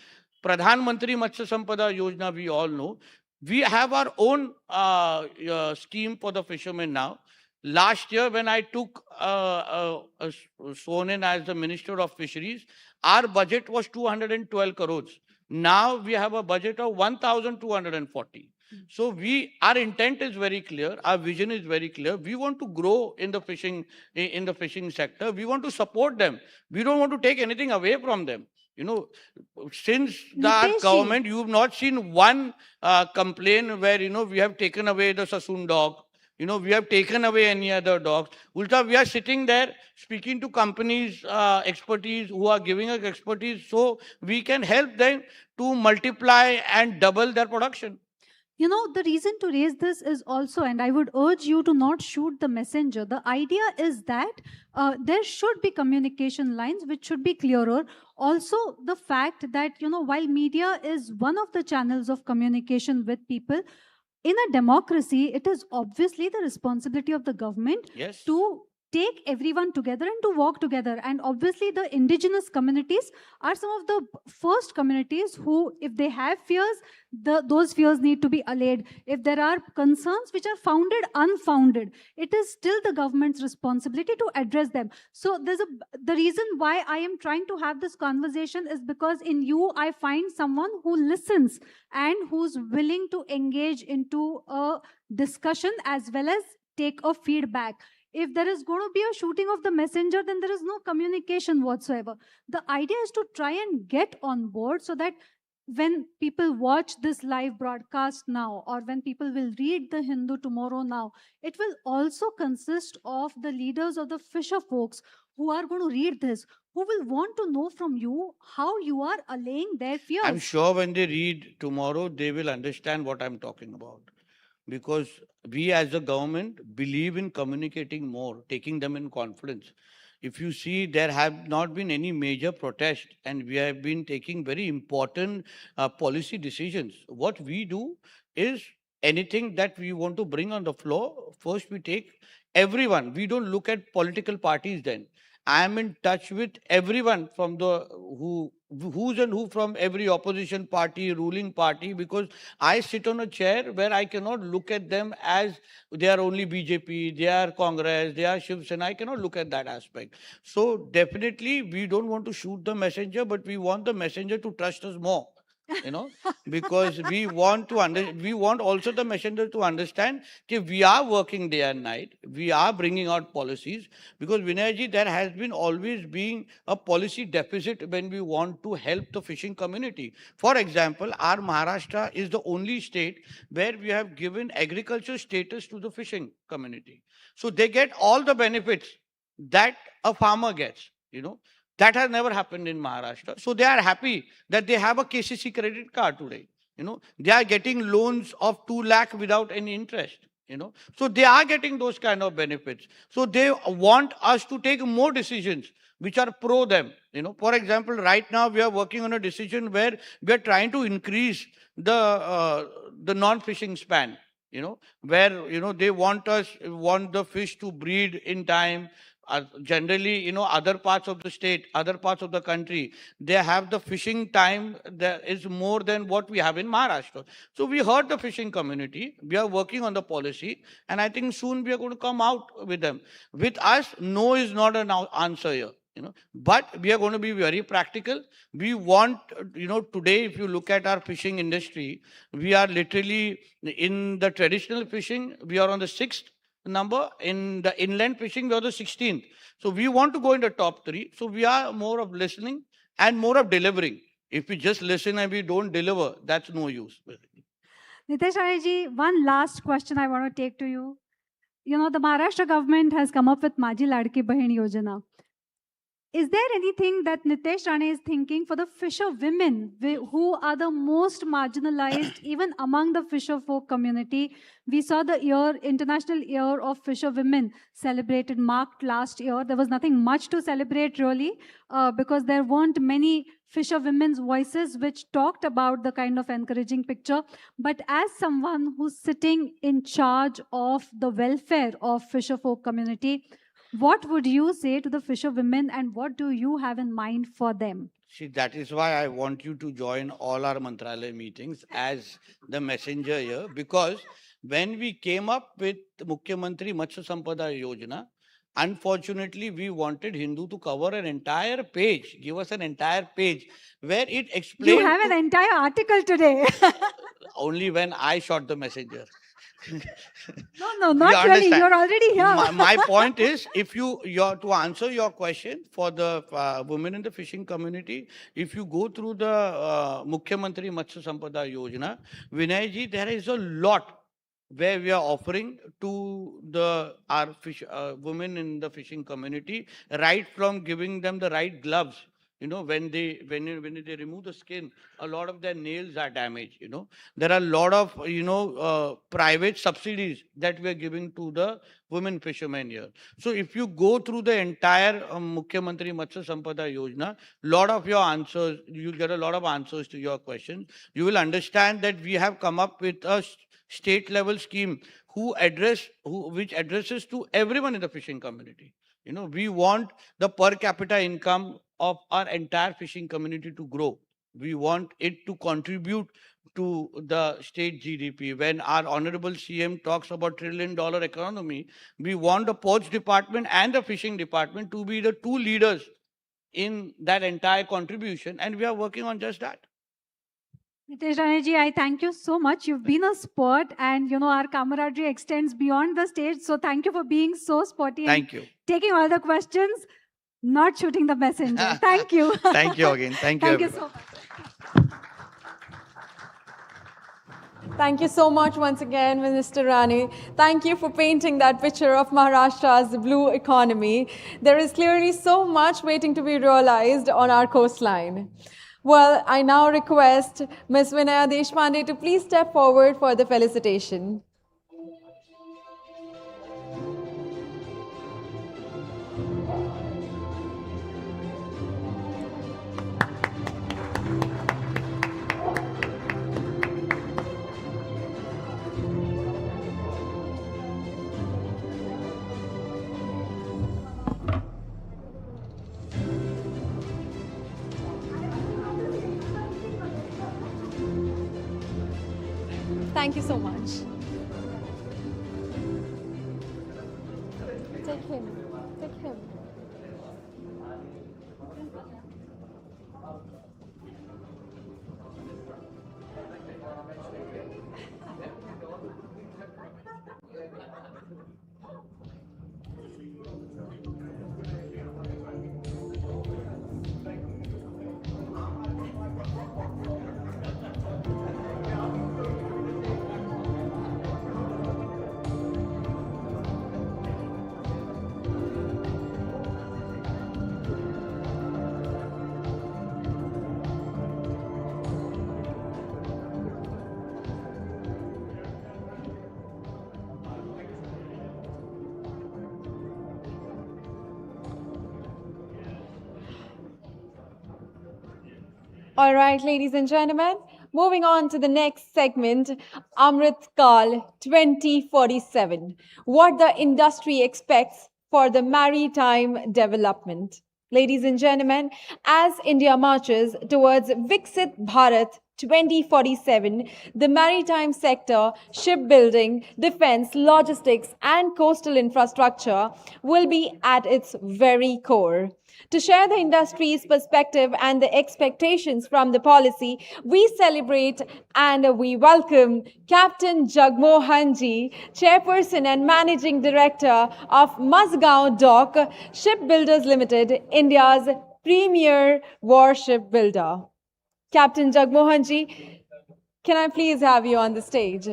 I: Pradhan Mantri Matsya Sampada Yojana, we all know. We have our own scheme for the fishermen now. Last year, when I took sworn in as the Minister of Fisheries, our budget was 212 crores. Now we have a budget of 1,240. So our intent is very clear. Our vision is very clear. We want to grow in the fishing sector. We want to support them. We don't want to take anything away from them. You know, since the government, you've not seen one complaint where, you know, we have taken away the Sassoon dog. You know, we have taken away any other dogs. Ulta, we are sitting there speaking to companies, expertise who are giving us expertise so we can help them to multiply and double their production.
J: You know, the reason to raise this is also, and I would urge you to not shoot the messenger. The idea is that there should be communication lines which should be clearer. Also, the fact that, you know, while media is one of the channels of communication with people, in a democracy, it is obviously the responsibility of the government to take everyone together and to walk together. And obviously, the indigenous communities are some of the first communities who, if they have fears, those fears need to be allayed. If there are concerns which are founded, unfounded, it is still the government's responsibility to address them. So the reason why I am trying to have this conversation is because in you, I find someone who listens and who's willing to engage into a discussion as well as take a feedback. If there is going to be a shooting of the messenger, then there is no communication whatsoever. The idea is to try and get on board so that when people watch this live broadcast now, or when people will read the Hindu tomorrow now, it will also consist of the leaders of the fisher folks who are going to read this, who will want to know from you how you are allaying their fears.
I: I'm sure when they read tomorrow, they will understand what I'm talking about. Because we as a government believe in communicating more, taking them in confidence. If you see, there have not been any major protest and we have been taking very important policy decisions. What we do is anything that we want to bring on the floor, first we take everyone. We don't look at political parties then. I am in touch with everyone from the who's and who from every opposition party, ruling party, because I sit on a chair where I cannot look at them as they are only BJP, they are Congress, they are Shiv Sena. I cannot look at that aspect. So definitely we don't want to shoot the messenger, but we want the messenger to trust us more. You know, because we want also the messenger to understand that we are working day and night, we are bringing out policies, because Vinayji, there has been always been a policy deficit when we want to help the fishing community. For example, our Maharashtra is the only state where we have given agriculture status to the fishing community. So they get all the benefits that a farmer gets, you know. That has never happened in Maharashtra. So they are happy that they have a KCC credit card today. You know, they are getting loans of 2 lakh without any interest. You know, so they are getting those kind of benefits. So they want us to take more decisions which are pro them. You know, for example, right now we are working on a decision where we are trying to increase the non-fishing span. You know, where, you know, they want the fish to breed in time. Generally, you know, other parts of the state, other parts of the country, they have the fishing time that is more than what we have in Maharashtra. So we heard the fishing community. We are working on the policy, and I think soon we are going to come out with them. With us, no is not an answer here. You know, but we are going to be very practical. We want, you know, today, if you look at our fishing industry, we are literally in the traditional fishing, we are on the 6th number. In the inland fishing, we are the 16th. So we want to go in the top 3. So we are more of listening and more of delivering. If we just listen and we don't deliver, that's no use.
J: Nitesh Raneji, one last question I want to take to you. You know, the Maharashtra government has come up with Maji Ladki Bahin Yojana. Is there anything that Nitesh Rane is thinking for the fisher women who are the most marginalized even among the fisher folk community? We saw the International Year of Fisher Women marked last year. There was nothing much to celebrate really because there weren't many fisherwomen's voices, which talked about the kind of encouraging picture. But as someone who's sitting in charge of the welfare of fisherfolk community, what would you say to the fisherwomen and what do you have in mind for them?
I: See, that is why I want you to join all our Mantralaya meetings as the messenger here, because when we came up with Mukhyamantri Matsya Sampada Yojana, unfortunately, we wanted Hindu to cover an entire page, give us an entire page where it explained.
J: You have an entire article today.
I: Only when I shot the messenger.
J: No, not really. You're already here.
I: My point is, if to answer your question for the women in the fishing community, if you go through the Mukhyamantri Matsya Sampada Yojana, Vinay ji, there is a lot where we are offering to our women in the fishing community, right from giving them the right gloves. When they remove the skin, a lot of their nails are damaged. There are a lot of private subsidies that we are giving to the women fishermen here. So if you go through the entire Mukhyamantri Matsya Sampada Yojana, you'll get a lot of answers to your questions. You will understand that we have come up with a state level scheme which addresses to everyone in the fishing community. We want the per capita income of our entire fishing community to grow. We want it to contribute to the state GDP. When our honorable CM talks about $1 trillion economy, we want the ports department and the fishing department to be the two leaders in that entire contribution, and we are working on just that.
J: Nitesh Raneji, I thank you so much. You've been a sport, and our camaraderie extends beyond the stage. So thank you for being so sporty.
I: Thank you.
J: Taking all the questions, not shooting the messenger. Thank you.
I: Thank you again. Thank you.
J: Thank you so much.
P: Thank you so much once again, Minister Rani. Thank you for painting that picture of Maharashtra's blue economy. There is clearly so much waiting to be realized on our coastline. Well, I now request Ms. Vinaya Deshpande to please step forward for the felicitation. Thank you so much. Take him. Take him. All right, ladies and gentlemen, moving on to the next segment, Amrit Kal 2047, what the industry expects for the maritime development. Ladies and gentlemen, as India marches towards Viksit Bharat 2047, the maritime sector, shipbuilding, defense, logistics, and coastal infrastructure will be at its very core. To share the industry's perspective and the expectations from the policy, we celebrate and we welcome Captain Jagmohan Ji, Chairperson and Managing Director of Mazgaon Dock Shipbuilders Limited, India's premier warship builder. Captain Jagmohan Ji, can I please have you on the stage?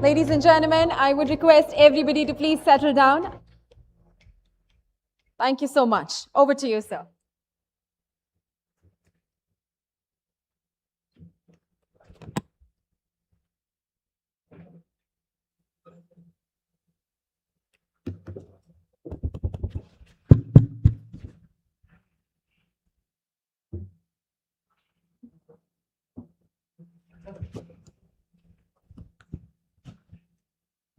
P: Ladies and gentlemen, I would request everybody to please settle down. Thank you so much. Over to you, sir.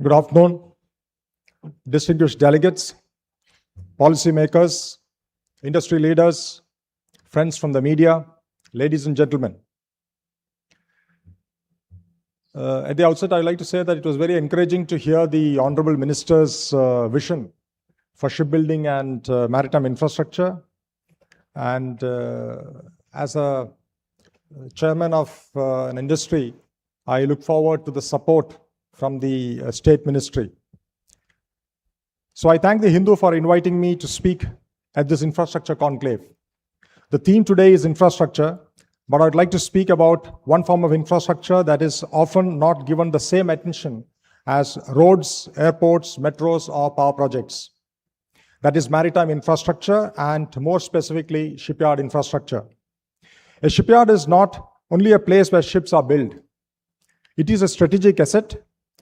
K: Good afternoon, distinguished delegates, policymakers, industry leaders, friends from the media, ladies and gentlemen. At the outset, I'd like to say that it was very encouraging to hear the Honorable Minister's vision for shipbuilding and maritime infrastructure. And as a chairman of an industry, I look forward to the support from the State Ministry. So I thank the Hindu for inviting me to speak at this infrastructure conclave. The theme today is infrastructure, but I'd like to speak about one form of infrastructure that is often not given the same attention as roads, airports, metros, or power projects. That is maritime infrastructure, and more specifically, shipyard infrastructure. A shipyard is not only a place where ships are built. It is a strategic asset.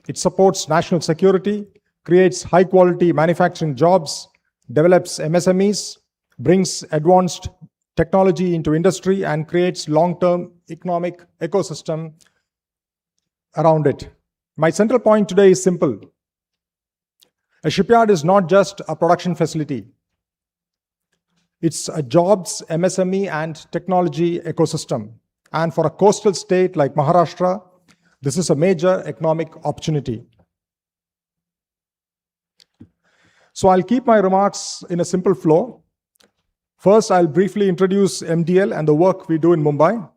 K: It supports national security, creates high-quality manufacturing jobs, develops MSMEs, brings advanced technology into industry, and creates long-term economic ecosystem around it. My central point today is simple. A shipyard is not just a production facility. It's a jobs, MSME, and technology ecosystem. And for a coastal state like Maharashtra, this is a major economic opportunity. So I'll keep my remarks in a simple flow. First, I'll briefly introduce MDL and the work we do in Mumbai.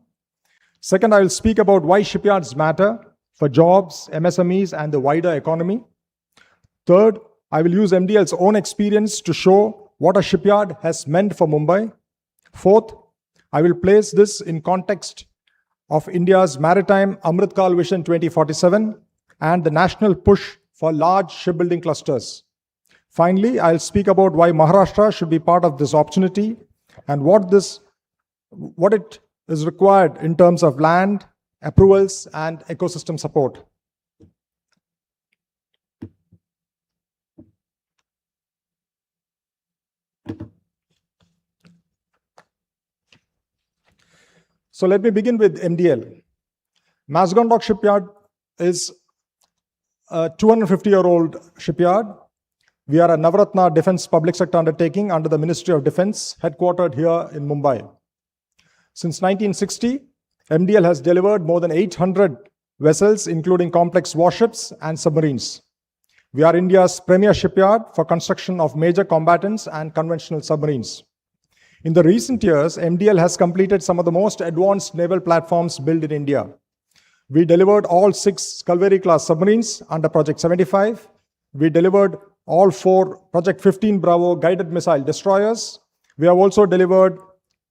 K: Second, I will speak about why shipyards matter for jobs, MSMEs, and the wider economy. Third, I will use MDL's own experience to show what a shipyard has meant for Mumbai. Fourth, I will place this in context of India's Maritime Amritkal Vision 2047 and the national push for large shipbuilding clusters. Finally, I'll speak about why Maharashtra should be part of this opportunity and what it is required in terms of land, approvals, and ecosystem support. So let me begin with MDL. Mazgondok Shipyard is a 250-year-old shipyard. We are a Navratna defense public sector undertaking under the Ministry of Defense, headquartered here in Mumbai. Since 1960, MDL has delivered more than 800 vessels, including complex warships and submarines. We are India's premier shipyard for construction of major combatants and conventional submarines. In the recent years, MDL has completed some of the most advanced naval platforms built in India. We delivered all 6 Kalvari-class submarines under Project 75. We delivered all 4 Project 15 Bravo guided missile destroyers. We have also delivered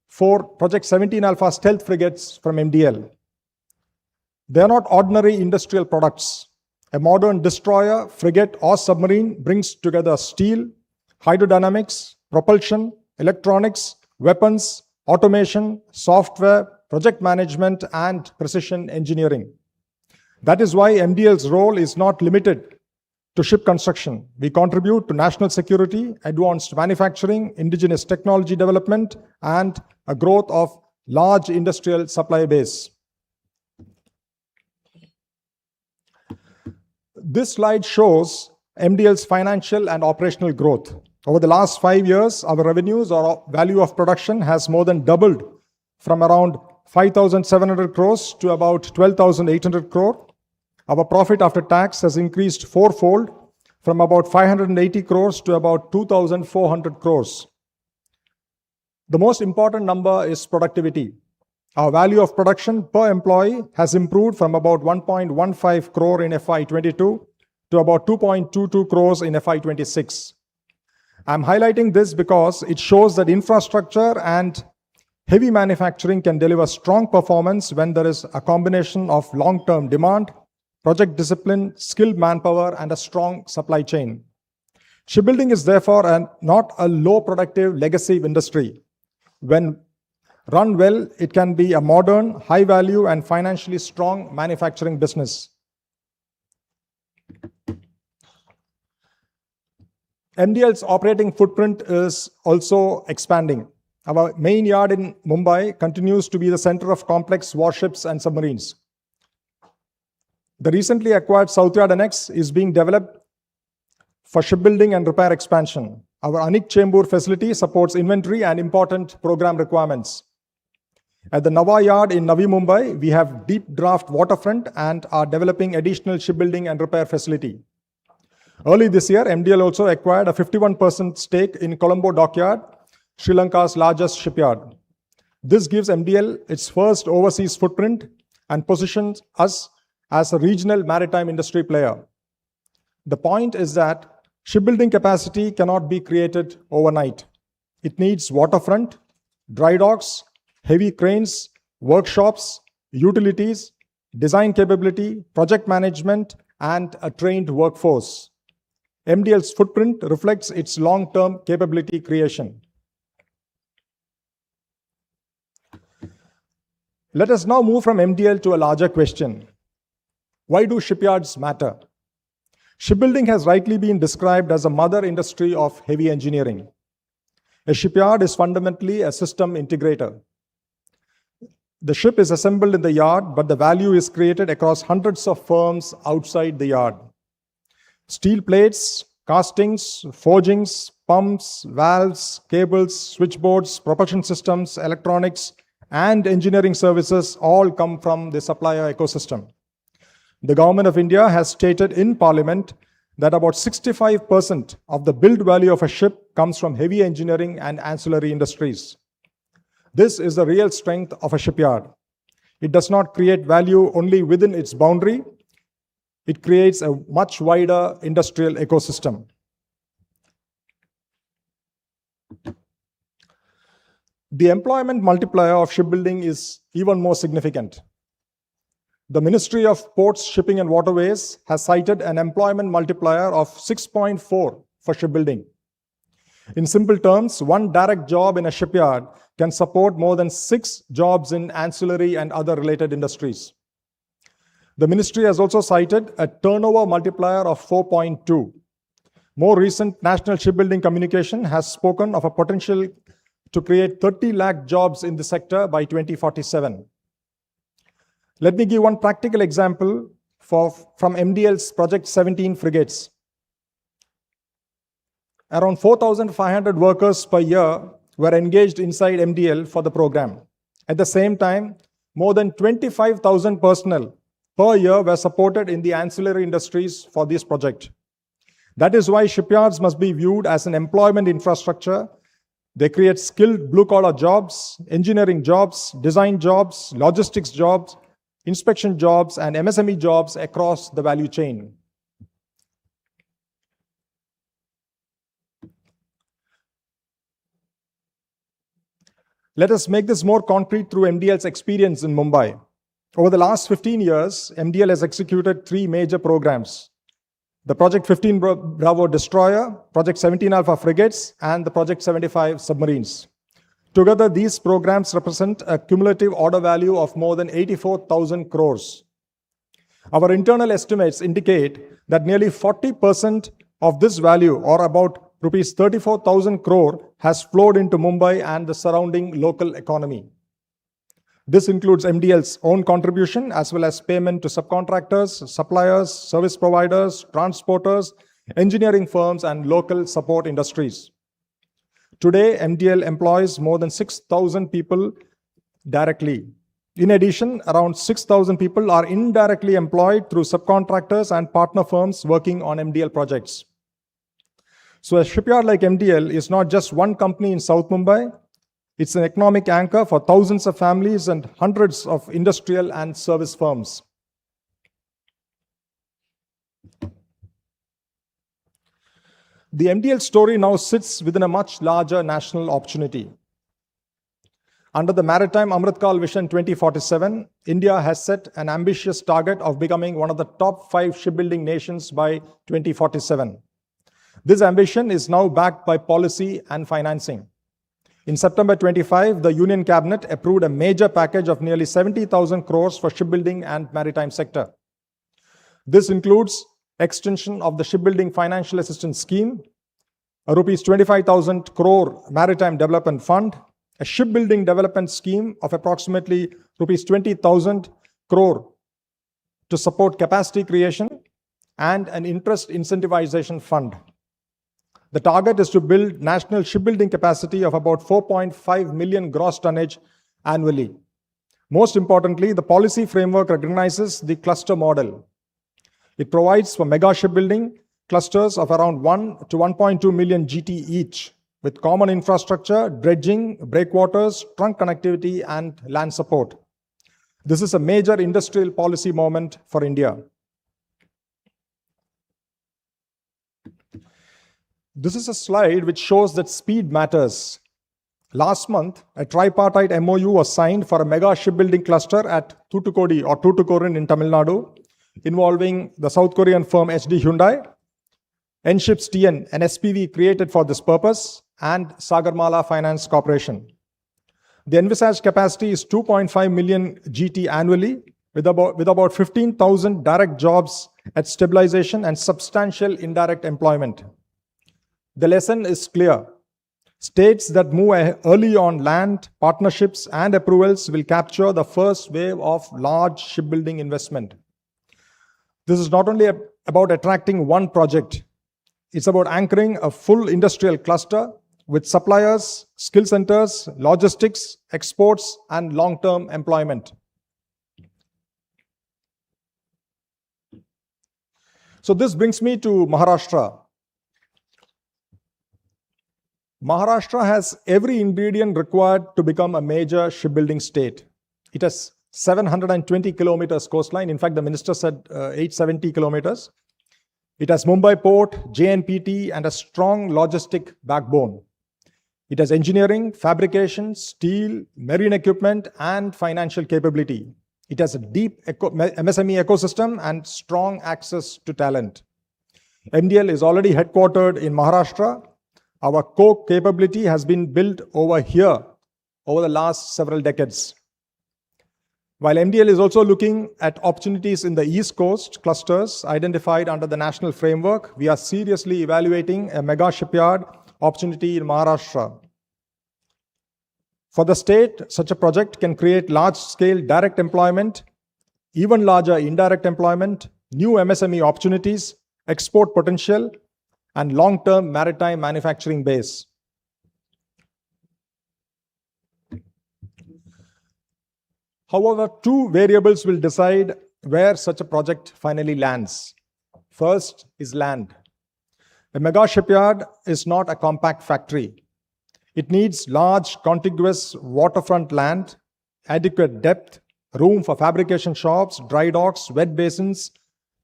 K: 4 Project 17 Alpha stealth frigates from MDL. They are not ordinary industrial products. A modern destroyer, frigate, or submarine brings together steel, hydrodynamics, propulsion, electronics, weapons, automation, software, project management, and precision engineering. That is why MDL's role is not limited to ship construction. We contribute to national security, advanced manufacturing, indigenous technology development, and a growth of large industrial supply base. This slide shows MDL's financial and operational growth. Over the last 5 years, our revenues or value of production has more than doubled from around 5,700 crores to about 12,800 crore. Our profit after tax has increased fourfold from about 580 crores to about 2,400 crores. The most important number is productivity. Our value of production per employee has improved from about 1.15 crore in FY22 to about 2.22 crores in FY26. I'm highlighting this because it shows that infrastructure and heavy manufacturing can deliver strong performance when there is a combination of long-term demand, project discipline, skilled manpower, and a strong supply chain. Shipbuilding is therefore not a low productive legacy industry. When run well, it can be a modern, high value, and financially strong manufacturing business. MDL's operating footprint is also expanding. Our main yard in Mumbai continues to be the center of complex warships and submarines. The recently acquired South Yard Annex is being developed for shipbuilding and repair expansion. Our Anik Chembur facility supports inventory and important program requirements. At the Nava Yard in Navi Mumbai, we have deep draft waterfront and are developing additional shipbuilding and repair facility. Early this year, MDL also acquired a 51% stake in Colombo Dockyard, Sri Lanka's largest shipyard. This gives MDL its first overseas footprint and positions us as a regional maritime industry player. The point is that shipbuilding capacity cannot be created overnight. It needs waterfront, dry docks, heavy cranes, workshops, utilities, design capability, project management, and a trained workforce. MDL's footprint reflects its long-term capability creation. Let us now move from MDL to a larger question. Why do shipyards matter? Shipbuilding has rightly been described as a mother industry of heavy engineering. A shipyard is fundamentally a system integrator. The ship is assembled in the yard, but the value is created across hundreds of firms outside the yard. Steel plates, castings, forgings, pumps, valves, cables, switchboards, propulsion systems, electronics, and engineering services all come from the supplier ecosystem. The Government of India has stated in Parliament that about 65% of the build value of a ship comes from heavy engineering and ancillary industries. This is the real strength of a shipyard. It does not create value only within its boundary. It creates a much wider industrial ecosystem. The employment multiplier of shipbuilding is even more significant. The Ministry of Ports, Shipping and Waterways has cited an employment multiplier of 6.4 for shipbuilding. In simple terms, one direct job in a shipyard can support more than 6 jobs in ancillary and other related industries. The ministry has also cited a turnover multiplier of 4.2. More recent national shipbuilding communication has spoken of a potential to create 30 lakh jobs in the sector by 2047. Let me give one practical example from MDL's Project 17 frigates. Around 4,500 workers per year were engaged inside MDL for the program. At the same time, more than 25,000 personnel per year were supported in the ancillary industries for this project. That is why shipyards must be viewed as an employment infrastructure. They create skilled blue-collar jobs, engineering jobs, design jobs, logistics jobs, inspection jobs, and MSME jobs across the value chain. Let us make this more concrete through MDL's experience in Mumbai. Over the last 15 years, MDL has executed 3 major programs: the Project 15 Bravo destroyer, Project 17 Alpha frigates, and the Project 75 submarines. Together, these programs represent a cumulative order value of more than 84,000 crores. Our internal estimates indicate that nearly 40% of this value, or about Rupees 34,000 crore, has flowed into Mumbai and the surrounding local economy. This includes MDL's own contribution as well as payment to subcontractors, suppliers, service providers, transporters, engineering firms, and local support industries. Today, MDL employs more than 6,000 people directly. In addition, around 6,000 people are indirectly employed through subcontractors and partner firms working on MDL projects. So a shipyard like MDL is not just one company in South Mumbai. It's an economic anchor for thousands of families and hundreds of industrial and service firms. The MDL story now sits within a much larger national opportunity. Under the Maritime Amritkal Vision 2047, India has set an ambitious target of becoming one of the top 5 shipbuilding nations by 2047. This ambition is now backed by policy and financing. In September 25, the Union Cabinet approved a major package of nearly 70,000 crores for shipbuilding and maritime sector. This includes extension of the Shipbuilding Financial Assistance Scheme, a rupees 25,000 crore Maritime Development Fund, a shipbuilding development scheme of approximately rupees 20,000 crore to support capacity creation, and an interest incentivization fund. The target is to build national shipbuilding capacity of about 4.5 million gross tonnage annually. Most importantly, the policy framework recognizes the cluster model. It provides for mega shipbuilding clusters of around 1 to 1.2 million GT each, with common infrastructure, dredging, breakwaters, trunk connectivity, and land support. This is a major industrial policy moment for India. This is a slide which shows that speed matters. Last month, a tripartite MOU was signed for a mega shipbuilding cluster at Thoothukudi or Tuticorin in Tamil Nadu, involving the South Korean firm HD Hyundai, Enships TN, an SPV created for this purpose, and Sagarmala Finance Corporation. The envisaged capacity is 2.5 million GT annually, with about 15,000 direct jobs at stabilization and substantial indirect employment. The lesson is clear. States that move early on land, partnerships, and approvals will capture the first wave of large shipbuilding investment. This is not only about attracting one project, it's about anchoring a full industrial cluster with suppliers, skill centers, logistics, exports, and long-term employment. So this brings me to Maharashtra. Maharashtra has every ingredient required to become a major shipbuilding state. It has 720 kilometers coastline. In fact, the minister said 870 kilometers. It has Mumbai port, JNPT, and a strong logistic backbone. It has engineering, fabrication, steel, marine equipment, and financial capability. It has a deep MSME ecosystem and strong access to talent. MDL is already headquartered in Maharashtra. Our core capability has been built over here over the last several decades. While MDL is also looking at opportunities in the East Coast clusters identified under the national framework, we are seriously evaluating a mega shipyard opportunity in Maharashtra. For the state, such a project can create large-scale direct employment, even larger indirect employment, new MSME opportunities, export potential, and long-term maritime manufacturing base. However, two variables will decide where such a project finally lands. First is land. A mega shipyard is not a compact factory. It needs large, contiguous waterfront land, adequate depth, room for fabrication shops, dry docks, wet basins,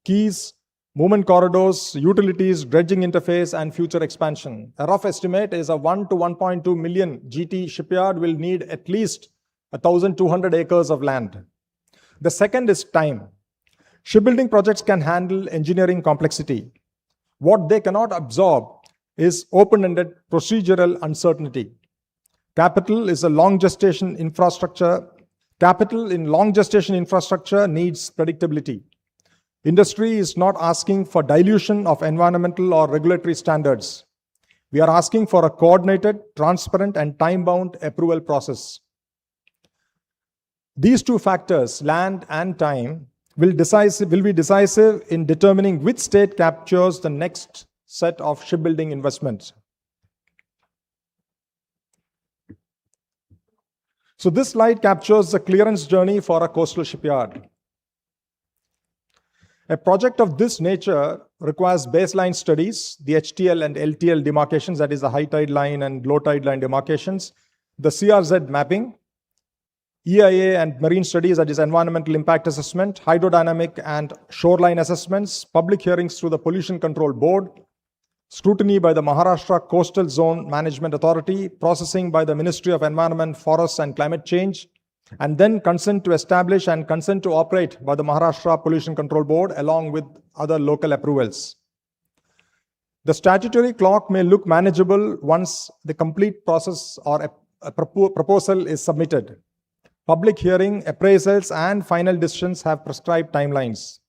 K: quays, movement corridors, utilities, dredging interface, and future expansion. A rough estimate is a 1 to 1.2 million GT shipyard will need at least 1,200 acres of land. The second is time. Shipbuilding projects can handle engineering complexity. What they cannot absorb is open-ended procedural uncertainty. Capital in long gestation infrastructure needs predictability. Industry is not asking for dilution of environmental or regulatory standards. We are asking for a coordinated, transparent, and time-bound approval process. These two factors, land and time, will be decisive in determining which state captures the next set of shipbuilding investments. So this slide captures the clearance journey for a coastal shipyard. A project of this nature requires baseline studies, the HTL and LTL demarcations, that is the high tide line and low tide line demarcations, the CRZ mapping, EIA and marine studies, that is environmental impact assessment, hydrodynamic and shoreline assessments, public hearings through the Pollution Control Board, scrutiny by the Maharashtra Coastal Zone Management Authority, processing by the Ministry of Environment, Forests and Climate Change, and then consent to establish and consent to operate by the Maharashtra Pollution Control Board along with other local approvals. The statutory clock may look manageable once the complete process or a proposal is submitted. Public hearing, appraisals, and final decisions have prescribed timelines.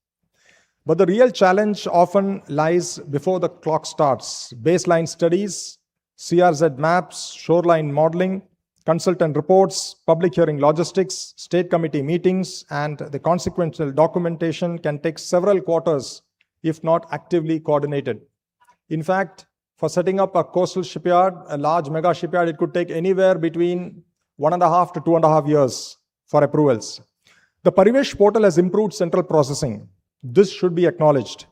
K: But the real challenge often lies before the clock starts. Baseline studies, CRZ maps, shoreline modeling, consultant reports, public hearing logistics, state committee meetings, and the consequential documentation can take several quarters if not actively coordinated. In fact, for setting up a coastal shipyard, a large mega shipyard, it could take anywhere between 1.5 to 2.5 years for approvals. The Parivesh portal has improved central processing. This should be acknowledged.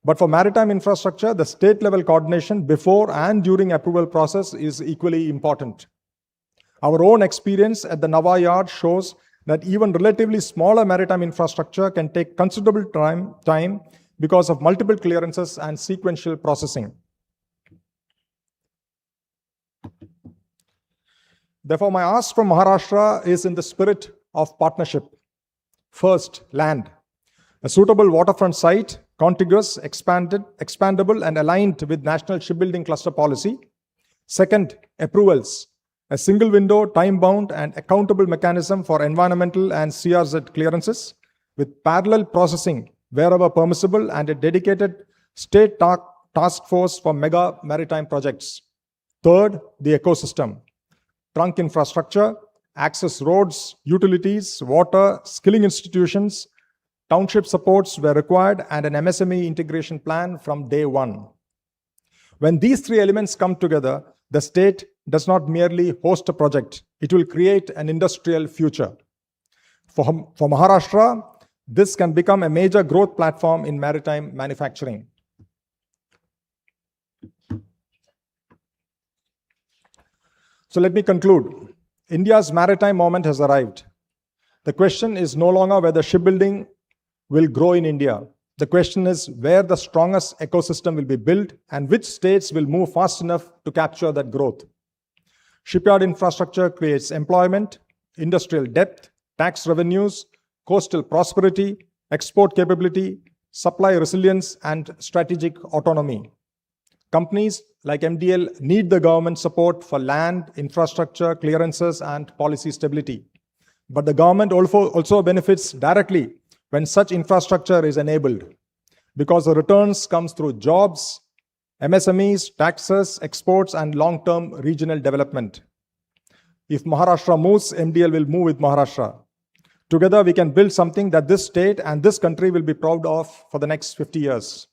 K: But for maritime infrastructure, the state-level coordination before and during approval process is equally important. Our own experience at the Nava yard shows that even relatively smaller maritime infrastructure can take considerable time because of multiple clearances and sequential processing. Therefore, my ask from Maharashtra is in the spirit of partnership. First, land. A suitable waterfront site, contiguous, expandable, and aligned with National Shipbuilding Cluster Policy. Second, approvals. A single window, time-bound, and accountable mechanism for environmental and CRZ clearances with parallel processing wherever permissible and a dedicated state task force for mega maritime projects. Third, the ecosystem. Trunk infrastructure, access roads, utilities, water, skilling institutions, township supports were required, and an MSME integration plan from day one. When these three elements come together, the state does not merely host a project, it will create an industrial future. For Maharashtra, this can become a major growth platform in maritime manufacturing. So let me conclude. India's maritime moment has arrived. The question is no longer whether shipbuilding will grow in India. The question is where the strongest ecosystem will be built and which states will move fast enough to capture that growth. Shipyard infrastructure creates employment, industrial depth, tax revenues, coastal prosperity, export capability, supply resilience, and strategic autonomy. Companies like MDL need the government support for land, infrastructure, clearances, and policy stability. But the government also benefits directly when such infrastructure is enabled, because the returns comes through jobs, MSMEs, taxes, exports, and long-term regional development. If Maharashtra moves, MDL will move with Maharashtra. Together, we can build something that this state and this country will be proud of for the next 50 years.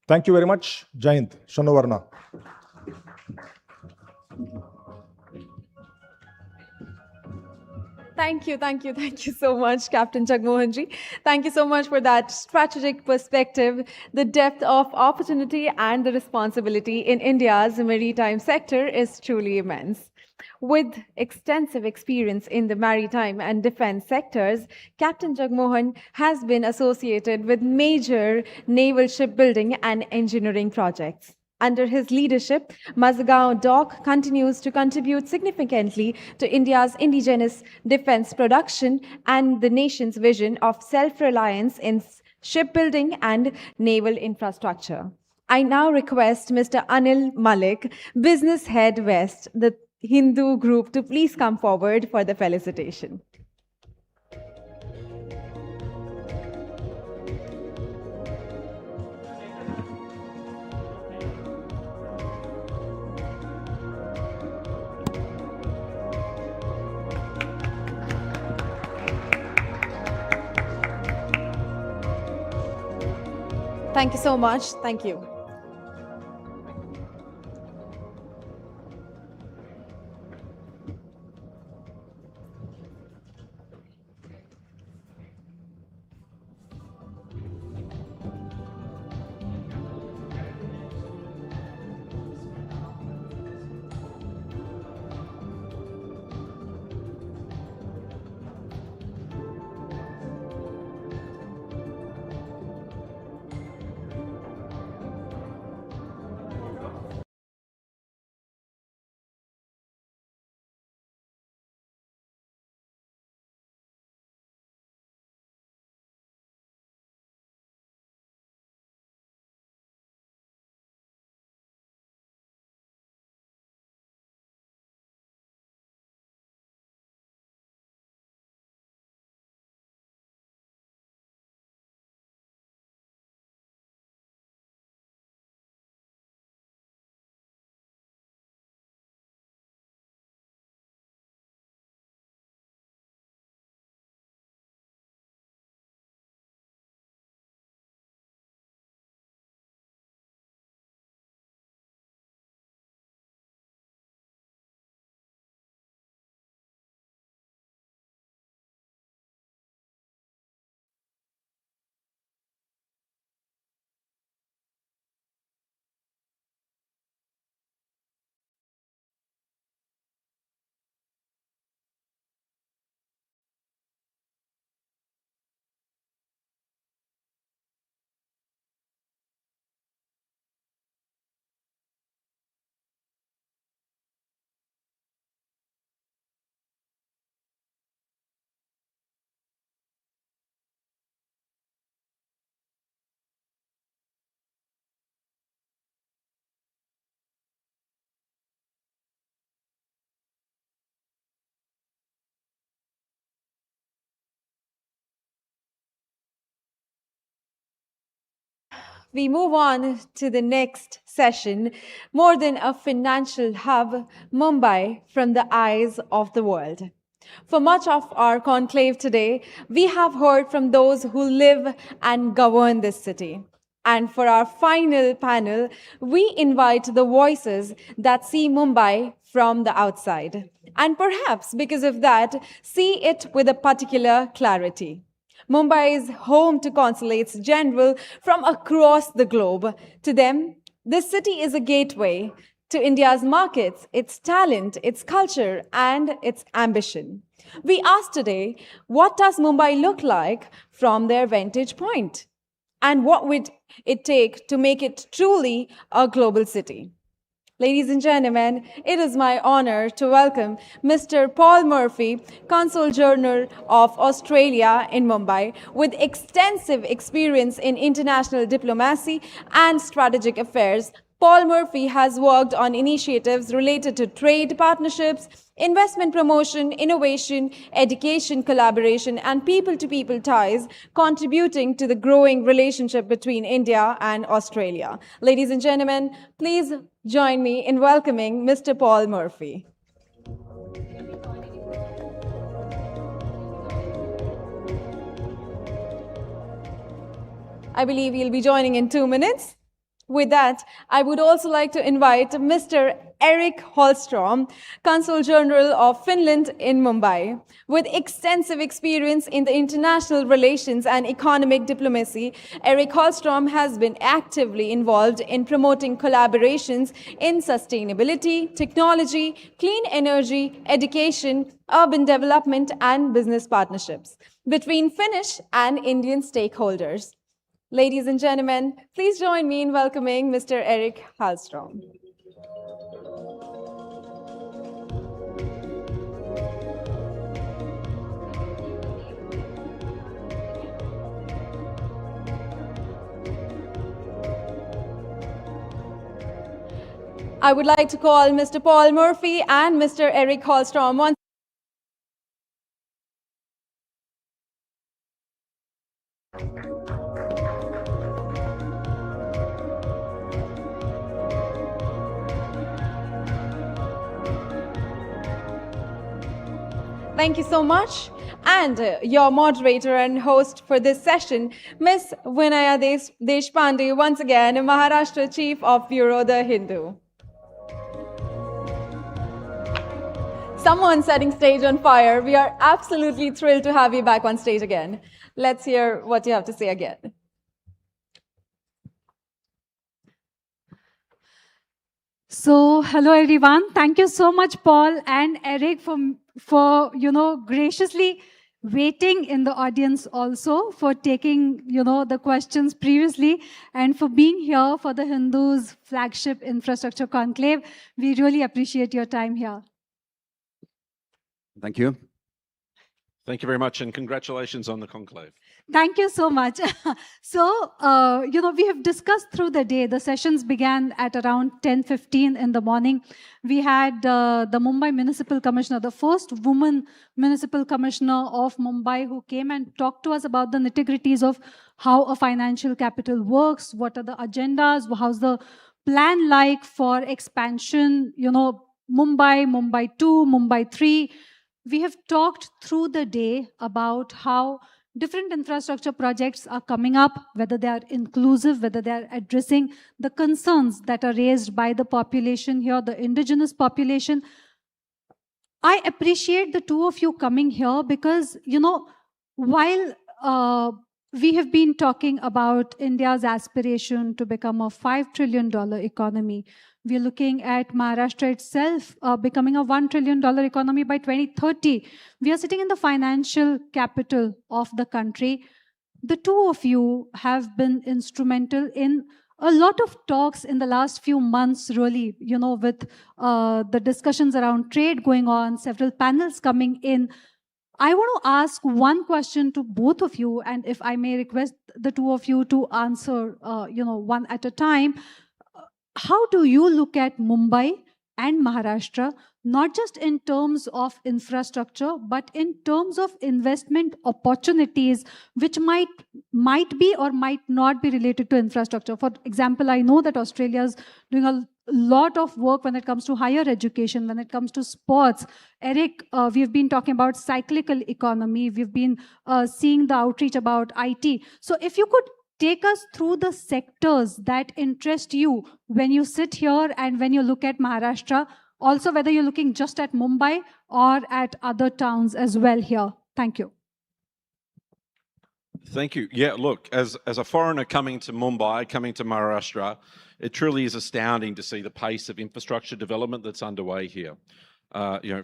K: Thank you very much. Jai Hind. Shano Varna.
P: Thank you so much, Captain Jagmohanji. Thank you so much for that strategic perspective. The depth of opportunity and the responsibility in India's maritime sector is truly immense. With extensive experience in the maritime and defense sectors, Captain Jagmohan has been associated with major naval shipbuilding and engineering projects. Under his leadership, Mazagaon Dock continues to contribute significantly to India's indigenous defense production and the nation's vision of self-reliance in shipbuilding and naval infrastructure. I now request Mr. Anil Malik, Business Head West, the Hindu Group, to please come forward for the felicitation. Thank you so much. Thank you. we move on to the next session. More than a financial hub, Mumbai from the eyes of the world. For much of our conclave today, we have heard from those who live and govern this city. And for our final panel, we invite the voices that see Mumbai from the outside. And perhaps because of that, see it with a particular clarity. Mumbai is home to consulates general from across the globe. To them, this city is a gateway to India's markets, its talent, its culture, and its ambition. We ask today, what does Mumbai look like from their vantage point? And what would it take to make it truly a global city? Ladies and gentlemen, it is my honor to welcome Mr. Paul Murphy, Consul General of Australia in Mumbai, with extensive experience in international diplomacy and strategic affairs. Paul Murphy has worked on initiatives related to trade partnerships, investment promotion, innovation, education, collaboration, and people-to-people ties, contributing to the growing relationship between India and Australia. Ladies and gentlemen, please join me in welcoming Mr. Paul Murphy. I believe he'll be joining in 2 minutes. With that, I would also like to invite Mr. Erik Hallström, Consul General of Finland in Mumbai. With extensive experience in the international relations and economic diplomacy, Erik Hallström has been actively involved in promoting collaborations in sustainability, technology, clean energy, education, urban development, and business partnerships between Finnish and Indian stakeholders. Ladies and gentlemen, please join me in welcoming Mr. Erik Hallström. I would like to call Mr. Paul Murphy and Mr. Erik Hallström once. Thank you so much. And your moderator and host for this session, Ms. Vinaya Deshpande, once again, Maharashtra Chief of Bureau The Hindu. Someone setting stage on fire. We are absolutely thrilled to have you back on stage again. Let's hear what you have to say again.
J: So, hello everyone. Thank you so much, Paul and Erik, for graciously waiting in the audience also, for taking the questions previously, and for being here for the Hindus' flagship infrastructure conclave. We really appreciate your time here.
B: Thank you. Thank you very much, and congratulations on the conclave.
J: Thank you so much. So, we have discussed through the day. The sessions began at around 10:15 in the morning. We had the Mumbai Municipal Commissioner, the first woman Municipal Commissioner of Mumbai, who came and talked to us about the nitty-gritties of how a financial capital works, what are the agendas, how's the plan like for expansion, Mumbai, Mumbai 2, Mumbai 3. We have talked through the day about how different infrastructure projects are coming up, whether they are inclusive, whether they are addressing the concerns that are raised by the population here, the indigenous population. I appreciate the two of you coming here because, while we have been talking about India's aspiration to become a $5 trillion economy, we are looking at Maharashtra itself becoming a $1 trillion economy by 2030. We are sitting in the financial capital of the country. The two of you have been instrumental in a lot of talks in the last few months, really, with the discussions around trade going on, several panels coming in. I want to ask one question to both of you, and if I may request the two of you to answer, one at a time. How do you look at Mumbai and Maharashtra not just in terms of infrastructure, but in terms of investment opportunities, which might be or might not be related to infrastructure. For example, I know that Australia is doing a lot of work when it comes to higher education, when it comes to sports. Eric, we've been talking about cyclical economy. We've been seeing the outreach about IT. So if you could take us through the sectors that interest you when you sit here and when you look at Maharashtra, also whether you're looking just at Mumbai or at other towns as well here. Thank you.
B: Thank you. Yeah, look, as a foreigner coming to Mumbai, coming to Maharashtra, it truly is astounding to see the pace of infrastructure development that's underway here.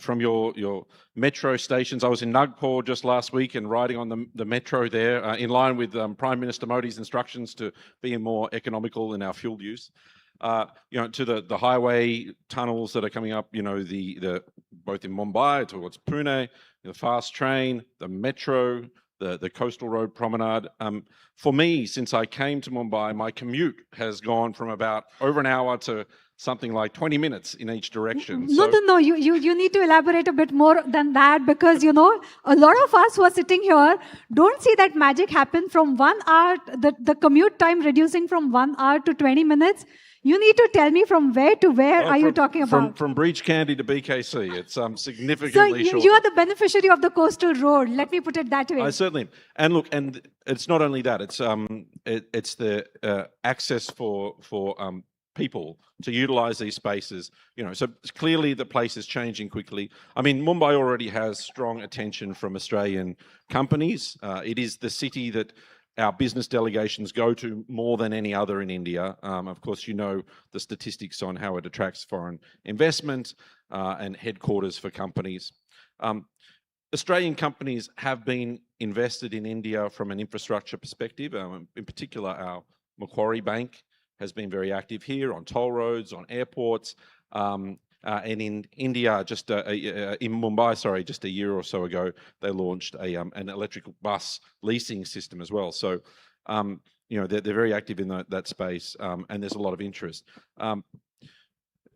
B: From your metro stations, I was in Nagpur just last week and riding on the metro there, in line with Prime Minister Modi's instructions to be more economical in our fuel use. To the highway tunnels that are coming up, the both in Mumbai towards Pune, the fast train, the metro, the coastal road promenade. For me, since I came to Mumbai, my commute has gone from about over an hour to something like 20 minutes in each direction.
J: No. You need to elaborate a bit more than that, because, a lot of us who are sitting here don't see that magic happen from 1 hour, the commute time reducing from 1 hour to 20 minutes. You need to tell me from where to where are you talking about?
B: From Breach Candy to BKC, it's significantly short.
J: You are the beneficiary of the coastal road. Let me put it that way.
B: I certainly am. And look, and it's not only that. It's the access for people to utilize these spaces. So clearly the place is changing quickly. I mean, Mumbai already has strong attention from Australian companies. It is the city that our business delegations go to more than any other in India. Of course, the statistics on how it attracts foreign investment and headquarters for companies. Australian companies have been invested in India from an infrastructure perspective. In particular, our Macquarie Bank has been very active here on toll roads, on airports, and in India, in Mumbai, just a year or so ago, they launched an electric bus leasing system as well. So, they're very active in that space, and there's a lot of interest.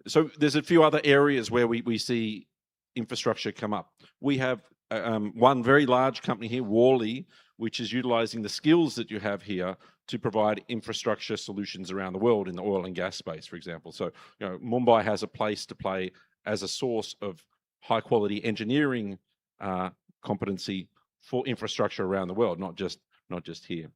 B: So there's a few other areas where we see infrastructure come up. We have one very large company here, Worley, which is utilizing the skills that you have here to provide infrastructure solutions around the world in the oil and gas space, for example. So, Mumbai has a place to play as a source of high quality engineering competency for infrastructure around the world, not just here.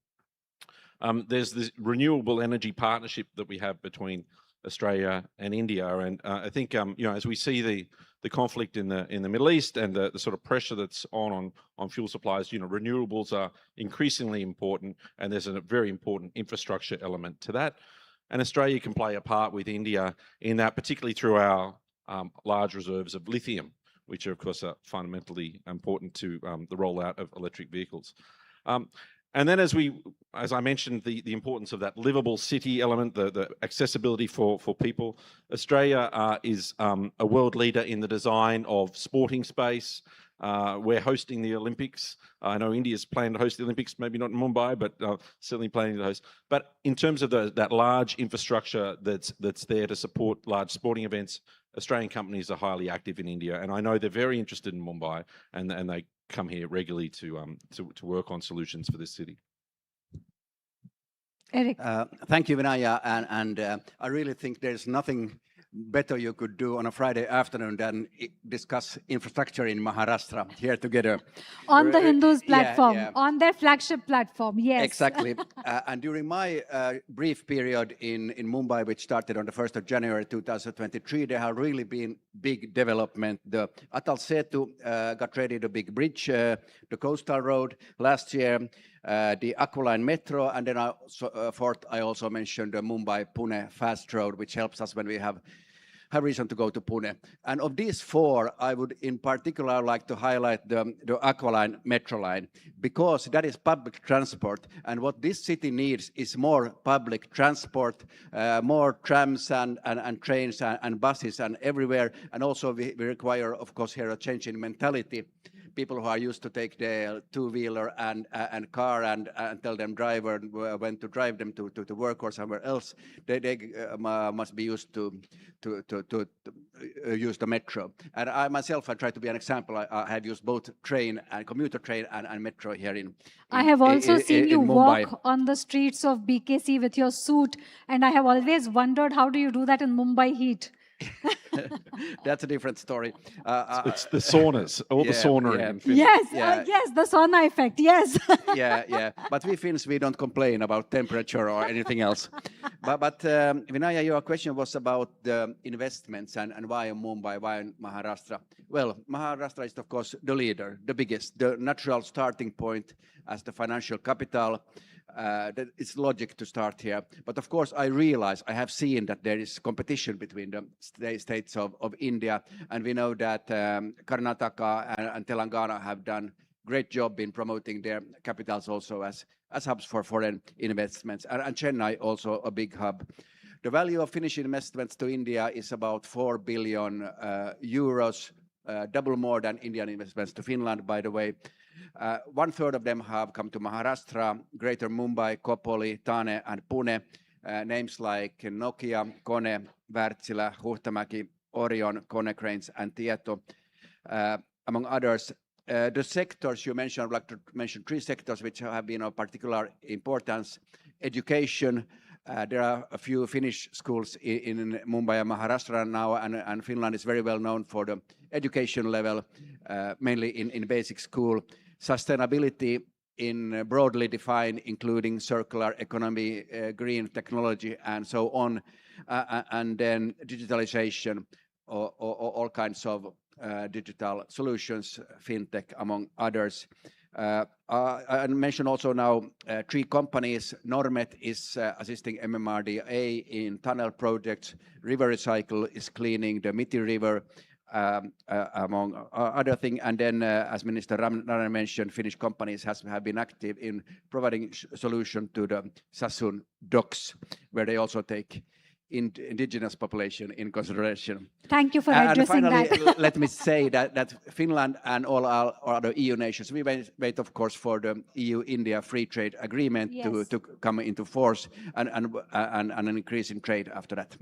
B: There's this renewable energy partnership that we have between Australia and India, and I think as we see the conflict in the Middle East and the sort of pressure that's on fuel supplies, renewables are increasingly important, and there's a very important infrastructure element to that. And Australia can play a part with India in that, particularly through our large reserves of lithium, which are of course are fundamentally important to the rollout of electric vehicles. And then as I mentioned, the importance of that livable city element, the accessibility for people. Australia is a world leader in the design of sporting space. We're hosting the Olympics. I know India's planning to host the Olympics, maybe not in Mumbai, but certainly planning to host. But in terms of that large infrastructure that's there to support large sporting events, Australian companies are highly active in India, and I know they're very interested in Mumbai, and they come here regularly to work on solutions for this city.
J: Eric.
L: Thank you, Vinaya, and I really think there's nothing better you could do on a Friday afternoon than discuss infrastructure in Maharashtra here together.
J: On the Hindus platform,
L: yeah.
J: on their flagship platform, yes.
L: Exactly. And during my brief period in Mumbai, which started on the 1st of January 2023, there have really been big development. The Atal Setu got ready, the big bridge, the coastal road last year, the Aqualine Metro, and then fourth, I also mentioned the Mumbai-Pune fast road, which helps us when we have reason to go to Pune. And of these four, I would in particular like to highlight the Aqualine Metro line, because that is public transport. And what this city needs is more public transport, more trams and trains and buses and everywhere. And also we require, of course, here a change in mentality. People who are used to take their two-wheeler and car and tell them driver when to drive them to work or somewhere else, they must be used to use the metro. And I myself, I try to be an example. I have used both train and commuter train and metro here in
J: I have also seen you
L: Mumbai.
J: walk on the streets of BKC with your suit, and I have always wondered how do you do that in Mumbai heat?
L: That's a different story.
B: It's the saunas, all the saunaing in Finland.
J: Yes, yes, the sauna effect, yes.
L: Yeah. But we Finns, we don't complain about temperature or anything else. But Vinaya, your question was about the investments and why in Mumbai, why in Maharashtra. Well, Maharashtra is, of course, the leader, the biggest, the natural starting point as the financial capital. It's logic to start here. But of course, I realize, I have seen that there is competition between the states of India. And we know that Karnataka and Telangana have done great job in promoting their capitals also as hubs for foreign investments. And Chennai also a big hub. The value of Finnish investments to India is about 4 billion euros, double more than Indian investments to Finland, by the way. 1/3 of them have come to Maharashtra, Greater Mumbai, Kopoli, Thane, and Pune. Names like Nokia, Kone, Wärtsilä, Huhtamäki, Orion, Konecranes, and Tieto, among others. The sectors you mentioned, I would like to mention 3 sectors which have been of particular importance. Education. There are a few Finnish schools in Mumbai and Maharashtra now, and Finland is very well known for the education level, mainly in basic school. Sustainability in broadly defined, including circular economy, green technology, and so on, and then digitalization, all kinds of digital solutions, fintech, among others. I mentioned also now 3 companies. Normet is assisting MMRDA in tunnel projects. River Recycle is cleaning the Miti River, among other things. And then, as Minister Ranne mentioned, Finnish companies have been active in providing solution to the Sassoon docks, where they also take indigenous population in consideration.
J: Thank you for addressing
L: and finally,
J: that.
L: let me say that Finland and all our other EU nations, we wait, of course, for the EU-India free trade agreement to come into force and an increase in trade after that.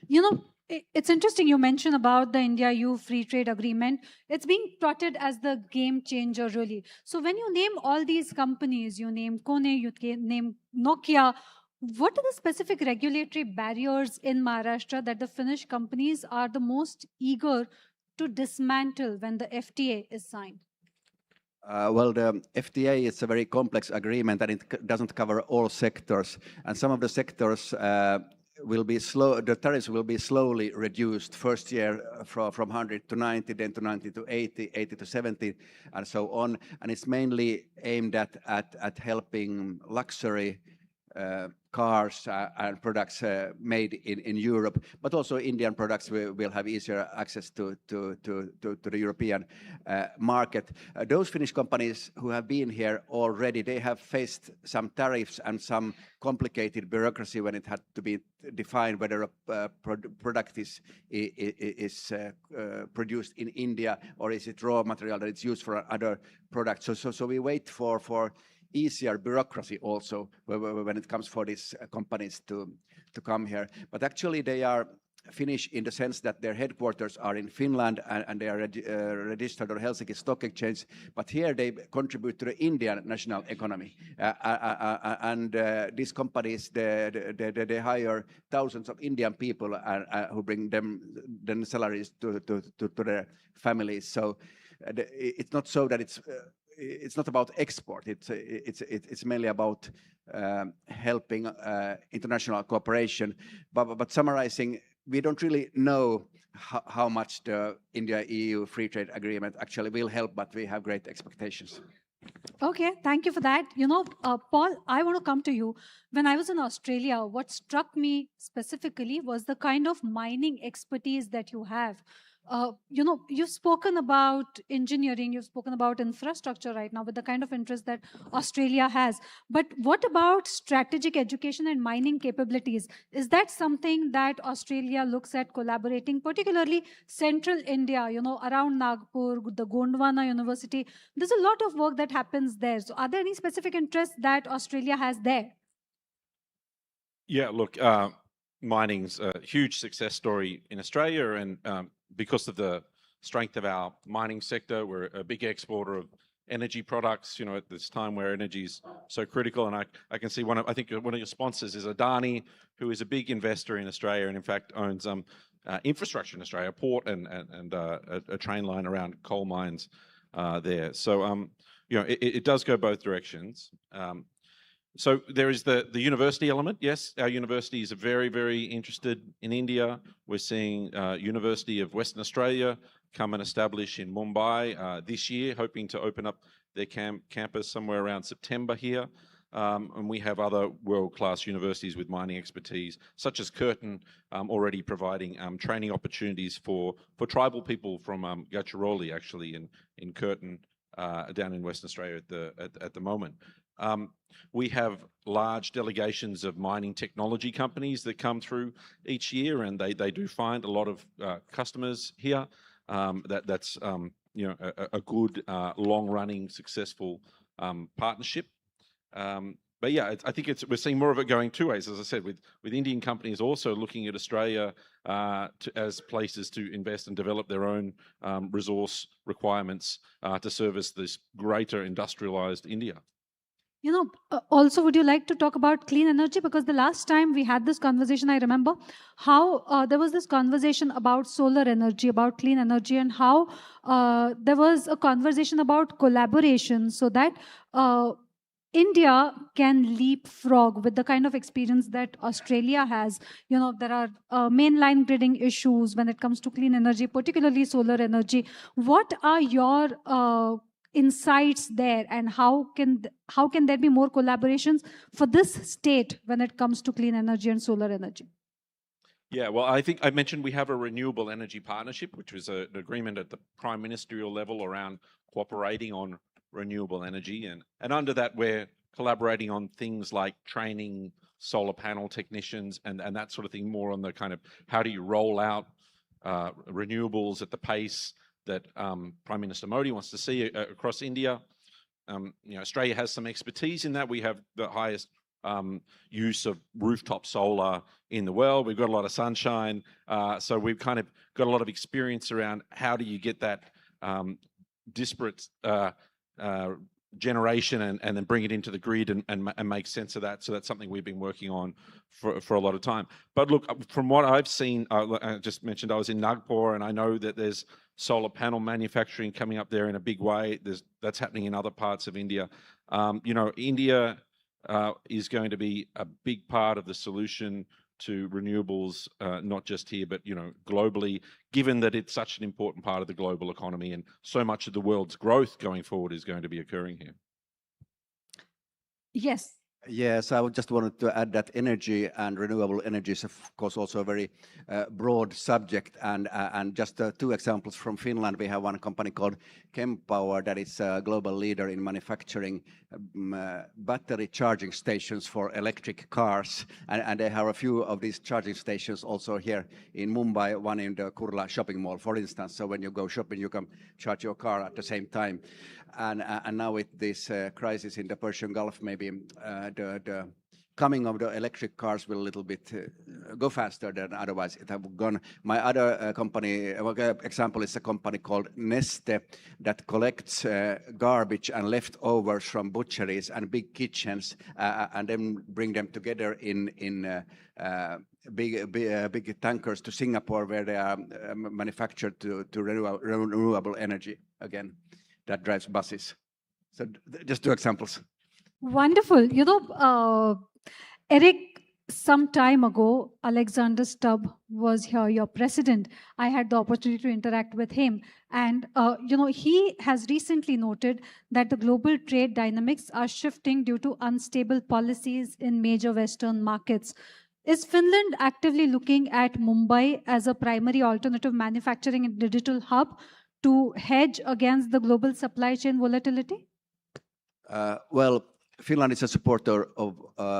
J: You know, it's interesting you mentioned about the India-EU free trade agreement. It's being touted as the game changer, really. So when you name all these companies, you name Kone, you name Nokia, what are the specific regulatory barriers in Maharashtra that the Finnish companies are the most eager to dismantle when the FTA is signed?
L: Well, the FTA is a very complex agreement and it doesn't cover all sectors. And some of the sectors will be slow, the tariffs will be slowly reduced. First year from 100 to 90, then to 90 to 80, 80 to 70, and so on. And it's mainly aimed at helping luxury cars and products made in Europe, but also Indian products will have easier access to the European market. Those Finnish companies who have been here already, they have faced some tariffs and some complicated bureaucracy when it had to be defined whether a product is produced in India or is it raw material that it's used for other products. So we wait for easier bureaucracy also when it comes for these companies to come here. But actually they are Finnish in the sense that their headquarters are in Finland and they are registered on Helsinki Stock Exchange. But here they contribute to the Indian national economy. And these companies, they hire thousands of Indian people who bring them salaries to their families. So it's not so that it's not about export. It's mainly about helping international cooperation. But summarizing, we don't really know how much the India-EU free trade agreement actually will help, but we have great expectations.
J: Okay, thank you for that. You know, Paul, I want to come to you. When I was in Australia, what struck me specifically was the kind of mining expertise that you have. You know, you've spoken about engineering, you've spoken about infrastructure right now with the kind of interest that Australia has. But what about strategic education and mining capabilities? Is that something that Australia looks at collaborating, particularly central India, you know, around Nagpur, the Gondwana University? There's a lot of work that happens there. So are there any specific interests that Australia has there?
B: Yeah, look, mining's a huge success story in Australia, and because of the strength of our mining sector, we're a big exporter of energy products, you know, at this time where energy is so critical. And I can see I think one of your sponsors is Adani, who is a big investor in Australia and in fact owns infrastructure in Australia, a port and a train line around coal mines there. So, you know, it does go both directions. So there is the university element. Yes, our universities are very, very interested in India. We're seeing University of Western Australia come and establish in Mumbai this year, hoping to open up their campus somewhere around September here. And we have other world-class universities with mining expertise, such as Curtin, already providing training opportunities for tribal people from Gachiroli, actually, in Curtin, down in Western Australia at the moment. We have large delegations of mining technology companies that come through each year, and they do find a lot of customers here. That's you know, a good long-running successful partnership. But yeah, I think we're seeing more of it going two ways, as I said, with Indian companies also looking at Australia as places to invest and develop their own resource requirements to service this greater industrialized India.
J: You know, also, would you like to talk about clean energy? Because the last time we had this conversation, I remember how there was this conversation about solar energy, about clean energy, and how there was a conversation about collaboration so that India can leapfrog with the kind of experience that Australia has. You know, there are mainline gridding issues when it comes to clean energy, particularly solar energy. What are your insights there, and how can there be more collaborations for this state when it comes to clean energy and solar energy?
B: Yeah, well, I think I mentioned we have a renewable energy partnership, which was an agreement at the prime ministerial level around cooperating on renewable energy, and under that we're collaborating on things like training solar panel technicians and that sort of thing, more on the kind of how do you roll out renewables at the pace that Prime Minister Modi wants to see across India. You know, Australia has some expertise in that. We have the highest use of rooftop solar in the world. We've got a lot of sunshine, so we've kind of got a lot of experience around how do you get that disparate generation and then bring it into the grid and make sense of that. So that's something we've been working on for a lot of time. But look, from what I've seen, I just mentioned I was in Nagpur, and I know that there's solar panel manufacturing coming up there in a big way. That's happening in other parts of India. You know, India is going to be a big part of the solution to renewables, not just here, but, you know, globally, given that it's such an important part of the global economy and so much of the world's growth going forward is going to be occurring here.
J: Yes.
L: Yes, I would just wanted to add that energy and renewable energy is, of course, also a very broad subject. And just two examples from Finland. We have one company called Kempower that is a global leader in manufacturing battery charging stations for electric cars. And they have a few of these charging stations also here in Mumbai, one in the Kurla shopping mall, for instance. So when you go shopping, you can charge your car at the same time. And now with this crisis in the Persian Gulf, maybe the coming of the electric cars will a little bit go faster than otherwise it have gone. My other example is a company called Neste that collects garbage and leftovers from butcheries and big kitchens and then bring them together in big tankers to Singapore, where they are manufactured to renewable energy again. That drives buses. So just two examples.
J: Wonderful. You know, Eric, some time ago, Alexander Stubb was here, your president. I had the opportunity to interact with him. And, you know, he has recently noted that the global trade dynamics are shifting due to unstable policies in major Western markets. Is Finland actively looking at Mumbai as a primary alternative manufacturing and digital hub to hedge against the global supply chain volatility?
L: Well, Finland is a supporter of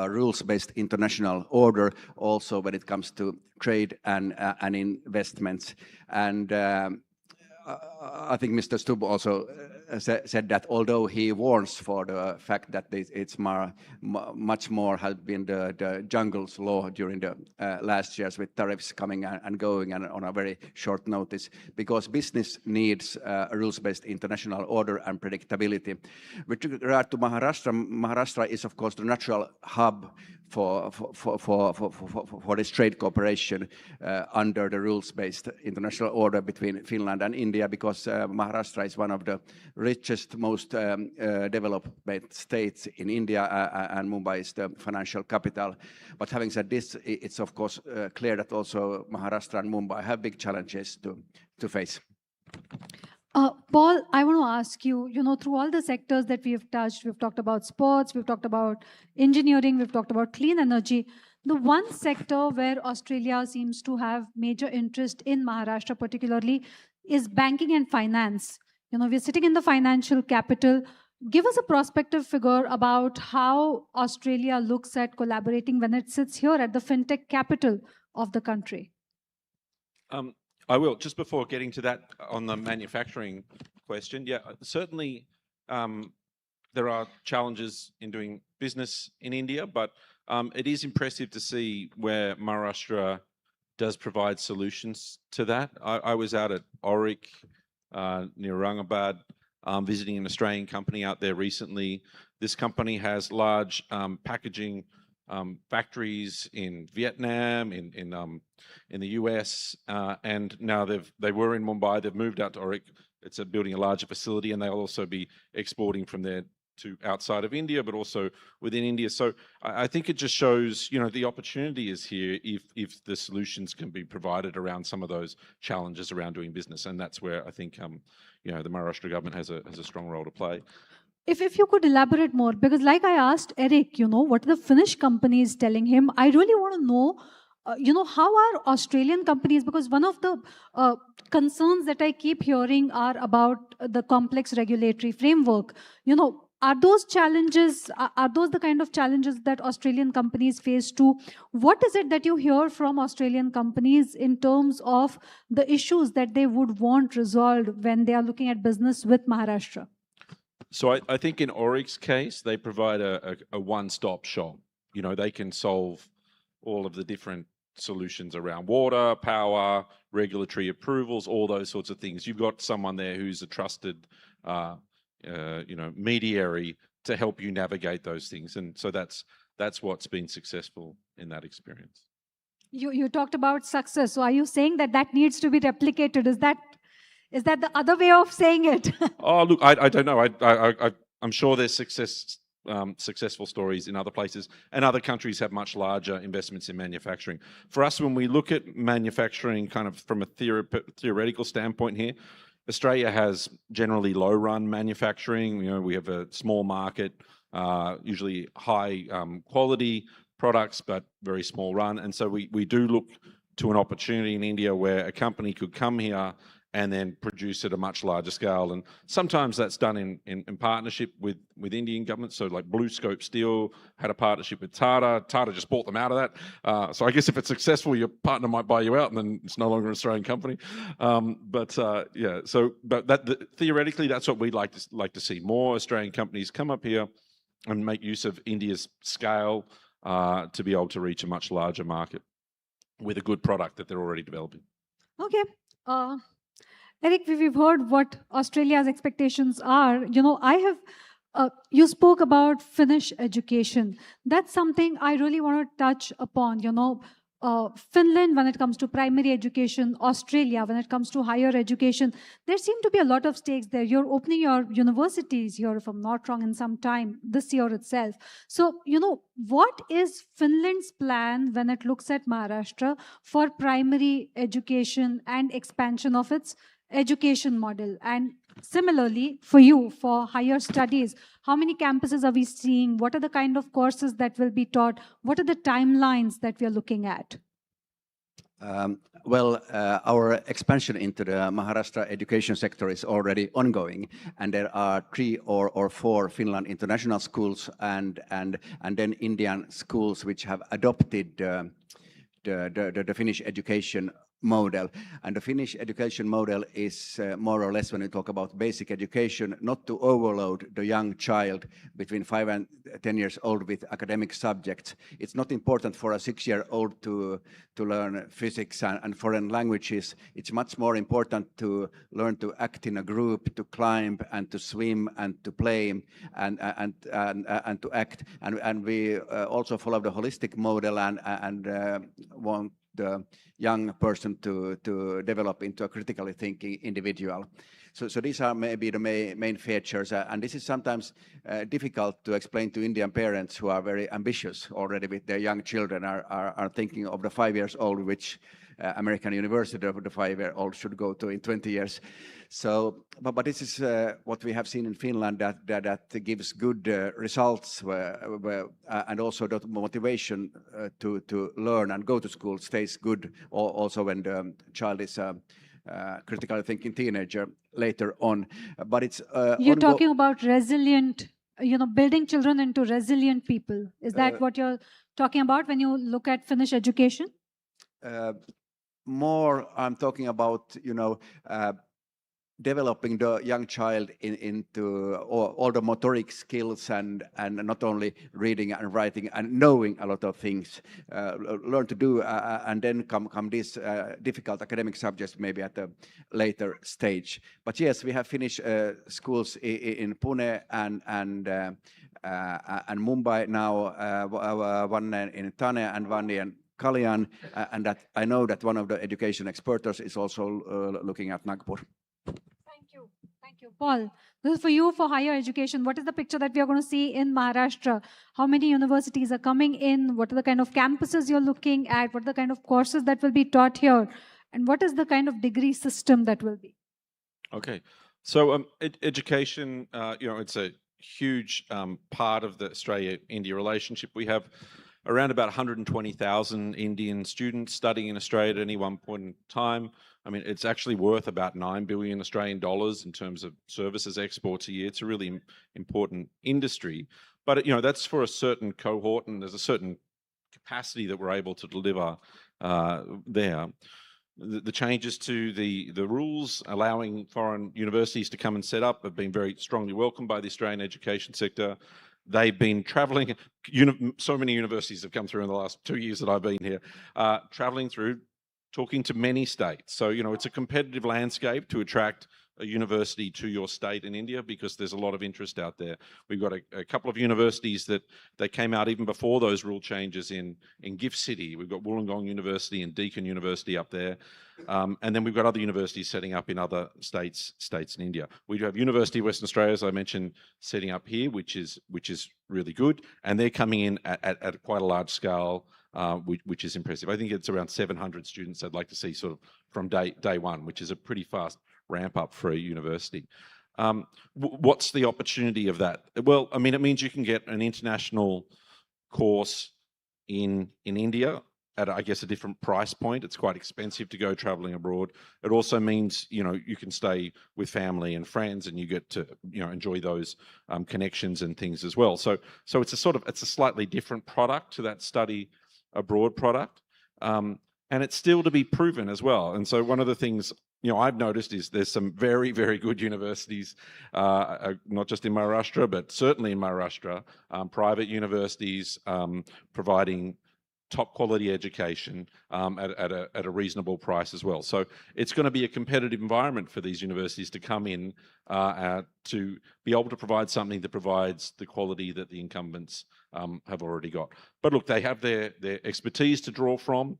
L: rules-based international order, also when it comes to trade and investments. And I think Mr. Stubb also said that although he warns for the fact that it's much more has been the jungle's law during the last years with tariffs coming and going and on a very short notice, because business needs a rules-based international order and predictability. With regard to Maharashtra, Maharashtra is of course the natural hub for this trade cooperation under the rules-based international order between Finland and India, because Maharashtra is one of the richest, most developed states in India, and Mumbai is the financial capital. But having said this, it's of course clear that also Maharashtra and Mumbai have big challenges to face.
J: Paul, I want to ask you, through all the sectors that we have touched, we've talked about sports, we've talked about engineering, we've talked about clean energy. The one sector where Australia seems to have major interest in Maharashtra particularly is banking and finance. We're sitting in the financial capital. Give us a prospective figure about how Australia looks at collaborating when it sits here at the fintech capital of the country.
B: I will. Just before getting to that, on the manufacturing question, yeah, certainly there are challenges in doing business in India, but it is impressive to see where Maharashtra does provide solutions to that. I was out at Auric near Aurangabad, visiting an Australian company out there recently. This company has large packaging factories in Vietnam, in the US, and now they were in Mumbai. They've moved out to Auric. It's building a larger facility, and they'll also be exporting from there to outside of India, but also within India. So I think it just shows, the opportunity is here if the solutions can be provided around some of those challenges around doing business, and that's where I think the Maharashtra government has a strong role to play.
J: If you could elaborate more, because like I asked Eric, what are the Finnish companies telling him? I really want to know, how are Australian companies, because one of the concerns that I keep hearing are about the complex regulatory framework. Are those challenges, are those the kind of challenges that Australian companies face too? What is it that you hear from Australian companies in terms of the issues that they would want resolved when they are looking at business with Maharashtra?
B: So I think in Auric's case, they provide a one-stop shop. They can solve all of the different solutions around water, power, regulatory approvals, all those sorts of things. You've got someone there who's a trusted, mediary to help you navigate those things. And so that's what's been successful in that experience.
J: You talked about success. So are you saying that needs to be replicated? Is that the other way of saying it?
B: Oh, look, I don't know. I'm sure there's successful stories in other places, and other countries have much larger investments in manufacturing. For us, when we look at manufacturing kind of from a theoretical standpoint here, Australia has generally low-run manufacturing. We have a small market, usually high quality products, but very small run. And so we do look to an opportunity in India where a company could come here and then produce at a much larger scale. And sometimes that's done in partnership with Indian governments. So like Blue Scope Steel had a partnership with Tata. Tata just bought them out of that. So I guess if it's successful, your partner might buy you out and then it's no longer an Australian company. Theoretically, that's what we'd like to see. More Australian companies come up here and make use of India's scale to be able to reach a much larger market with a good product that they're already developing.
J: Okay. Eric, we've heard what Australia's expectations are. You spoke about Finnish education. That's something I really want to touch upon. Finland, when it comes to primary education, Australia, when it comes to higher education, there seem to be a lot of stakes there. You're opening your universities here, if I'm not wrong, in some time this year itself. So, what is Finland's plan when it looks at Maharashtra for primary education and expansion of its education model? And similarly, for you, for higher studies, how many campuses are we seeing? What are the kind of courses that will be taught? What are the timelines that we are looking at?
L: Our expansion into the Maharashtra education sector is already ongoing, and there are 3 or 4 Finland international schools and then Indian schools which have adopted the Finnish education model. And the Finnish education model is more or less, when we talk about basic education, not to overload the young child between 5 and 10 years old with academic subjects. It's not important for a 6-year-old to learn physics and foreign languages. It's much more important to learn to act in a group, to climb and to swim and to play and to act. And we also follow the holistic model and want the young person to develop into a critically thinking individual. So these are maybe the main features, and this is sometimes difficult to explain to Indian parents who are very ambitious already with their young children, are thinking of the 5 years old, which American university of the 5-year-old should go to in 20 years. So, but this is what we have seen in Finland that gives good results, and also the motivation to learn and go to school stays good also when the child is a critically thinking teenager later on. But it's
J: you're talking about resilient, building children into resilient people. Is that what you're talking about when you look at Finnish education?
L: More, I'm talking about, developing the young child into all the motoric skills and not only reading and writing and knowing a lot of things, learn to do, and then come these difficult academic subjects maybe at a later stage. But yes, we have Finnish schools in Pune and Mumbai now, one in Thane and one in Kalyan, and that I know that one of the education experts is also looking at Nagpur.
J: Thank you. Paul, this is for you for higher education. What is the picture that we are going to see in Maharashtra? How many universities are coming in? What are the kind of campuses you're looking at? What are the kind of courses that will be taught here? And what is the kind of degree system that will be?
B: Okay, so education, it's a huge part of the Australia-India relationship. We have around about 120,000 Indian students studying in Australia at any one point in time. I mean, it's actually worth about 9 billion Australian dollars in terms of services exports a year. It's a really important industry, but that's for a certain cohort, and there's a certain capacity that we're able to deliver there. The changes to the rules allowing foreign universities to come and set up have been very strongly welcomed by the Australian education sector. They've been traveling, so many universities have come through in the last 2 years that I've been here, traveling through, talking to many states. So, it's a competitive landscape to attract a university to your state in India because there's a lot of interest out there. We've got a couple of universities that they came out even before those rule changes in GIFT City. We've got Wollongong University and Deakin University up there. And then we've got other universities setting up in other states in India. We do have University of Western Australia, as I mentioned, setting up here, which is really good. And they're coming in at quite a large scale, which is impressive. I think it's around 700 students I'd like to see sort of from day one, which is a pretty fast ramp up for a university. What's the opportunity of that? Well, I mean, it means you can get an international course in India at, I guess, a different price point. It's quite expensive to go traveling abroad. It also means, you can stay with family and friends and you get to, enjoy those connections and things as well. So it's a slightly different product to that study abroad product. And it's still to be proven as well. And so one of the things, I've noticed is there's some very, very good universities, not just in Maharashtra, but certainly in Maharashtra, private universities providing top quality education at a reasonable price as well. So it's going to be a competitive environment for these universities to come in to be able to provide something that provides the quality that the incumbents have already got. But look, they have their expertise to draw from.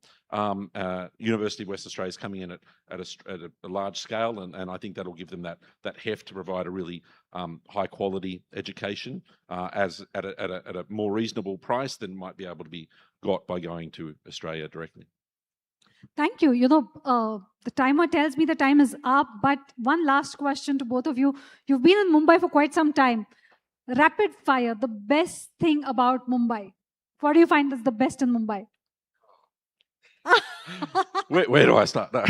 B: University of Western Australia is coming in at a large scale, and I think that'll give them that heft to provide a really high quality education at a more reasonable price than might be able to be got by going to Australia directly.
J: Thank you. The timer tells me the time is up, but one last question to both of you. You've been in Mumbai for quite some time. Rapid fire, the best thing about Mumbai. What do you find is the best in Mumbai?
B: Where do I start? No.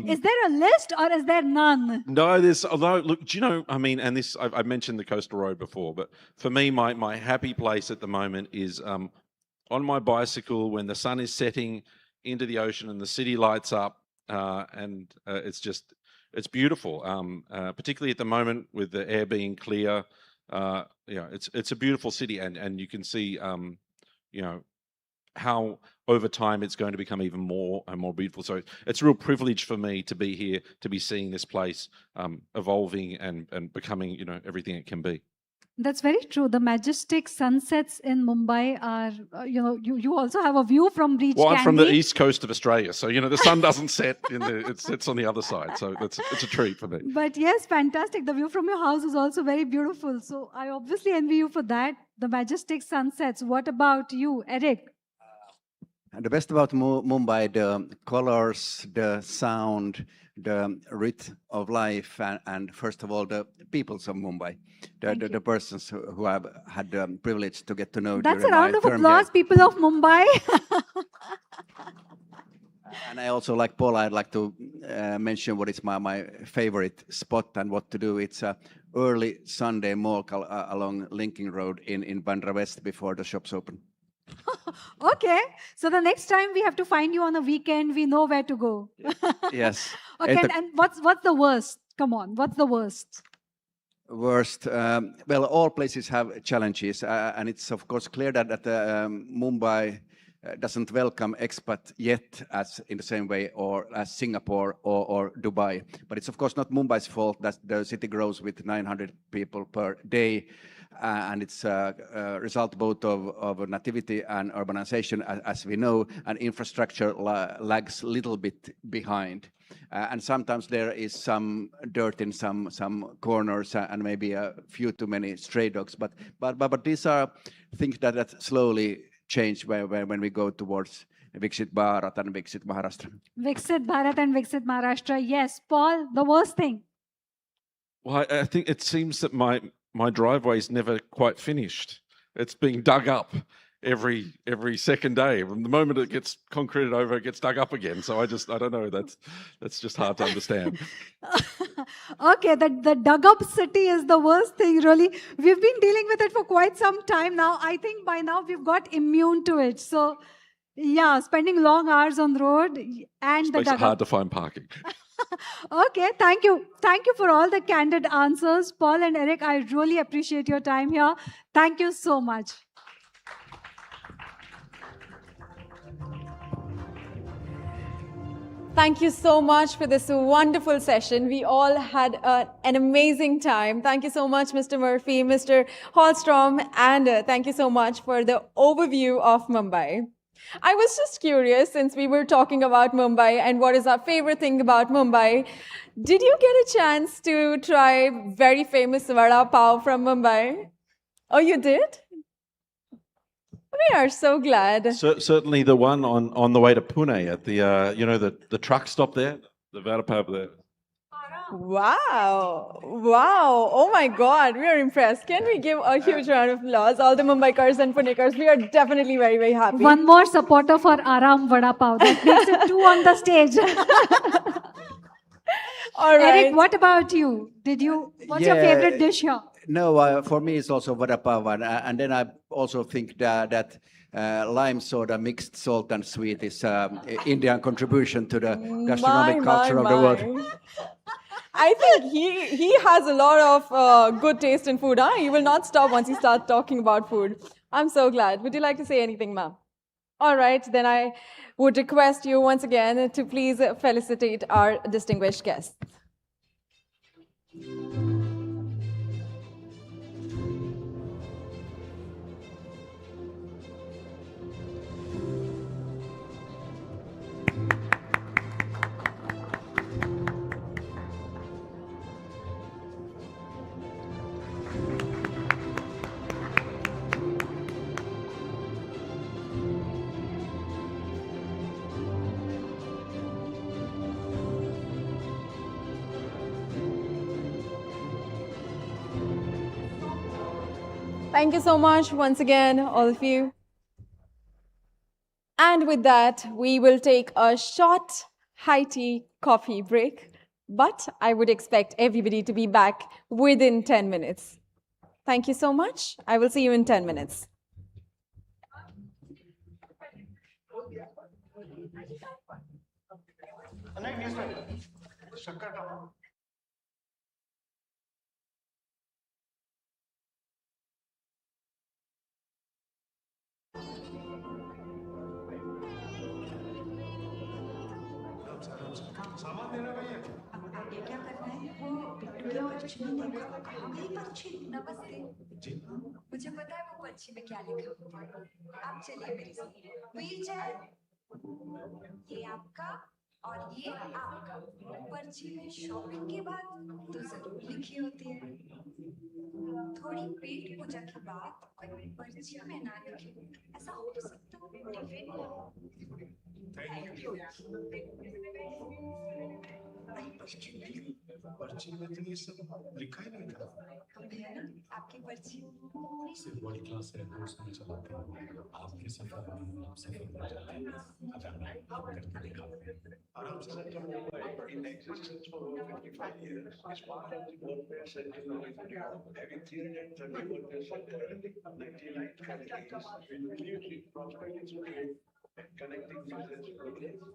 J: Is there a list or is there none?
B: No, look, do you know, I mean, and this, I mentioned the coastal road before, but for me, my happy place at the moment is on my bicycle when the sun is setting into the ocean, and the city lights up, and it's beautiful. Particularly at the moment with the air being clear, it's a beautiful city, and you can see, how over time it's going to become even more and more beautiful. So it's a real privilege for me to be here, to be seeing this place evolving and becoming, everything it can be.
J: That's very true. The majestic sunsets in Mumbai are, you also have a view from Reach
B: Well, I'm from the
J: Candy.
B: east coast of Australia, so the sun doesn't set it sets on the other side, so it's a treat for me.
J: But yes, fantastic. The view from your house is also very beautiful. So I obviously envy you for that. The majestic sunsets. What about you, Eric?
L: And the best about Mumbai, the colors, the sound, the rhythm of life, and first of all, the peoples of Mumbai, the persons who have had the privilege to get to know.
J: That's a
L: during
J: round
L: my
J: of
L: term
J: applause, people of Mumbai.
L: And I also, like Paul, I'd like to mention what is my favorite spot and what to do. It's a early Sunday walk along Linking Road in Bandra West before the shops open.
J: Okay. So the next time we have to find you on a weekend, we know where to go.
L: Yes.
J: Okay. And what's the worst? Come on. What's the worst?
L: Worst, well, all places have challenges, and it's of course clear that Mumbai doesn't welcome expat yet as in the same way or as Singapore or Dubai. But it's of course not Mumbai's fault that the city grows with 900 people per day, and it's a result both of nativity and urbanization, as we know, and infrastructure lags a little bit behind. And sometimes there is some dirt in some corners and maybe a few too many stray dogs. But these are things that slowly change when we go towards Viksit Bharat and Viksit Maharashtra.
J: Viksit Bharat and Viksit Maharashtra. Yes. Paul, the worst thing.
B: Well, I think it seems that my driveway is never quite finished. It's being dug up every second day. From the moment it gets concreted over, it gets dug up again. So I don't know. That's just hard to understand.
J: Okay, the dug up city is the worst thing, really. We've been dealing with it for quite some time now. I think by now we've got immune to it. So, yeah, spending long hours on the road and the
B: Makes
J: dug
B: it hard
J: up.
B: to find parking.
J: Okay, thank you. Thank you for all the candid answers. Paul and Eric, I really appreciate your time here. Thank you so much.
P: Thank you so much for this wonderful session. We all had an amazing time. Thank you so much, Mr. Murphy, Mr. Hallstrom, and thank you so much for the overview of Mumbai. I was just curious, since we were talking about Mumbai and what is our favorite thing about Mumbai, did you get a chance to try very famous vada pav from Mumbai? Oh, you did? We are so glad.
B: Certainly the one on the way to Pune at the truck stop there, the vada pav there.
P: Wow. Wow. Oh my God. We are impressed. Can we give a huge round of applause? All the Mumbaikars and Punekars, we are definitely very, very happy.
J: One more supporter for Aram Vada Pav. That makes it two on the stage.
P: All right.
J: Eric, what about you? What's your favorite dish here?
L: No, for me it's also vada pav, and then I also think that lime soda, mixed salt and sweet is Indian contribution to the gastronomic culture of the world.
P: I think he has a lot of good taste in food. Huh? He will not stop once he starts talking about food. I'm so glad. Would you like to say anything, ma'am? All right, then I would request you once again to please felicitate our distinguished guests. Thank you so much once again, all of you. And with that, we will take a short high tea coffee break, but I would expect everybody to be back within 10 minutes. Thank you so much. I will see you in 10 minutes.
C: सामान देना भैया। आगे क्या करना है? वो बिट्टू या पर्ची में देखो, कहाँ गई पर्ची? नमस्ते जी, मुझे पता है वो पर्ची में क्या लिखा हुआ है। आप चलिए मेरे साथ। व्हील चेयर, ये आपका और ये आपका। पर्ची में शॉपिंग के बाद तो जरूर लिखी होती है। थोड़ी पेट पूजा की बात कोई पर्ची में ना लिखे, ऐसा हो सकता है? Thank you.
V: पर्ची में तो ये सब लिखा ही नहीं था।
C: भैया आपकी पर्ची
V: सिर्फ बड़ी क्लास है, उसमें चलाते हैं। आपके सफर में आप सफर में जाते हैं। आप करके दिखाते हैं। आराम से in existence for over 55 years, is part of the welfare center having 330 workers currently 99 companies, prospecting and connecting business.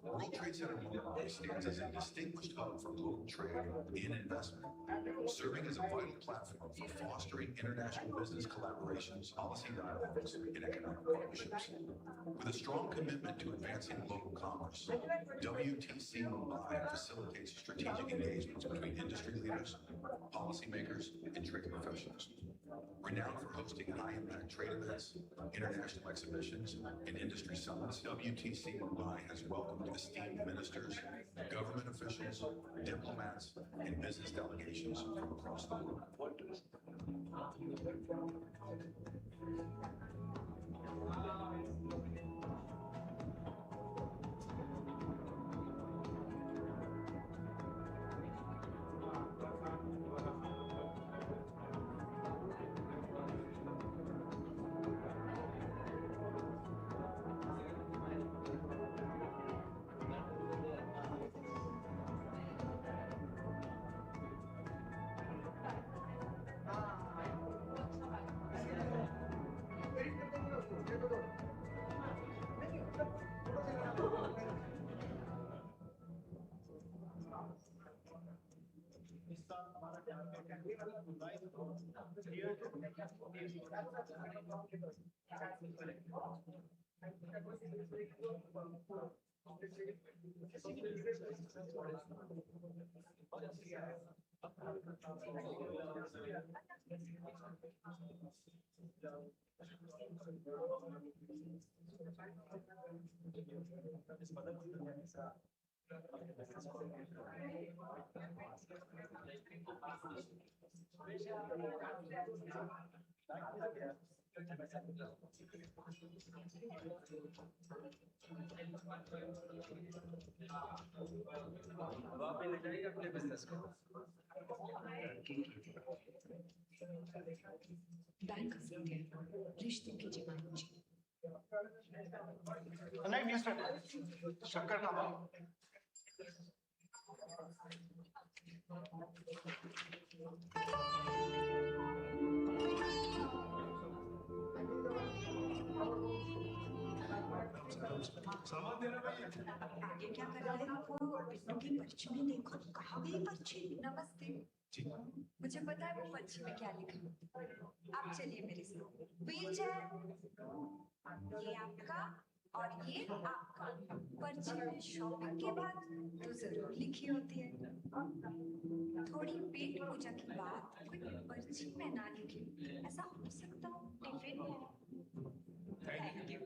D: World Trade Center Mumbai stands as a distinguished hub for global trade and investment, serving as a vital platform for fostering international business collaborations, policy dialogues, and economic partnerships. With a strong commitment to advancing local commerce, WTC Mumbai facilitates strategic engagements between industry leaders, policymakers, and trade professionals. Renowned for hosting high-impact trade events, international exhibitions, and industry summits, WTC Mumbai has welcomed esteemed ministers, government officials, diplomats, and business delegations from across the world.
C: Bank of India, रिश्तों की जमानत।
V: नहीं mister, शक्कर का भाव। सामान देना भैया।
C: आगे क्या करना है? वो बिट्टू की पर्ची में देखो, कहाँ गई पर्ची? नमस्ते
V: जी,
C: मुझे पता है वो पर्ची में क्या लिखा है। आप चलिए मेरे साथ। व्हील चेयर, ये आपका और ये आपका। पर्ची में शॉपिंग के बाद तो जरूर लिखी होती है। थोड़ी पेट पूजा की बात कोई पर्ची में ना लिखे, ऐसा हो सकता है? टिफिन में। Thank you.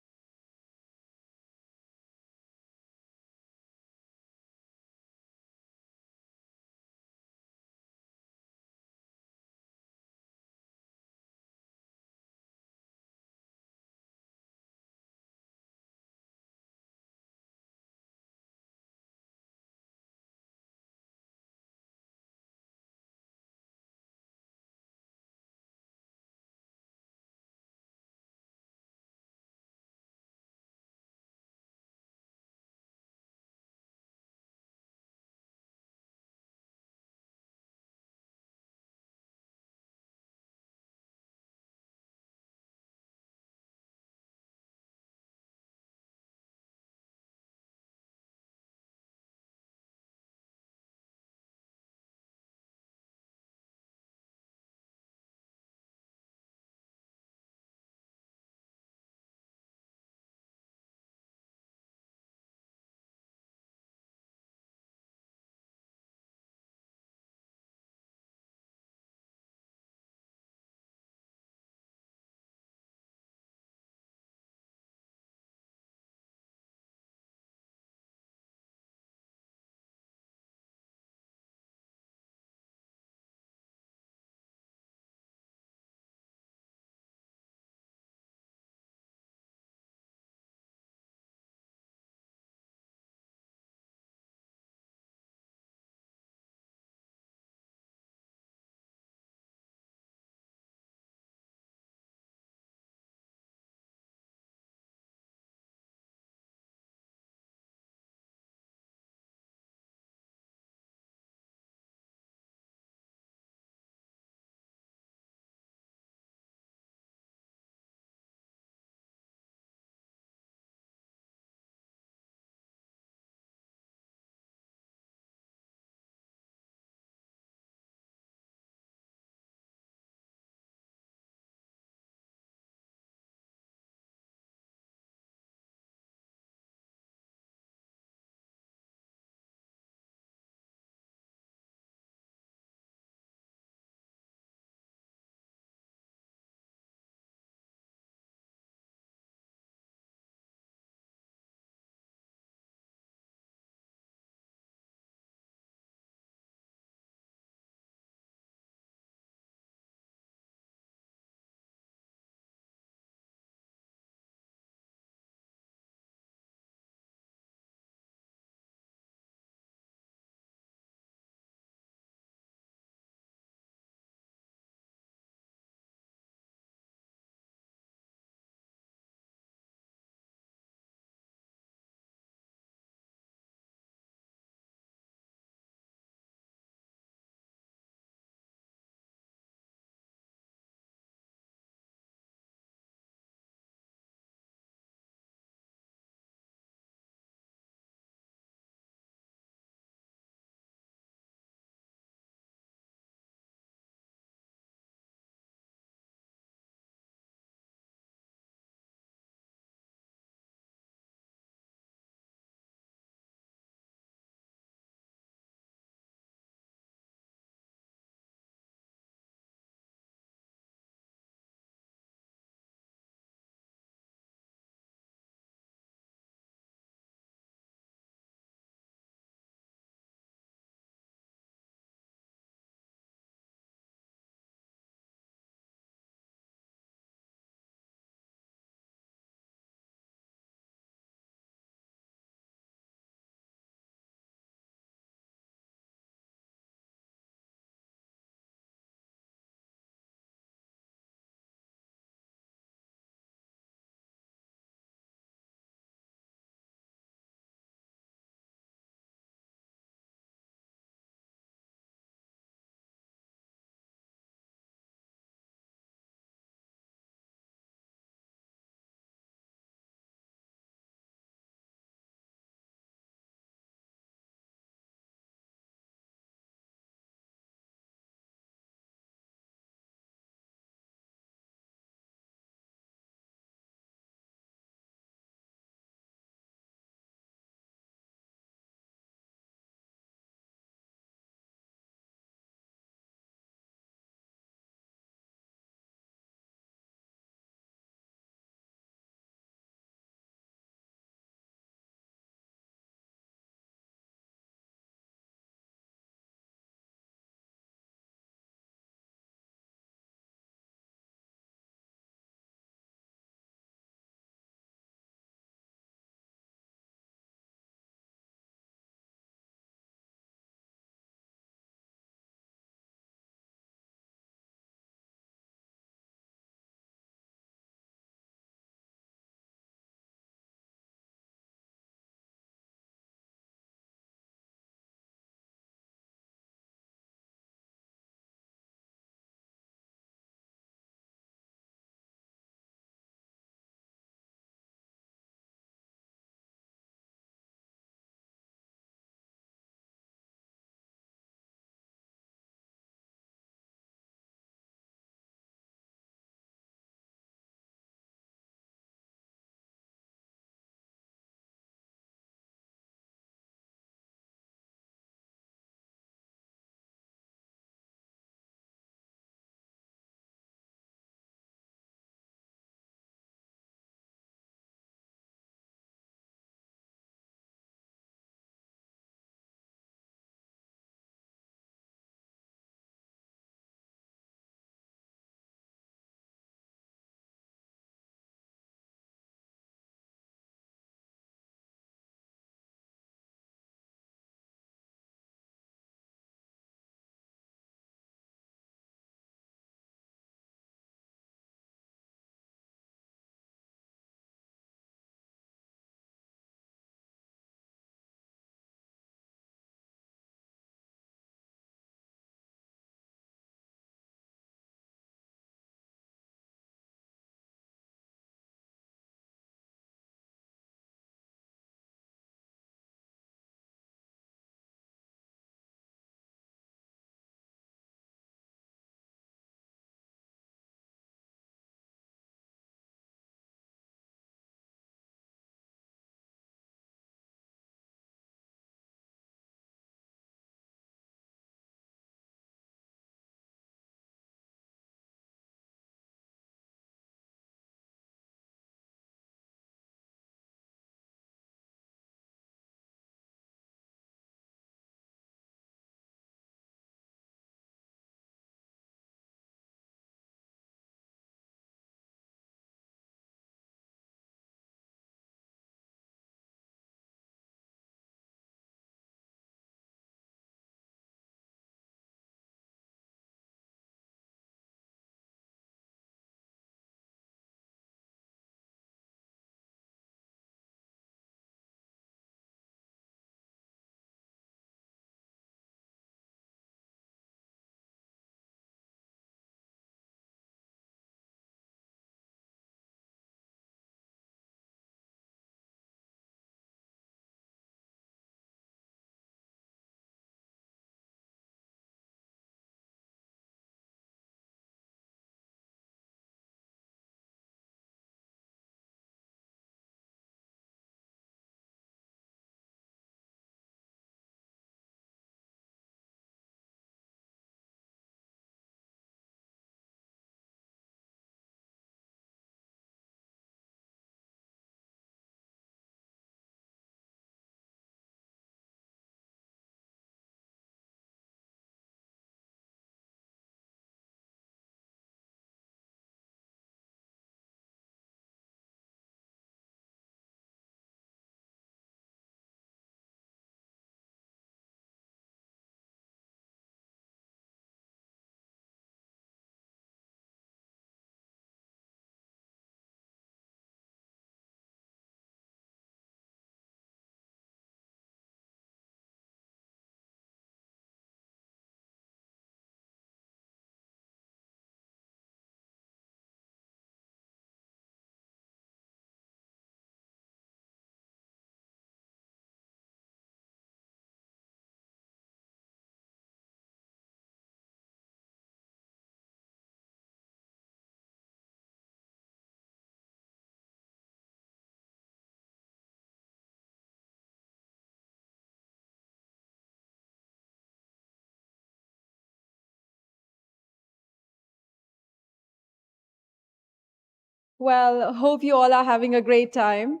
P: Well, hope you all are having a great time.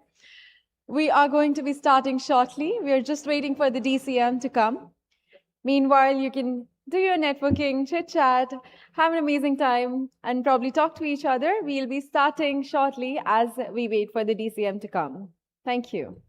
P: We are going to be starting shortly. We are just waiting for the DCM to come. Meanwhile, you can do your networking, chit chat, have an amazing time, and probably talk to each other. We'll be starting shortly as we wait for the DCM to come. Thank you.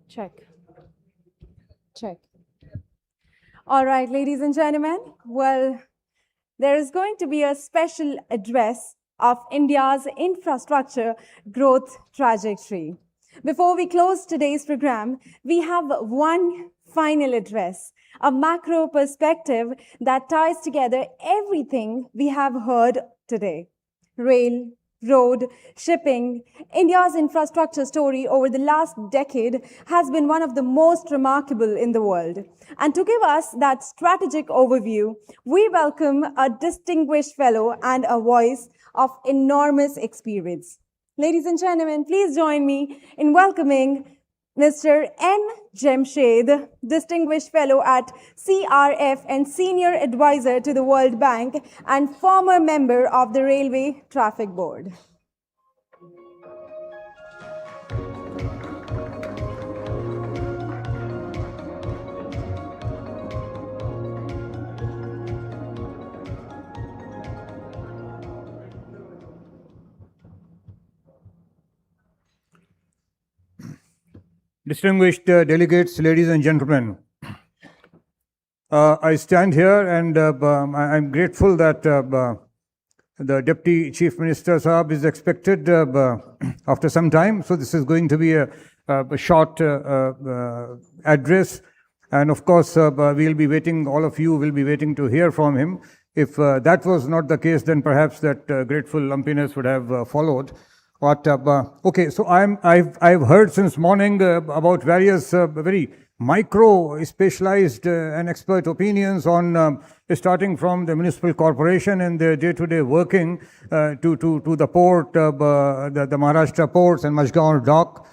P: Check. Check. All right, ladies and gentlemen. Well, there is going to be a special address of India's infrastructure growth trajectory. Before we close today's program, we have one final address, a macro perspective that ties together everything we have heard today. Rail, road, shipping, India's infrastructure story over the last decade has been one of the most remarkable in the world. And to give us that strategic overview, we welcome a distinguished fellow and a voice of enormous experience. Ladies and gentlemen, please join me in welcoming Mr. N. Jemshed, Distinguished Fellow at CRF and Senior Advisor to the World Bank and former member of the Railway Traffic Board.
A: Distinguished delegates, ladies and gentlemen, I stand here and I'm grateful that the Deputy Chief Minister Saab is expected after some time. So this is going to be a short address. And of course, we'll be waiting, all of you will be waiting to hear from him. If that was not the case, then perhaps that grateful lumpiness would have followed. But okay, so I've heard since morning about various very micro specialized and expert opinions on starting from the municipal corporation and their day-to-day working to the port, the Maharashtra ports and Majgaon dock.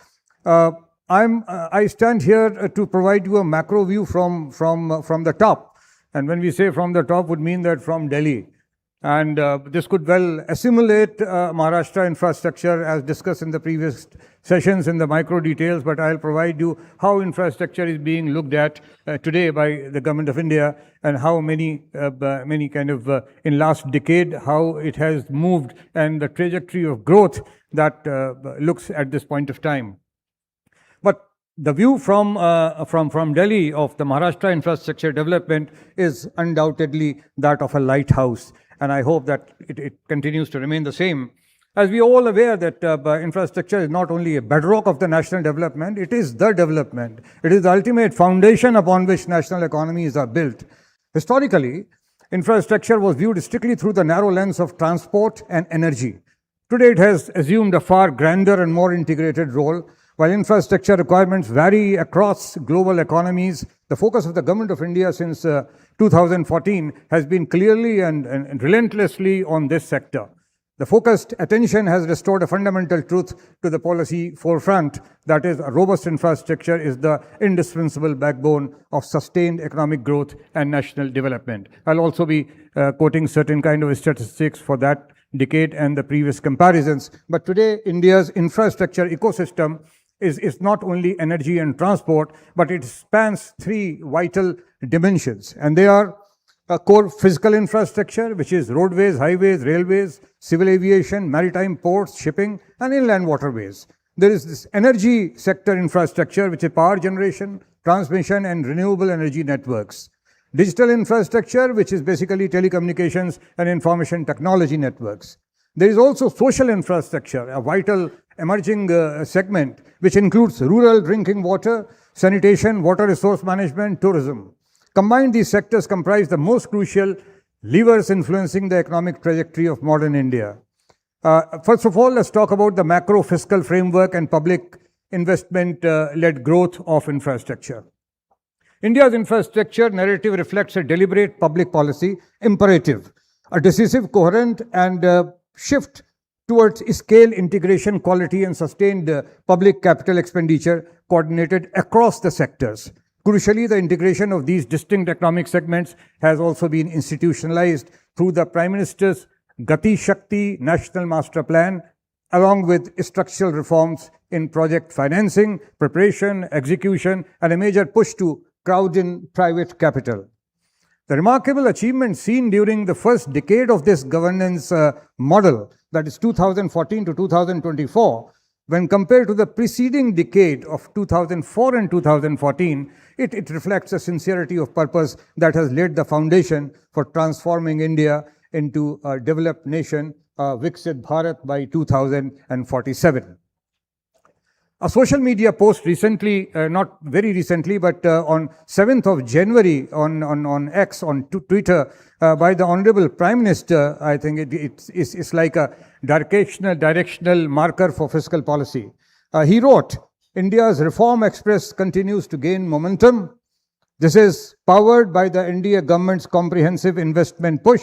A: I stand here to provide you a macro view from the top, and when we say from the top, would mean that from Delhi. And this could well assimilate Maharashtra infrastructure as discussed in the previous sessions in the micro details, but I'll provide you how infrastructure is being looked at today by the Government of India and how many kind of in last decade, how it has moved and the trajectory of growth that looks at this point of time. But the view from Delhi of the Maharashtra infrastructure development is undoubtedly that of a lighthouse. And I hope that it continues to remain the same. As we are all aware that infrastructure is not only a bedrock of the national development, it is the development. It is the ultimate foundation upon which national economies are built. Historically, infrastructure was viewed strictly through the narrow lens of transport and energy. Today, it has assumed a far grander and more integrated role. While infrastructure requirements vary across global economies, the focus of the Government of India since 2014 has been clearly and relentlessly on this sector. The focused attention has restored a fundamental truth to the policy forefront, that is, a robust infrastructure is the indispensable backbone of sustained economic growth and national development. I'll also be quoting certain kind of statistics for that decade and the previous comparisons. But today, India's infrastructure ecosystem is not only energy and transport, but it spans three vital dimensions. And they are a core physical infrastructure, which is roadways, highways, railways, civil aviation, maritime ports, shipping, and inland waterways. There is this energy sector infrastructure, which is power generation, transmission, and renewable energy networks. Digital infrastructure, which is basically telecommunications and information technology networks. There is also social infrastructure, a vital emerging segment, which includes rural drinking water, sanitation, water resource management, tourism. Combined, these sectors comprise the most crucial levers influencing the economic trajectory of modern India. First of all, let's talk about the macro fiscal framework and public investment-led growth of infrastructure. India's infrastructure narrative reflects a deliberate public policy imperative, a decisive, coherent, and shift towards scale, integration, quality, and sustained public capital expenditure coordinated across the sectors. Crucially, the integration of these distinct economic segments has also been institutionalized through the Prime Minister's Gati Shakti National Master Plan, along with structural reforms in project financing, preparation, execution, and a major push to crowd in private capital. The remarkable achievements seen during the first decade of this governance model, that is 2014 to 2024, When compared to the preceding decade of 2004 and 2014, it reflects a sincerity of purpose that has laid the foundation for transforming India into a developed nation, Viksit Bharat by 2047. A social media post recently, not very recently, but on 7th of January on X, on Twitter, by the Honorable Prime Minister, I think it's like a directional marker for fiscal policy. He wrote, India's Reform Express continues to gain momentum. This is powered by the India government's comprehensive investment push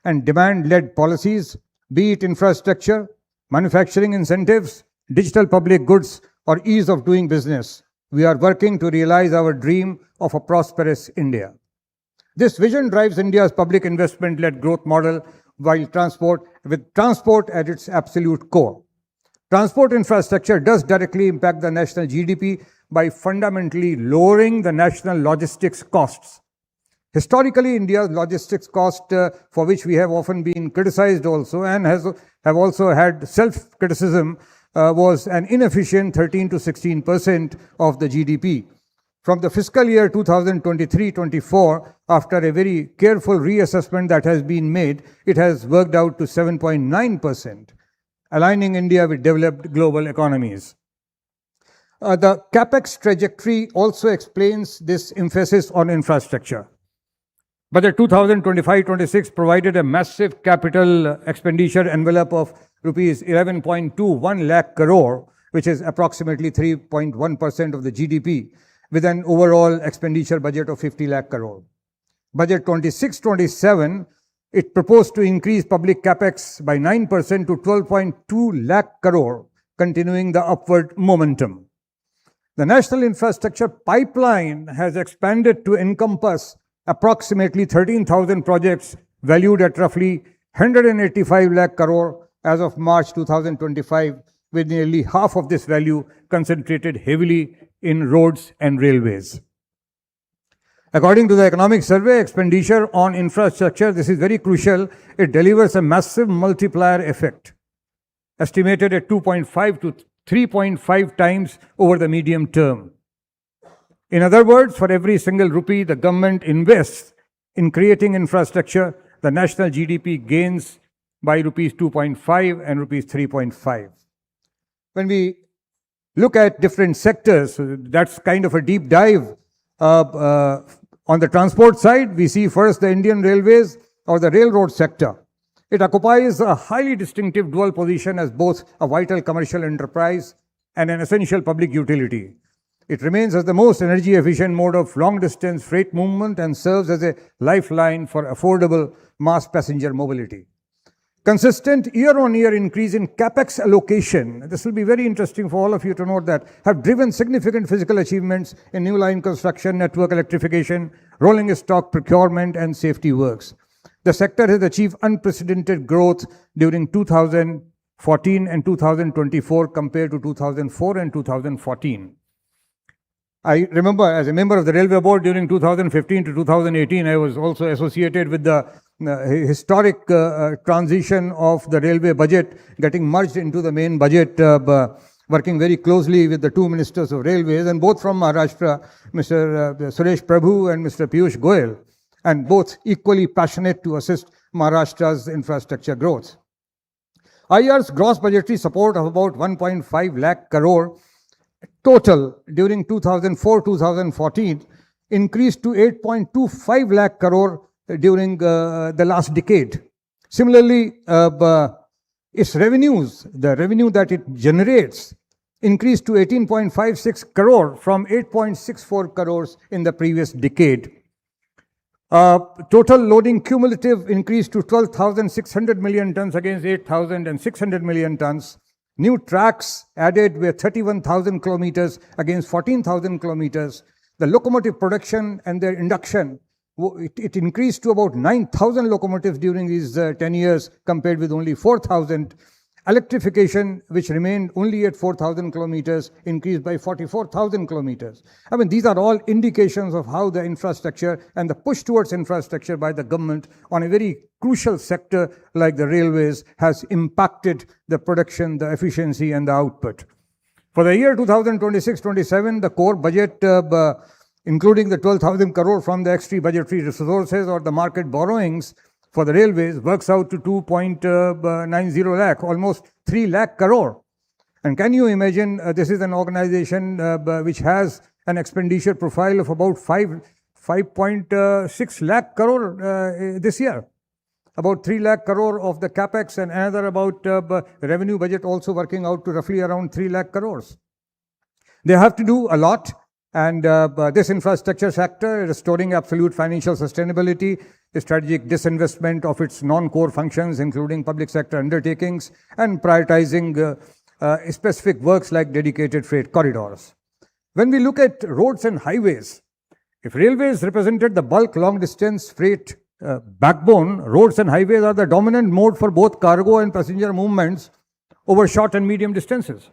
A: and demand-led policies, be it infrastructure, manufacturing incentives, digital public goods, or ease of doing business. We are working to realize our dream of a prosperous India. This vision drives India's public investment-led growth model with transport at its absolute core. Transport infrastructure does directly impact the national GDP by fundamentally lowering the national logistics costs. Historically, India's logistics cost, for which we have often been criticized also and have also had self-criticism, was an inefficient 13 to 16% of the GDP. From the fiscal year 2023-24, after a very careful reassessment that has been made, it has worked out to 7.9%, aligning India with developed global economies. The CapEx trajectory also explains this emphasis on infrastructure. Budget 2025-26 provided a massive capital expenditure envelope of rupees 11.21 lakh crore, which is approximately 3.1% of the GDP, with an overall expenditure budget of 50 lakh crore. Budget 26-27, it proposed to increase public capex by 9% to 12.2 lakh crore, continuing the upward momentum. The national infrastructure pipeline has expanded to encompass approximately 13,000 projects valued at roughly 185 lakh crore as of March 2025, with nearly half of this value concentrated heavily in roads and railways. According to the Economic Survey, expenditure on infrastructure, this is very crucial, it delivers a massive multiplier effect, estimated at 2.5 to 3.5 times over the medium term. In other words, for every single rupee the government invests in creating infrastructure, the national GDP gains by rupees 2.5 and rupees 3.5. When we look at different sectors, that's kind of a deep dive. On the transport side, we see first the Indian Railways or the railroad sector. It occupies a highly distinctive dual position as both a vital commercial enterprise and an essential public utility. It remains as the most energy efficient mode of long-distance freight movement and serves as a lifeline for affordable mass passenger mobility. Consistent year-on-year increase in capex allocation, this will be very interesting for all of you to note that, have driven significant physical achievements in new line construction, network electrification, rolling stock procurement, and safety works. The sector has achieved unprecedented growth during 2014 and 2024 compared to 2004 and 2014. I remember as a member of the Railway Board during 2015 to 2018, I was also associated with the historic transition of the railway budget getting merged into the main budget, working very closely with the two ministers of railways, and both from Maharashtra, Mr. Suresh Prabhu and Mr. Piyush Goyal, and both equally passionate to assist Maharashtra's infrastructure growth. IR's gross budgetary support of about 1.5 lakh crore total during 2004-2014 increased to 8.25 lakh crore during the last decade. Similarly, its revenues, the revenue that it generates, increased to 18.56 crore from 8.64 crores in the previous decade. Total loading cumulative increased to 12,600 million tons against 8,600 million tons. New tracks added were 31,000 kilometers against 14,000 kilometers. The locomotive production and their induction, it increased to about 9,000 locomotives during these 10 years compared with only 4,000. Electrification, which remained only at 4,000 kilometers, increased by 44,000 kilometers. I mean, these are all indications of how the infrastructure and the push towards infrastructure by the government on a very crucial sector like the railways has impacted the production, the efficiency, and the output. For the year 2026-27, the core budget, including the 12,000 crore from the extra budgetary resources or the market borrowings for the railways, works out to 2.90 lakh, almost 3 lakh crore. And can you imagine, this is an organization which has an expenditure profile of about 5.6 lakh crore this year. About 3 lakh crore of the capex and another about revenue budget also working out to roughly around 3 lakh crores. They have to do a lot, and this infrastructure sector, restoring absolute financial sustainability, strategic disinvestment of its non-core functions, including public sector undertakings, and prioritizing specific works like dedicated freight corridors. When we look at roads and highways, if railways represented the bulk long-distance freight backbone, roads and highways are the dominant mode for both cargo and passenger movements over short and medium distances.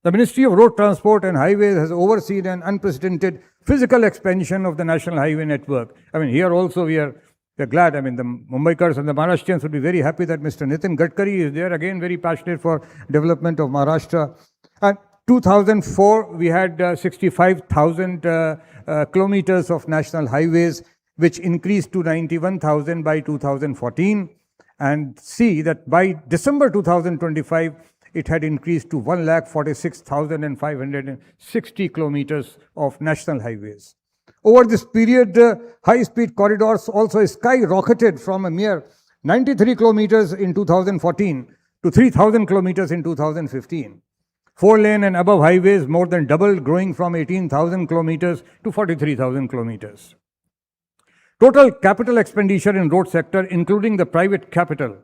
A: The Ministry of Road Transport and Highways has overseen an unprecedented physical expansion of the national highway network. I mean, here also we are glad. I mean, the Mumbaikars and the Maharashtrians would be very happy that Mr. Nitin Gadkari is there, again very passionate for development of Maharashtra. And 2004, we had 65,000 kilometers of national highways, which increased to 91,000 by 2014. And see that by December 2025, it had increased to 1,46,560 kilometers of national highways. Over this period, high-speed corridors also skyrocketed from a mere 93 kilometers in 2014 to 3,000 kilometers in 2015. 4-lane and above highways more than doubled, growing from 18,000 kilometers to 43,000 kilometers. Total capital expenditure in road sector, including the private capital,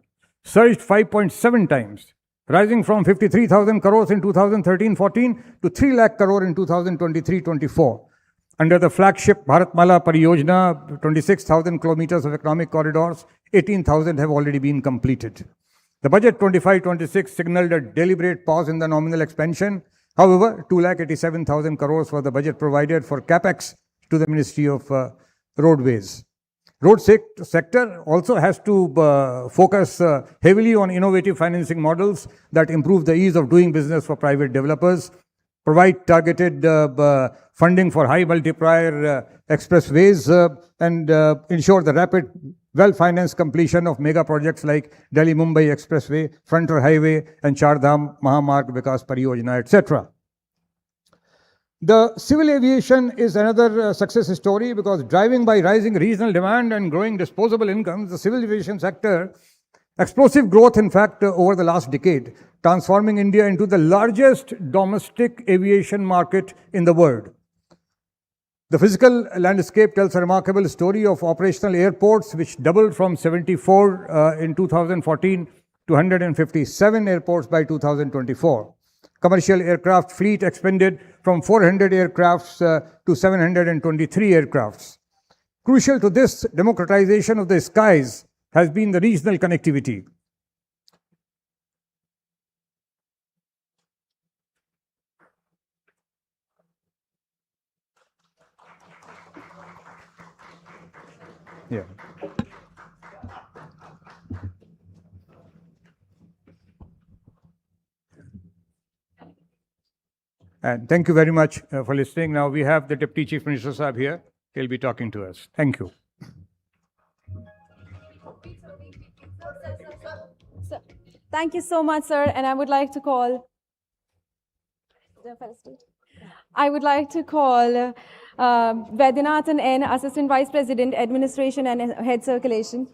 A: surged 5.7 times, rising from 53,000 crores in 2013-14 to 3 lakh crore in 2023-24. Under the flagship Bharatmala Pariyojana, 26,000 kilometers of economic corridors, 18,000 have already been completed. The budget 25-26 signaled a deliberate pause in the nominal expansion. However, 2,87,000 crores was the budget provided for capex to the Ministry of Roadways. Road sector also has to focus heavily on innovative financing models that improve the ease of doing business for private developers, provide targeted funding for high multiplier expressways, and ensure the rapid, well-financed completion of mega projects like Delhi Mumbai Expressway, Frontier Highway, and Char Dham Mahamarg Vikas Pariyojana, etc. The civil aviation is another success story because driving by rising regional demand and growing disposable incomes, the civil aviation sector, explosive growth in fact over the last decade, transforming India into the largest domestic aviation market in the world. The physical landscape tells a remarkable story of operational airports, which doubled from 74 in 2014 to 157 airports by 2024. Commercial aircraft fleet expanded from 400 aircrafts to 723 aircrafts. Crucial to this democratization of the skies has been the regional connectivity. Yeah. And thank you very much for listening. Now we have the Deputy Chief Minister Sahab here. He'll be talking to us. Thank you.
P: Thank you so much, sir. And I would like to call Vaidyanathan N, Assistant Vice President, Administration and Head Circulation.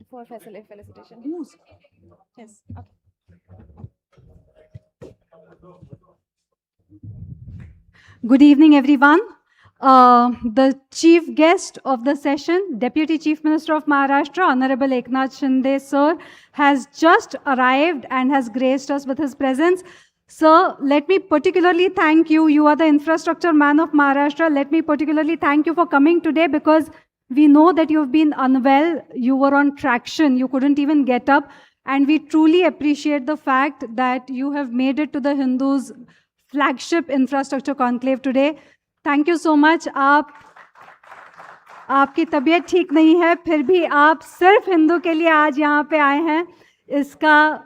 P: For felicitation. Yes. Okay.
J: Good evening, everyone. The chief guest of the session, Deputy Chief Minister of Maharashtra, Honorable Eknath Shinde, sir, has just arrived and has graced us with his presence. Sir, let me particularly thank you. You are the infrastructure man of Maharashtra. Let me particularly thank you for coming today because we know that you've been unwell. You were on traction. You couldn't even get up. And we truly appreciate the fact that you have made it to the Hindus' flagship infrastructure conclave today. Thank you so much. आपकी तबीयत ठीक नहीं है, फिर भी आप सिर्फ हिंदू के लिए आज यहाँ पे आए हैं. इसका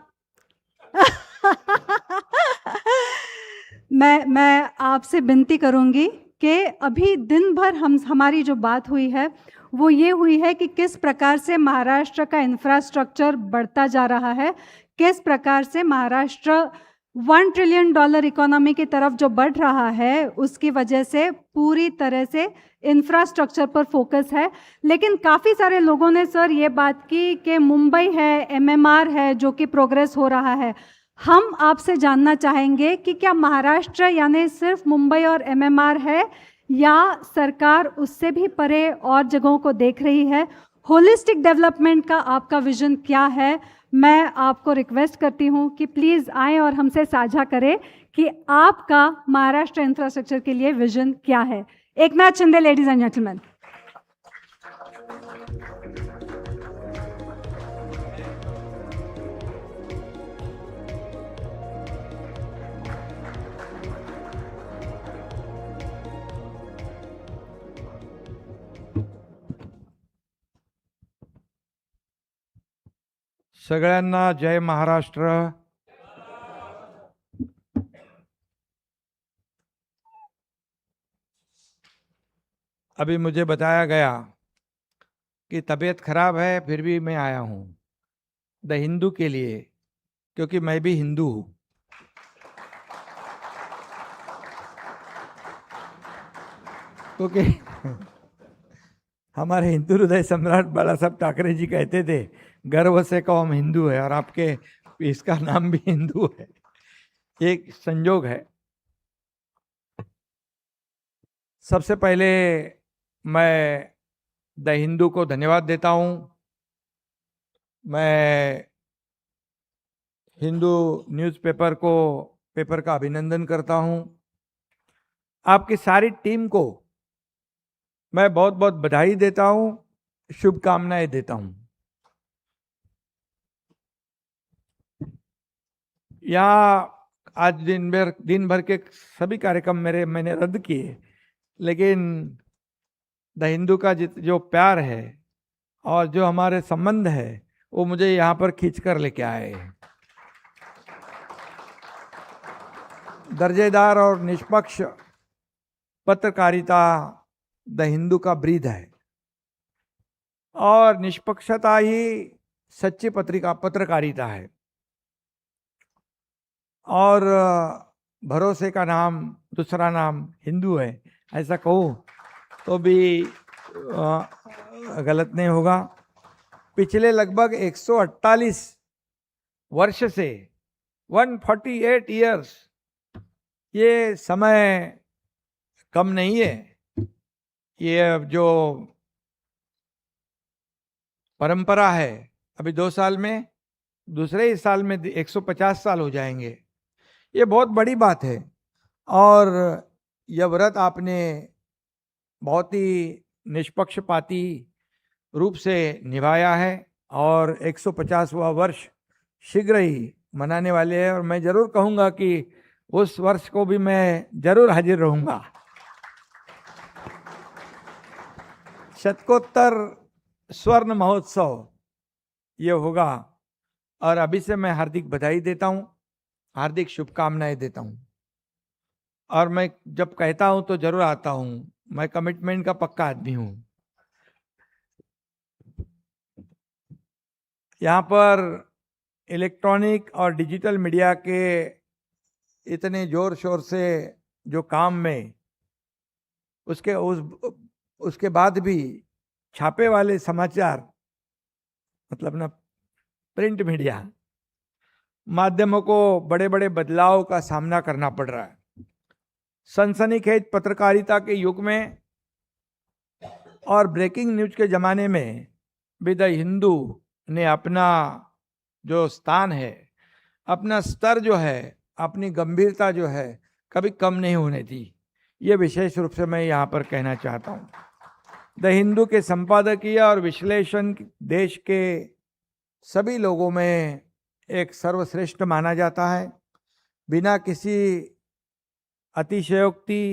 J: मैं आपसे विनती करूंगी कि अभी दिन भर हमारी जो बात हुई है वो ये हुई है कि किस प्रकार से महाराष्ट्र का इंफ्रास्ट्रक्चर बढ़ता जा रहा है, किस प्रकार से महाराष्ट्र $1 ट्रिलियन इकोनॉमी की तरफ जो बढ़ रहा है उसकी वजह से पूरी तरह से इंफ्रास्ट्रक्चर पर फोकस है। लेकिन काफ़ी सारे लोगों ने सर ये बात की कि मुंबई है, MMR है जो कि प्रोग्रेस हो रहा है। हम आपसे जानना चाहेंगे कि क्या महाराष्ट्र यानी सिर्फ मुंबई और MMR है या सरकार उससे भी परे और जगहों को देख रही है? होलिस्टिक डेवलपमेंट का आपका विजन क्या है? मैं आपको रिक्वेस्ट करती हूं कि प्लीज़ आएं और हमसे साझा करें कि आपका महाराष्ट्र इंफ्रास्ट्रक्चर के लिए विजन क्या है। एक नाथ शिंदे, लेडीज एंड जेंटलमैन।
M: सगळ्यांना जय महाराष्ट्र। अभी मुझे बताया गया कि तबीयत खराब है फिर भी मैं आया हूं द हिंदू के लिए, क्योंकि मैं भी हिंदू हूं। क्योंकि हमारे हिंदू हृदय सम्राट बाला साहब ठाकरे जी कहते थे गर्व से कहो हम हिंदू है, और आपके इसका नाम भी हिंदू है। एक संयोग है। सबसे पहले मैं द हिंदू को धन्यवाद देता हूं। मैं हिंदू न्यूज़पेपर का अभिनंदन करता हूं। आपकी सारी टीम को मैं बहुत बहुत बधाई देता हूं, शुभकामनाएं देता हूं। यहाँ आज दिन भर के सभी कार्यक्रम मैंने रद्द किए, लेकिन द हिंदू का जो प्यार है और जो हमारे संबंध है वो मुझे यहाँ पर खींच कर लेके आए। दर्जेदार और निष्पक्ष पत्रकारिता द हिंदू का ब्रीद है, और निष्पक्षता ही सच्ची पत्रकारिता है। और भरोसे का नाम दूसरा नाम हिंदू है, ऐसा कहूँ तो भी गलत नहीं होगा। पिछले लगभग 148 वर्ष से 148 इयर्स, ये समय कम नहीं है। ये जो परंपरा है, अभी 2 साल में, दूसरे ही साल में 150 साल हो जाएंगे। ये बहुत बड़ी बात है, और यह व्रत आपने बहुत ही निष्पक्षपाती रूप से निभाया है, और 150वां वर्ष शीघ्र ही मनाने वाले हैं। और मैं जरूर कहूँगा कि उस वर्ष को भी मैं जरूर हाजिर रहूँगा। शतकोत्तर स्वर्ण महोत्सव ये होगा, और अभी से मैं हार्दिक बधाई देता हूँ, हार्दिक शुभकामनाएं देता हूँ। और मैं जब कहता हूँ तो जरूर आता हूँ, मैं कमिटमेंट का पक्का आदमी हूँ। यहाँ पर इलेक्ट्रॉनिक और डिजिटल मीडिया के इतने जोर शोर से जो काम में, उसके बाद भी छापे वाले समाचार, मतलब ना प्रिंट मीडिया माध्यमों को बड़े बड़े बदलाव का सामना करना पड़ रहा है। सनसनीखेज पत्रकारिता के युग में और ब्रेकिंग न्यूज के जमाने में भी द हिंदू ने अपना जो स्थान है, अपना स्तर जो है, अपनी गंभीरता जो है, कभी कम नहीं होने दी। ये विशेष रूप से मैं यहाँ पर कहना चाहता हूँ। द हिंदू के संपादकीय और विश्लेषण देश के सभी लोगों में एक सर्वश्रेष्ठ माना जाता है। बिना किसी अतिशयोक्ति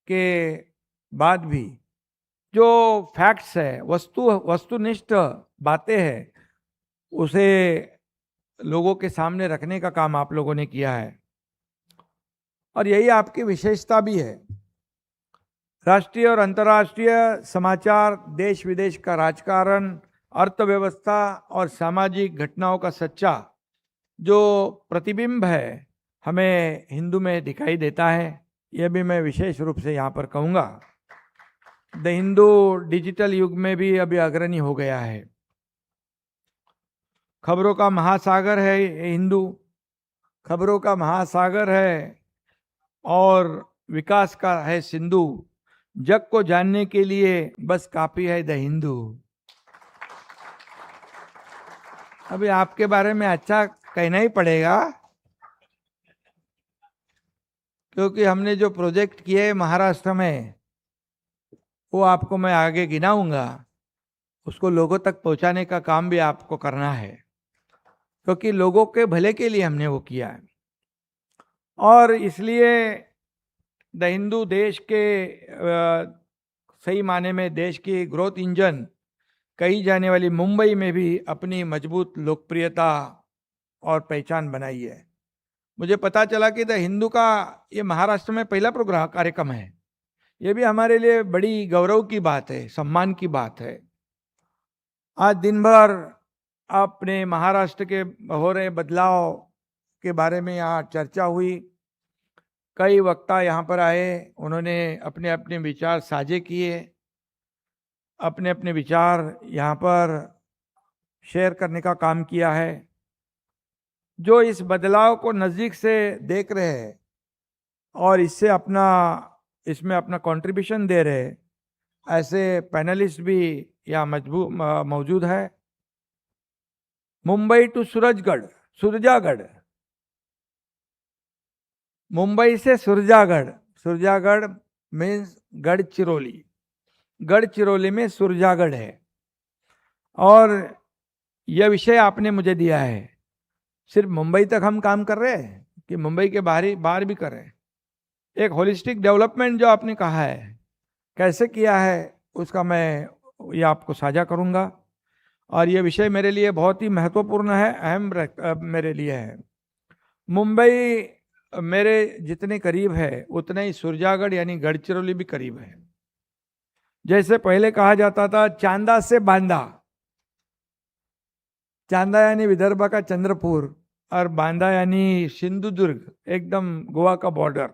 M: के बाद भी जो फैक्ट्स है, वस्तुनिष्ठ बातें हैं, उसे लोगों के सामने रखने का काम आप लोगों ने किया है। और यही आपकी विशेषता भी है। राष्ट्रीय और अंतर्राष्ट्रीय समाचार, देश विदेश का राजकारण, अर्थव्यवस्था और सामाजिक घटनाओं का सच्चा जो प्रतिबिंब है हमें हिंदू में दिखाई देता है। यह भी मैं विशेष रूप से यहाँ पर कहूँगा। द हिंदू डिजिटल युग में भी अभी अग्रणी हो गया है। खबरों का महासागर है हिंदू, खबरों का महासागर है और विकास का है सिंधु। जग को जानने के लिए बस काफी है द हिंदू। अभी आपके बारे में अच्छा कहना ही पड़ेगा, क्योंकि हमने जो प्रोजेक्ट किए हैं महाराष्ट्र में वो आपको मैं आगे गिनाऊंगा। उसको लोगों तक पहुंचाने का काम भी आपको करना है, क्योंकि लोगों के भले के लिए हमने वो किया है। और इसलिए द हिंदू देश के सही माने में देश की ग्रोथ इंजन कही जाने वाली मुंबई में भी अपनी मजबूत लोकप्रियता और पहचान बनाई है। मुझे पता चला कि द हिंदू का ये महाराष्ट्र में पहला प्रोग्राम कार्यक्रम है। ये भी हमारे लिए बड़ी गौरव की बात है, सम्मान की बात है। आज दिन भर अपने महाराष्ट्र के हो रहे बदलाव के बारे में यहाँ चर्चा हुई। कई वक्ता यहाँ पर आए, उन्होंने अपने अपने विचार साझे किए, अपने अपने विचार यहाँ पर शेयर करने का काम किया है। जो इस बदलाव को नज़दीक से देख रहे हैं और इसमें अपना कंट्रीब्यूशन दे रहे ऐसे पैनलिस्ट भी यहाँ मौजूद है। मुंबई टू सुरजागढ़, मुंबई से सुरजागढ़ मीन्स गढ़चिरौली, गढ़चिरौली में सुरजागढ़ है। और यह विषय आपने मुझे दिया है। सिर्फ मुंबई तक हम काम कर रहे हैं कि मुंबई के बाहर भी कर रहे हैं। एक होलिस्टिक डेवलपमेंट जो आपने कहा है, कैसे किया है उसका मैं ये आपको साझा करूंगा। और ये विषय मेरे लिए बहुत ही महत्वपूर्ण है, अहम मेरे लिए है। मुंबई मेरे जितने करीब है उतना ही सुरजागढ़ यानी गढ़चिरौली भी करीब है। जैसे पहले कहा जाता था चांदा से बांदा, चांदा यानी विदर्भ का चंद्रपुर और बांदा यानी सिंधुदुर्ग, एकदम गोवा का बॉर्डर।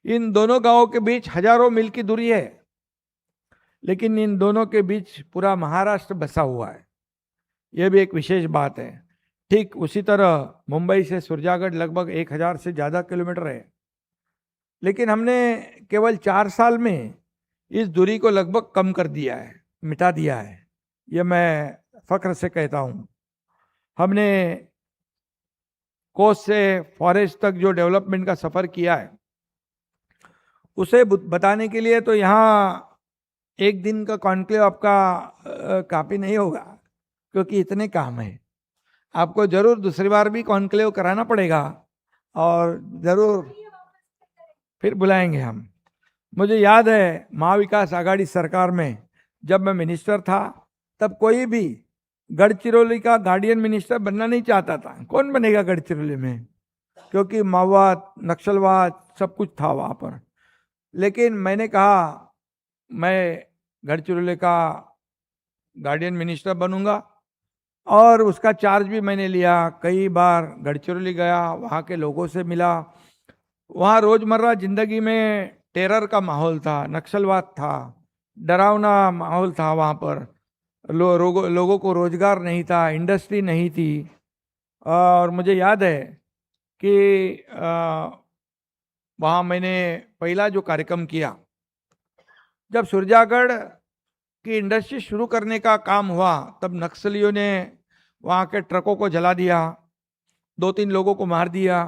M: इन दोनों गांवों के बीच हजारों मील की दूरी है, लेकिन इन दोनों के बीच पूरा महाराष्ट्र बसा हुआ है। यह भी एक विशेष बात है। ठीक उसी तरह मुंबई से सुरजागढ़ लगभग 1000 से ज़्यादा किलोमीटर है, लेकिन हमने केवल 4 साल में इस दूरी को लगभग कम कर दिया है, मिटा दिया है। यह मैं फख्र से कहता हूँ। हमने कोस्ट से फॉरेस्ट तक जो डेवलपमेंट का सफ़र किया है उसे बताने के लिए तो यहाँ एक दिन का कॉन्क्लेव आपका काफ़ी नहीं होगा, क्योंकि इतने काम है। आपको जरूर दूसरी बार भी कॉन्क्लेव कराना पड़ेगा और जरूर फिर बुलाएंगे हम। मुझे याद है महाविकास आघाड़ी सरकार में जब मैं मिनिस्टर था, तब कोई भी गढ़चिरौली का गार्डियन मिनिस्टर बनना नहीं चाहता था। कौन बनेगा गढ़चिरौली में, क्योंकि माओवाद, नक्सलवाद सब कुछ था वहाँ पर। लेकिन मैंने कहा मैं गढ़चिरौली का गार्डियन मिनिस्टर बनूंगा और उसका चार्ज भी मैंने लिया। कई बार गढ़चिरौली गया, वहाँ के लोगों से मिला। वहाँ रोज़मर्रा ज़िंदगी में टेरर का माहौल था, नक्सलवाद था, डरावना माहौल था। वहाँ पर लोगों को रोज़गार नहीं था, इंडस्ट्री नहीं थी। और मुझे याद है कि वहाँ मैंने पहला जो कार्यक्रम किया, जब सुरजागढ़ की इंडस्ट्री शुरू करने का काम हुआ, तब नक्सलियों ने वहाँ के ट्रकों को जला दिया, 2-3 लोगों को मार दिया,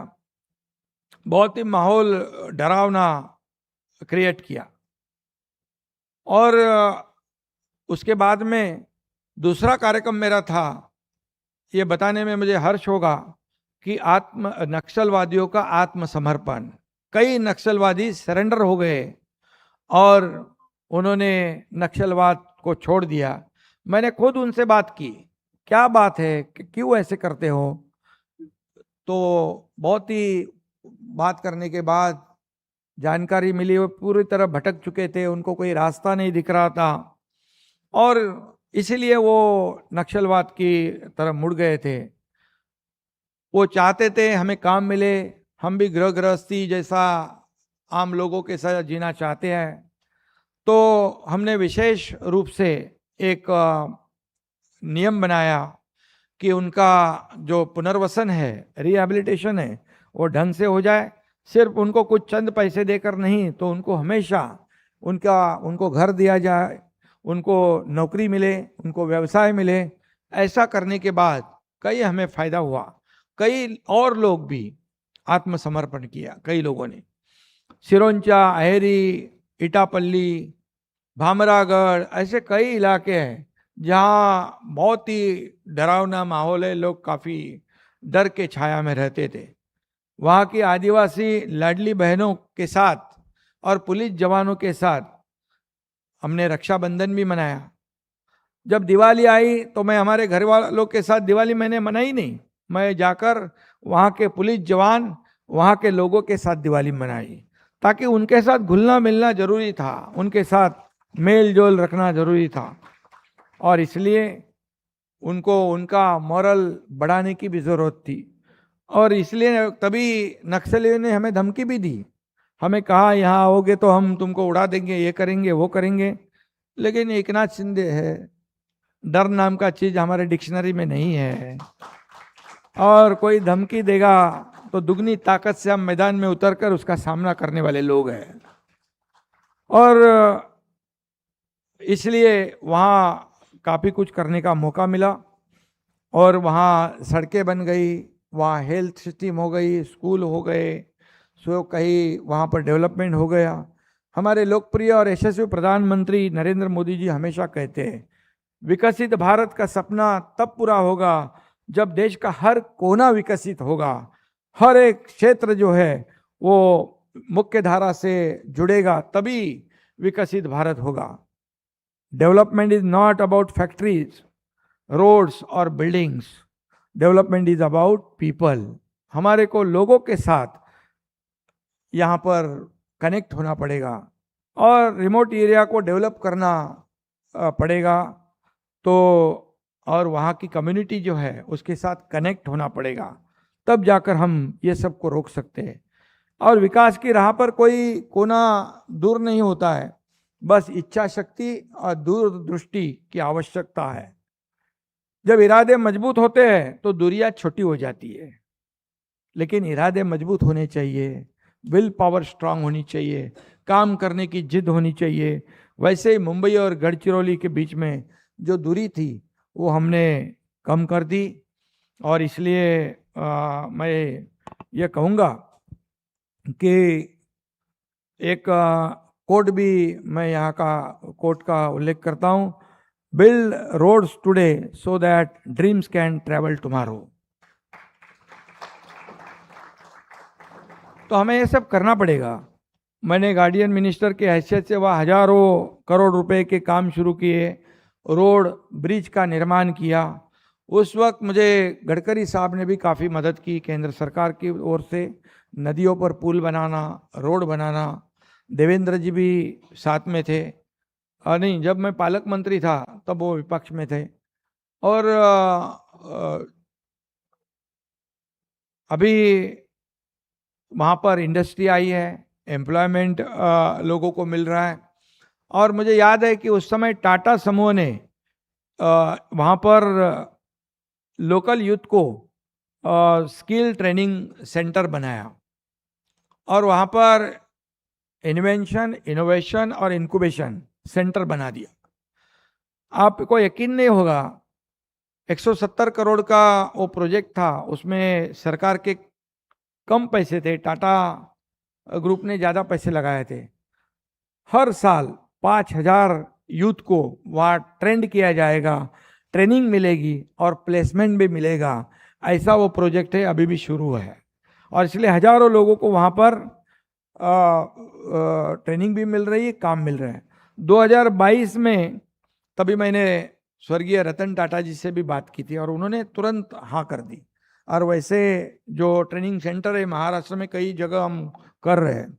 M: बहुत ही माहौल डरावना क्रिएट किया। और उसके बाद में दूसरा कार्यक्रम मेरा था, ये बताने में मुझे हर्ष होगा कि नक्सलवादियों का आत्मसमर्पण। कई नक्सलवादी सरेंडर हो गए और उन्होंने नक्सलवाद को छोड़ दिया। मैंने खुद उनसे बात की, क्या बात है, क्यों ऐसे करते हो? तो बहुत ही बात करने के बाद जानकारी मिली वो पूरी तरह भटक चुके थे, उनको कोई रास्ता नहीं दिख रहा था और इसीलिए वो नक्सलवाद की तरफ मुड़ गए थे। वो चाहते थे हमें काम मिले, हम भी गृहस्थी जैसा आम लोगों के साथ जीना चाहते हैं। तो हमने विशेष रूप से एक नियम बनाया कि उनका जो पुनर्वसन है, रिहैबिलिटेशन है, वो ढंग से हो जाए। सिर्फ उनको कुछ चंद पैसे देकर नहीं, तो उनको हमेशा उनको घर दिया जाए, उनको नौकरी मिले, उनको व्यवसाय मिले। ऐसा करने के बाद कई हमें फायदा हुआ। कई और लोग भी आत्मसमर्पण किया, कई लोगों ने। सिरोंचा, अहेरी, इटापल्ली, भामरागढ़, ऐसे कई इलाके हैं जहाँ बहुत ही डरावना माहौल है, लोग काफ़ी डर के छाया में रहते थे। वहाँ की आदिवासी लाडली बहनों के साथ और पुलिस जवानों के साथ हमने रक्षाबंधन भी मनाया। जब दिवाली आई तो मैं हमारे घर वालों के साथ दिवाली मैंने मनाई नहीं, मैं जाकर वहाँ के पुलिस जवान, वहाँ के लोगों के साथ दिवाली मनाई, ताकि उनके साथ घुलना मिलना जरूरी था, उनके साथ मेल जोल रखना जरूरी था। और इसलिए उनको उनका मॉरल बढ़ाने की भी ज़रूरत थी। और इसलिए तभी नक्सलियों ने हमें धमकी भी दी, हमें कहा यहाँ आओगे तो हम तुमको उड़ा देंगे, ये करेंगे वो करेंगे। लेकिन एक नाथ शिंदे है, डर नाम का चीज़ हमारे डिक्शनरी में नहीं है, और कोई धमकी देगा तो दुगनी ताकत से हम मैदान में उतरकर उसका सामना करने वाले लोग हैं। और इसलिए वहाँ काफ़ी कुछ करने का मौका मिला और वहाँ सड़कें बन गई, वहाँ हेल्थ सिस्टम हो गई, स्कूल हो गए, सो कहीं वहाँ पर डेवलपमेंट हो गया। हमारे लोकप्रिय और यशस्वी प्रधानमंत्री नरेंद्र मोदी जी हमेशा कहते हैं विकसित भारत का सपना तब पूरा होगा जब देश का हर कोना विकसित होगा, हर एक क्षेत्र जो है वो मुख्य धारा से जुड़ेगा, तभी विकसित भारत होगा। Development is not about factories, roads और buildings, development is about people. हमारे को लोगों के साथ यहाँ पर कनेक्ट होना पड़ेगा और रिमोट एरिया को डेवलप करना पड़ेगा, तो और वहाँ की कम्युनिटी जो है उसके साथ कनेक्ट होना पड़ेगा, तब जाकर हम ये सब को रोक सकते हैं। और विकास की राह पर कोई कोना दूर नहीं होता है, बस इच्छा शक्ति और दूरदृष्टि की आवश्यकता है। जब इरादे मजबूत होते हैं तो दूरियां छोटी हो जाती है, लेकिन इरादे मजबूत होने चाहिए, विल पावर स्ट्रांग होनी चाहिए, काम करने की जिद होनी चाहिए। वैसे ही मुंबई और गढ़चिरौली के बीच में जो दूरी थी वो हमने कम कर दी। और इसलिए मैं ये कहूँगा कि एक कोट भी मैं यहाँ का कोट का उल्लेख करता हूँ, build roads today so that dreams can travel tomorrow. तो हमें ये सब करना पड़ेगा। मैंने गार्डियन मिनिस्टर के हैसियत से वह हजारों करोड़ रुपए के काम शुरू किए, रोड ब्रिज का निर्माण किया। उस वक्त मुझे गडकरी साहब ने भी काफ़ी मदद की केंद्र सरकार की ओर से, नदियों पर पुल बनाना, रोड बनाना। देवेंद्र जी भी साथ में थे, नहीं जब मैं पालक मंत्री था तब वो विपक्ष में थे। और अभी वहाँ पर इंडस्ट्री आई है, एम्प्लॉयमेंट लोगों को मिल रहा है। और मुझे याद है कि उस समय टाटा समूह ने वहाँ पर लोकल यूथ को स्किल ट्रेनिंग सेंटर बनाया और वहाँ पर इन्वेंशन, इनोवेशन और इंक्यूबेशन सेंटर बना दिया। आपको यकीन नहीं होगा, 170 करोड़ का वो प्रोजेक्ट था, उसमें सरकार के कम पैसे थे, टाटा ग्रुप ने ज़्यादा पैसे लगाए थे। हर साल 5000 यूथ को वहाँ ट्रेंड किया जाएगा, ट्रेनिंग मिलेगी और प्लेसमेंट भी मिलेगा। ऐसा वो प्रोजेक्ट है, अभी भी शुरू है। और इसलिए हजारों लोगों को वहाँ पर ट्रेनिंग भी मिल रही है, काम मिल रहा है। 2022 में तभी मैंने स्वर्गीय रतन टाटा जी से भी बात की थी और उन्होंने तुरंत हाँ कर दी। और वैसे जो ट्रेनिंग सेंटर है महाराष्ट्र में कई जगह हम कर रहे हैं।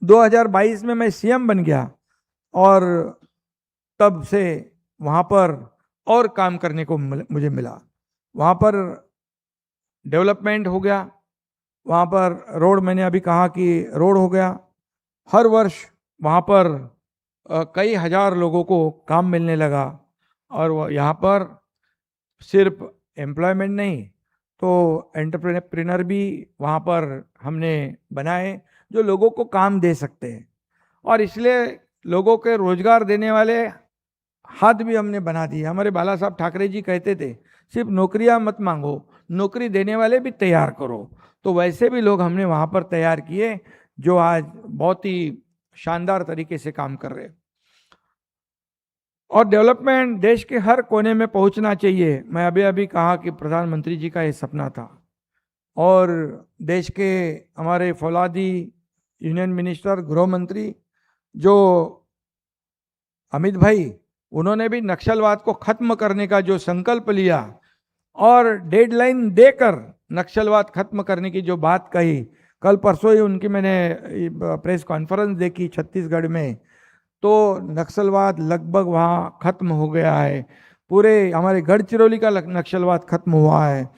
M: 2022 में मैं सीएम बन गया और तब से वहाँ पर और काम करने को मुझे मिला। वहाँ पर डेवलपमेंट हो गया, वहाँ पर रोड, मैंने अभी कहा कि रोड हो गया। हर वर्ष वहाँ पर कई हजार लोगों को काम मिलने लगा और यहाँ पर सिर्फ एम्प्लॉयमेंट नहीं तो एंटरप्रेन्योर भी वहाँ पर हमने बनाए जो लोगों को काम दे सकते हैं। और इसलिए लोगों के रोजगार देने वाले हाथ भी हमने बना दिए। हमारे बाला साहब ठाकरे जी कहते थे सिर्फ नौकरियां मत मांगो, नौकरी देने वाले भी तैयार करो। तो वैसे भी लोग हमने वहाँ पर तैयार किए जो आज बहुत ही शानदार तरीके से काम कर रहे हैं। और डेवलपमेंट देश के हर कोने में पहुंचना चाहिए। मैं अभी कहा कि प्रधानमंत्री जी का ये सपना था और देश के हमारे फौलादी यूनियन मिनिस्टर, गृह मंत्री जो अमित भाई, उन्होंने भी नक्सलवाद को खत्म करने का जो संकल्प लिया और डेडलाइन देकर नक्सलवाद खत्म करने की जो बात कही, कल परसों ही उनकी मैंने प्रेस कॉन्फ्रेंस देखी छत्तीसगढ़ में, तो नक्सलवाद लगभग वहाँ खत्म हो गया है। पूरे हमारे गढ़चिरौली का नक्सलवाद खत्म हुआ है।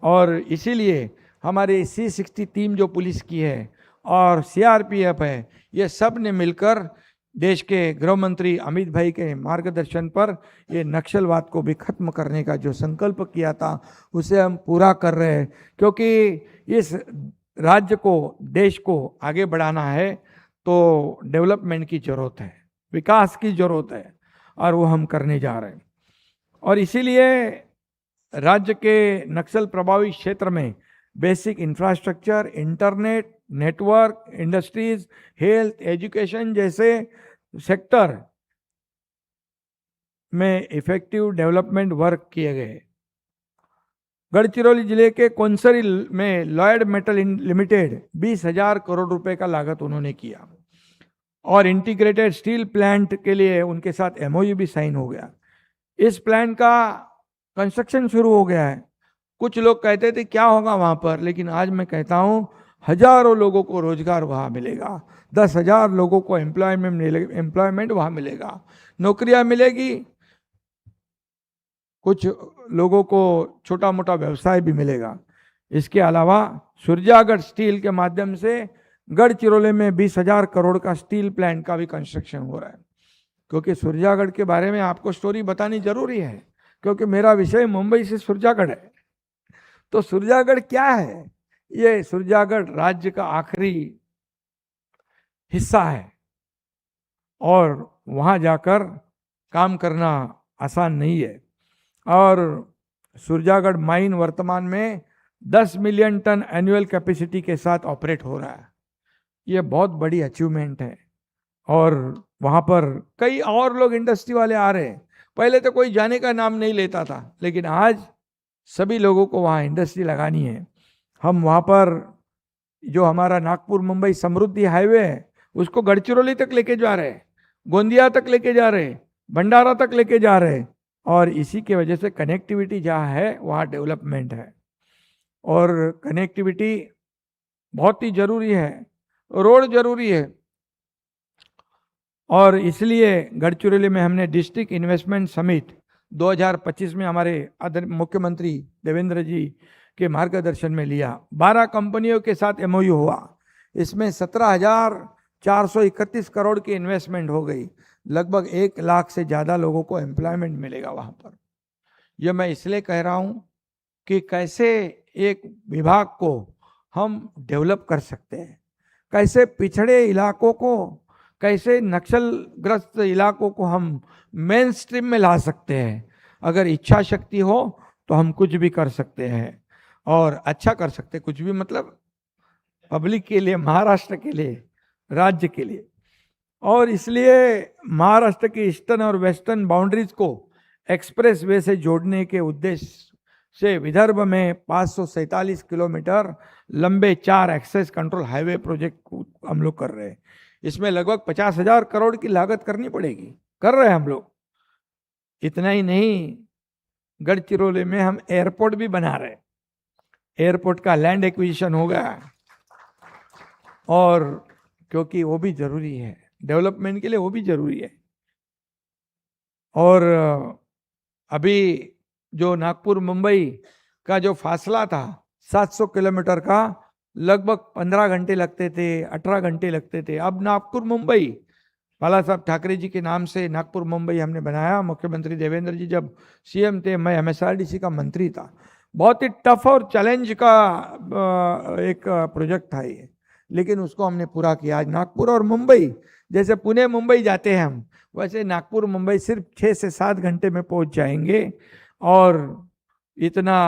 M: और इसीलिए हमारे C60 टीम जो पुलिस की है और CRPF है, ये सब ने मिलकर देश के गृह मंत्री अमित भाई के मार्गदर्शन पर ये नक्सलवाद को भी खत्म करने का जो संकल्प किया था उसे हम पूरा कर रहे हैं। क्योंकि इस राज्य को, देश को आगे बढ़ाना है तो डेवलपमेंट की जरूरत है, विकास की जरूरत है और वो हम करने जा रहे हैं। और इसीलिए राज्य के नक्सल प्रभावित क्षेत्र में basic infrastructure, internet, network, industries, health, education जैसे सेक्टर में इफेक्टिव डेवलपमेंट वर्क किए गए। गढ़चिरौली जिले के कोंसरी में लॉयड मेटल लिमिटेड 20,000 करोड़ रुपए का लागत उन्होंने किया और इंटीग्रेटेड स्टील प्लांट के लिए उनके साथ MOU भी साइन हो गया। इस प्लांट का कंस्ट्रक्शन शुरू हो गया है। कुछ लोग कहते थे क्या होगा वहाँ पर, लेकिन आज मैं कहता हूँ हजारों लोगों को रोजगार वहाँ मिलेगा, 10,000 लोगों को एम्प्लॉयमेंट वहाँ मिलेगा, नौकरियाँ मिलेगी, कुछ लोगों को छोटा मोटा व्यवसाय भी मिलेगा। इसके अलावा सुरजागढ़ स्टील के माध्यम से गढ़चिरौली में 20,000 करोड़ का स्टील प्लांट का भी कंस्ट्रक्शन हो रहा है। क्योंकि सुरजागढ़ के बारे में आपको स्टोरी बतानी जरूरी है, क्योंकि मेरा विषय मुंबई से सुरजागढ़ है। तो सुरजागढ़ क्या है? ये सुरजागढ़ राज्य का आखिरी हिस्सा है और वहाँ जाकर काम करना आसान नहीं है। और सुरजागढ़ माइन वर्तमान में 10 मिलियन टन एनुअल कैपेसिटी के साथ ऑपरेट हो रहा है। ये बहुत बड़ी अचीवमेंट है और वहाँ पर कई और लोग इंडस्ट्री वाले आ रहे हैं। पहले तो कोई जाने का नाम नहीं लेता था, लेकिन आज सभी लोगों को वहाँ इंडस्ट्री लगानी है। हम वहाँ पर जो हमारा नागपुर मुंबई समृद्धि हाईवे है उसको गढ़चिरौली तक लेके जा रहे हैं, गोंदिया तक लेके जा रहे हैं, भंडारा तक लेके जा रहे हैं। और इसी के वजह से कनेक्टिविटी जहाँ है वहाँ डेवलपमेंट है और कनेक्टिविटी बहुत ही जरूरी है, रोड जरूरी है। और इसलिए गढ़चिरौली में हमने डिस्ट्रिक्ट इन्वेस्टमेंट समिट 2025 में हमारे मुख्यमंत्री देवेंद्र जी के मार्गदर्शन में लिया। 12 कंपनियों के साथ MOU हुआ। इसमें 17,431 करोड़ की इन्वेस्टमेंट हो गई। लगभग 1 लाख से ज़्यादा लोगों को एम्प्लॉयमेंट मिलेगा वहाँ पर। यह मैं इसलिए कह रहा हूँ कि कैसे एक विभाग को हम डेवलप कर सकते हैं, कैसे पिछड़े इलाकों को, कैसे नक्सलग्रस्त इलाकों को हम मेन स्ट्रीम में ला सकते हैं। अगर इच्छा शक्ति हो तो हम कुछ भी कर सकते हैं और अच्छा कर सकते हैं। कुछ भी मतलब पब्लिक के लिए, महाराष्ट्र के लिए, राज्य के लिए। और इसलिए महाराष्ट्र की ईस्टर्न और वेस्टर्न बाउंड्रीज को एक्सप्रेस वे से जोड़ने के उद्देश्य से विदर्भ में 547 किलोमीटर लंबे 4 एक्सेस कंट्रोल हाईवे प्रोजेक्ट को हम लोग कर रहे हैं। इसमें लगभग 50,000 करोड़ की लागत करनी पड़ेगी, कर रहे हैं हम लोग। इतना ही नहीं, गढ़चिरौली में हम एयरपोर्ट भी बना रहे हैं। एयरपोर्ट का लैंड एक्विजिशन हो गया, और क्योंकि वो भी जरूरी है डेवलपमेंट के लिए, वो भी जरूरी है। और अभी जो नागपुर मुंबई का जो फासला था 700 किलोमीटर का, लगभग 15 घंटे लगते थे, 18 घंटे लगते थे। अब नागपुर मुंबई, बाला साहब ठाकरे जी के नाम से नागपुर मुंबई हमने बनाया। मुख्यमंत्री देवेंद्र जी जब सीएम थे, मैं MSRDC का मंत्री था। बहुत ही टफ और चैलेंज का एक प्रोजेक्ट था ये, लेकिन उसको हमने पूरा किया। आज नागपुर और मुंबई, जैसे पुणे मुंबई जाते हैं हम, वैसे नागपुर मुंबई सिर्फ 6 से 7 घंटे में पहुंच जाएंगे। और इतना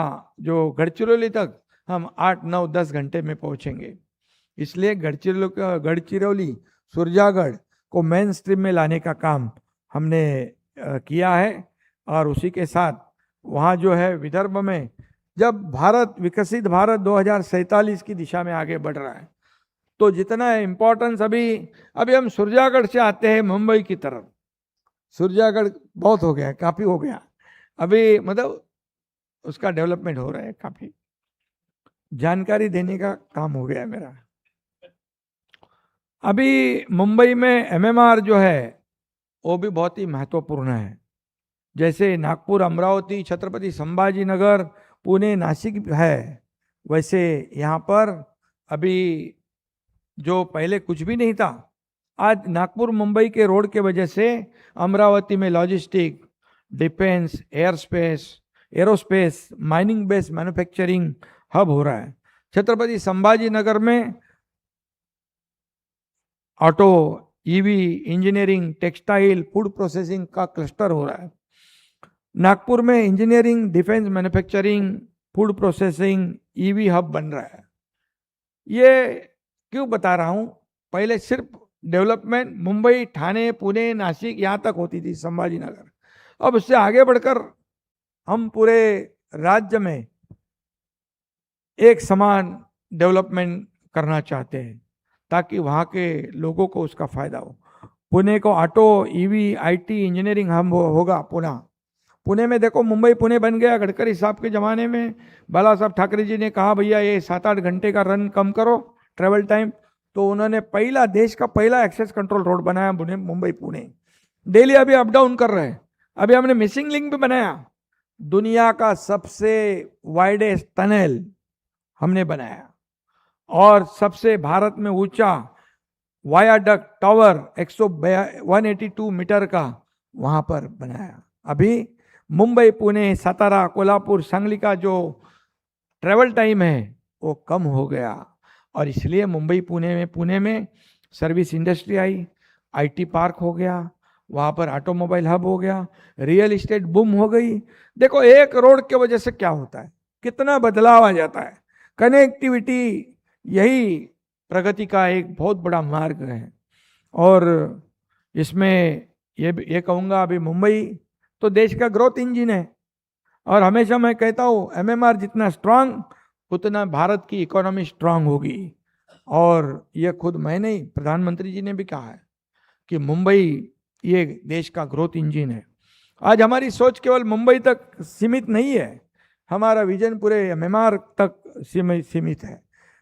M: जो गढ़चिरौली तक हम 8, 9, 10 घंटे में पहुंचेंगे। इसलिए गढ़चिरौली सुरजागढ़ को मेन स्ट्रीम में लाने का काम हमने किया है। और उसी के साथ वहाँ जो है विदर्भ में, जब भारत विकसित भारत 2047 की दिशा में आगे बढ़ रहा है, तो जितना इम्पोर्टेंस अभी हम सुरजागढ़ से आते हैं मुंबई की तरफ, सुरजागढ़ बहुत हो गया, काफ़ी हो गया, अभी मतलब उसका डेवलपमेंट हो रहा है, काफ़ी जानकारी देने का काम हो गया है मेरा। अभी मुंबई में MMR जो है वो भी बहुत ही महत्वपूर्ण है। जैसे नागपुर, अमरावती, छत्रपति संभाजी नगर, पुणे, नासिक है, वैसे यहाँ पर अभी जो पहले कुछ भी नहीं था, आज नागपुर मुंबई के रोड के वजह से अमरावती में logistic, defence, aerospace, mining based manufacturing hub हो रहा है। छत्रपति संभाजी नगर में auto, EV, engineering, textile, food processing का क्लस्टर हो रहा है। नागपुर में engineering, defence, manufacturing, food processing, EV hub बन रहा है। ये क्यों बता रहा हूँ, पहले सिर्फ डेवलपमेंट मुंबई, ठाणे, पुणे, नासिक यहाँ तक होती थी, संभाजी नगर। अब उससे आगे बढ़कर हम पूरे राज्य में एक समान डेवलपमेंट करना चाहते हैं, ताकि वहाँ के लोगों को उसका फायदा हो। पुणे को auto, EV, IT, engineering hub होगा पुणे में। देखो मुंबई पुणे बन गया गडकरी साहब के ज़माने में। बाला साहब ठाकरे जी ने कहा भैया ये 7-8 घंटे का रन कम करो ट्रेवल टाइम, तो उन्होंने देश का पहला एक्सेस कंट्रोल रोड बनाया मुंबई पुणे। डेली अभी अप डाउन कर रहे हैं। अभी हमने मिसिंग लिंक भी बनाया, दुनिया का सबसे वाइडेस्ट टनल हमने बनाया, और सबसे भारत में ऊंचा वायाडक्ट टावर 182 मीटर का वहां पर बनाया। अभी मुंबई, पुणे, सातारा, कोल्हापुर, सांगली का जो ट्रेवल टाइम है वो कम हो गया, और इसलिए मुंबई पुणे में service industry I, IT park हो गया, वहाँ पर ऑटोमोबाइल हब हो गया, रियल इस्टेट बूम हो गई। देखो एक रोड के वजह से क्या होता है, कितना बदलाव आ जाता है। कनेक्टिविटी यही प्रगति का एक बहुत बड़ा मार्ग है। और इसमें ये कहूँगा, अभी मुंबई तो देश का ग्रोथ इंजन है, और हमेशा मैं कहता हूँ MMR जितना स्ट्रांग उतना भारत की इकोनॉमी स्ट्रांग होगी। और ये खुद मैं नहीं, प्रधानमंत्री जी ने भी कहा है कि मुंबई ये देश का ग्रोथ इंजन है। आज हमारी सोच केवल मुंबई तक सीमित नहीं है, हमारा विजन पूरे MMR तक सीमित है।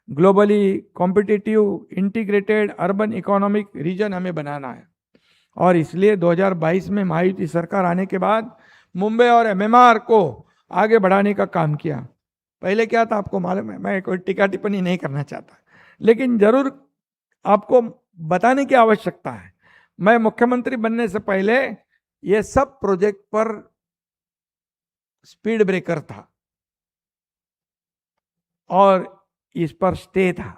M: Globally competitive integrated urban economic region हमें बनाना है, और इसलिए 2022 में महायुति सरकार आने के बाद मुंबई और MMR को आगे बढ़ाने का काम किया। पहले क्या था आपको मालूम है, मैं कोई टीका टिप्पणी नहीं करना चाहता, लेकिन जरूर आपको बताने की आवश्यकता है। मैं मुख्यमंत्री बनने से पहले ये सब प्रोजेक्ट पर स्पीड ब्रेकर था और इस पर स्टे था।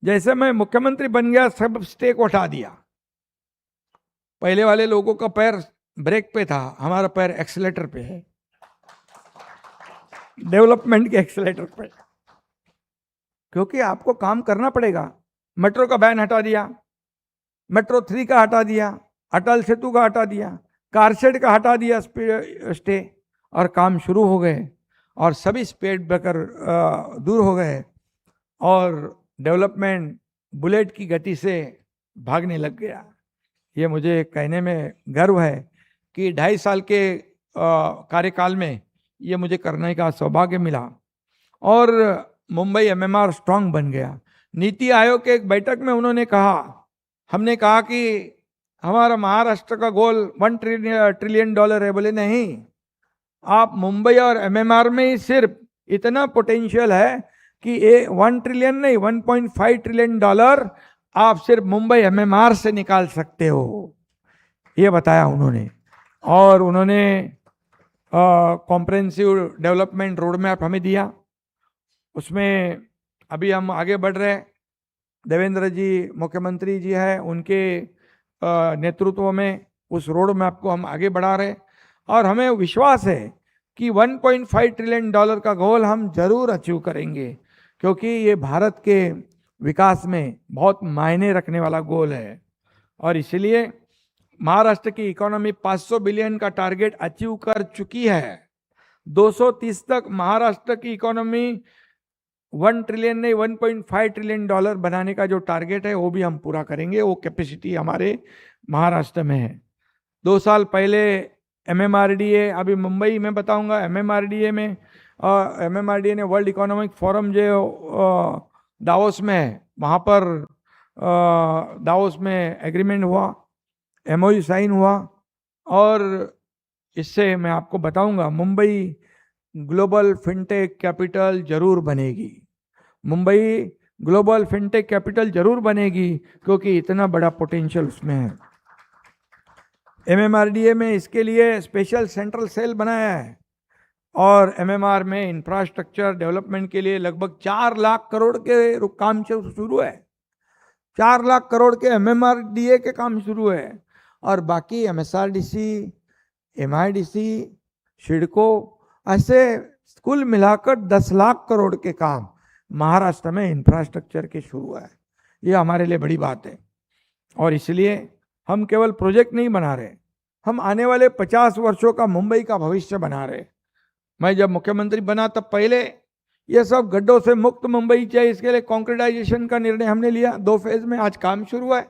M: जैसे मैं मुख्यमंत्री बन गया, सब स्टे को हटा दिया। पहले वाले लोगों का पैर ब्रेक पे था, हमारा पैर एक्सीलेटर पे है, डेवलपमेंट के एक्सीलेटर पे, क्योंकि आपको काम करना पड़ेगा। मेट्रो का बैन हटा दिया, मेट्रो 3 का हटा दिया, अटल सेतु का हटा दिया, कारशेड का हटा दिया स्टे, और काम शुरू हो गए, और सभी स्पीड ब्रेकर दूर हो गए, और डेवलपमेंट बुलेट की गति से भागने लग गया। ये मुझे कहने में गर्व है कि 2.5 साल के कार्यकाल में ये मुझे करने का सौभाग्य मिला। और मुंबई एमएमआर स्ट्रांग बन गया। नीति आयोग के एक बैठक में उन्होंने कहा, हमने कहा कि हमारा महाराष्ट्र का गोल $1 ट्रिलियन है। बोले नहीं, आप मुंबई और एमएमआर में ही सिर्फ इतना पोटेंशियल है कि 1 ट्रिलियन नहीं, $1.5 ट्रिलियन आप सिर्फ मुंबई एमएमआर से निकाल सकते हो, ये बताया उन्होंने। और उन्होंने कॉम्प्रिहेंसिव डेवलपमेंट रोड मैप हमें दिया, उसमें अभी हम आगे बढ़ रहे हैं। देवेंद्र जी मुख्यमंत्री जी हैं, उनके नेतृत्व में उस रोड मैप को हम आगे बढ़ा रहे हैं और हमें विश्वास है कि $1.5 ट्रिलियन का गोल हम जरूर अचीव करेंगे, क्योंकि ये भारत के विकास में बहुत मायने रखने वाला गोल है। और इसलिए महाराष्ट्र की इकोनॉमी 500 बिलियन का टारगेट अचीव कर चुकी है। 230 तक महाराष्ट्र की इकोनॉमी 1 ट्रिलियन नहीं, $1.5 ट्रिलियन बनाने का जो टारगेट है वो भी हम पूरा करेंगे। वो कैपेसिटी हमारे महाराष्ट्र में है। 2 साल पहले एमएमआरडीए, अभी मुंबई में बताऊंगा, एमएमआरडीए में एमएमआरडीए ने वर्ल्ड इकोनॉमिक फोरम जो दावोस में है, वहाँ पर दावोस में एग्रीमेंट हुआ, एमओयू साइन हुआ। और इससे मैं आपको बताऊंगा, मुंबई ग्लोबल फिनटेक कैपिटल जरूर बनेगी। मुंबई ग्लोबल फिनटेक कैपिटल जरूर बनेगी, क्योंकि इतना बड़ा पोटेंशियल उसमें है। एमएमआरडीए में इसके लिए स्पेशल सेंट्रल सेल बनाया है और एमएमआर में इंफ्रास्ट्रक्चर डेवलपमेंट के लिए लगभग 4 लाख करोड़ के काम शुरू है। 4 लाख करोड़ के एमएमआरडीए के काम शुरू है और बाकी एमएसआरडीसी, एमआईडीसी, शिडको, ऐसे कुल मिलाकर 10 लाख करोड़ के काम महाराष्ट्र में इंफ्रास्ट्रक्चर के शुरू है। ये हमारे लिए बड़ी बात है और इसलिए हम केवल प्रोजेक्ट नहीं बना रहे, हम आने वाले 50 वर्षों का मुंबई का भविष्य बना रहे। मैं जब मुख्यमंत्री बना तब पहले ये सब गड्ढों से मुक्त मुंबई चाहिए, इसके लिए कॉन्क्रीटाइजेशन का निर्णय हमने लिया 2 फेज में। आज काम शुरू है।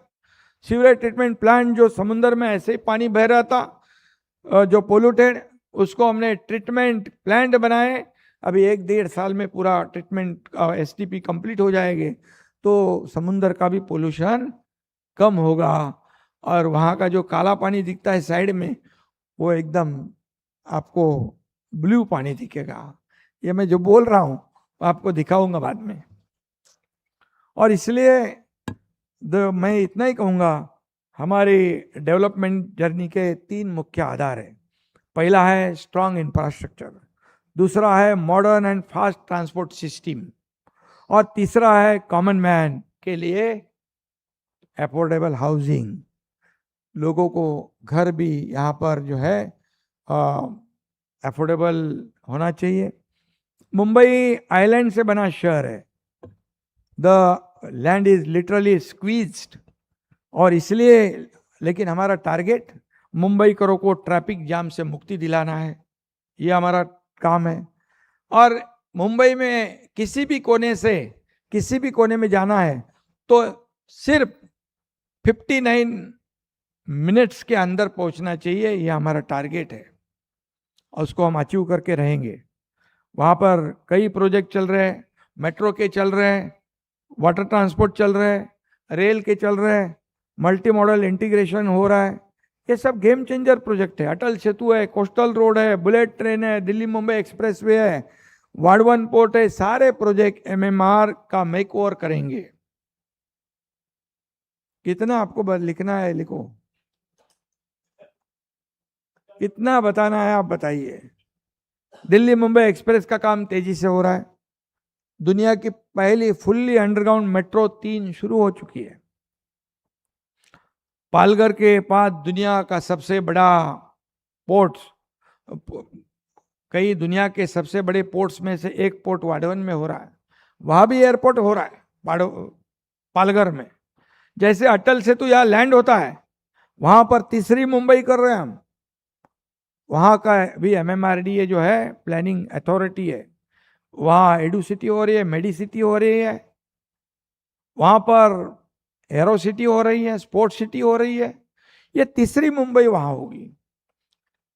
M: सीवरेज ट्रीटमेंट प्लांट जो समुद्र में ऐसे ही पानी बह रहा था जो पोल्यूटेड, उसको हमने ट्रीटमेंट प्लांट बनाए। अभी 1-1.5 साल में पूरा ट्रीटमेंट एसटीपी कंप्लीट हो जाएंगे तो समुद्र का भी पोल्यूशन कम होगा और वहाँ का जो काला पानी दिखता है साइड में, वो एकदम आपको ब्लू पानी दिखेगा। ये मैं जो बोल रहा हूँ आपको दिखाऊंगा बाद में। और इसलिए मैं इतना ही कहूँगा, हमारी डेवलपमेंट जर्नी के 3 मुख्य आधार है। पहला है स्ट्रांग इंफ्रास्ट्रक्चर, दूसरा है modern and fast transport system और तीसरा है कॉमन मैन के लिए अफोर्डेबल हाउसिंग। लोगों को घर भी यहाँ पर जो है अफोर्डेबल होना चाहिए। मुंबई आइलैंड से बना शहर है, the land is literally squeezed और इसलिए, लेकिन हमारा टारगेट मुंबई करों को ट्रैफिक जाम से मुक्ति दिलाना है, ये हमारा काम है। और मुंबई में किसी भी कोने से किसी भी कोने में जाना है तो सिर्फ 59 मिनट्स के अंदर पहुंचना चाहिए, ये हमारा टारगेट है और उसको हम अचीव करके रहेंगे। वहाँ पर कई प्रोजेक्ट चल रहे हैं, मेट्रो के चल रहे हैं, वाटर ट्रांसपोर्ट चल रहे हैं, रेल के चल रहे हैं, मल्टी मॉडल इंटीग्रेशन हो रहा है। ये सब गेम चेंजर प्रोजेक्ट है। अटल सेतु है, कोस्टल रोड है, बुलेट ट्रेन है, दिल्ली मुंबई एक्सप्रेसवे है, वाडवन पोर्ट है। सारे प्रोजेक्ट एमएमआर का मेक ओवर करेंगे। कितना आपको लिखना है लिखो, कितना बताना है आप बताइए। दिल्ली मुंबई एक्सप्रेस का काम तेजी से हो रहा है। दुनिया की पहली फुल्ली अंडरग्राउंड मेट्रो 3 शुरू हो चुकी है। पालघर के पास दुनिया का सबसे बड़ा पोर्ट, कई दुनिया के सबसे बड़े पोर्ट्स में से एक पोर्ट वाडवन में हो रहा है, वहां भी एयरपोर्ट हो रहा है पालघर में। जैसे अटल सेतु यहाँ लैंड होता है, वहां पर तीसरी मुंबई कर रहे हैं हम। वहाँ का भी एमएमआरडीए जो है प्लानिंग अथॉरिटी है, वहाँ एडू सिटी हो रही है, मेडी सिटी हो रही है, वहाँ पर एरो सिटी हो रही है, स्पोर्ट्स सिटी हो रही है। ये तीसरी मुंबई वहाँ होगी।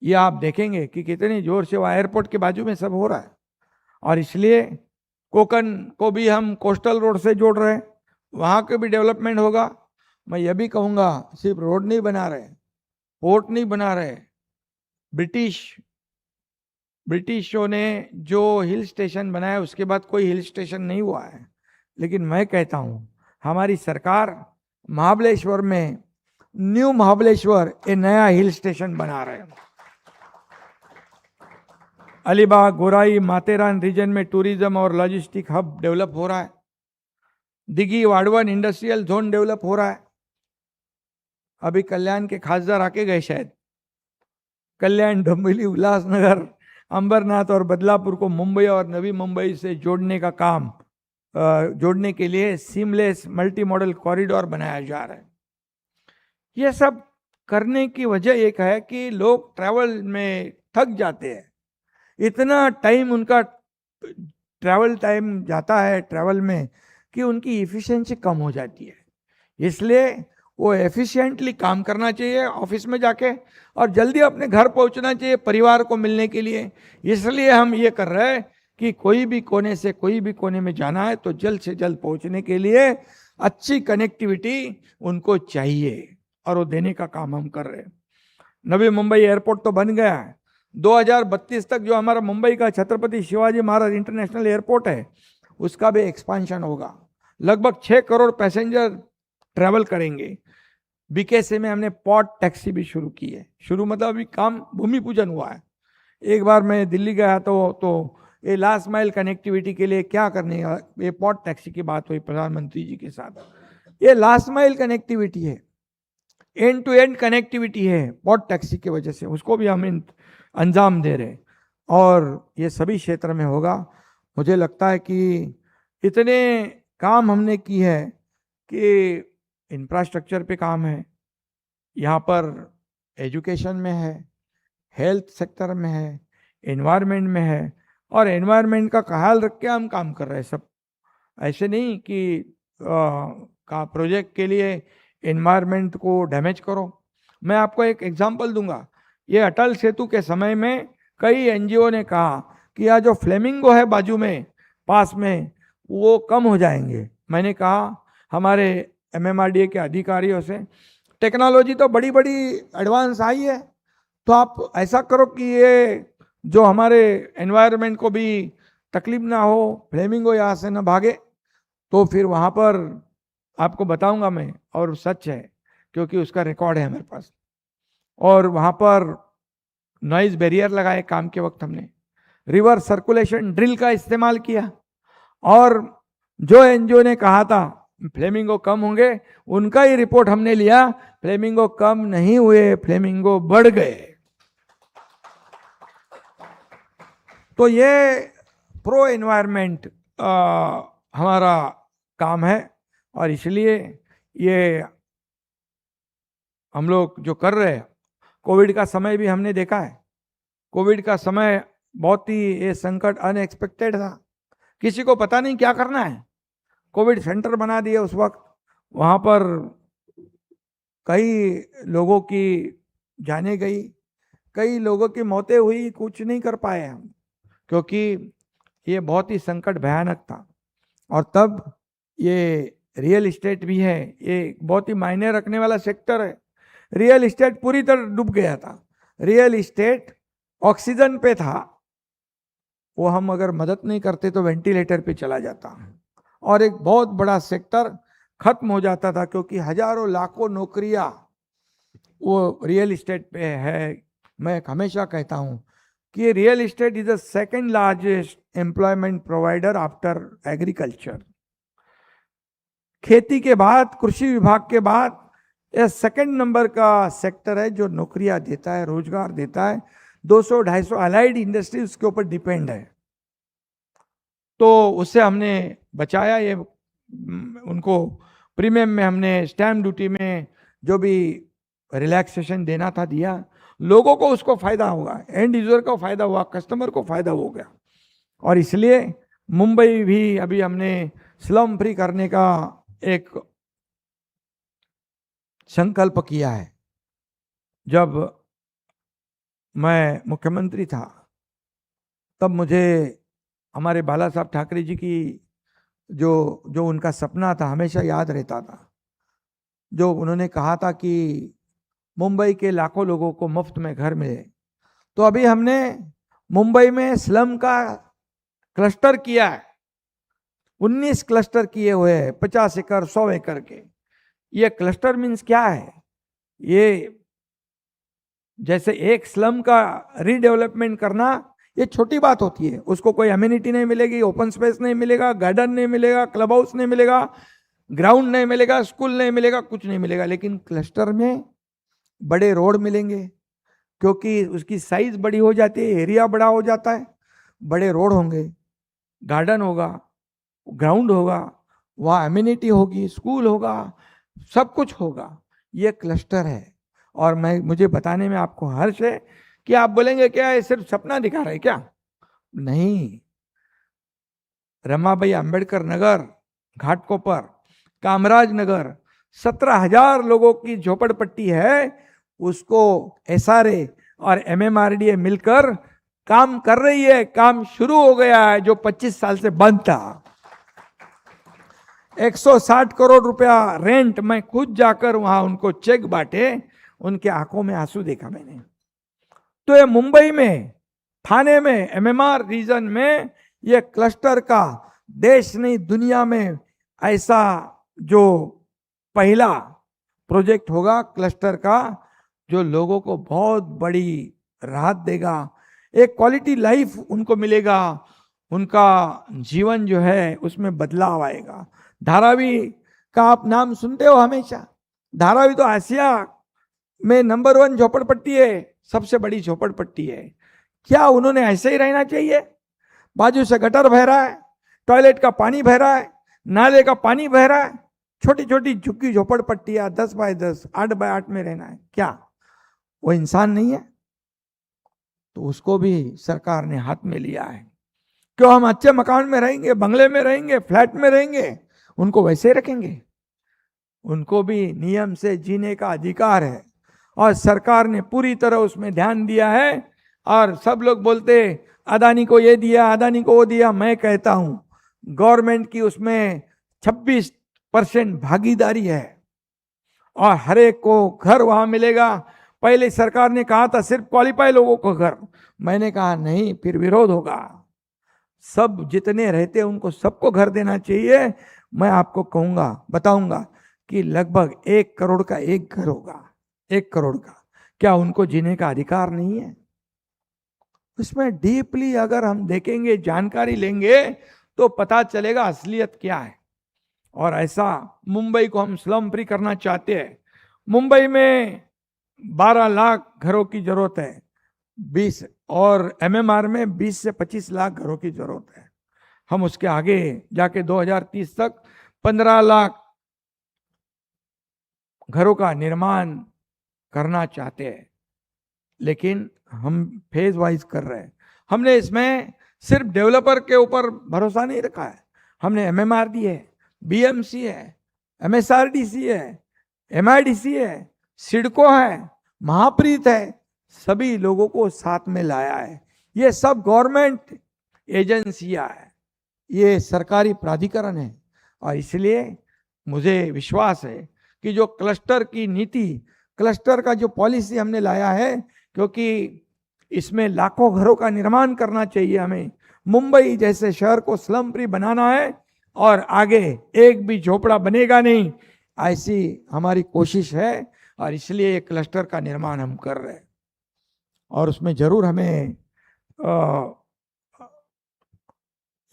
M: ये आप देखेंगे कि कितनी जोर से वहाँ एयरपोर्ट के बाजू में सब हो रहा है। और इसलिए कोकण को भी हम कोस्टल रोड से जोड़ रहे हैं, वहाँ के भी डेवलपमेंट होगा। मैं यह भी कहूँगा, सिर्फ रोड नहीं बना रहे, पोर्ट नहीं बना रहे, ब्रिटिशों ने जो हिल स्टेशन बनाया उसके बाद कोई हिल स्टेशन नहीं हुआ है। लेकिन मैं कहता हूँ हमारी सरकार महाबलेश्वर में न्यू महाबलेश्वर एक नया हिल स्टेशन बना रहे हैं। अलीबाग, गोराई, माथेरान रीजन में टूरिज्म और लॉजिस्टिक हब डेवलप हो रहा है। दिघी वाड़वन इंडस्ट्रियल जोन डेवलप हो रहा है। अभी कल्याण के खासदार आके गए शायद। कल्याण, डोंबिवली, उल्लासनगर, अंबरनाथ और बदलापुर को मुंबई और नवी मुंबई से जोड़ने का काम जोड़ने के लिए सीमलेस मल्टी मॉडल कॉरिडोर बनाया जा रहा है। यह सब करने की वजह एक है कि लोग ट्रैवल में थक जाते हैं, इतना टाइम उनका ट्रैवल टाइम जाता है ट्रैवल में कि उनकी इफिशिएंसी कम हो जाती है। इसलिए वो एफिशिएंटली काम करना चाहिए ऑफिस में जाके और जल्दी अपने घर पहुंचना चाहिए परिवार को मिलने के लिए। इसलिए हम ये कर रहे हैं कि कोई भी कोने से कोई भी कोने में जाना है तो जल्द से जल्द पहुंचने के लिए अच्छी कनेक्टिविटी उनको चाहिए और वो देने का काम हम कर रहे हैं। नवी मुंबई एयरपोर्ट तो बन गया है। 2032 तक जो हमारा मुंबई का छत्रपति शिवाजी महाराज इंटरनेशनल एयरपोर्ट है उसका भी एक्सपांशन होगा। लगभग 6 करोड़ पैसेंजर ट्रैवल करेंगे। बीकेसी में हमने पॉट टैक्सी भी शुरू की है। शुरू मतलब अभी काम भूमि पूजन हुआ है। एक बार मैं दिल्ली गया तो ये लास्ट माइल कनेक्टिविटी के लिए क्या करने, ये पॉट टैक्सी की बात हुई प्रधानमंत्री जी के साथ। ये लास्ट माइल कनेक्टिविटी है, एंड टू एंड कनेक्टिविटी है पॉट टैक्सी की वजह से, उसको भी हम अंजाम दे रहे हैं और ये सभी क्षेत्र में होगा। मुझे लगता है कि इतने काम हमने की है कि इंफ्रास्ट्रक्चर पे काम है, यहाँ पर एजुकेशन में है, हेल्थ सेक्टर में है, एनवायरनमेंट में है और एनवायरनमेंट का ख्याल रख के हम काम कर रहे हैं। सब ऐसे नहीं कि का प्रोजेक्ट के लिए एनवायरनमेंट को डैमेज करो। मैं आपको एक एग्जांपल दूंगा। ये अटल सेतु के समय में कई एनजीओ ने कहा कि यह जो फ्लेमिंगो है बाजू में पास में वो कम हो जाएंगे। मैंने कहा हमारे एमएमआरडीए के अधिकारियों से, टेक्नोलॉजी तो बड़ी बड़ी एडवांस आई है तो आप ऐसा करो कि ये जो हमारे एनवायरनमेंट को भी तकलीफ ना हो, फ्लेमिंगो यहाँ से ना भागे। तो फिर वहाँ पर आपको बताऊंगा मैं, और सच है क्योंकि उसका रिकॉर्ड है हमारे पास। और वहाँ पर नॉइज बैरियर लगाए काम के वक्त, हमने रिवर्स सर्कुलेशन ड्रिल का इस्तेमाल किया और जो एनजीओ ने कहा था फ्लेमिंगो कम होंगे उनका ही रिपोर्ट हमने लिया, फ्लेमिंगो कम नहीं हुए, फ्लेमिंगो बढ़ गए। तो ये प्रो एनवायरनमेंट हमारा काम है और इसलिए ये हम लोग जो कर रहे हैं। कोविड का समय भी हमने देखा है। कोविड का समय बहुत ही ये संकट अनएक्सपेक्टेड था, किसी को पता नहीं क्या करना है। कोविड सेंटर बना दिए उस वक्त, वहाँ पर कई लोगों की जाने गई, कई लोगों की मौतें हुई, कुछ नहीं कर पाए हम क्योंकि ये बहुत ही संकट भयानक था। और तब ये रियल इस्टेट भी है, ये बहुत ही मायने रखने वाला सेक्टर है। रियल इस्टेट पूरी तरह डूब गया था। रियल इस्टेट ऑक्सीजन पे था, वो हम अगर मदद नहीं करते तो वेंटिलेटर पे चला जाता और एक बहुत बड़ा सेक्टर खत्म हो जाता था क्योंकि हजारों लाखों नौकरियां वो रियल इस्टेट पे है। मैं हमेशा कहता हूँ कि real estate is the second largest employment provider after agriculture. खेती के बाद, कृषि विभाग के बाद यह सेकंड नंबर का सेक्टर है जो नौकरियां देता है, रोजगार देता है। 200-250 अलाइड इंडस्ट्री उसके ऊपर डिपेंड है। तो उससे हमने बचाया, ये उनको प्रीमियम में हमने स्टैम्प ड्यूटी में जो भी रिलैक्सेशन देना था दिया, लोगों को उसको फायदा होगा, एंड यूजर को फायदा हुआ, कस्टमर को फायदा हो गया। और इसलिए मुंबई भी अभी हमने स्लम फ्री करने का एक संकल्प किया है। जब मैं मुख्यमंत्री था तब मुझे हमारे बाला साहब ठाकरे जी की जो उनका सपना था हमेशा याद रहता था, जो उन्होंने कहा था कि मुंबई के लाखों लोगों को मुफ्त में घर मिले। तो अभी हमने मुंबई में स्लम का क्लस्टर किया है, 19 क्लस्टर किए हुए हैं, 50 एकड़ 100 एकड़ के। ये क्लस्टर मीन्स क्या है? ये जैसे एक स्लम का रीडेवलपमेंट करना ये छोटी बात होती है, उसको कोई अम्यूनिटी नहीं मिलेगी, ओपन स्पेस नहीं मिलेगा, गार्डन नहीं मिलेगा, क्लब हाउस नहीं मिलेगा, ग्राउंड नहीं मिलेगा, स्कूल नहीं मिलेगा, कुछ नहीं मिलेगा। लेकिन क्लस्टर में बड़े रोड मिलेंगे, क्योंकि उसकी साइज बड़ी हो जाती है, एरिया बड़ा हो जाता है, बड़े रोड होंगे, गार्डन होगा, ग्राउंड होगा, वहाँ अम्यूनिटी होगी, स्कूल होगा, सब कुछ होगा। ये क्लस्टर है। और मुझे बताने में आपको हर्ष है कि आप बोलेंगे क्या ये सिर्फ सपना दिखा रहे क्या? नहीं, रमाबाई अंबेडकर नगर, घाटकोपर, कामराज नगर, 17,000 लोगों की झोपड़पट्टी है, उसको एसआरए और एमएमआरडीए मिलकर काम कर रही है। काम शुरू हो गया है, जो 25 साल से बंद था। 160 करोड़ रुपया रेंट, मैं खुद जाकर वहां उनको चेक बांटे, उनके आंखों में आंसू देखा मैंने। तो ये मुंबई में, थाने में, एमएमआर रीजन में ये क्लस्टर का देश नहीं दुनिया में ऐसा जो पहला प्रोजेक्ट होगा क्लस्टर का, जो लोगों को बहुत बड़ी राहत देगा, एक क्वालिटी लाइफ उनको मिलेगा, उनका जीवन जो है उसमें बदलाव आएगा। धारावी का आप नाम सुनते हो हमेशा। धारावी तो आसिया में नंबर 1 झोपड़पट्टी है, सबसे बड़ी झोपड़पट्टी है। क्या उन्होंने ऐसे ही रहना चाहिए? बाजू से गटर बह रहा है, टॉयलेट का पानी बह रहा है, नाले का पानी बह रहा है, छोटी छोटी झुग्गी झोपड़पट्टियां 10 बाय 10, 8 बाय 8 में रहना है। क्या वो इंसान नहीं है? तो उसको भी सरकार ने हाथ में लिया है। क्यों हम अच्छे मकान में रहेंगे, बंगले में रहेंगे, फ्लैट में रहेंगे, उनको वैसे रखेंगे? उनको भी नियम से जीने का अधिकार है, और सरकार ने पूरी तरह उसमें ध्यान दिया है। और सब लोग बोलते अदानी को ये दिया, अदानी को वो दिया। मैं कहता हूं गवर्नमेंट की उसमें 26% भागीदारी है, और हर एक को घर वहां मिलेगा। पहले सरकार ने कहा था सिर्फ क्वालिफाई लोगों को घर, मैंने कहा नहीं, फिर विरोध होगा। सब जितने रहते हैं उनको सबको घर देना चाहिए। मैं आपको कहूंगा, बताऊंगा कि लगभग 1 करोड़ का एक घर होगा, 1 करोड़ का। क्या उनको जीने का अधिकार नहीं है? इसमें डीपली अगर हम देखेंगे, जानकारी लेंगे, तो पता चलेगा असलियत क्या है। और ऐसा मुंबई को हम स्लम फ्री करना चाहते हैं। मुंबई में 12 लाख घरों की जरूरत है, 20 और एमएमआर में 20 से 25 लाख घरों की जरूरत है। हम उसके आगे जाके 2030 तक 15 लाख घरों का निर्माण करना चाहते हैं। लेकिन हम फेज वाइज कर रहे हैं। हमने इसमें सिर्फ डेवलपर के ऊपर भरोसा नहीं रखा है। हमने एमएमआरडी है, बीएमसी है, एमएसआरडीसी है, एमआईडीसी है, सिडको है, महाप्रीत है, सभी लोगों को साथ में लाया है। ये सब गवर्नमेंट एजेंसियां है, ये सरकारी प्राधिकरण है। और इसलिए मुझे विश्वास है कि जो क्लस्टर की नीति, क्लस्टर का जो पॉलिसी हमने लाया है, क्योंकि इसमें लाखों घरों का निर्माण करना चाहिए हमें। मुंबई जैसे शहर को स्लम फ्री बनाना है, और आगे एक भी झोपड़ा बनेगा नहीं, ऐसी हमारी कोशिश है। और इसलिए ये क्लस्टर का निर्माण हम कर रहे हैं। और उसमें जरूर हमें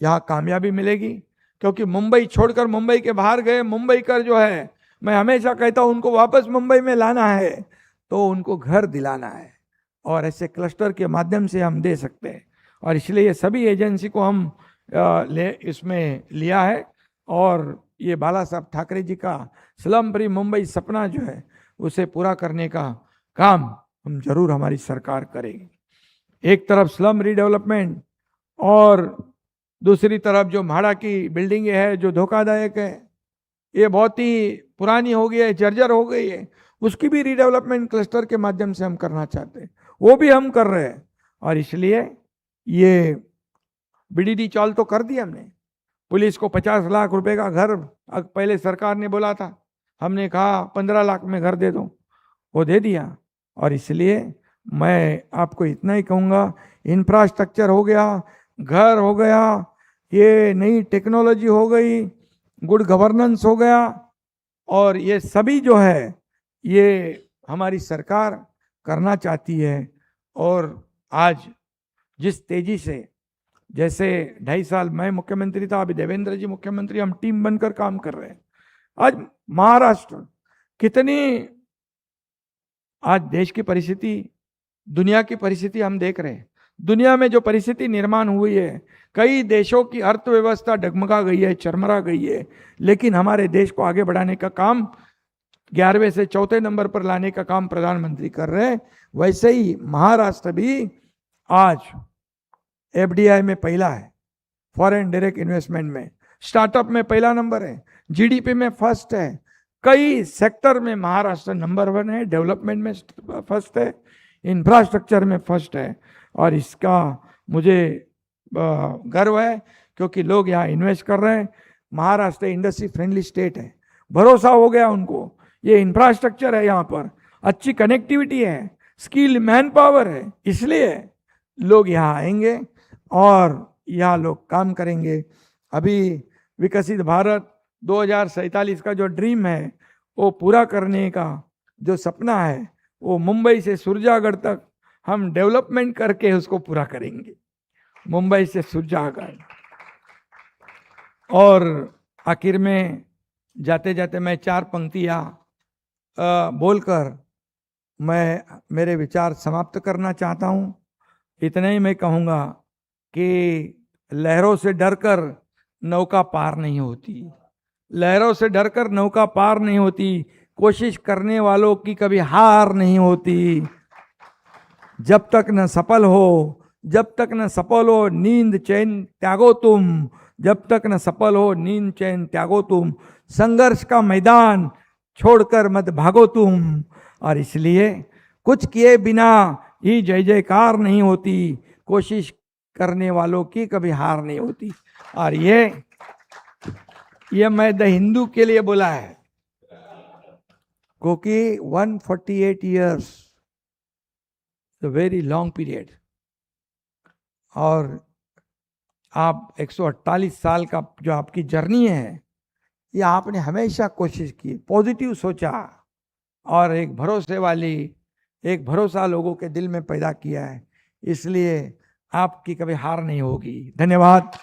M: यहाँ कामयाबी मिलेगी, क्योंकि मुंबई छोड़कर मुंबई के बाहर गए मुंबई कर जो है, मैं हमेशा कहता हूँ उनको वापस मुंबई में लाना है, तो उनको घर दिलाना है। और ऐसे क्लस्टर के माध्यम से हम दे सकते हैं। और इसलिए ये सभी एजेंसी को हम इसमें लिया है। और ये बाला साहब ठाकरे जी का स्लम फ्री मुंबई सपना जो है, उसे पूरा करने का काम हम जरूर हमारी सरकार करेगी। एक तरफ स्लम रीडेवलपमेंट, और दूसरी तरफ जो म्हाड़ा की बिल्डिंग है जो धोखादायक है, ये बहुत ही पुरानी हो गई है, जर्जर हो गई है, उसकी भी रीडेवलपमेंट क्लस्टर के माध्यम से हम करना चाहते हैं। वो भी हम कर रहे हैं। और इसलिए ये बीडीडी चौल तो कर दी हमने, पुलिस को 50 लाख रुपए का घर पहले सरकार ने बोला था, हमने कहा 15 लाख में घर दे दो, वो दे दिया। और इसलिए मैं आपको इतना ही कहूँगा, इंफ्रास्ट्रक्चर हो गया, घर हो गया, ये नई टेक्नोलॉजी हो गई, गुड गवर्नेंस हो गया, और ये सभी जो है ये हमारी सरकार करना चाहती है। और आज जिस तेजी से, जैसे 2.5 साल मैं मुख्यमंत्री था, अभी देवेंद्र जी मुख्यमंत्री, हम टीम बनकर काम कर रहे हैं। आज महाराष्ट्र कितनी, आज देश की परिस्थिति, दुनिया की परिस्थिति हम देख रहे हैं। दुनिया में जो परिस्थिति निर्माण हुई है, कई देशों की अर्थव्यवस्था डगमगा गई है, चरमरा गई है, लेकिन हमारे देश को आगे बढ़ाने का काम 11वें से 4थे नंबर पर लाने का काम प्रधानमंत्री कर रहे हैं। वैसे ही महाराष्ट्र भी आज एफडीआई में पहला है, फॉरेन डायरेक्ट इन्वेस्टमेंट में, स्टार्टअप में पहला नंबर है, जीडीपी में फर्स्ट है, कई सेक्टर में महाराष्ट्र नंबर 1 है, डेवलपमेंट में फर्स्ट है, इंफ्रास्ट्रक्चर में फर्स्ट है। और इसका मुझे गर्व है क्योंकि लोग यहाँ इन्वेस्ट कर रहे हैं। महाराष्ट्र इंडस्ट्री फ्रेंडली स्टेट है, भरोसा हो गया उनको, ये इंफ्रास्ट्रक्चर है, यहाँ पर अच्छी कनेक्टिविटी है, स्किल मैन पावर है, इसलिए लोग यहाँ आएंगे और यहाँ लोग काम करेंगे। अभी विकसित भारत 2047 का जो ड्रीम है वो पूरा करने का जो सपना है, वो मुंबई से सुरजागढ़ तक हम डेवलपमेंट करके उसको पूरा करेंगे, मुंबई से सुरजागढ़। और आखिर में जाते जाते मैं 4 पंक्तियाँ बोलकर मैं मेरे विचार समाप्त करना चाहता हूँ। इतना ही मैं कहूँगा कि लहरों से डरकर नौका पार नहीं होती, लहरों से डरकर नौका पार नहीं होती, कोशिश करने वालों की कभी हार नहीं होती। जब तक न सफल हो, जब तक न सफल हो नींद चैन त्यागो तुम, जब तक न सफल हो नींद चैन त्यागो तुम, संघर्ष का मैदान छोड़कर मत भागो तुम। और इसलिए कुछ किए बिना ही जय जयकार नहीं होती, कोशिश करने वालों की कभी हार नहीं होती। और ये मैं द हिंदू के लिए बोला है, क्योंकि 148 years वेरी लॉन्ग पीरियड, और आप 148 साल का जो आपकी जर्नी है, ये आपने हमेशा कोशिश की, पॉजिटिव सोचा और एक भरोसा लोगों के दिल में पैदा किया है, इसलिए आपकी कभी हार नहीं होगी। धन्यवाद।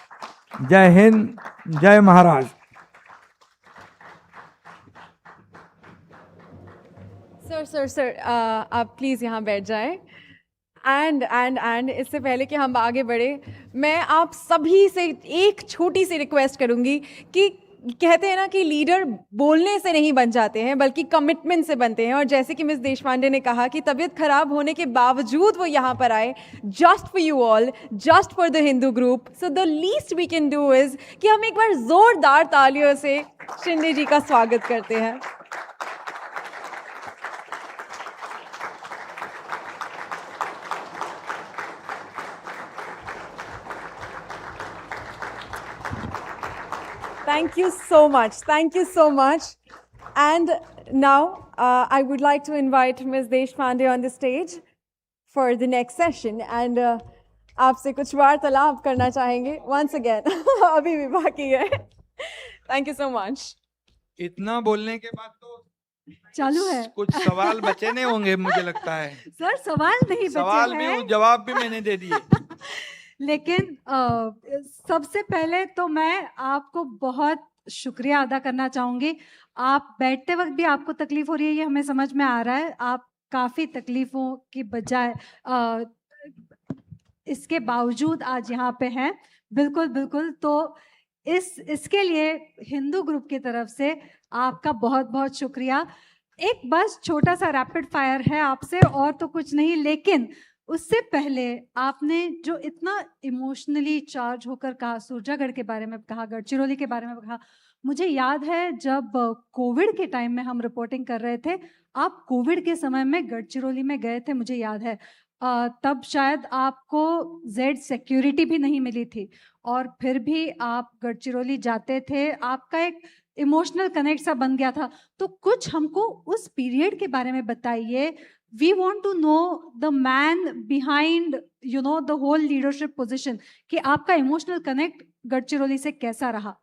M: जय हिंद, जय महाराष्ट्र।
P: सर आप प्लीज़ यहाँ बैठ जाएं। एंड इससे पहले कि हम आगे बढ़े, मैं आप सभी से एक छोटी सी रिक्वेस्ट करूंगी कि कहते हैं ना कि लीडर बोलने से नहीं बन जाते हैं बल्कि कमिटमेंट से बनते हैं। और जैसे कि मिस देशपांडे ने कहा कि तबीयत खराब होने के बावजूद वो यहाँ पर आए, just for you all, just for the Hindu group. So the least we can do is कि हम एक बार जोरदार तालियों से शिंदे जी का स्वागत करते हैं। Thank you so much. Thank you so much. And now I would like to invite Ms. Deshpande on the stage for the next session. And आपसे कुछ वार्तालाप करना चाहेंगे once again. अभी भी बाकी है. Thank you so much.
M: इतना बोलने के बाद तो
J: चालू है,
M: कुछ सवाल बचे नहीं होंगे मुझे लगता है।
J: सर सवाल नहीं बचे
M: सवाल
J: हैं।
M: भी, जवाब भी मैंने दे दिए।
J: लेकिन सबसे पहले तो मैं आपको बहुत शुक्रिया अदा करना चाहूँगी। आप बैठते वक्त भी आपको तकलीफ हो रही है, ये हमें समझ में आ रहा है। आप काफ़ी तकलीफ़ों की बजाय इसके बावजूद आज यहाँ पे हैं। बिल्कुल बिल्कुल। तो इसके लिए हिंदू ग्रुप की तरफ से आपका बहुत बहुत शुक्रिया। एक बस छोटा सा रैपिड फायर है आपसे, और तो कुछ नहीं। लेकिन उससे पहले आपने जो इतना इमोशनली चार्ज होकर कहा, सुरजागढ़ के बारे में कहा, गढ़चिरौली के बारे में कहा, मुझे याद है जब कोविड के टाइम में हम रिपोर्टिंग कर रहे थे, आप कोविड के समय में गढ़चिरौली में गए थे, मुझे याद है। तब शायद आपको जेड सिक्योरिटी भी नहीं मिली थी। और फिर भी आप गढ़चिरौली जाते थे, आपका एक इमोशनल कनेक्ट सा बन गया था। तो कुछ हमको उस पीरियड के बारे में बताइए। We want to know the man behind the whole leadership position, कि आपका इमोशनल कनेक्ट गढ़चिरौली से कैसा रहा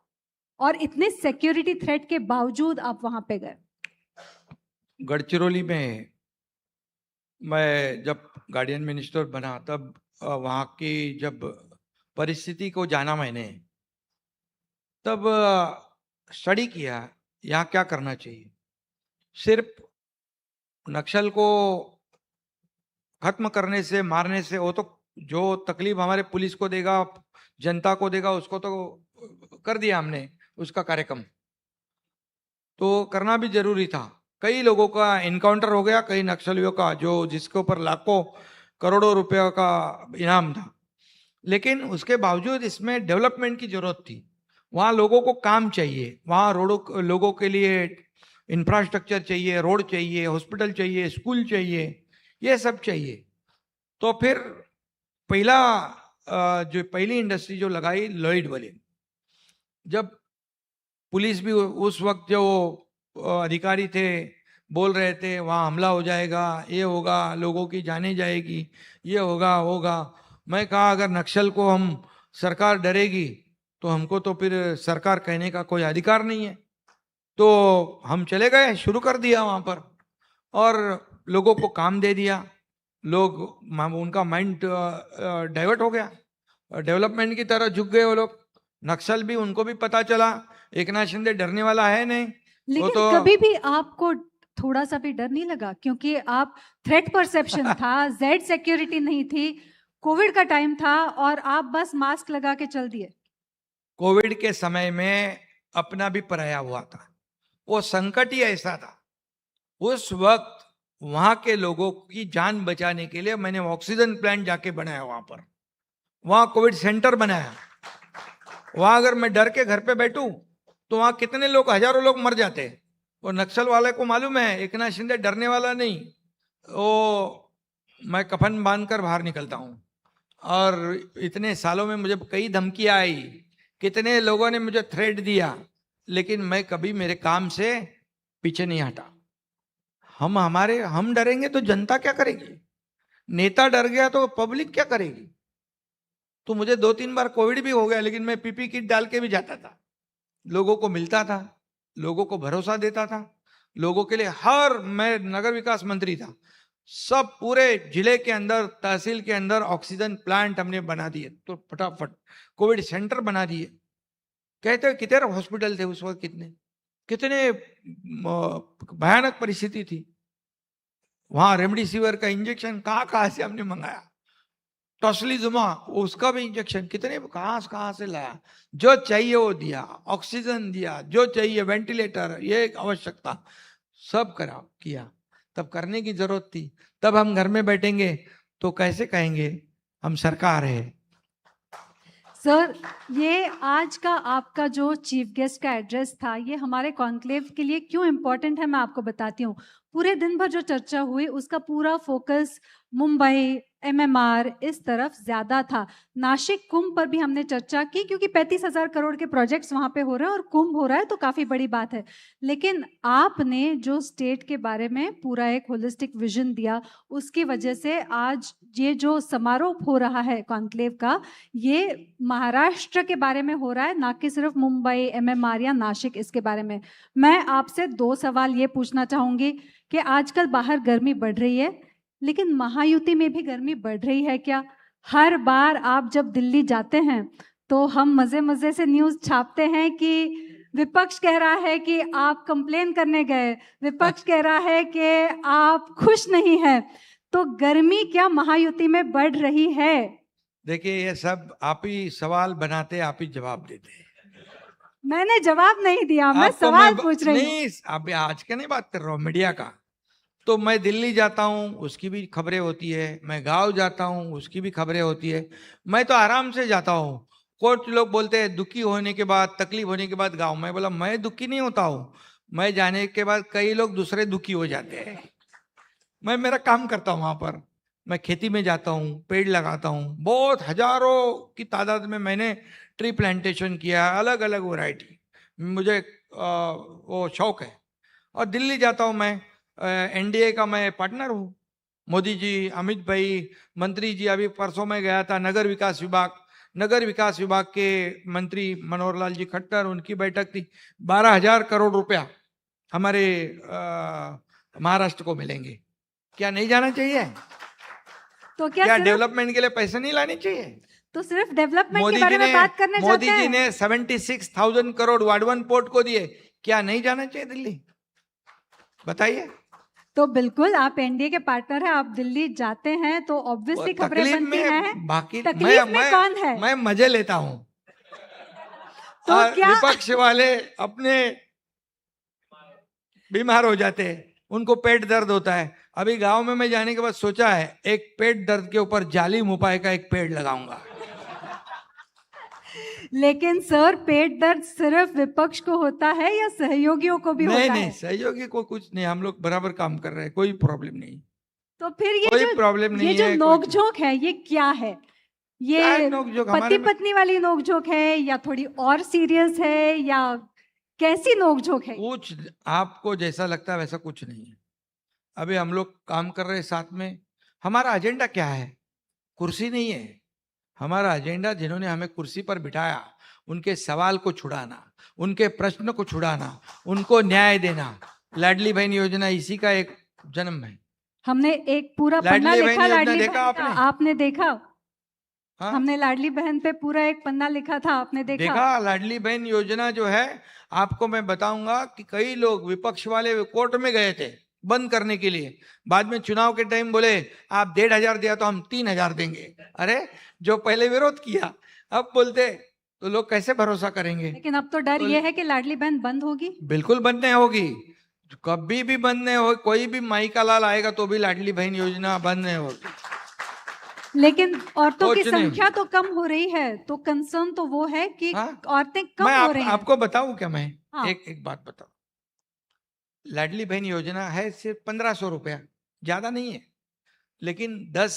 J: और इतने सिक्योरिटी थ्रेट के बावजूद आप वहां पे गए।
M: गढ़चिरौली में मैं जब गार्डियन मिनिस्टर बना तब वहाँ की जब परिस्थिति को जाना मैंने, तब स्टडी किया यहाँ क्या करना चाहिए। सिर्फ नक्सल को खत्म करने से, मारने से, वो तो जो तकलीफ हमारे पुलिस को देगा, जनता को देगा, उसको तो कर दिया हमने उसका कार्यक्रम, तो करना भी जरूरी था। कई लोगों का एनकाउंटर हो गया, कई नक्सलियों का, जो जिसके ऊपर लाखों करोड़ों रुपयों का इनाम था। लेकिन उसके बावजूद इसमें डेवलपमेंट की जरूरत थी। वहाँ लोगों को काम चाहिए, वहाँ लोगों के लिए इंफ्रास्ट्रक्चर चाहिए, रोड चाहिए, हॉस्पिटल चाहिए, स्कूल चाहिए, ये सब चाहिए। तो फिर पहली इंडस्ट्री जो लगाई लॉयड वाले, जब पुलिस भी उस वक्त जो अधिकारी थे बोल रहे थे वहाँ हमला हो जाएगा, ये होगा, लोगों की जाने जाएगी, ये होगा। मैं कहा अगर नक्सल को हम सरकार डरेगी तो हमको तो फिर सरकार कहने का कोई अधिकार नहीं है। तो हम चले गए, शुरू कर दिया वहाँ पर और लोगों को काम दे दिया। उनका माइंड डाइवर्ट हो गया, डेवलपमेंट की तरह झुक गए वो लोग। नक्सल भी, उनको भी पता चला एकनाथ शिंदे डरने वाला है नहीं।
J: लेकिन
M: तो
J: कभी भी आपको थोड़ा सा भी डर नहीं लगा? क्योंकि आप थ्रेट परसेप्शन था, जेड सिक्योरिटी नहीं थी, कोविड का टाइम था और आप बस मास्क लगा के चल दिए।
M: कोविड के समय में अपना भी पराया हुआ था, वो संकट ही ऐसा था। उस वक्त वहां के लोगों की जान बचाने के लिए मैंने ऑक्सीजन प्लांट जाके बनाया, वहां कोविड सेंटर बनाया। वहां अगर मैं डर के घर पे बैठूं तो वहां कितने लोग, हजारों लोग मर जाते। और नक्सल वाले को मालूम है एकनाथ शिंदे डरने वाला नहीं, वो मैं कफन बांधकर बाहर निकलता हूं। और इतने सालों में मुझे कई धमकियां आई, कितने लोगों ने मुझे थ्रेट दिया, लेकिन मैं कभी मेरे काम से पीछे नहीं हटा। हम डरेंगे तो जनता क्या करेगी? नेता डर गया तो पब्लिक क्या करेगी? तो मुझे 2-3 बार कोविड भी हो गया, लेकिन मैं पीपी किट डाल के भी जाता था, लोगों को मिलता था, लोगों को भरोसा देता था, लोगों के लिए मैं नगर विकास मंत्री था, सब पूरे जिले के अंदर, तहसील के अंदर ऑक्सीजन प्लांट हमने बना दिए, तो फटाफट कोविड सेंटर बना दिए। कहते हैं कितने हॉस्पिटल थे उस वक्त, कितने भयानक परिस्थिति थी। वहां रेमडेसिविर का इंजेक्शन कहाँ से हमने मंगाया, टॉसलीजुमा उसका भी इंजेक्शन कितने कहाँ से लाया, जो चाहिए वो दिया, ऑक्सीजन दिया, जो चाहिए वेंटिलेटर, ये आवश्यकता सब किया। तब करने की जरूरत थी। तब हम घर में बैठेंगे तो कैसे कहेंगे हम सरकार है।
J: सर, ये आज का आपका जो चीफ गेस्ट का एड्रेस था, ये हमारे कॉन्क्लेव के लिए क्यों इम्पोर्टेंट है मैं आपको बताती हूँ। पूरे दिन भर जो चर्चा हुई उसका पूरा फोकस मुंबई, MMR इस तरफ ज्यादा था। नासिक कुंभ पर भी हमने चर्चा की, क्योंकि 35,000 करोड़ के प्रोजेक्ट्स वहां पे हो रहे हैं और कुंभ हो रहा है, तो काफी बड़ी बात है। लेकिन आपने जो स्टेट के बारे में पूरा एक होलिस्टिक विजन दिया, उसकी वजह से आज ये जो समारोह हो रहा है कॉन्क्लेव का, ये महाराष्ट्र के बारे में हो रहा है, ना कि सिर्फ मुंबई, MMR या नासिक इसके बारे में। मैं आपसे 2 सवाल ये पूछना चाहूंगी कि आजकल बाहर गर्मी बढ़ रही है, लेकिन महायुति में भी गर्मी बढ़ रही है क्या? हर बार आप जब दिल्ली जाते हैं तो हम मजे मजे से न्यूज छापते हैं कि विपक्ष कह रहा है कि आप कंप्लेन करने गए, विपक्ष कह रहा है कि आप खुश नहीं हैं। तो गर्मी क्या महायुति में बढ़ रही है?
M: देखिए, ये सब आप ही सवाल बनाते, आप ही जवाब देते।
J: मैंने जवाब नहीं दिया, मैं सवाल पूछ रही हूँ।
M: नहीं, अभी आज का नहीं बात कर रहा हूँ, मीडिया का। तो मैं दिल्ली जाता हूँ, उसकी भी खबरें होती है, मैं गांव जाता हूँ, उसकी भी खबरें होती है। मैं तो आराम से जाता हूँ। कुछ लोग बोलते हैं दुखी होने के बाद, तकलीफ होने के बाद गाँव। मैं बोला मैं दुखी नहीं होता हूँ, मैं जाने के बाद कई लोग दूसरे दुखी हो जाते हैं। मैं मेरा काम करता हूँ वहाँ पर, मैं खेती में जाता हूँ, पेड़ लगाता हूँ। बहुत हजारों की तादाद में मैंने ट्री प्लांटेशन किया, अलग अलग वैरायटी। मुझे वो शौक है। और दिल्ली जाता हूँ मैं, एनडीए का मैं पार्टनर हूँ। मोदी जी, अमित भाई, मंत्री जी, अभी परसों में गया था नगर विकास विभाग के मंत्री मनोहर लाल जी खट्टर, उनकी बैठक थी। 12,000 करोड़ रुपया हमारे महाराष्ट्र को मिलेंगे। क्या नहीं जाना चाहिए?
J: तो क्या
M: डेवलपमेंट के लिए पैसे नहीं लाने चाहिए?
J: तो सिर्फ डेवलपमेंट के बारे में बात करने
M: मोदी
J: चाहते
M: जी
J: हैं?
M: ने 76,000 करोड़ वाडवन पोर्ट को दिए। क्या नहीं जाना चाहिए दिल्ली? बताइए।
J: तो बिल्कुल, आप एनडीए के पार्टनर हैं, आप दिल्ली जाते हैं तो ऑब्वियसली खबरें बनती हैं।
M: बाकी
J: तकलीफ में कौन है?
M: मैं मजे लेता हूँ।
J: तो क्या
M: विपक्ष वाले अपने बीमार हो जाते हैं, उनको पेट दर्द होता है। अभी गांव में मैं जाने के बाद सोचा है, एक पेट दर्द के ऊपर जालिम उपाय का एक पेड़ लगाऊंगा।
J: लेकिन सर, पेट दर्द सिर्फ विपक्ष को होता है या सहयोगियों को भी होता है?
M: नहीं, सहयोगी को कुछ नहीं, हम लोग बराबर काम कर रहे हैं, कोई प्रॉब्लम नहीं।
J: तो फिर ये
M: कोई प्रॉब्लम नहीं
J: जो
M: है।
J: नोकझोंक है, ये क्या है? ये पति पत्नी वाली नोकझोंक है या थोड़ी और सीरियस है, या कैसी नोकझोंक है?
M: कुछ आपको जैसा लगता है वैसा कुछ नहीं है। अभी हम लोग काम कर रहे हैं साथ में। हमारा एजेंडा क्या है? कुर्सी नहीं है हमारा एजेंडा। जिन्होंने हमें कुर्सी पर बिठाया, उनके सवाल को छुड़ाना, उनके प्रश्न को छुड़ाना, उनको न्याय देना। लाडली बहन योजना इसी का एक जन्म है।
J: हमने एक पूरा पन्ना लिखा लाडली बहन का, आपने देखा? हाँ? हमने लाडली बहन पे पूरा एक पन्ना लिखा था, आपने देखा?
M: लाडली बहन योजना जो है, आपको मैं बताऊंगा कि कई लोग विपक्ष वाले कोर्ट में गए थे बंद करने के लिए। बाद में चुनाव के टाइम बोले आप 1,500 दिया तो हम 3,000 देंगे। अरे, जो पहले विरोध किया अब बोलते तो लोग कैसे भरोसा करेंगे?
J: लेकिन अब तो डर ये है कि लाडली बहन बंद होगी।
M: बिल्कुल बंद नहीं होगी, कभी भी बंद नहीं होगी। कोई भी माई का लाल आएगा तो भी लाडली बहन योजना बंद नहीं होगी।
J: लेकिन औरतों की संख्या तो कम हो रही है, तो कंसर्न तो वो है कि औरतें कम हो रही हैं।
M: आपको बताऊं क्या मैं? एक बात बताऊं। लाडली बहन योजना है सिर्फ 1,500 रुपया, ज्यादा नहीं है। लेकिन 10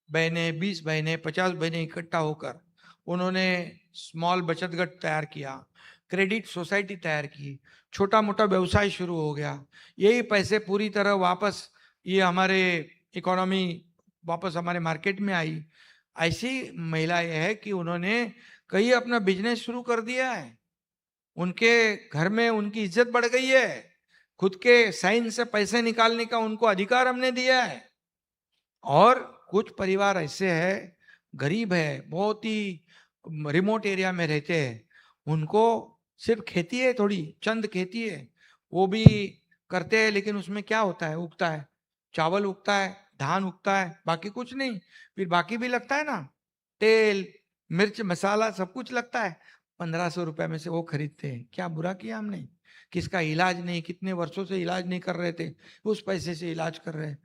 M: बहनें, 20 बहनें, 50 बहनें इकट्ठा होकर उन्होंने स्मॉल बचत गट तैयार किया, क्रेडिट सोसाइटी तैयार की, छोटा मोटा व्यवसाय शुरू हो गया। यही पैसे पूरी तरह वापस ये हमारे इकोनॉमी वापस हमारे मार्केट में आई। ऐसी महिलाएं है कि उन्होंने कहीं अपना बिजनेस शुरू कर दिया है, उनके घर में उनकी इज्जत बढ़ गई है, खुद के साइन से पैसे निकालने का उनको अधिकार हमने दिया है। और कुछ परिवार ऐसे हैं, गरीब है, बहुत ही रिमोट एरिया में रहते हैं, उनको सिर्फ खेती है, थोड़ी चंद खेती है, वो भी करते हैं। लेकिन उसमें क्या होता है? उगता है चावल, उगता है धान, उगता है, बाकी कुछ नहीं। फिर बाकी भी लगता है ना, तेल, मिर्च, मसाला, सब कुछ लगता है। 1,500 रुपए में से वो खरीदते हैं। क्या बुरा किया हमने? किसका इलाज नहीं, कितने वर्षों से इलाज नहीं कर रहे थे, उस पैसे से इलाज कर रहे हैं।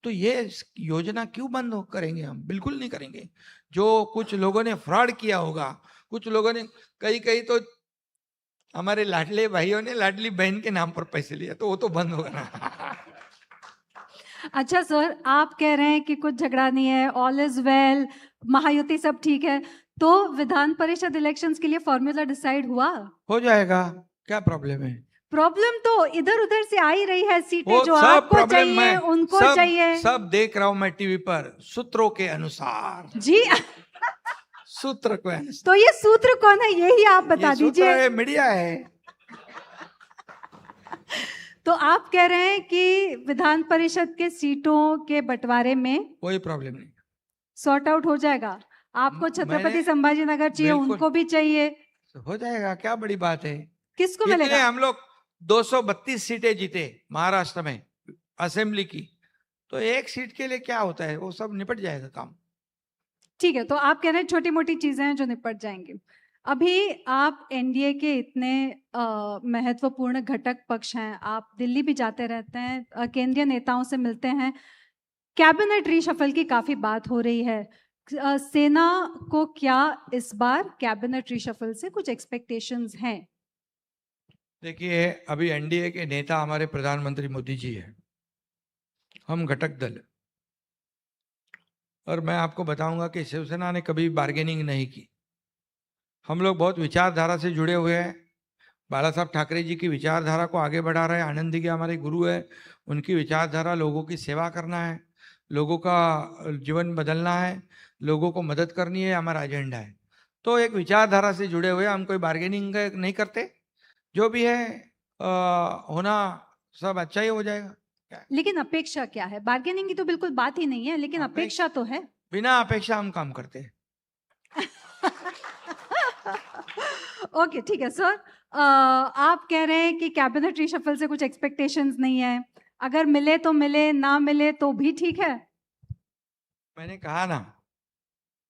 M: तो ये योजना क्यों बंद करेंगे हम? बिल्कुल नहीं करेंगे। जो कुछ लोगों ने फ्रॉड किया होगा, कुछ लोगों ने कई तो हमारे लाडले भाइयों ने लाडली बहन के नाम पर पैसे लिया, तो वो तो बंद होगा ना।
J: अच्छा सर, आप कह रहे हैं कि कुछ झगड़ा नहीं है, ऑल इज वेल, महायुति सब ठीक है, तो विधान परिषद इलेक्शंस के लिए फॉर्मूला डिसाइड हुआ? हो
M: जाएगा, क्या प्रॉब्लम है?
J: प्रॉब्लम तो इधर उधर से आ ही रही है, सीटें जो आपको चाहिए उनको चाहिए।
M: सब देख रहा हूं मैं टीवी पर, सूत्रों के अनुसार।
J: जी
M: सूत्र को है।
J: तो ये सूत्र कौन है, यही आप बता दीजिए।
M: मीडिया है।
J: तो आप कह रहे हैं कि विधान परिषद के सीटों के बंटवारे में
M: कोई प्रॉब्लम नहीं,
J: सॉर्ट आउट हो जाएगा। आपको छत्रपति संभाजी नगर चाहिए, उनको भी चाहिए,
M: हो जाएगा, क्या बड़ी बात है।
J: किसको मिलेगा?
M: हम लोग 232 सीटें जीते महाराष्ट्र में असेंबली की, तो एक सीट के लिए क्या होता है, वो सब निपट जाएगा काम।
J: ठीक है, तो आप कह रहे हैं छोटी मोटी चीजें हैं जो निपट जाएंगी। अभी आप एनडीए के इतने महत्वपूर्ण घटक पक्ष हैं, आप दिल्ली भी जाते रहते हैं, केंद्रीय नेताओं से मिलते हैं, कैबिनेट रीशफल की काफी बात हो रही है। सेना को क्या इस बार कैबिनेट रीशफल से कुछ एक्सपेक्टेशंस हैं?
M: देखिए, अभी एनडीए के नेता हमारे प्रधानमंत्री मोदी जी हैं, हम घटक दल, और मैं आपको बताऊंगा कि शिवसेना ने कभी बार्गेनिंग नहीं की। हम लोग बहुत विचारधारा से जुड़े हुए हैं। बाला साहब ठाकरे जी की विचारधारा को आगे बढ़ा रहे हैं। आनंद जी हमारे गुरु है, उनकी विचारधारा लोगों की सेवा करना है, लोगों का जीवन बदलना है, लोगों को मदद करनी है, हमारा एजेंडा है। तो एक विचारधारा से जुड़े हुए हम कोई बार्गेनिंग नहीं करते, जो भी है होना सब अच्छा ही हो जाएगा।
J: लेकिन अपेक्षा क्या है? बार्गेनिंग की तो बिल्कुल बात ही नहीं है, लेकिन अपेक्षा तो है।
M: बिना अपेक्षा हम काम करते हैं।
J: ओके, ठीक है सर। आप कह रहे हैं कि कैबिनेट रिशफल से कुछ एक्सपेक्टेशंस नहीं है, अगर मिले तो मिले, ना मिले तो भी ठीक है।
M: मैंने कहा ना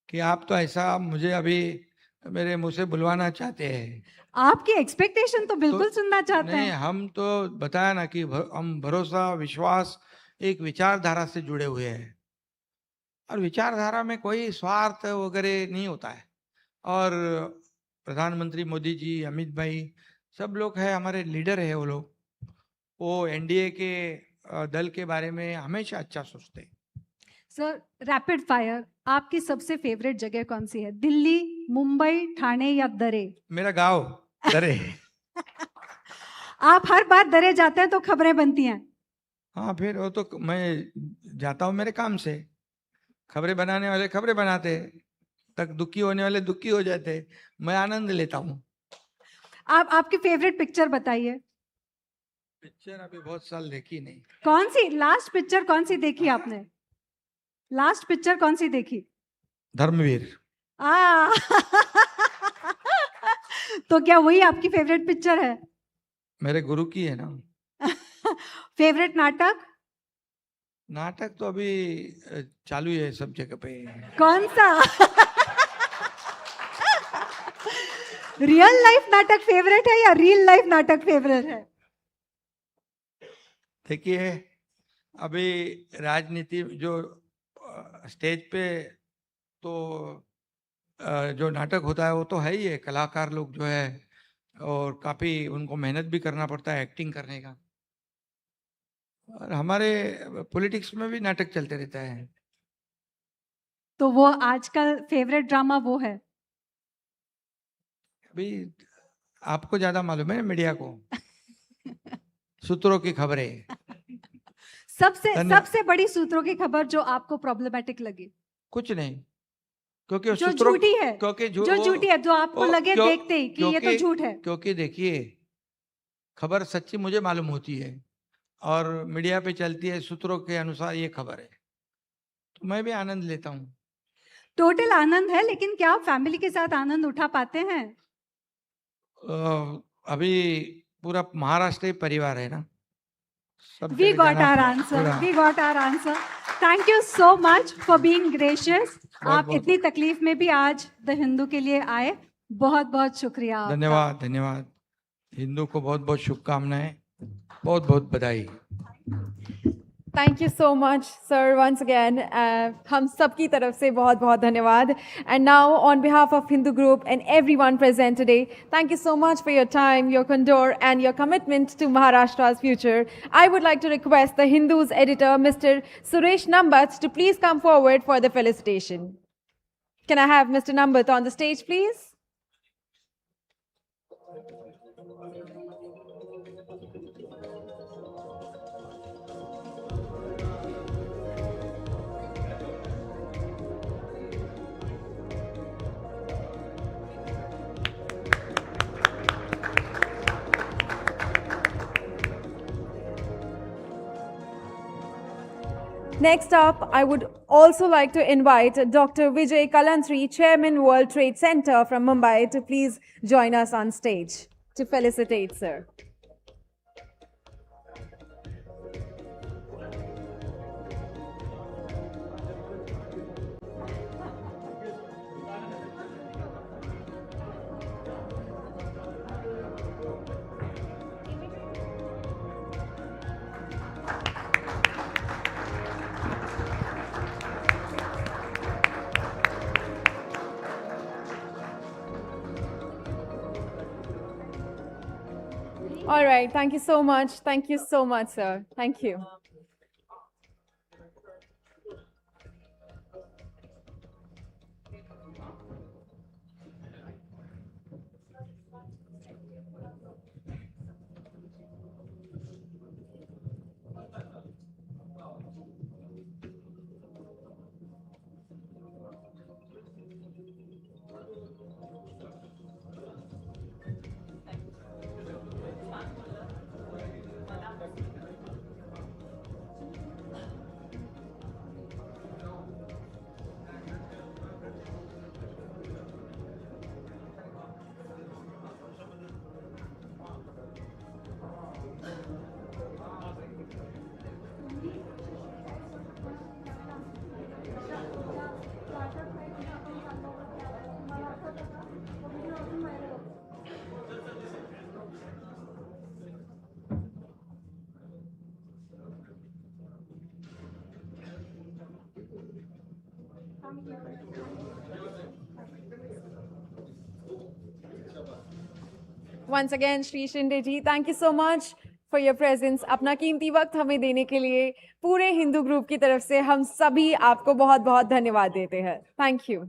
M: कि आप तो ऐसा मुझे अभी मेरे मुंह से बुलवाना चाहते हैं।
J: आपकी एक्सपेक्टेशन तो बिल्कुल सुनना चाहते
M: नहीं,
J: हैं।
M: हम तो बताया ना कि हम भरोसा, विश्वास, एक विचारधारा से जुड़े हुए हैं, और विचारधारा में कोई स्वार्थ वगैरह नहीं होता है। और प्रधानमंत्री मोदी जी, अमित भाई, सब लोग है, हमारे लीडर है वो लोग, वो एनडीए के दल के बारे में हमेशा अच्छा सोचते हैं।
J: सर, रैपिड फायर, आपकी सबसे फेवरेट जगह कौन सी है? दिल्ली, मुंबई, ठाणे या दरे?
M: मेरा गांव दरे।
J: आप हर बार दरे जाते हैं तो खबरें बनती हैं।
M: हाँ, फिर वो तो मैं जाता हूँ मेरे काम से, खबरें बनाने वाले खबरें बनाते, तक दुखी होने वाले दुखी हो जाते, मैं आनंद लेता हूँ।
J: आप आपकी फेवरेट पिक्चर बताइए।
M: पिक्चर अभी बहुत साल देखी नहीं।
J: कौन सी लास्ट पिक्चर कौन सी देखी आपने? लास्ट पिक्चर कौन सी देखी?
M: धर्मवीर।
J: तो क्या वही आपकी फेवरेट पिक्चर है?
M: मेरे गुरु की है ना।
J: फेवरेट नाटक?
M: नाटक तो अभी चालू है सब जगह पे।
J: कौन सा? रियल लाइफ नाटक फेवरेट है या रियल लाइफ नाटक फेवरेट है?
M: देखिए, अभी राजनीति जो स्टेज पे तो जो नाटक होता है वो तो है ही है, कलाकार लोग जो है, और काफी उनको मेहनत भी करना पड़ता है एक्टिंग करने का। और हमारे पॉलिटिक्स में भी नाटक चलते रहता है।
J: तो वो आजकल फेवरेट ड्रामा वो है?
M: अभी आपको ज्यादा मालूम है मीडिया को, सूत्रों की खबरें।
J: सबसे बड़ी सूत्रों की खबर जो आपको प्रॉब्लमेटिक लगी?
M: कुछ नहीं, क्योंकि
J: जो झूठी है,
M: क्योंकि
J: जो झूठी है, जो आपको लगे देखते ही कि ये तो झूठ है।
M: क्योंकि देखिए, खबर सच्ची मुझे मालूम होती है और मीडिया पे चलती है, सूत्रों के अनुसार ये खबर है, तो मैं भी आनंद लेता हूँ।
J: टोटल आनंद है, लेकिन क्या आप फैमिली के साथ आनंद उठा पाते हैं?
M: अभी पूरा महाराष्ट्र परिवार है ना।
J: We got our answer. We got our answer. Thank you so much for being gracious. आप इतनी तकलीफ में भी आज द हिंदू के लिए आए, बहुत बहुत शुक्रिया।
M: धन्यवाद, धन्यवाद। हिंदू को बहुत बहुत शुभकामनाएं, बहुत बहुत बधाई।
P: Thank you so much, sir, once again. हम सबकी तरफ से बहुत बहुत धन्यवाद. And now, on behalf of Hindu Group and everyone present today, thank you so much for your time, your candor, and your commitment to Maharashtra's future. I would like to request the Hindu's editor, Mr. Suresh Nambat, to please come forward for the felicitation. Can I have Mr. Nambat on the stage, please? Next up, I would also like to invite Dr. Vijay Kalantri, Chairman World Trade Center from Mumbai, to please join us on stage to felicitate, sir. All right. Thank you so much. Thank you so much, sir. Thank you. Once again, Shri Shinde ji, thank you so much for your presence. अपना कीमती वक्त हमें देने के लिए पूरे Hindu group की तरफ से हम सभी आपको बहुत बहुत धन्यवाद देते हैं. Thank you.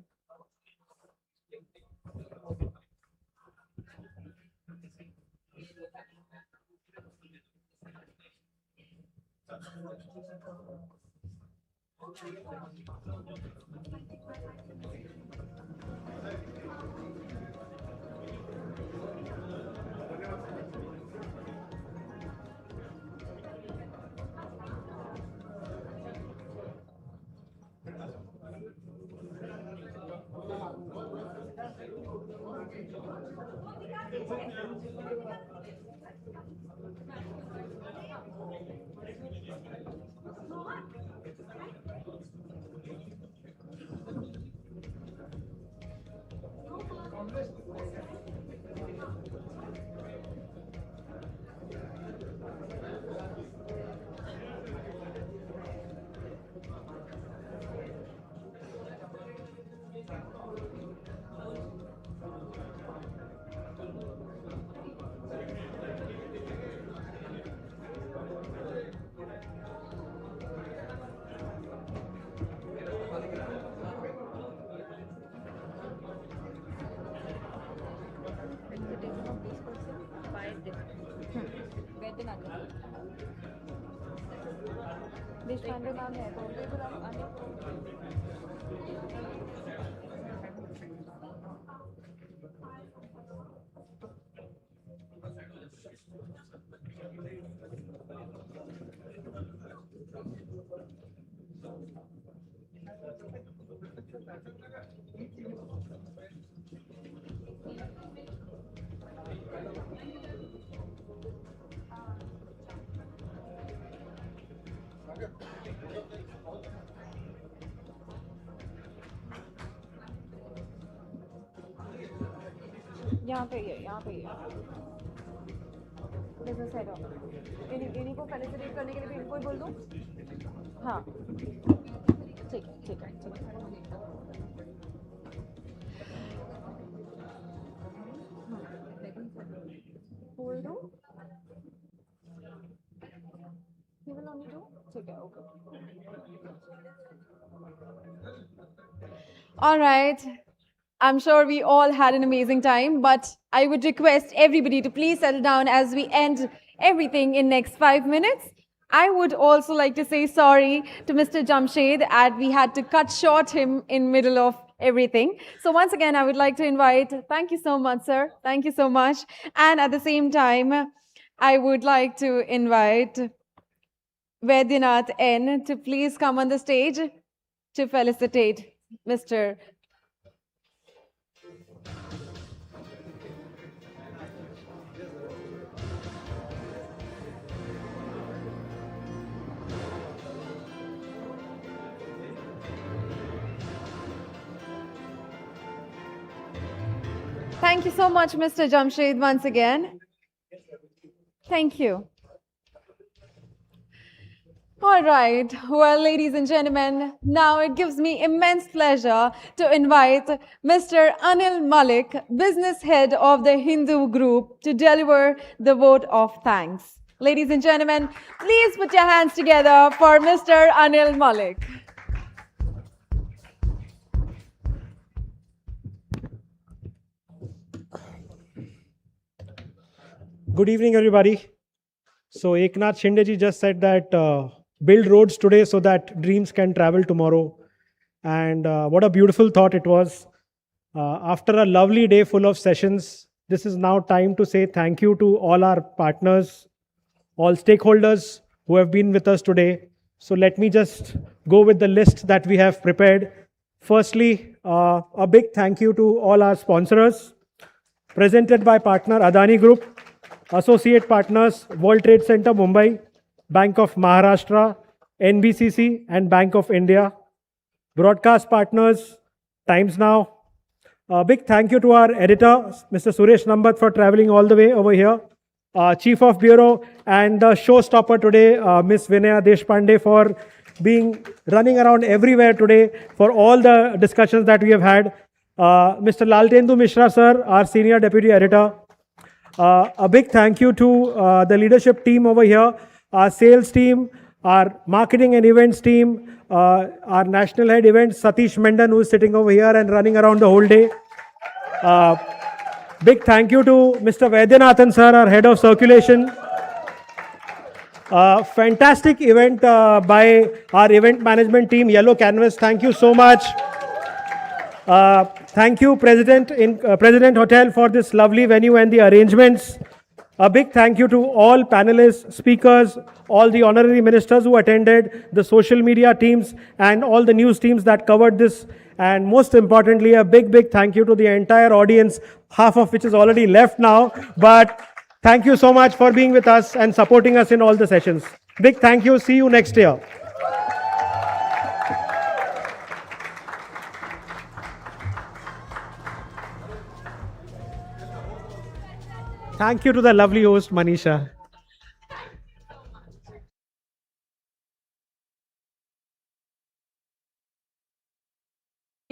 P: यहाँ पे ही है, यहाँ पे ही है बिजनेस हेड ऑफ इन्हीं को फेलिसिटेट करने के लिए भी इनको ही बोल दूँ. हाँ ठीक है ठीक है ठीक है. बोल दूँ he will only do ठीक है okay. All right. I'm sure we all had an amazing time, but I would request everybody to please settle down as we end everything in next 5 minutes. I would also like to say sorry to Mr. Jamshed as we had to cut short him in middle of everything. So once again, I would like to invite, thank you so much, sir. Thank you so much. And at the same time, I would like to invite Vaidyanath N to please come on the stage to felicitate Mr. Thank you so much, Mr. Jamshed, once again. Thank you. All right. Well, ladies and gentlemen, now it gives me immense pleasure to invite Mr. Anil Malik, business head of the Hindu Group, to deliver the vote of thanks. Ladies and gentlemen, please put your hands together for Mr. Anil Malik.
O: Good evening, everybody. So Eknath Shinde ji just said that build roads today so that dreams can travel tomorrow. And what a beautiful thought it was. After a lovely day full of sessions, this is now time to say thank you to all our partners, all stakeholders who have been with us today. So let me just go with the list that we have prepared. Firstly, a big thank you to all our sponsors, presented by partner Adani Group, associate partners World Trade Center Mumbai, Bank of Maharashtra, NBCC and Bank of India, broadcast partners Times Now. A big thank you to our editor, Mr. Suresh Nambat, for traveling all the way over here. Chief of Bureau and the showstopper today, Ms. Vinaya Deshpande, for running around everywhere today for all the discussions that we have had. Mr. Laltendu Mishra, sir, our Senior Deputy Editor. A big thank you to the leadership team over here, our sales team, our marketing and events team, our national head events, Satish Mendan, who is sitting over here and running around the whole day. Big thank you to Mr. Vaidyanathan, sir, our head of circulation. Fantastic event by our event management team, Yellow Canvas. Thank you so much. Thank you, President Hotel, for this lovely venue and the arrangements. A big thank you to all panelists, speakers, all the honorary ministers who attended, the social media teams, and all the news teams that covered this. And most importantly, a big thank you to the entire audience, half of which is already left now. But thank you so much for being with us and supporting us in all the sessions. Big thank you. See you next year. Thank you to the lovely host, Manisha.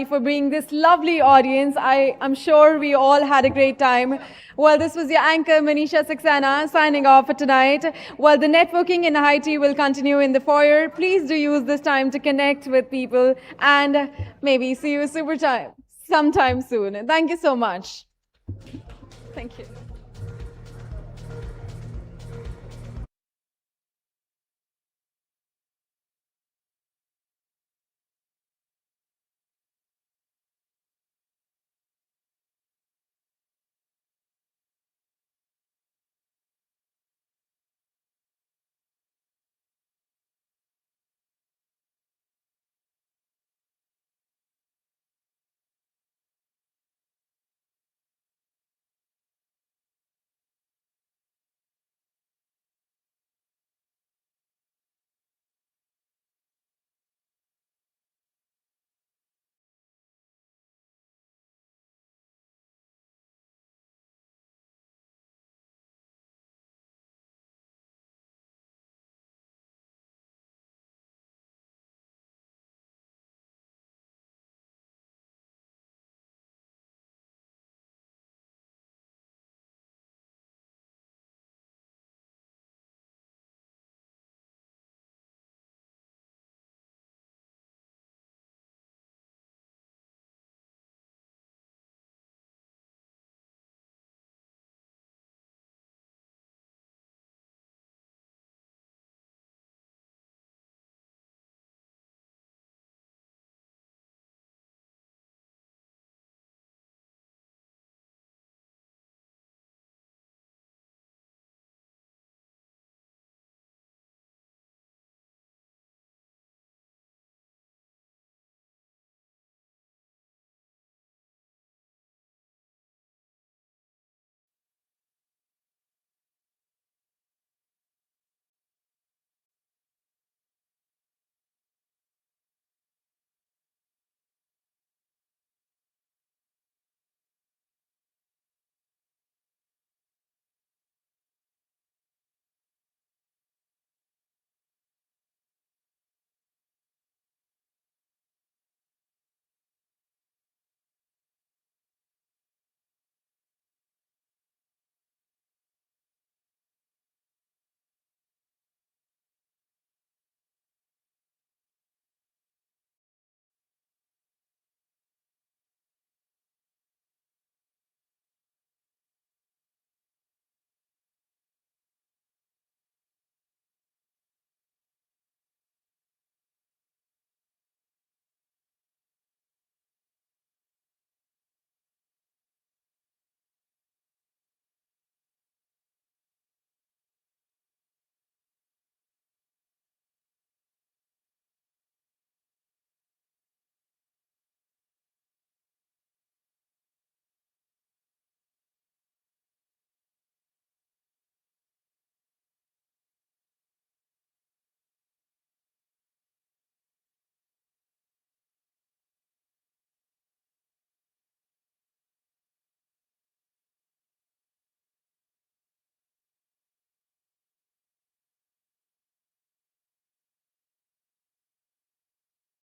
P: For being this lovely audience. I'm sure we all had a great time. Well, this was your anchor, Manisha Saxena, signing off for tonight. Well, the networking in high tea will continue in the foyer. Please do use this time to connect with people and maybe see you sometime soon. Thank you so much. Thank you.